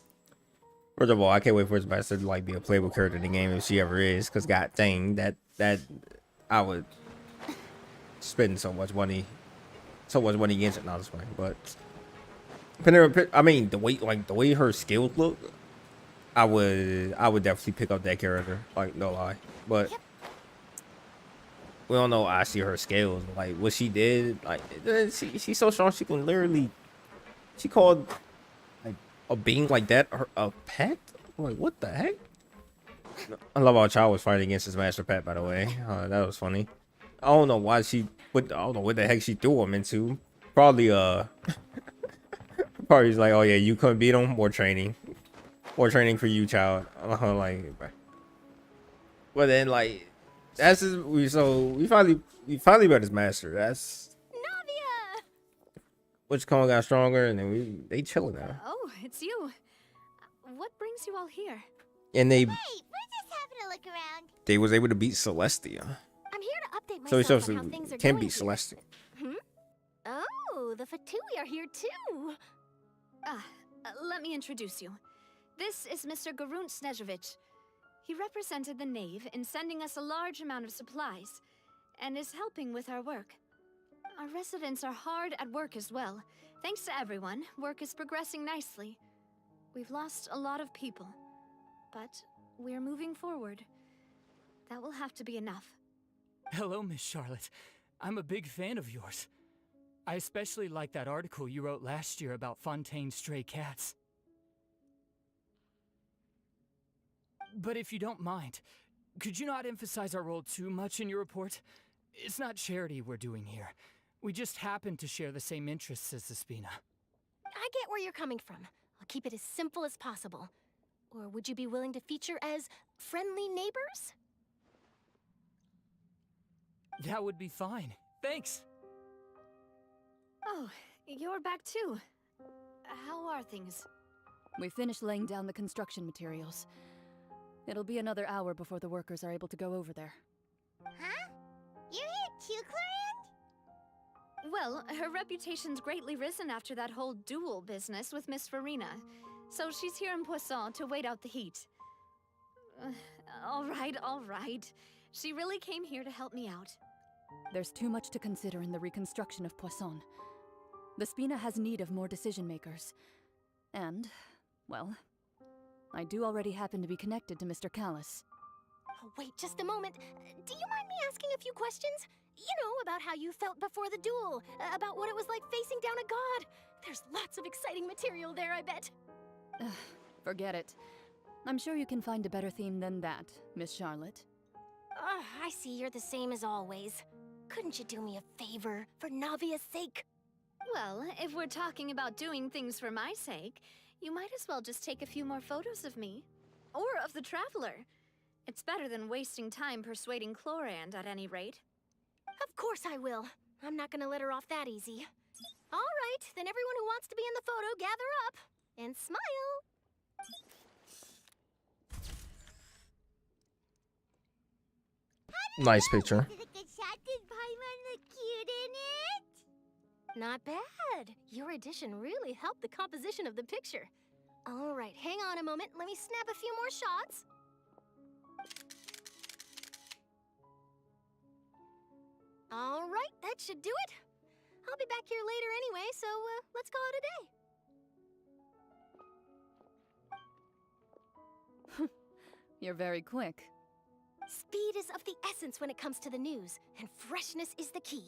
First of all, I can't wait for his master to like be a playable character in the game if she ever is, because god dang, that I would spend so much money against it. Not this way, but I mean, the way her skills look, I would definitely pick up that character, like, no lie. But we don't know. I see her skills, like what she did. Like, she's so strong. She can literally. She called like a being like that a pet. Like, what the heck? I love how Child was fighting against his master pet. By the way, that was funny. I don't know why I don't know what the heck she threw him into. Probably probably he's like, oh yeah, you couldn't beat him. More training for you, Child. Like, but then like that's we finally met his master. That's Navia. Which Kong got stronger, and then they chilling now. Oh, it's you. What brings you all here? And Wait, we're just having a look around. they was able to beat Celestia. I'm here to update So myself he on how things are can going beat here. Celestia. Oh, the Fatui are here too. Let me introduce you. This is Mr. Garunt Snežević. He represented the Knave in sending us a large amount of supplies, and is helping with our work. Our residents are hard at work as well, Thanks to everyone, work is progressing nicely. We've lost a lot of people, but we're moving forward. That will have to be enough. Hello, Miss Charlotte. I'm a big fan of yours. I especially like that article you wrote last year about Fontaine's stray cats. But if you don't mind, could you not emphasize our role too much in your report? It's not charity we're doing here. We just happen to share the same interests as the Spina. I get where you're coming from. I'll keep it as simple as possible. Or would you be willing to feature as friendly neighbors? That would be fine. Thanks! Oh, you're back too. How are things? We finished laying down the construction materials. It'll be another hour before the workers are able to go over there. Huh? You're here too, Clorand? Well, her reputation's greatly risen after that whole duel business with Miss Farina. So she's here in Poisson to wait out the heat. All right. She really came here to help me out. There's too much to consider in the reconstruction of Poisson. The Spina has need of more decision makers. And, well, I do already happen to be connected to Mr. Callis. Oh, wait just a moment. Do you mind me asking a few questions? You know, about how you felt before the duel, about what it was like facing down a god. There's lots of exciting material there, I bet. Forget it. I'm sure you can find a better theme than that, Miss Charlotte. I see you're the same as always. Couldn't you do me a favor, for Navia's sake? Well, if we're talking about doing things for my sake, you might as well just take a few more photos of me. Or of the Traveler. It's better than wasting time persuading Clorand, at any rate. Of course I will. I'm not gonna let her off that easy. All right, then everyone who wants to be in the photo, gather up. And smile. Nice picture. Did a good shot? Did Paimon look cute in it? Not bad. Your addition really helped the composition of the picture. All right, hang on a moment. Let me snap a few more shots. All right, that should do it. I'll be back here later anyway, so let's call it a day. You're very quick. Speed is of the essence when it comes to the news, and freshness is the key.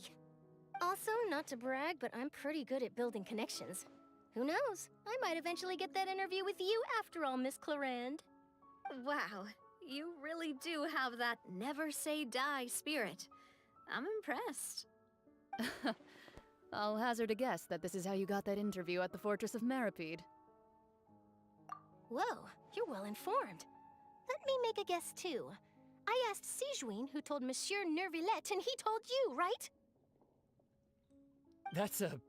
Also, not to brag, but I'm pretty good at building connections. Who knows? I might eventually get that interview with you after all, Miss Clorand. Wow, you really do have that never say die spirit. I'm impressed. I'll hazard a guess that this is how you got that interview at the Fortress of Meripede. Whoa, you're well informed. Let me make a guess too. I asked Sijuin, who told Monsieur Nervillette, and he told you, right? That's a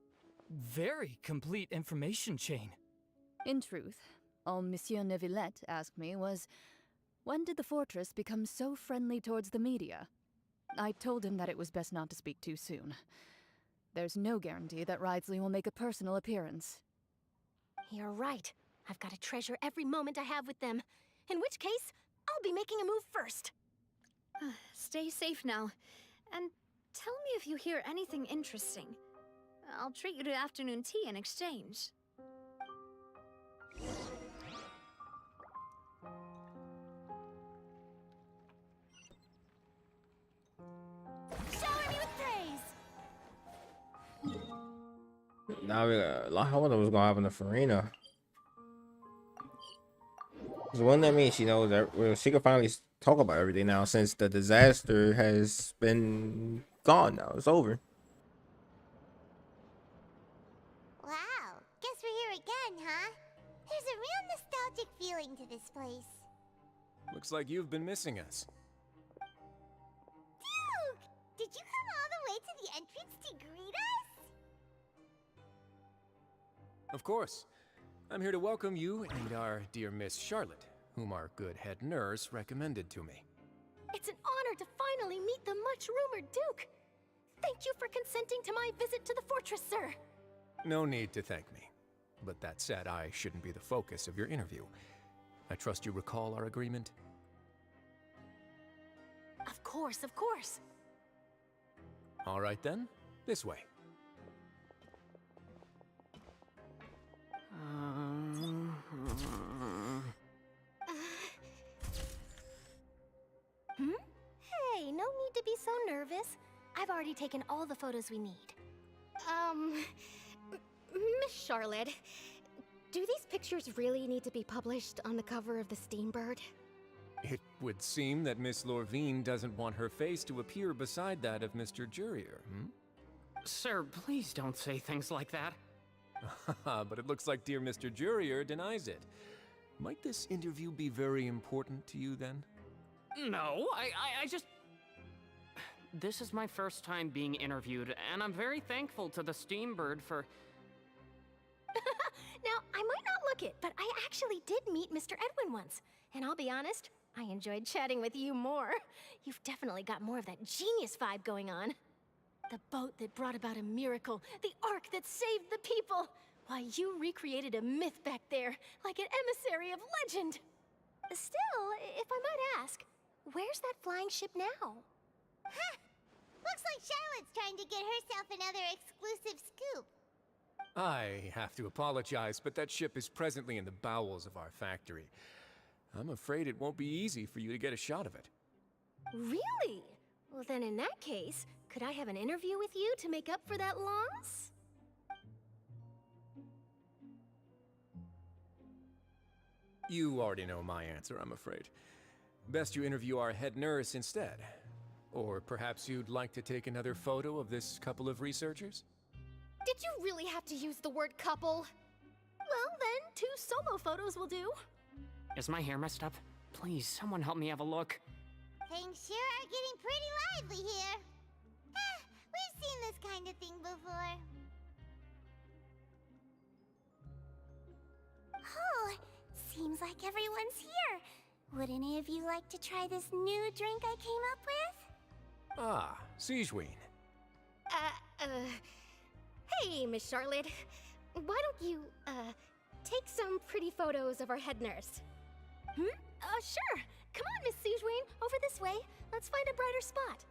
very complete information chain. In truth, all Monsieur Neuvillette asked me was, when did the fortress become so friendly towards the media? I told him that it was best not to speak too soon. There's no guarantee that Ridesley will make a personal appearance. You're right. I've got to treasure every moment I have with them. In which case, I'll be making a move first. Stay safe now. And tell me if you hear anything interesting. I'll treat you to afternoon tea in exchange. Shower me with praise! Now we got. I wonder what's gonna happen to Farina. Cause wouldn't that mean she knows that she can finally talk about everything now since the disaster has been gone now. It's over. Wow, guess we're here again, huh? There's a real nostalgic feeling to this place. Looks like you've been missing us. Duke! Did you come all the way to the entrance to greet us? Of course. I'm here to welcome you and our dear Miss Charlotte, whom our good head nurse recommended to me. It's an honor to finally meet the much-rumored Duke. Thank you for consenting to my visit to the fortress, sir. No need to thank me. But that said, I shouldn't be the focus of your interview. I trust you recall our agreement? Of course, of course. All right then, this way. so nervous. I've already taken all the photos we need. Miss Charlotte, do these pictures really need to be published on the cover of the Steambird? It would seem that Miss Lorvine doesn't want her face to appear beside that of Mr. Jurier, hmm? Sir, please don't say things like that. But it looks like dear Mr. Jurier denies it. Might this interview be very important to you then? No, I just... This is my first time being interviewed, and I'm very thankful to the Steambird for... Now, I might not look it, but I actually did meet Mr. Edwin once. And I'll be honest, I enjoyed chatting with you more. You've definitely got more of that genius vibe going on. The boat that brought about a miracle, the ark that saved the people. Why, you recreated a myth back there, like an emissary of legend. Still, if I might ask, where's that flying ship now? Huh! Looks like Charlotte's trying to get herself another exclusive scoop. I have to apologize, but that ship is presently in the bowels of our factory. I'm afraid it won't be easy for you to get a shot of it. Really? Well, then in that case, could I have an interview with you to make up for that loss? You already know my answer, I'm afraid. Best you interview our head nurse instead. Or perhaps you'd like to take another photo of this couple of researchers? Did you really have to use the word couple? Well, then, 2 solo photos will do. Is my hair messed up? Please, someone help me have a look. Things sure are getting pretty lively here. We've seen this kind of thing before. Oh, seems like everyone's here. Would any of you like to try this new drink I came up with? Ah, Siegeween. Hey, Miss Charlotte. Why don't you, take some pretty photos of our head nurse? Sure. Come on, Miss Siegeween. Over this way. Let's find a brighter spot.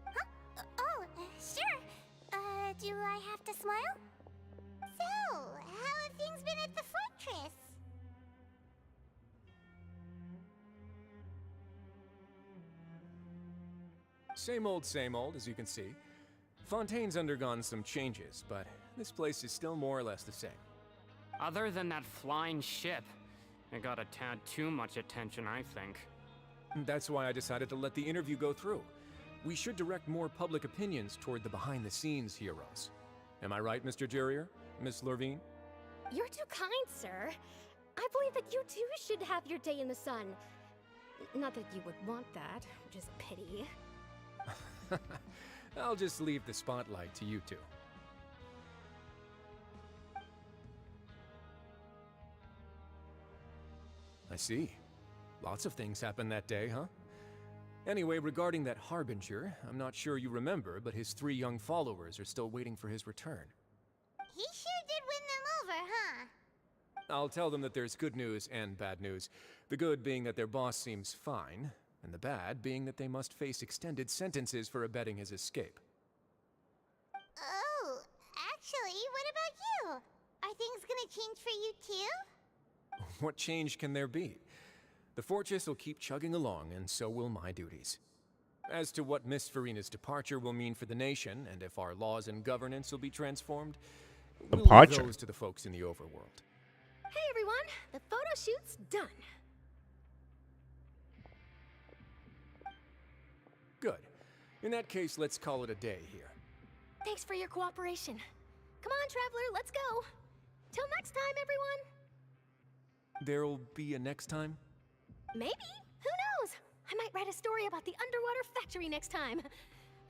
Huh? Oh, sure. Do I have to smile? So, how have things been at the fortress? Same old, as you can see. Fontaine's undergone some changes, but this place is still more or less the same. Other than that flying ship, it got a tad too much attention, I think. That's why I decided to let the interview go through. We should direct more public opinions toward the behind-the-scenes heroes. Am I right, Mr. Jurier? Miss Lorvine? You're too kind, sir. I believe that you too should have your day in the sun. Not that you would want that, which is a pity. I'll just leave the spotlight to you two. I see. Lots of things happened that day, huh? Anyway, regarding that Harbinger, I'm not sure you remember, but his 3 young followers are still waiting for his return. He sure did win them over, huh? I'll tell them that there's good news and bad news. The good being that their boss seems fine, and the bad being that they must face extended sentences for abetting his escape. Oh, actually, what about you? Are things gonna change for you too? What change can there be? The fortress will keep chugging along, and so will my duties. As to what Miss Farina's departure will mean for the nation, and if our laws and governance will be transformed, we'll leave those to the folks in the overworld. Hey everyone, the photo shoot's done. Good. In that case, let's call it a day here. Thanks for your cooperation. Come on, Traveler, let's go. Till next time, everyone. There'll be a next time? Maybe. Who knows? I might write a story about the underwater factory next time.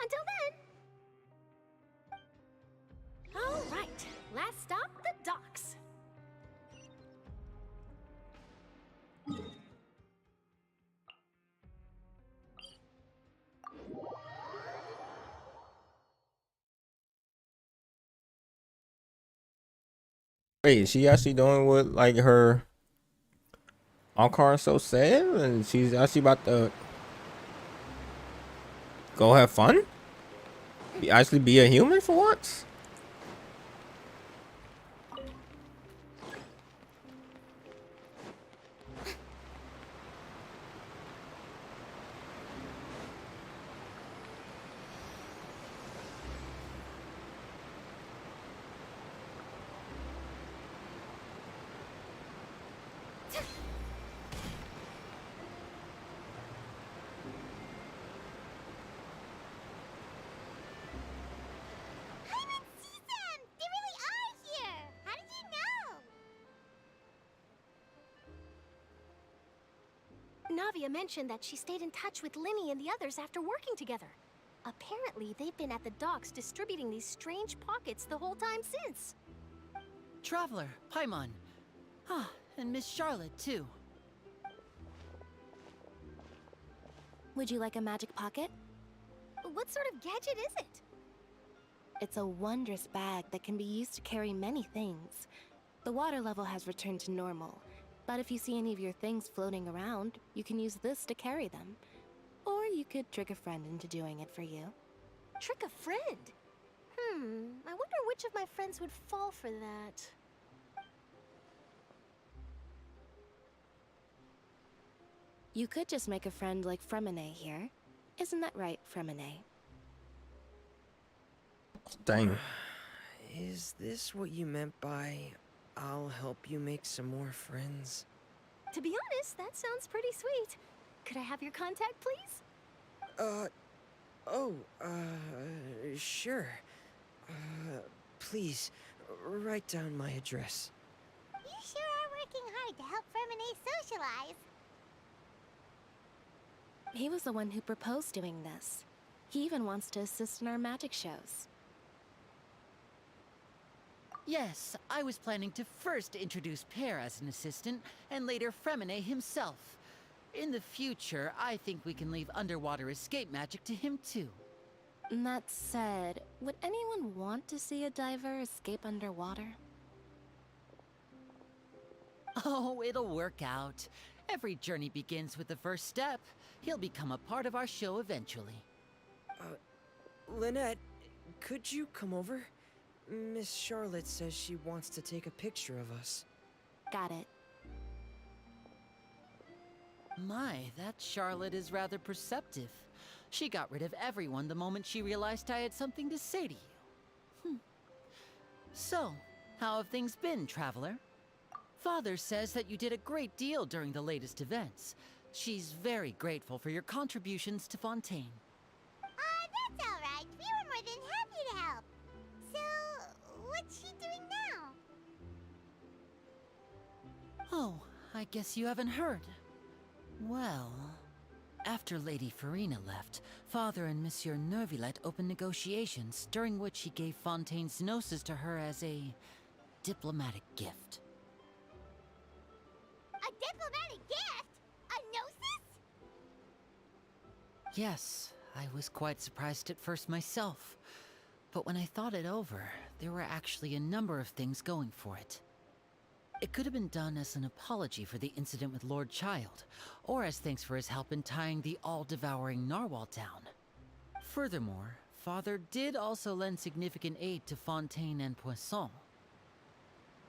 Until then. All right. Last stop, the docks. Wait, is she actually doing what, like, her ARCHON so sad, and she's actually about to go have fun? Actually be a human for once? Navia mentioned that she stayed in touch with Linny and the others after working together. Apparently, they've been at the docks distributing these strange pockets the whole time since. Traveler, Paimon. Ah, and Miss Charlotte, too. Would you like a magic pocket? What sort of gadget is it? It's a wondrous bag that can be used to carry many things. The water level has returned to normal, but if you see any of your things floating around, you can use this to carry them. Or you could trick a friend into doing it for you. Trick a friend? I wonder which of my friends would fall for that. You could just make a friend like Fremine here. Isn't that right, Fremine? Dang. Is this what you meant by, I'll help you make some more friends? To be honest, that sounds pretty sweet. Could I have your contact, please? Sure. Please, write down my address. You sure are working hard to help Fremine socialize. He was the one who proposed doing this. He even wants to assist in our magic shows. Yes, I was planning to first introduce Pear as an assistant, and later Fremine himself. In the future, I think we can leave underwater escape magic to him too. That said, would anyone want to see a diver escape underwater? Oh, it'll work out. Every journey begins with the first step. He'll become a part of our show eventually. Lynette, could you come over? Miss Charlotte says she wants to take a picture of us. Got it. My, that Charlotte is rather perceptive. She got rid of everyone the moment she realized I had something to say to you. So, how have things been, Traveler? Father says that you did a great deal during the latest events. She's very grateful for your contributions to Fontaine. That's all right. We were more than happy to help. So, what's she doing now? Oh, I guess you haven't heard. Well, after Lady Farina left, Father and Monsieur Neuvillette opened negotiations, during which he gave Fontaine's gnosis to her as a diplomatic gift. A diplomatic gift? A gnosis? Yes, I was quite surprised at first myself. But when I thought it over, there were actually a number of things going for it. It could have been done as an apology for the incident with Lord Child, or as thanks for his help in tying the all-devouring narwhal down. Furthermore, Father did also lend significant aid to Fontaine and Poisson.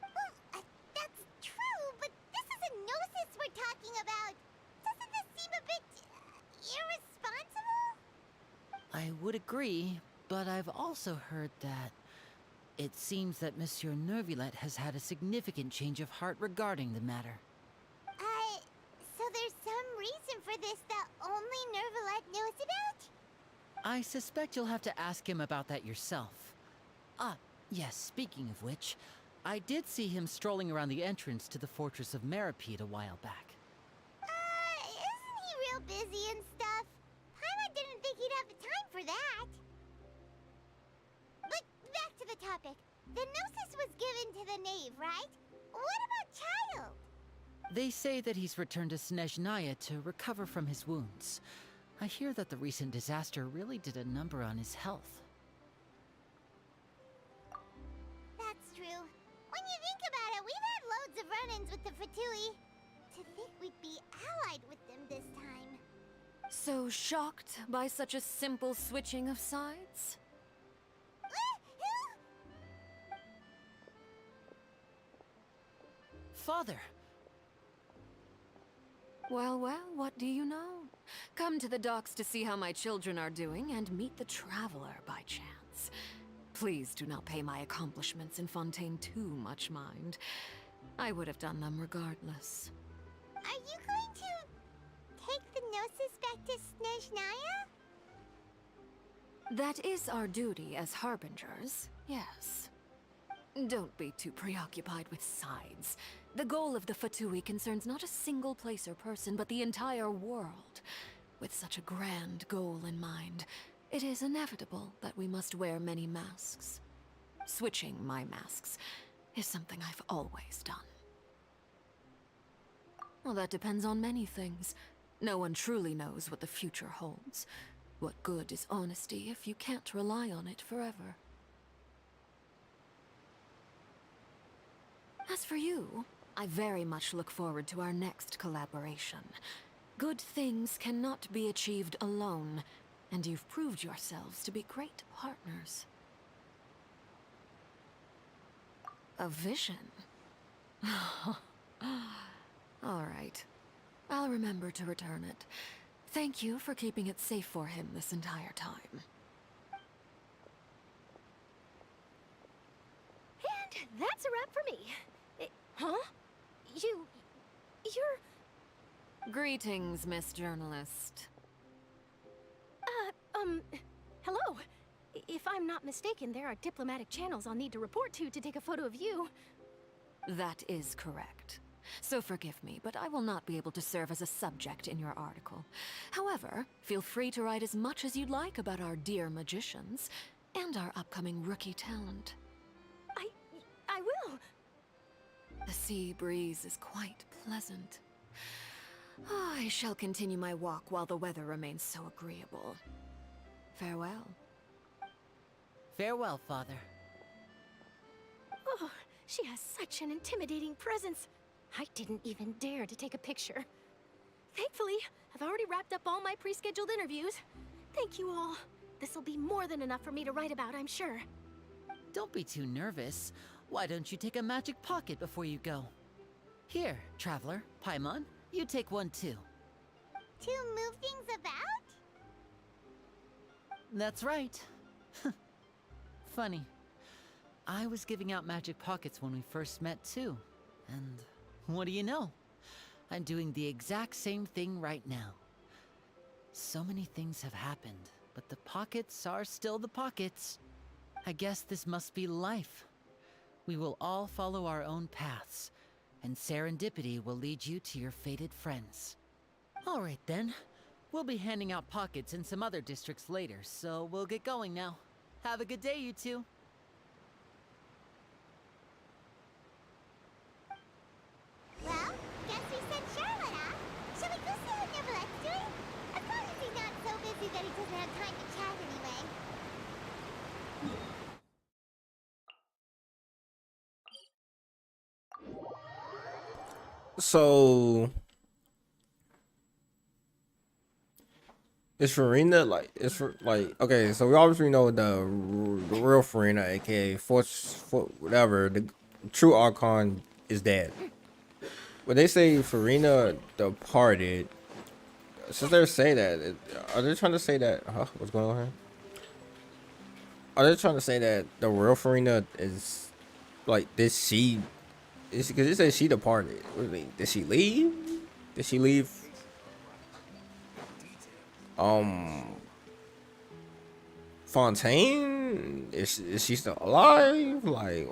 Well, that's true, but this is a gnosis we're talking about. Doesn't this seem a bit irresponsible? I would agree, but I've also heard that it seems that Monsieur Neuvillette has had a significant change of heart regarding the matter. So there's some reason for this that only Neuvillette knows about? I suspect you'll have to ask him about that yourself. Ah, yes, speaking of which, I did see him strolling around the entrance to the Fortress of Meripede a while back. Isn't he real busy and stuff? Paimon didn't think he'd have the time for that. But back to the topic. The gnosis was given to the knave, right? What about Child? They say that he's returned to Snezhnaya to recover from his wounds. I hear that the recent disaster really did a number on his health. That's true. When you think about it, we've had loads of run-ins with the Fatui. To think we'd be allied with them this time. So shocked by such a simple switching of sides? Father! Well, well, what do you know? Come to the docks to see how my children are doing and meet the Traveler by chance. Please do not pay my accomplishments in Fontaine too much mind. I would have done them regardless. Are you going to take the gnosis back to Snezhnaya? That is our duty as harbingers, yes. Don't be too preoccupied with sides. The goal of the Fatui concerns not a single place or person, but the entire world. With such a grand goal in mind, it is inevitable that we must wear many masks. Switching my masks is something I've always done. Well, that depends on many things. No one truly knows what the future holds. What good is honesty if you can't rely on it forever? As for you, I very much look forward to our next collaboration. Good things cannot be achieved alone, and you've proved yourselves to be great partners. A vision? All right. I'll remember to return it. Thank you for keeping it safe for him this entire time. And that's a wrap for me. Huh? You're... Greetings, Miss Journalist. Hello. If I'm not mistaken, there are diplomatic channels I'll need to report to take a photo of you. That is correct. So forgive me, but I will not be able to serve as a subject in your article. However, feel free to write as much as you'd like about our dear magicians and our upcoming rookie talent. I will. The sea breeze is quite pleasant. Oh, I shall continue my walk while the weather remains so agreeable. Farewell. Farewell, Father. Oh, she has such an intimidating presence. I didn't even dare to take a picture. Thankfully, I've already wrapped up all my pre-scheduled interviews. Thank you all. This'll be more than enough for me to write about, I'm sure. Don't be too nervous. Why don't you take a magic pocket before you go? Here, Traveler, Paimon, you take one too. To move things about? That's right. Funny. I was giving out magic pockets when we first met too. And what do you know? I'm doing the exact same thing right now. So many things have happened, but the pockets are still the pockets. I guess this must be life. We will all follow our own paths, and serendipity will lead you to your fated friends. All right then. We'll be handing out pockets in some other districts later, so we'll get going now. Have a good day, you two. Well, guess we sent Charlotte off. Shall we go see what Neverlette's doing? As long as he's not so busy that he doesn't have time to chat anyway. So is Farina like okay? So we obviously know the real Farina, aka whatever, the true Archon is dead. When they say Farina departed, since they're saying that, are they trying to say that? What's going on here? Are they trying to say that the real Farina is like this? She is because it says she departed. What do you mean? Did she leave? Did she leave? Fontaine? Is she still alive? Like,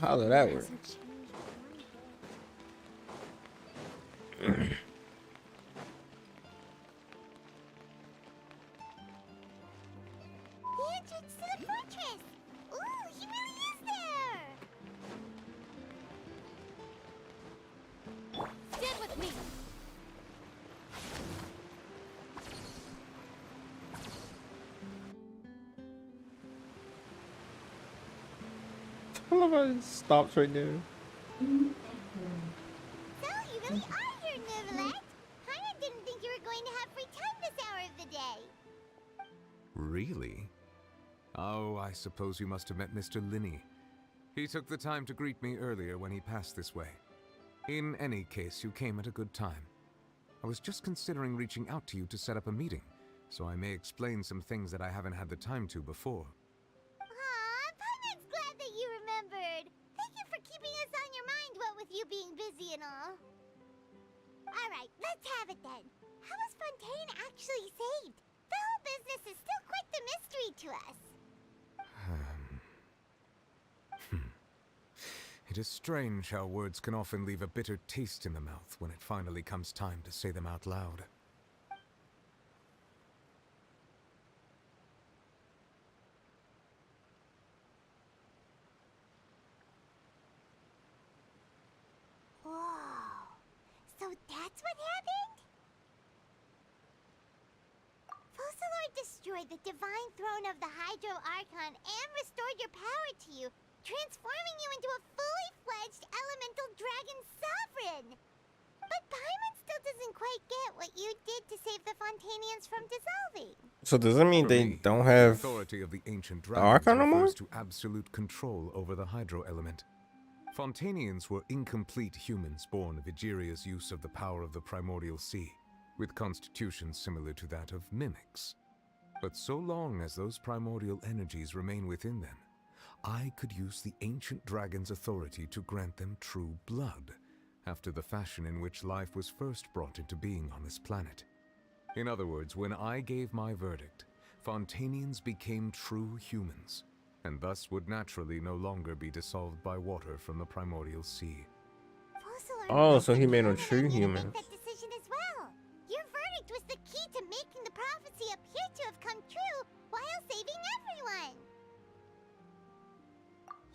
how did that work? The entrance to the fortress! Ooh, he really is there! Stand with me! I love how it stops right there. So, you really are here, Neverlette. I didn't think you were going to have free time this hour of the day. Really? Oh, I suppose you must have met Mr. Linney. He took the time to greet me earlier when he passed this way. In any case, you came at a good time. I was just considering reaching out to you to set up a meeting, so I may explain some things that I haven't had the time to before. Aw, Paimon's glad that you remembered. Thank you for keeping us on your mind, what with you being busy and all. Alright, let's have it then. How was Fontaine actually saved? The whole business is still quite the mystery to us. It is strange how words can often leave a bitter taste in the mouth when it finally comes time to say them out loud. Whoa. So that's what happened? Focalor destroyed the divine throne of the Hydro Archon and restored your power to you, transforming you into a fully fledged elemental dragon sovereign. But Paimon still doesn't quite get what you did to save the Fontanians from dissolving. So does that mean For they me, don't the have authority of the ancient the dragons Archon no more? refers to absolute control over the hydro element. Fontanians were incomplete humans born of Egeria's use of the power of the primordial sea, with constitutions similar to that of mimics. But so long as those primordial energies remain within them, I could use the ancient dragon's authority to grant them true blood, after the fashion in which life was first brought into being on this planet. In other words, when I gave my verdict, Fontanians became true humans, and thus would naturally no longer be dissolved by water from the primordial sea. Oh, so he made them true humans. That decision as well. Your verdict was the key to making the prophecy appear to have come true while saving everyone.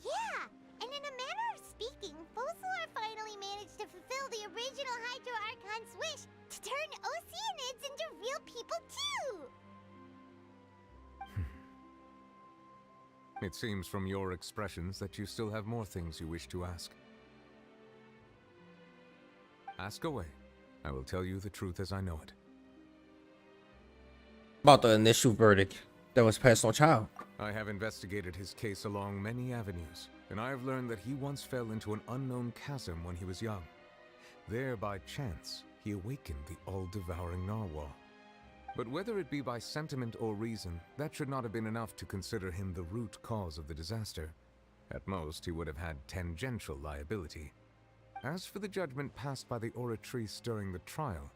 Yeah, and in a manner of speaking, Focalor finally managed to fulfill the original Hydro Archon's wish to turn Oceanids into real people too. It seems from your expressions that you still have more things you wish to ask. Ask away. I will tell you the truth as I know it. About the initial verdict that was passed on Child. I have investigated his case along many avenues, and I have learned that he once fell into an unknown chasm when he was young. There, by chance, he awakened the all-devouring narwhal. But whether it be by sentiment or reason, that should not have been enough to consider him the root cause of the disaster. At most, he would have had tangential liability. As for the judgment passed by the Oratrice during the trial,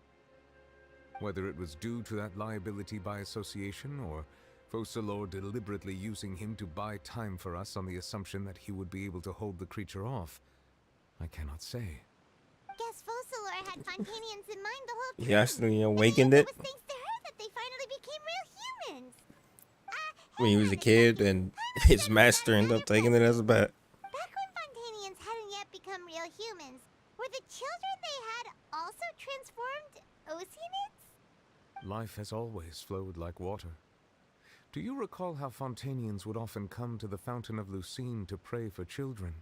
whether it was due to that liability by association, or Focalor deliberately using him to buy time for us on the assumption that he would be able to hold the creature off, I cannot say. Guess Focalor had Fontanians in mind the whole time. He actually awakened it It was thanks to her that they finally became real humans. when he was a kid, and his master ended up taking it as a bet. Back when Fontanians hadn't yet become real humans, were the children they had also transformed Oceanids? Life has always flowed like water. Do you recall how Fontanians would often come to the Fountain of Lucine to pray for children?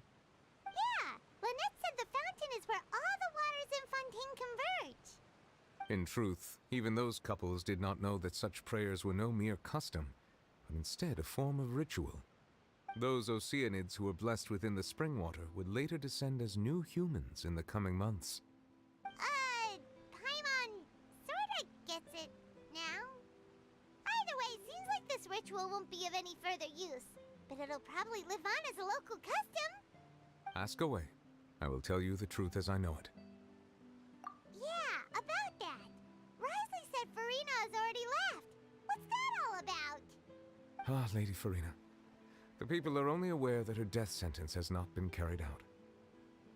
Yeah, Lynette said the fountain is where all the waters in Fontaine converge. In truth, even those couples did not know that such prayers were no mere custom, but instead a form of ritual. Those Oceanids who were blessed within the spring water would later descend as new humans in the coming months. Paimon sorta gets it now. Either way, seems like this ritual won't be of any further use, but it'll probably live on as a local custom. Ask away. I will tell you the truth as I know it. Yeah, about that. Risley said Farina has already left. What's that all about? Ah, Lady Farina. The people are only aware that her death sentence has not been carried out.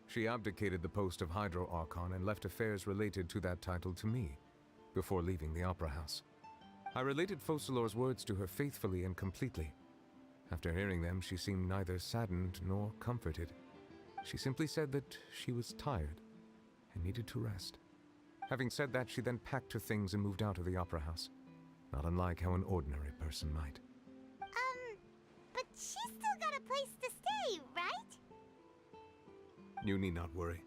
She abdicated the post of Hydro Archon and left affairs related to that title to me, before leaving the Opera House. I related Focalor's words to her faithfully and completely. After hearing them, she seemed neither saddened nor comforted. She simply said that she was tired and needed to rest. Having said that, she then packed her things and moved out of the Opera House, not unlike how an ordinary person might. But she's still got a place to stay, right? You need not worry.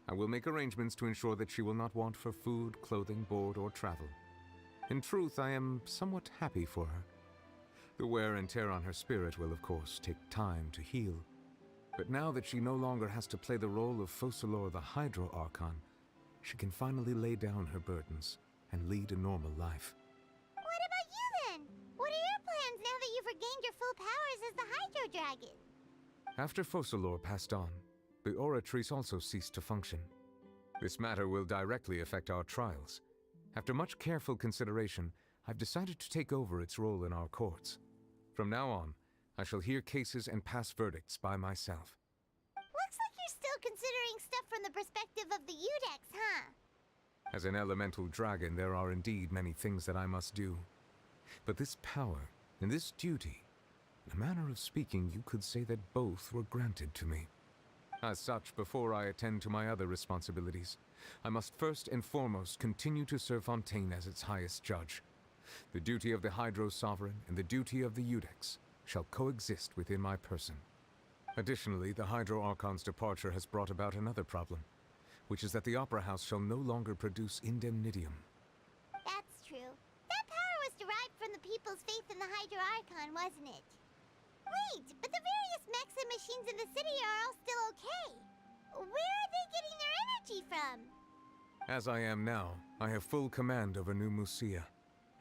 I will make arrangements to ensure that she will not want for food, clothing, board, or travel. In truth, I am somewhat happy for her. The wear and tear on her spirit will, of course, take time to heal. But now that she no longer has to play the role of Focalor the Hydro Archon, she can finally lay down her burdens and lead a normal life. What about you then? What are your plans now that you've regained your full powers as the Hydro Dragon? After Focalor passed on, the Oratrice also ceased to function. This matter will directly affect our trials. After much careful consideration, I've decided to take over its role in our courts. From now on, I shall hear cases and pass verdicts by myself. Looks like considering stuff from the perspective of the Udex, huh? As an elemental dragon, there are indeed many things that I must do. But this power and this duty, in a manner of speaking, you could say that both were granted to me. As such, before I attend to my other responsibilities, I must first and foremost continue to serve Fontaine as its highest judge. The duty of the Hydro Sovereign and the duty of the Udex shall coexist within my person. Additionally, the Hydro Archon's departure has brought about another problem, which is that the Opera House shall no longer produce indemnitium. That's true. That power was derived from the people's faith in the Hydro Archon, wasn't it? Wait, but the various mechs and machines in the city are all still okay. Where are they getting their energy from? As I am now, I have full command over New Musia,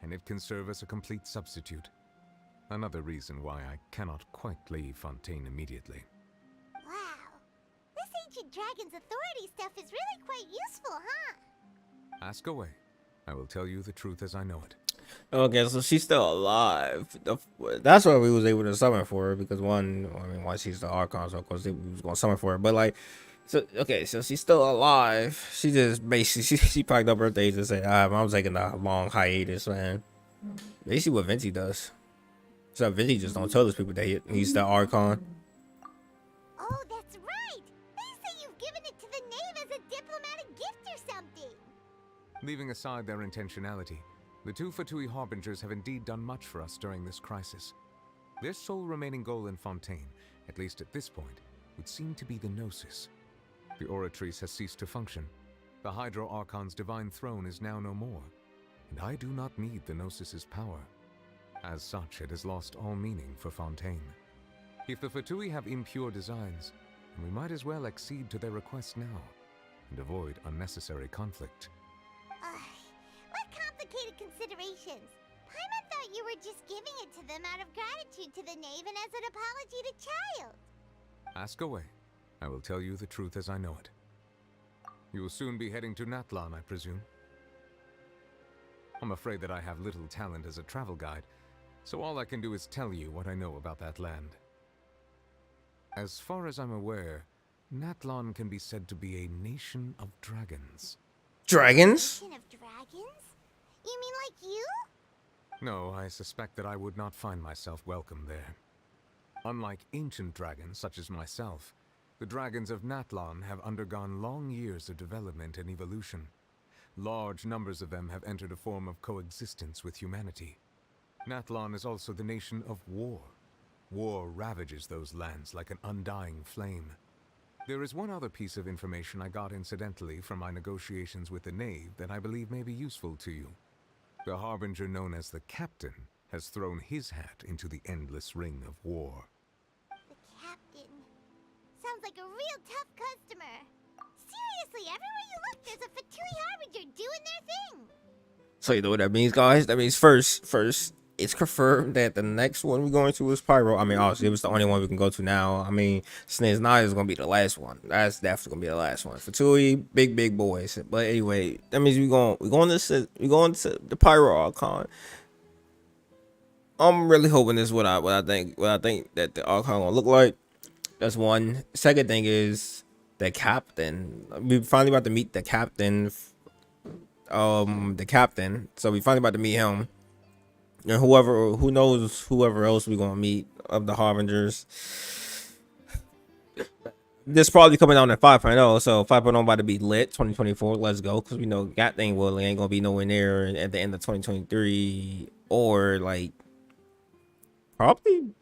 and it can serve as a complete substitute. Another reason why I cannot quite leave Fontaine immediately. Wow. This ancient dragon's authority stuff is really quite useful, huh? Ask away. I will tell you the truth as I know it. Okay, so she's still alive. That's why we was able to summon for her, because one, I mean, once she's the Archon, so of course we was gonna summon for her. But like, so okay, so she's still alive. She just basically she packed up her things and said, I'm taking a long hiatus, man. Basically what Venti does. So Venti just don't tell those people that he's the Archon. Oh, that's right. They say you've given it to the knave as a diplomatic gift or something. Leaving aside their intentionality, the two Fatui Harbingers have indeed done much for us during this crisis. Their sole remaining goal in Fontaine, at least at this point, would seem to be the Gnosis. The Oratrice has ceased to function. The Hydro Archon's divine throne is now no more, and I do not need the Gnosis's power. As such, it has lost all meaning for Fontaine. If the Fatui have impure designs, then we might as well accede to their request now, and avoid unnecessary conflict. What complicated considerations. Paimon thought you were just giving it to them out of gratitude to the knave and as an apology to Child. Ask away. I will tell you the truth as I know it. You will soon be heading to Natlan, I presume. I'm afraid that I have little talent as a travel guide, so all I can do is tell you what I know about that land. As far as I'm aware, Natlan can be said to be a nation of dragons. Dragons? Nation of dragons? You mean like you? No, I suspect that I would not find myself welcome there. Unlike ancient dragons such as myself, the dragons of Natlan have undergone long years of development and evolution. Large numbers of them have entered a form of coexistence with humanity. Natlan is also the nation of war. War ravages those lands like an undying flame. There is one other piece of information I got incidentally from my negotiations with the Knave that I believe may be useful to you. The Harbinger known as the Captain has thrown his hat into the endless ring of war. The Captain. Sounds like a real tough customer. Seriously, everywhere you look, there's a Fatui Harbinger doing their thing. So you know what that means, guys? That means first, it's confirmed that the next one we're going to is Pyro. I mean, obviously, it was the only one we can go to now. I mean, Snails 9 is going to be the last one. That's definitely going to be the last one. Fatui, big boys. But anyway, that means we're going to the Pyro Archon. I'm really hoping this is what I think that the Archon gonna look like. That's one. Second thing is the Captain. We finally about to meet the Captain. The Captain. So we finally about to meet him. And who knows whoever else we're gonna meet of the Harbingers. This probably coming out at 5.0, so 5.0 about to be lit. 2024, let's go, because we know that thing ain't gonna be nowhere near at the end of 2023, or like probably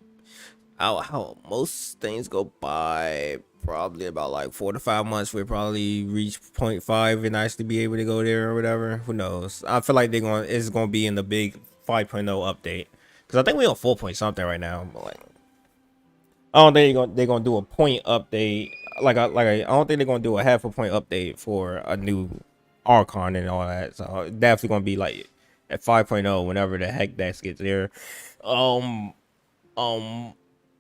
how most things go by. Probably about like 4 to 5 months we'll probably reach 0.5 and actually be able to go there or whatever. Who knows? I feel like it's gonna be in the big 5.0 update, because I think we're on 4 point something right now. But like, I don't think they're gonna do a point update. I don't think they're gonna do a half a point update for a new Archon and all that. So it's definitely gonna be like at 5.0 whenever the heck that gets there.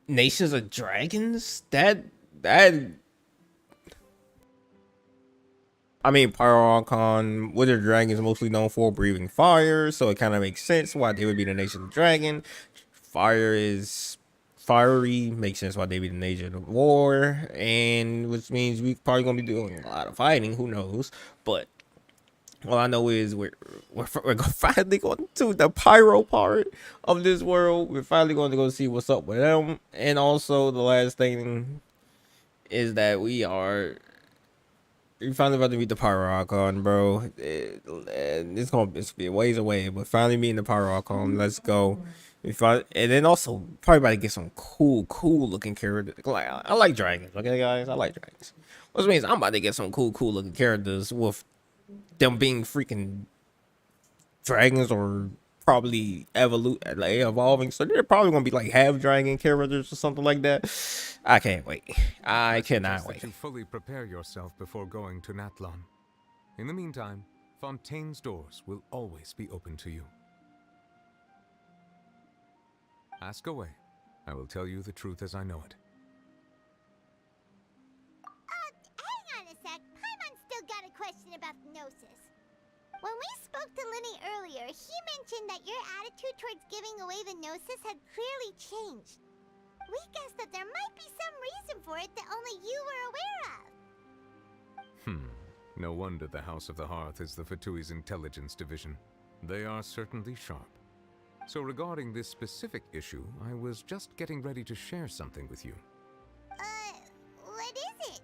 Nations of Dragons. I mean, Pyro Archon, Wizard Dragon is mostly known for breathing fire, so it kind of makes sense why they would be the Nation of Dragon. Fire is fiery. Makes sense why they be the nature of war, and which means we probably gonna be doing a lot of fighting. Who knows? But all I know is we're finally going to the pyro part of this world. We're finally going to go see what's up with them, and also the last thing is that we finally about to meet the Pyro Archon, bro. It's gonna be a ways away, but finally meeting the Pyro Archon. Let's go. And then also probably about to get some cool looking characters. Like I like dragons, okay, guys. I like dragons. Which means I'm about to get some cool looking characters with them being freaking dragons or probably evolving. So they're probably gonna be like half dragon characters or something like that. I can't wait. I cannot wait. That you fully prepare yourself before going to Natlan. In the meantime, Fontaine's doors will always be open to you. Ask away. I will tell you the truth as I know it. Hang on a sec. Paimon's still got a question about the Gnosis. When we spoke to Linny earlier, he mentioned that your attitude towards giving away the Gnosis had clearly changed. We guessed that there might be some reason for it that only you were aware of. No wonder the House of the Hearth is the Fatui's intelligence division. They are certainly sharp. So regarding this specific issue, I was just getting ready to share something with you. What is it?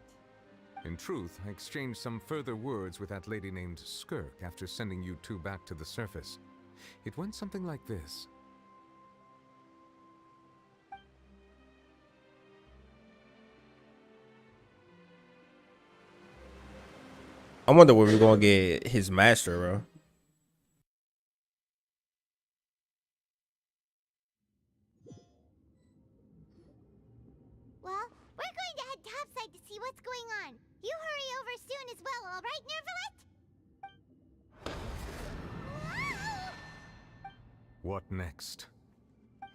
In truth, I exchanged some further words with that lady named Skirk after sending you two back to the surface. It went something like this. I wonder where we're gonna get his master, bro. Well, we're going to head topside to see what's going on. You hurry over soon as well, all right, Nervalet? What next?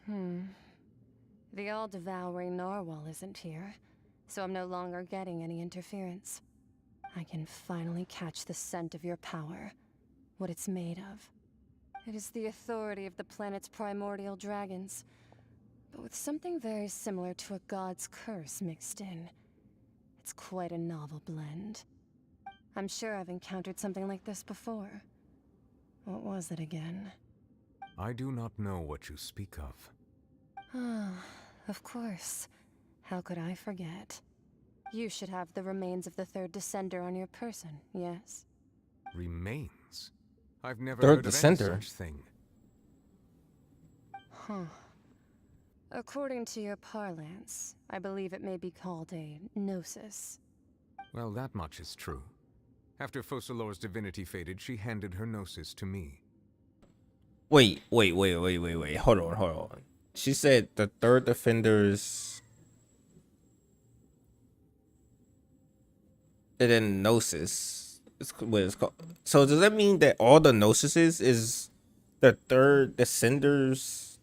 The all-devouring narwhal isn't here, so I'm no longer getting any interference. I can finally catch the scent of your power, what it's made of. It is the authority of the planet's primordial dragons, but with something very similar to a god's curse mixed in. It's quite a novel blend. I'm sure I've encountered something like this before. What was it again? I do not know what you speak of. Of course. How could I forget? You should have the remains of the third descender on your person, yes? Remains? I've never Third heard of any descender? such thing. According to your parlance, I believe it may be called a gnosis. Well, that much is true. After Focalor's divinity faded, she handed her gnosis to me. Wait. Hold on. She said the third defenders. And then gnosis is what it's called. So does that mean that all the gnosises is the third descenders,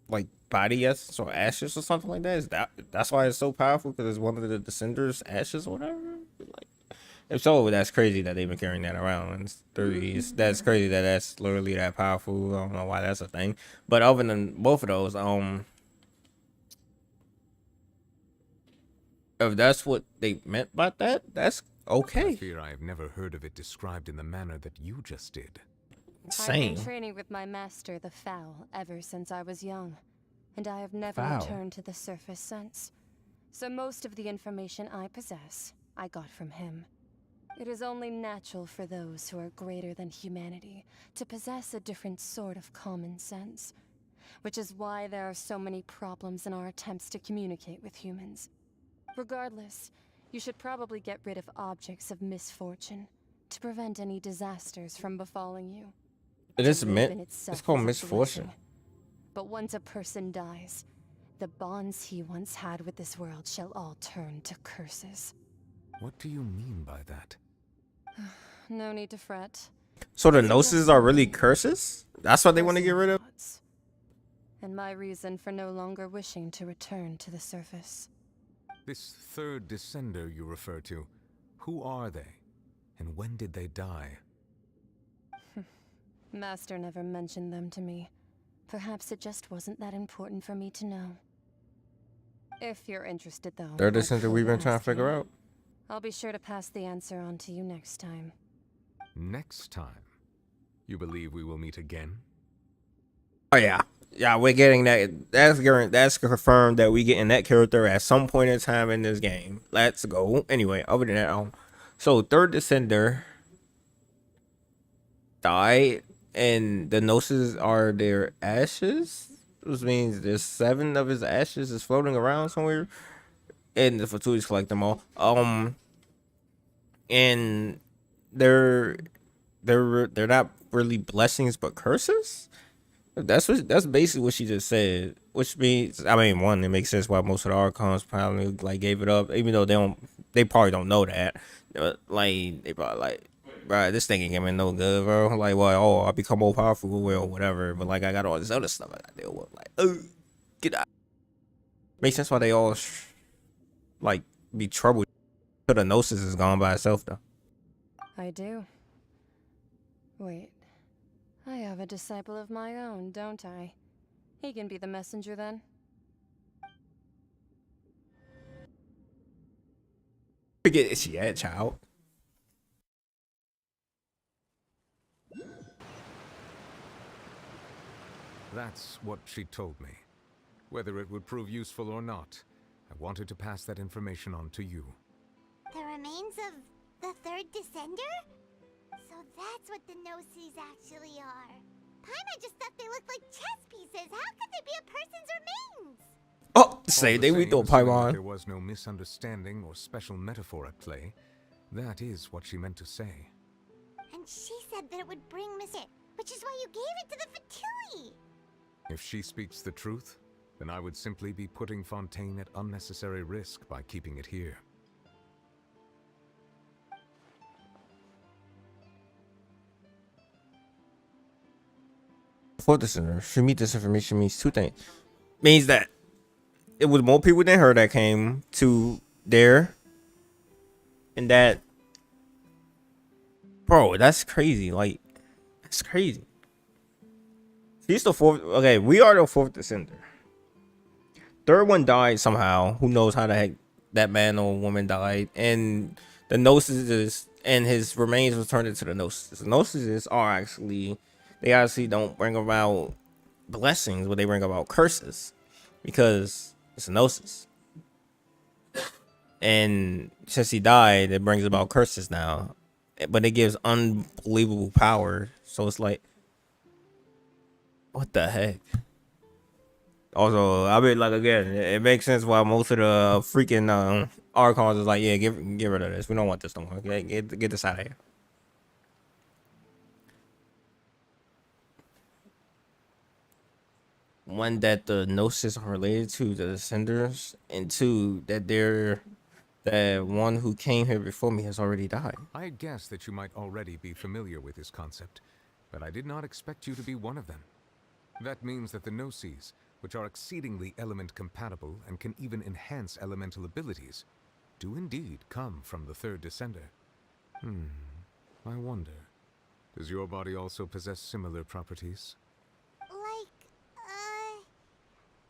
like body essence or ashes or something like that? Is that's why it's so powerful, because it's one of the descenders' ashes or whatever? Like, if so, that's crazy that they've been carrying that around in 30s. That's crazy that that's literally that powerful. I don't know why that's a thing. But other than both of those, if that's what they meant by that, that's okay. I fear I have never heard of it described in the manner that you just did. Same. I've been training with my master, the Foul, ever since I was young, and I have never Foul. returned to the surface since. So most of the information I possess, I got from him. It is only natural for those who are greater than humanity to possess a different sort of common sense, which is why there are so many problems in our attempts to communicate with humans. Regardless, you should probably get rid of objects of misfortune to prevent any disasters from befalling you. It is To live meant. in itself It's called is a misfortune. blessing. But once a person dies, the bonds he once had with this world shall all turn to curses. What do you mean by that? No need to fret. So the gnosis are really curses? That's what they want to get rid of? And my reason for no longer wishing to return to the surface. This third descender you refer to, who are they? And when did they die? Master never mentioned them to me. Perhaps it just wasn't that important for me to know. If you're interested, though. They're the like center you we've were been trying to figure asking, out. I'll be sure to pass the answer on to you next time. Next time? You believe we will meet again? Oh yeah, yeah, we're getting that. That's confirmed that we getting that character at some point in time in this game. Let's go. Anyway, other than that, so third descender died, and the gnosis are their ashes. Which means there's 7 of his ashes is floating around somewhere, and the Fatouis collect them all. And they're not really blessings but curses. That's basically what she just said. Which means, I mean, one, it makes sense why most of the Archons probably like gave it up, even though they probably don't know that. Like they probably like, bro, this thing ain't giving no good, bro. Like, well, oh, I become more powerful, well, whatever. But like, I got all this other stuff I got to deal with. Like, get out. Makes sense why they all like be troubled. The gnosis is gone by itself though. I do. Wait. I have a disciple of my own, don't I? He can be the messenger then. Forget it, she had child. That's what she told me. Whether it would prove useful or not, I wanted to pass that information on to you. The remains of the third descender? So that's what the Gnosis actually are. Paimon just thought they looked like chess pieces. How could they be a person's remains? Oh, say they we throw Paimon. There was no misunderstanding or special metaphor at play. That is what she meant to say. And she said that it would bring Miss It, which is why you gave it to the Fatui. If she speaks the truth, then I would simply be putting Fontaine at unnecessary risk by keeping it here. For this should meet this information means 2 things. Means that it was more people than her that came to there, and that, bro, that's crazy. Like, that's crazy. She's the 4th. Okay, we are the 4th descender. 3rd one died somehow. Who knows how the heck that man or woman died? And the gnosis and his remains was turned into the gnosis. The gnosis are actually, they actually don't bring about blessings, but they bring about curses, because it's a gnosis. And since he died, it brings about curses now, but it gives unbelievable power. So it's like, what the heck? Also, I mean, like, again, it makes sense why most of the freaking Archons is like, yeah, get rid of this. We don't want this no more. Get this out of here. One, that the Gnosis are related to the Descenders, and 2, that they're that one who came here before me has already died. I guessed that you might already be familiar with this concept, but I did not expect you to be one of them. That means that the Gnosis, which are exceedingly element compatible and can even enhance elemental abilities, do indeed come from the 3rd descender. I wonder, does your body also possess similar properties?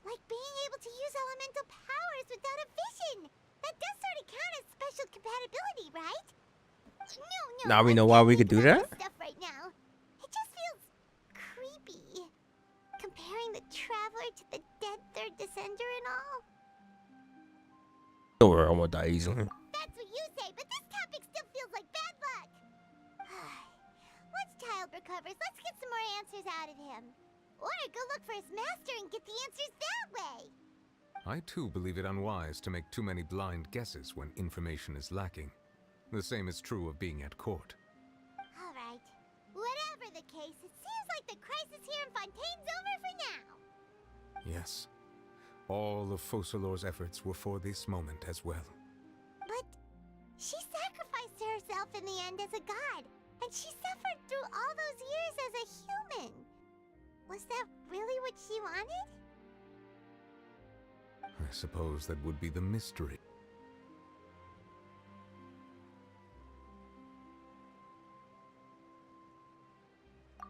Like being able to use elemental powers without a vision. That does sort of count as special compatibility, right? No. Now we know why we could do that? Stuff right now. It just feels creepy. Comparing the Traveler to the dead 3rd descender and all. Don't worry, I won't die easily. That's what you say, but this topic still feels like bad luck. Once Child recovers, let's get some more answers out of him. Or go look for his master and get the answers that way. I too believe it unwise to make too many blind guesses when information is lacking. The same is true of being at court. Alright. Whatever the case, it seems like the crisis here in Fontaine's over for now. Yes. All of Focalor's efforts were for this moment as well. But she sacrificed herself in the end as a god, and she suffered through all those years as a human. Was that really what she wanted? I suppose that would be the mystery.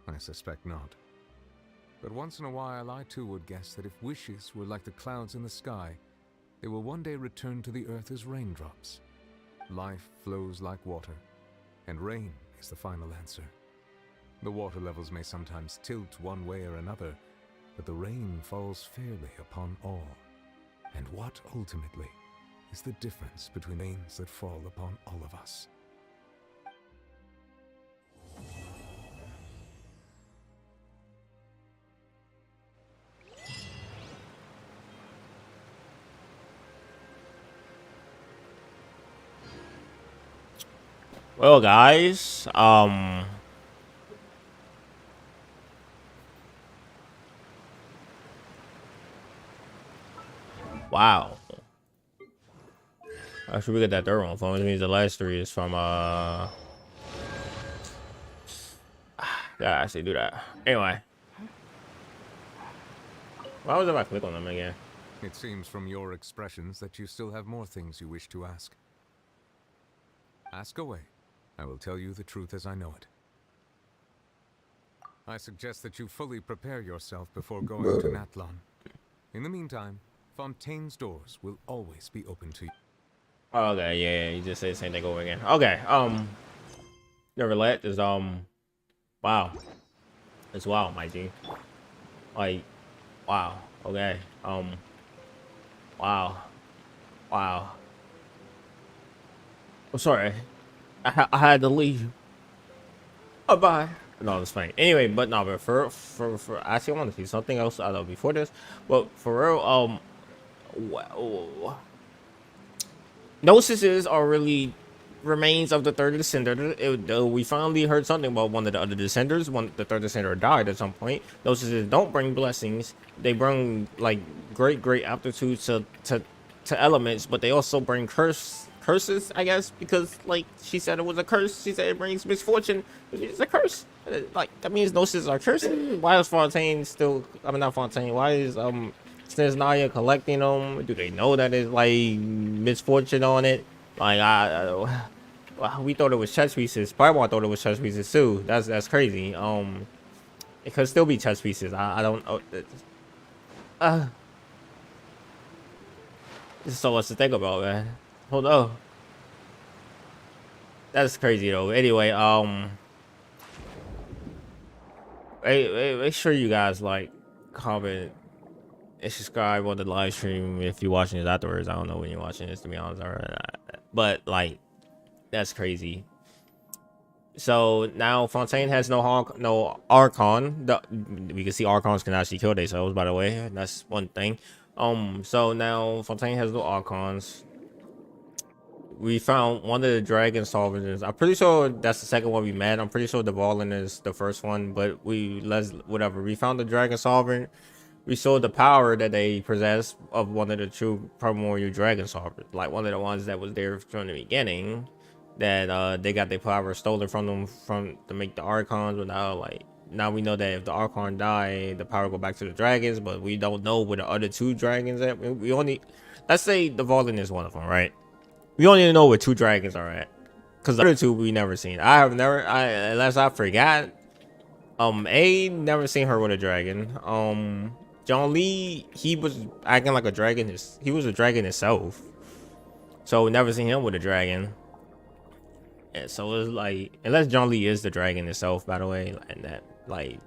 I suspect not. But once in a while, I too would guess that if wishes were like the clouds in the sky, they will one day return to the earth as raindrops. Life flows like water, and rain is the final answer. The water levels may sometimes tilt one way or another, but the rain falls fairly upon all. And what ultimately is the difference between rains that fall upon all of us? Well, guys, wow. Actually, we get that third one from, which means the last three is from, gotta actually do that. Anyway. Why was I click on them again? It seems from your expressions that you still have more things you wish to ask. Ask away. I will tell you the truth as I know it. I suggest that you fully prepare yourself before going to Natlan. In the meantime, Fontaine's doors will always be open to you. Okay, yeah, you just said the same thing over again. Okay, never let is wow. It's wow, my G. Like, wow. Okay, wow. Wow. I'm sorry. I had to leave. Bye. No, it's fine. Anyway, but no, but for actually, I want to see something else out of before this. But for real, wow. Gnosis are really remains of the third descender. We finally heard something about one of the other descenders. The third descender died at some point. Gnosis don't bring blessings. They bring like great aptitude to elements, but they also bring curses, I guess, because like she said it was a curse. She said it brings misfortune, which is a curse. Like that means Gnosis are cursing. Why is Fontaine still? I mean, not Fontaine. Why is Snezhnaya collecting them? Do they know that it's like misfortune on it? Like we thought it was chess pieces. Paimon thought it was chess pieces too. That's crazy. It could still be chess pieces. I don't know. There's so much to think about, man. Hold on. That's crazy though. Anyway, make sure you guys like, comment, and subscribe on the live stream if you're watching this afterwards. I don't know when you're watching this, to be honest. But like, that's crazy. So now Fontaine has no Archon. We can see Archons can actually kill themselves, by the way. That's one thing. So now Fontaine has no Archons. We found one of the dragon sovereigns. I'm pretty sure that's the second one we met. I'm pretty sure the Ballin is the first one, but whatever. We found the dragon sovereign. We saw the power that they possess of one of the true primordial dragon sovereigns, like one of the ones that was there from the beginning. That they got their power stolen from them to make the Archons, but now we know that if the Archon die, the power go back to the dragons, but we don't know where the other two dragons at. We only, let's say the Ballin is one of them, right? We only know where two dragons are at, because the other two we never seen. Unless I forgot, never seen her with a dragon. John Lee, he was acting like a dragon. He was a dragon himself, so we never seen him with a dragon. Yeah, so it's like, unless John Lee is the dragon itself, by the way, and that, like,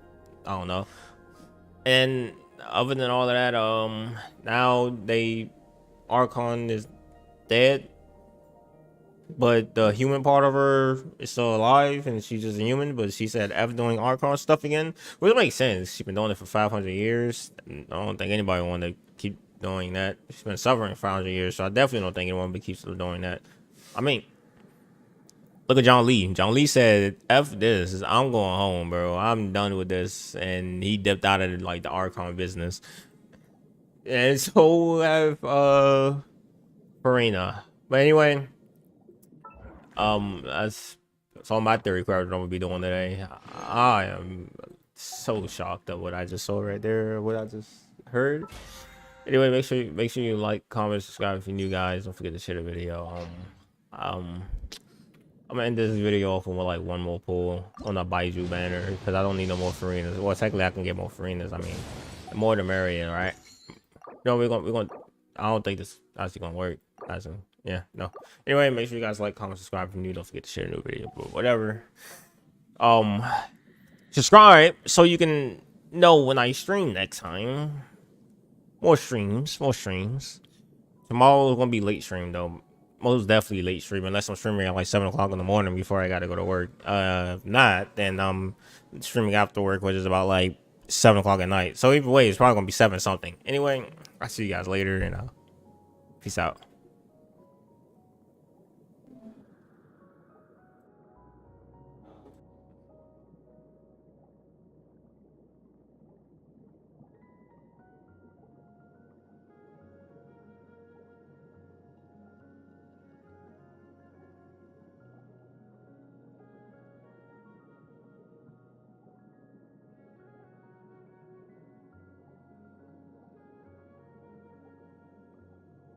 I don't know. And other than all of that, now Archon is dead, but the human part of her is still alive, and she's just a human. But she said F doing Archon stuff again, which makes sense. She's been doing it for 500 years. I don't think anybody want to keep doing that. She's been suffering 500 years, so I definitely don't think anyone would keep still doing that. I mean, look at John Lee. John Lee said, F this. I'm going home, bro. I'm done with this. And he dipped out of like the Archon business. And so have Farina. But anyway, that's all my theory crowd I'm gonna be doing today. I am so shocked at what I just saw right there, what I just heard. Anyway, make sure you like, comment, subscribe if you're new, guys. Don't forget to share the video. I'm gonna end this video off with like one more pull on the Baiju banner because I don't need no more Farinas. Well, technically I can get more Farinas. I mean, the more the merrier, right? No, we're gonna. I don't think this actually gonna work. Yeah, no. Anyway, make sure you guys like, comment, subscribe if you're new. Don't forget to share the new video. But whatever. Subscribe so you can know when I stream next time. More streams. Tomorrow's gonna be late stream though. Most definitely late stream unless I'm streaming at like 7 o'clock in the morning before I gotta go to work. If not, then I'm streaming after work, which is about like 7 o'clock at night. So either way, it's probably gonna be 7 something. Anyway, I'll see you guys later and peace out.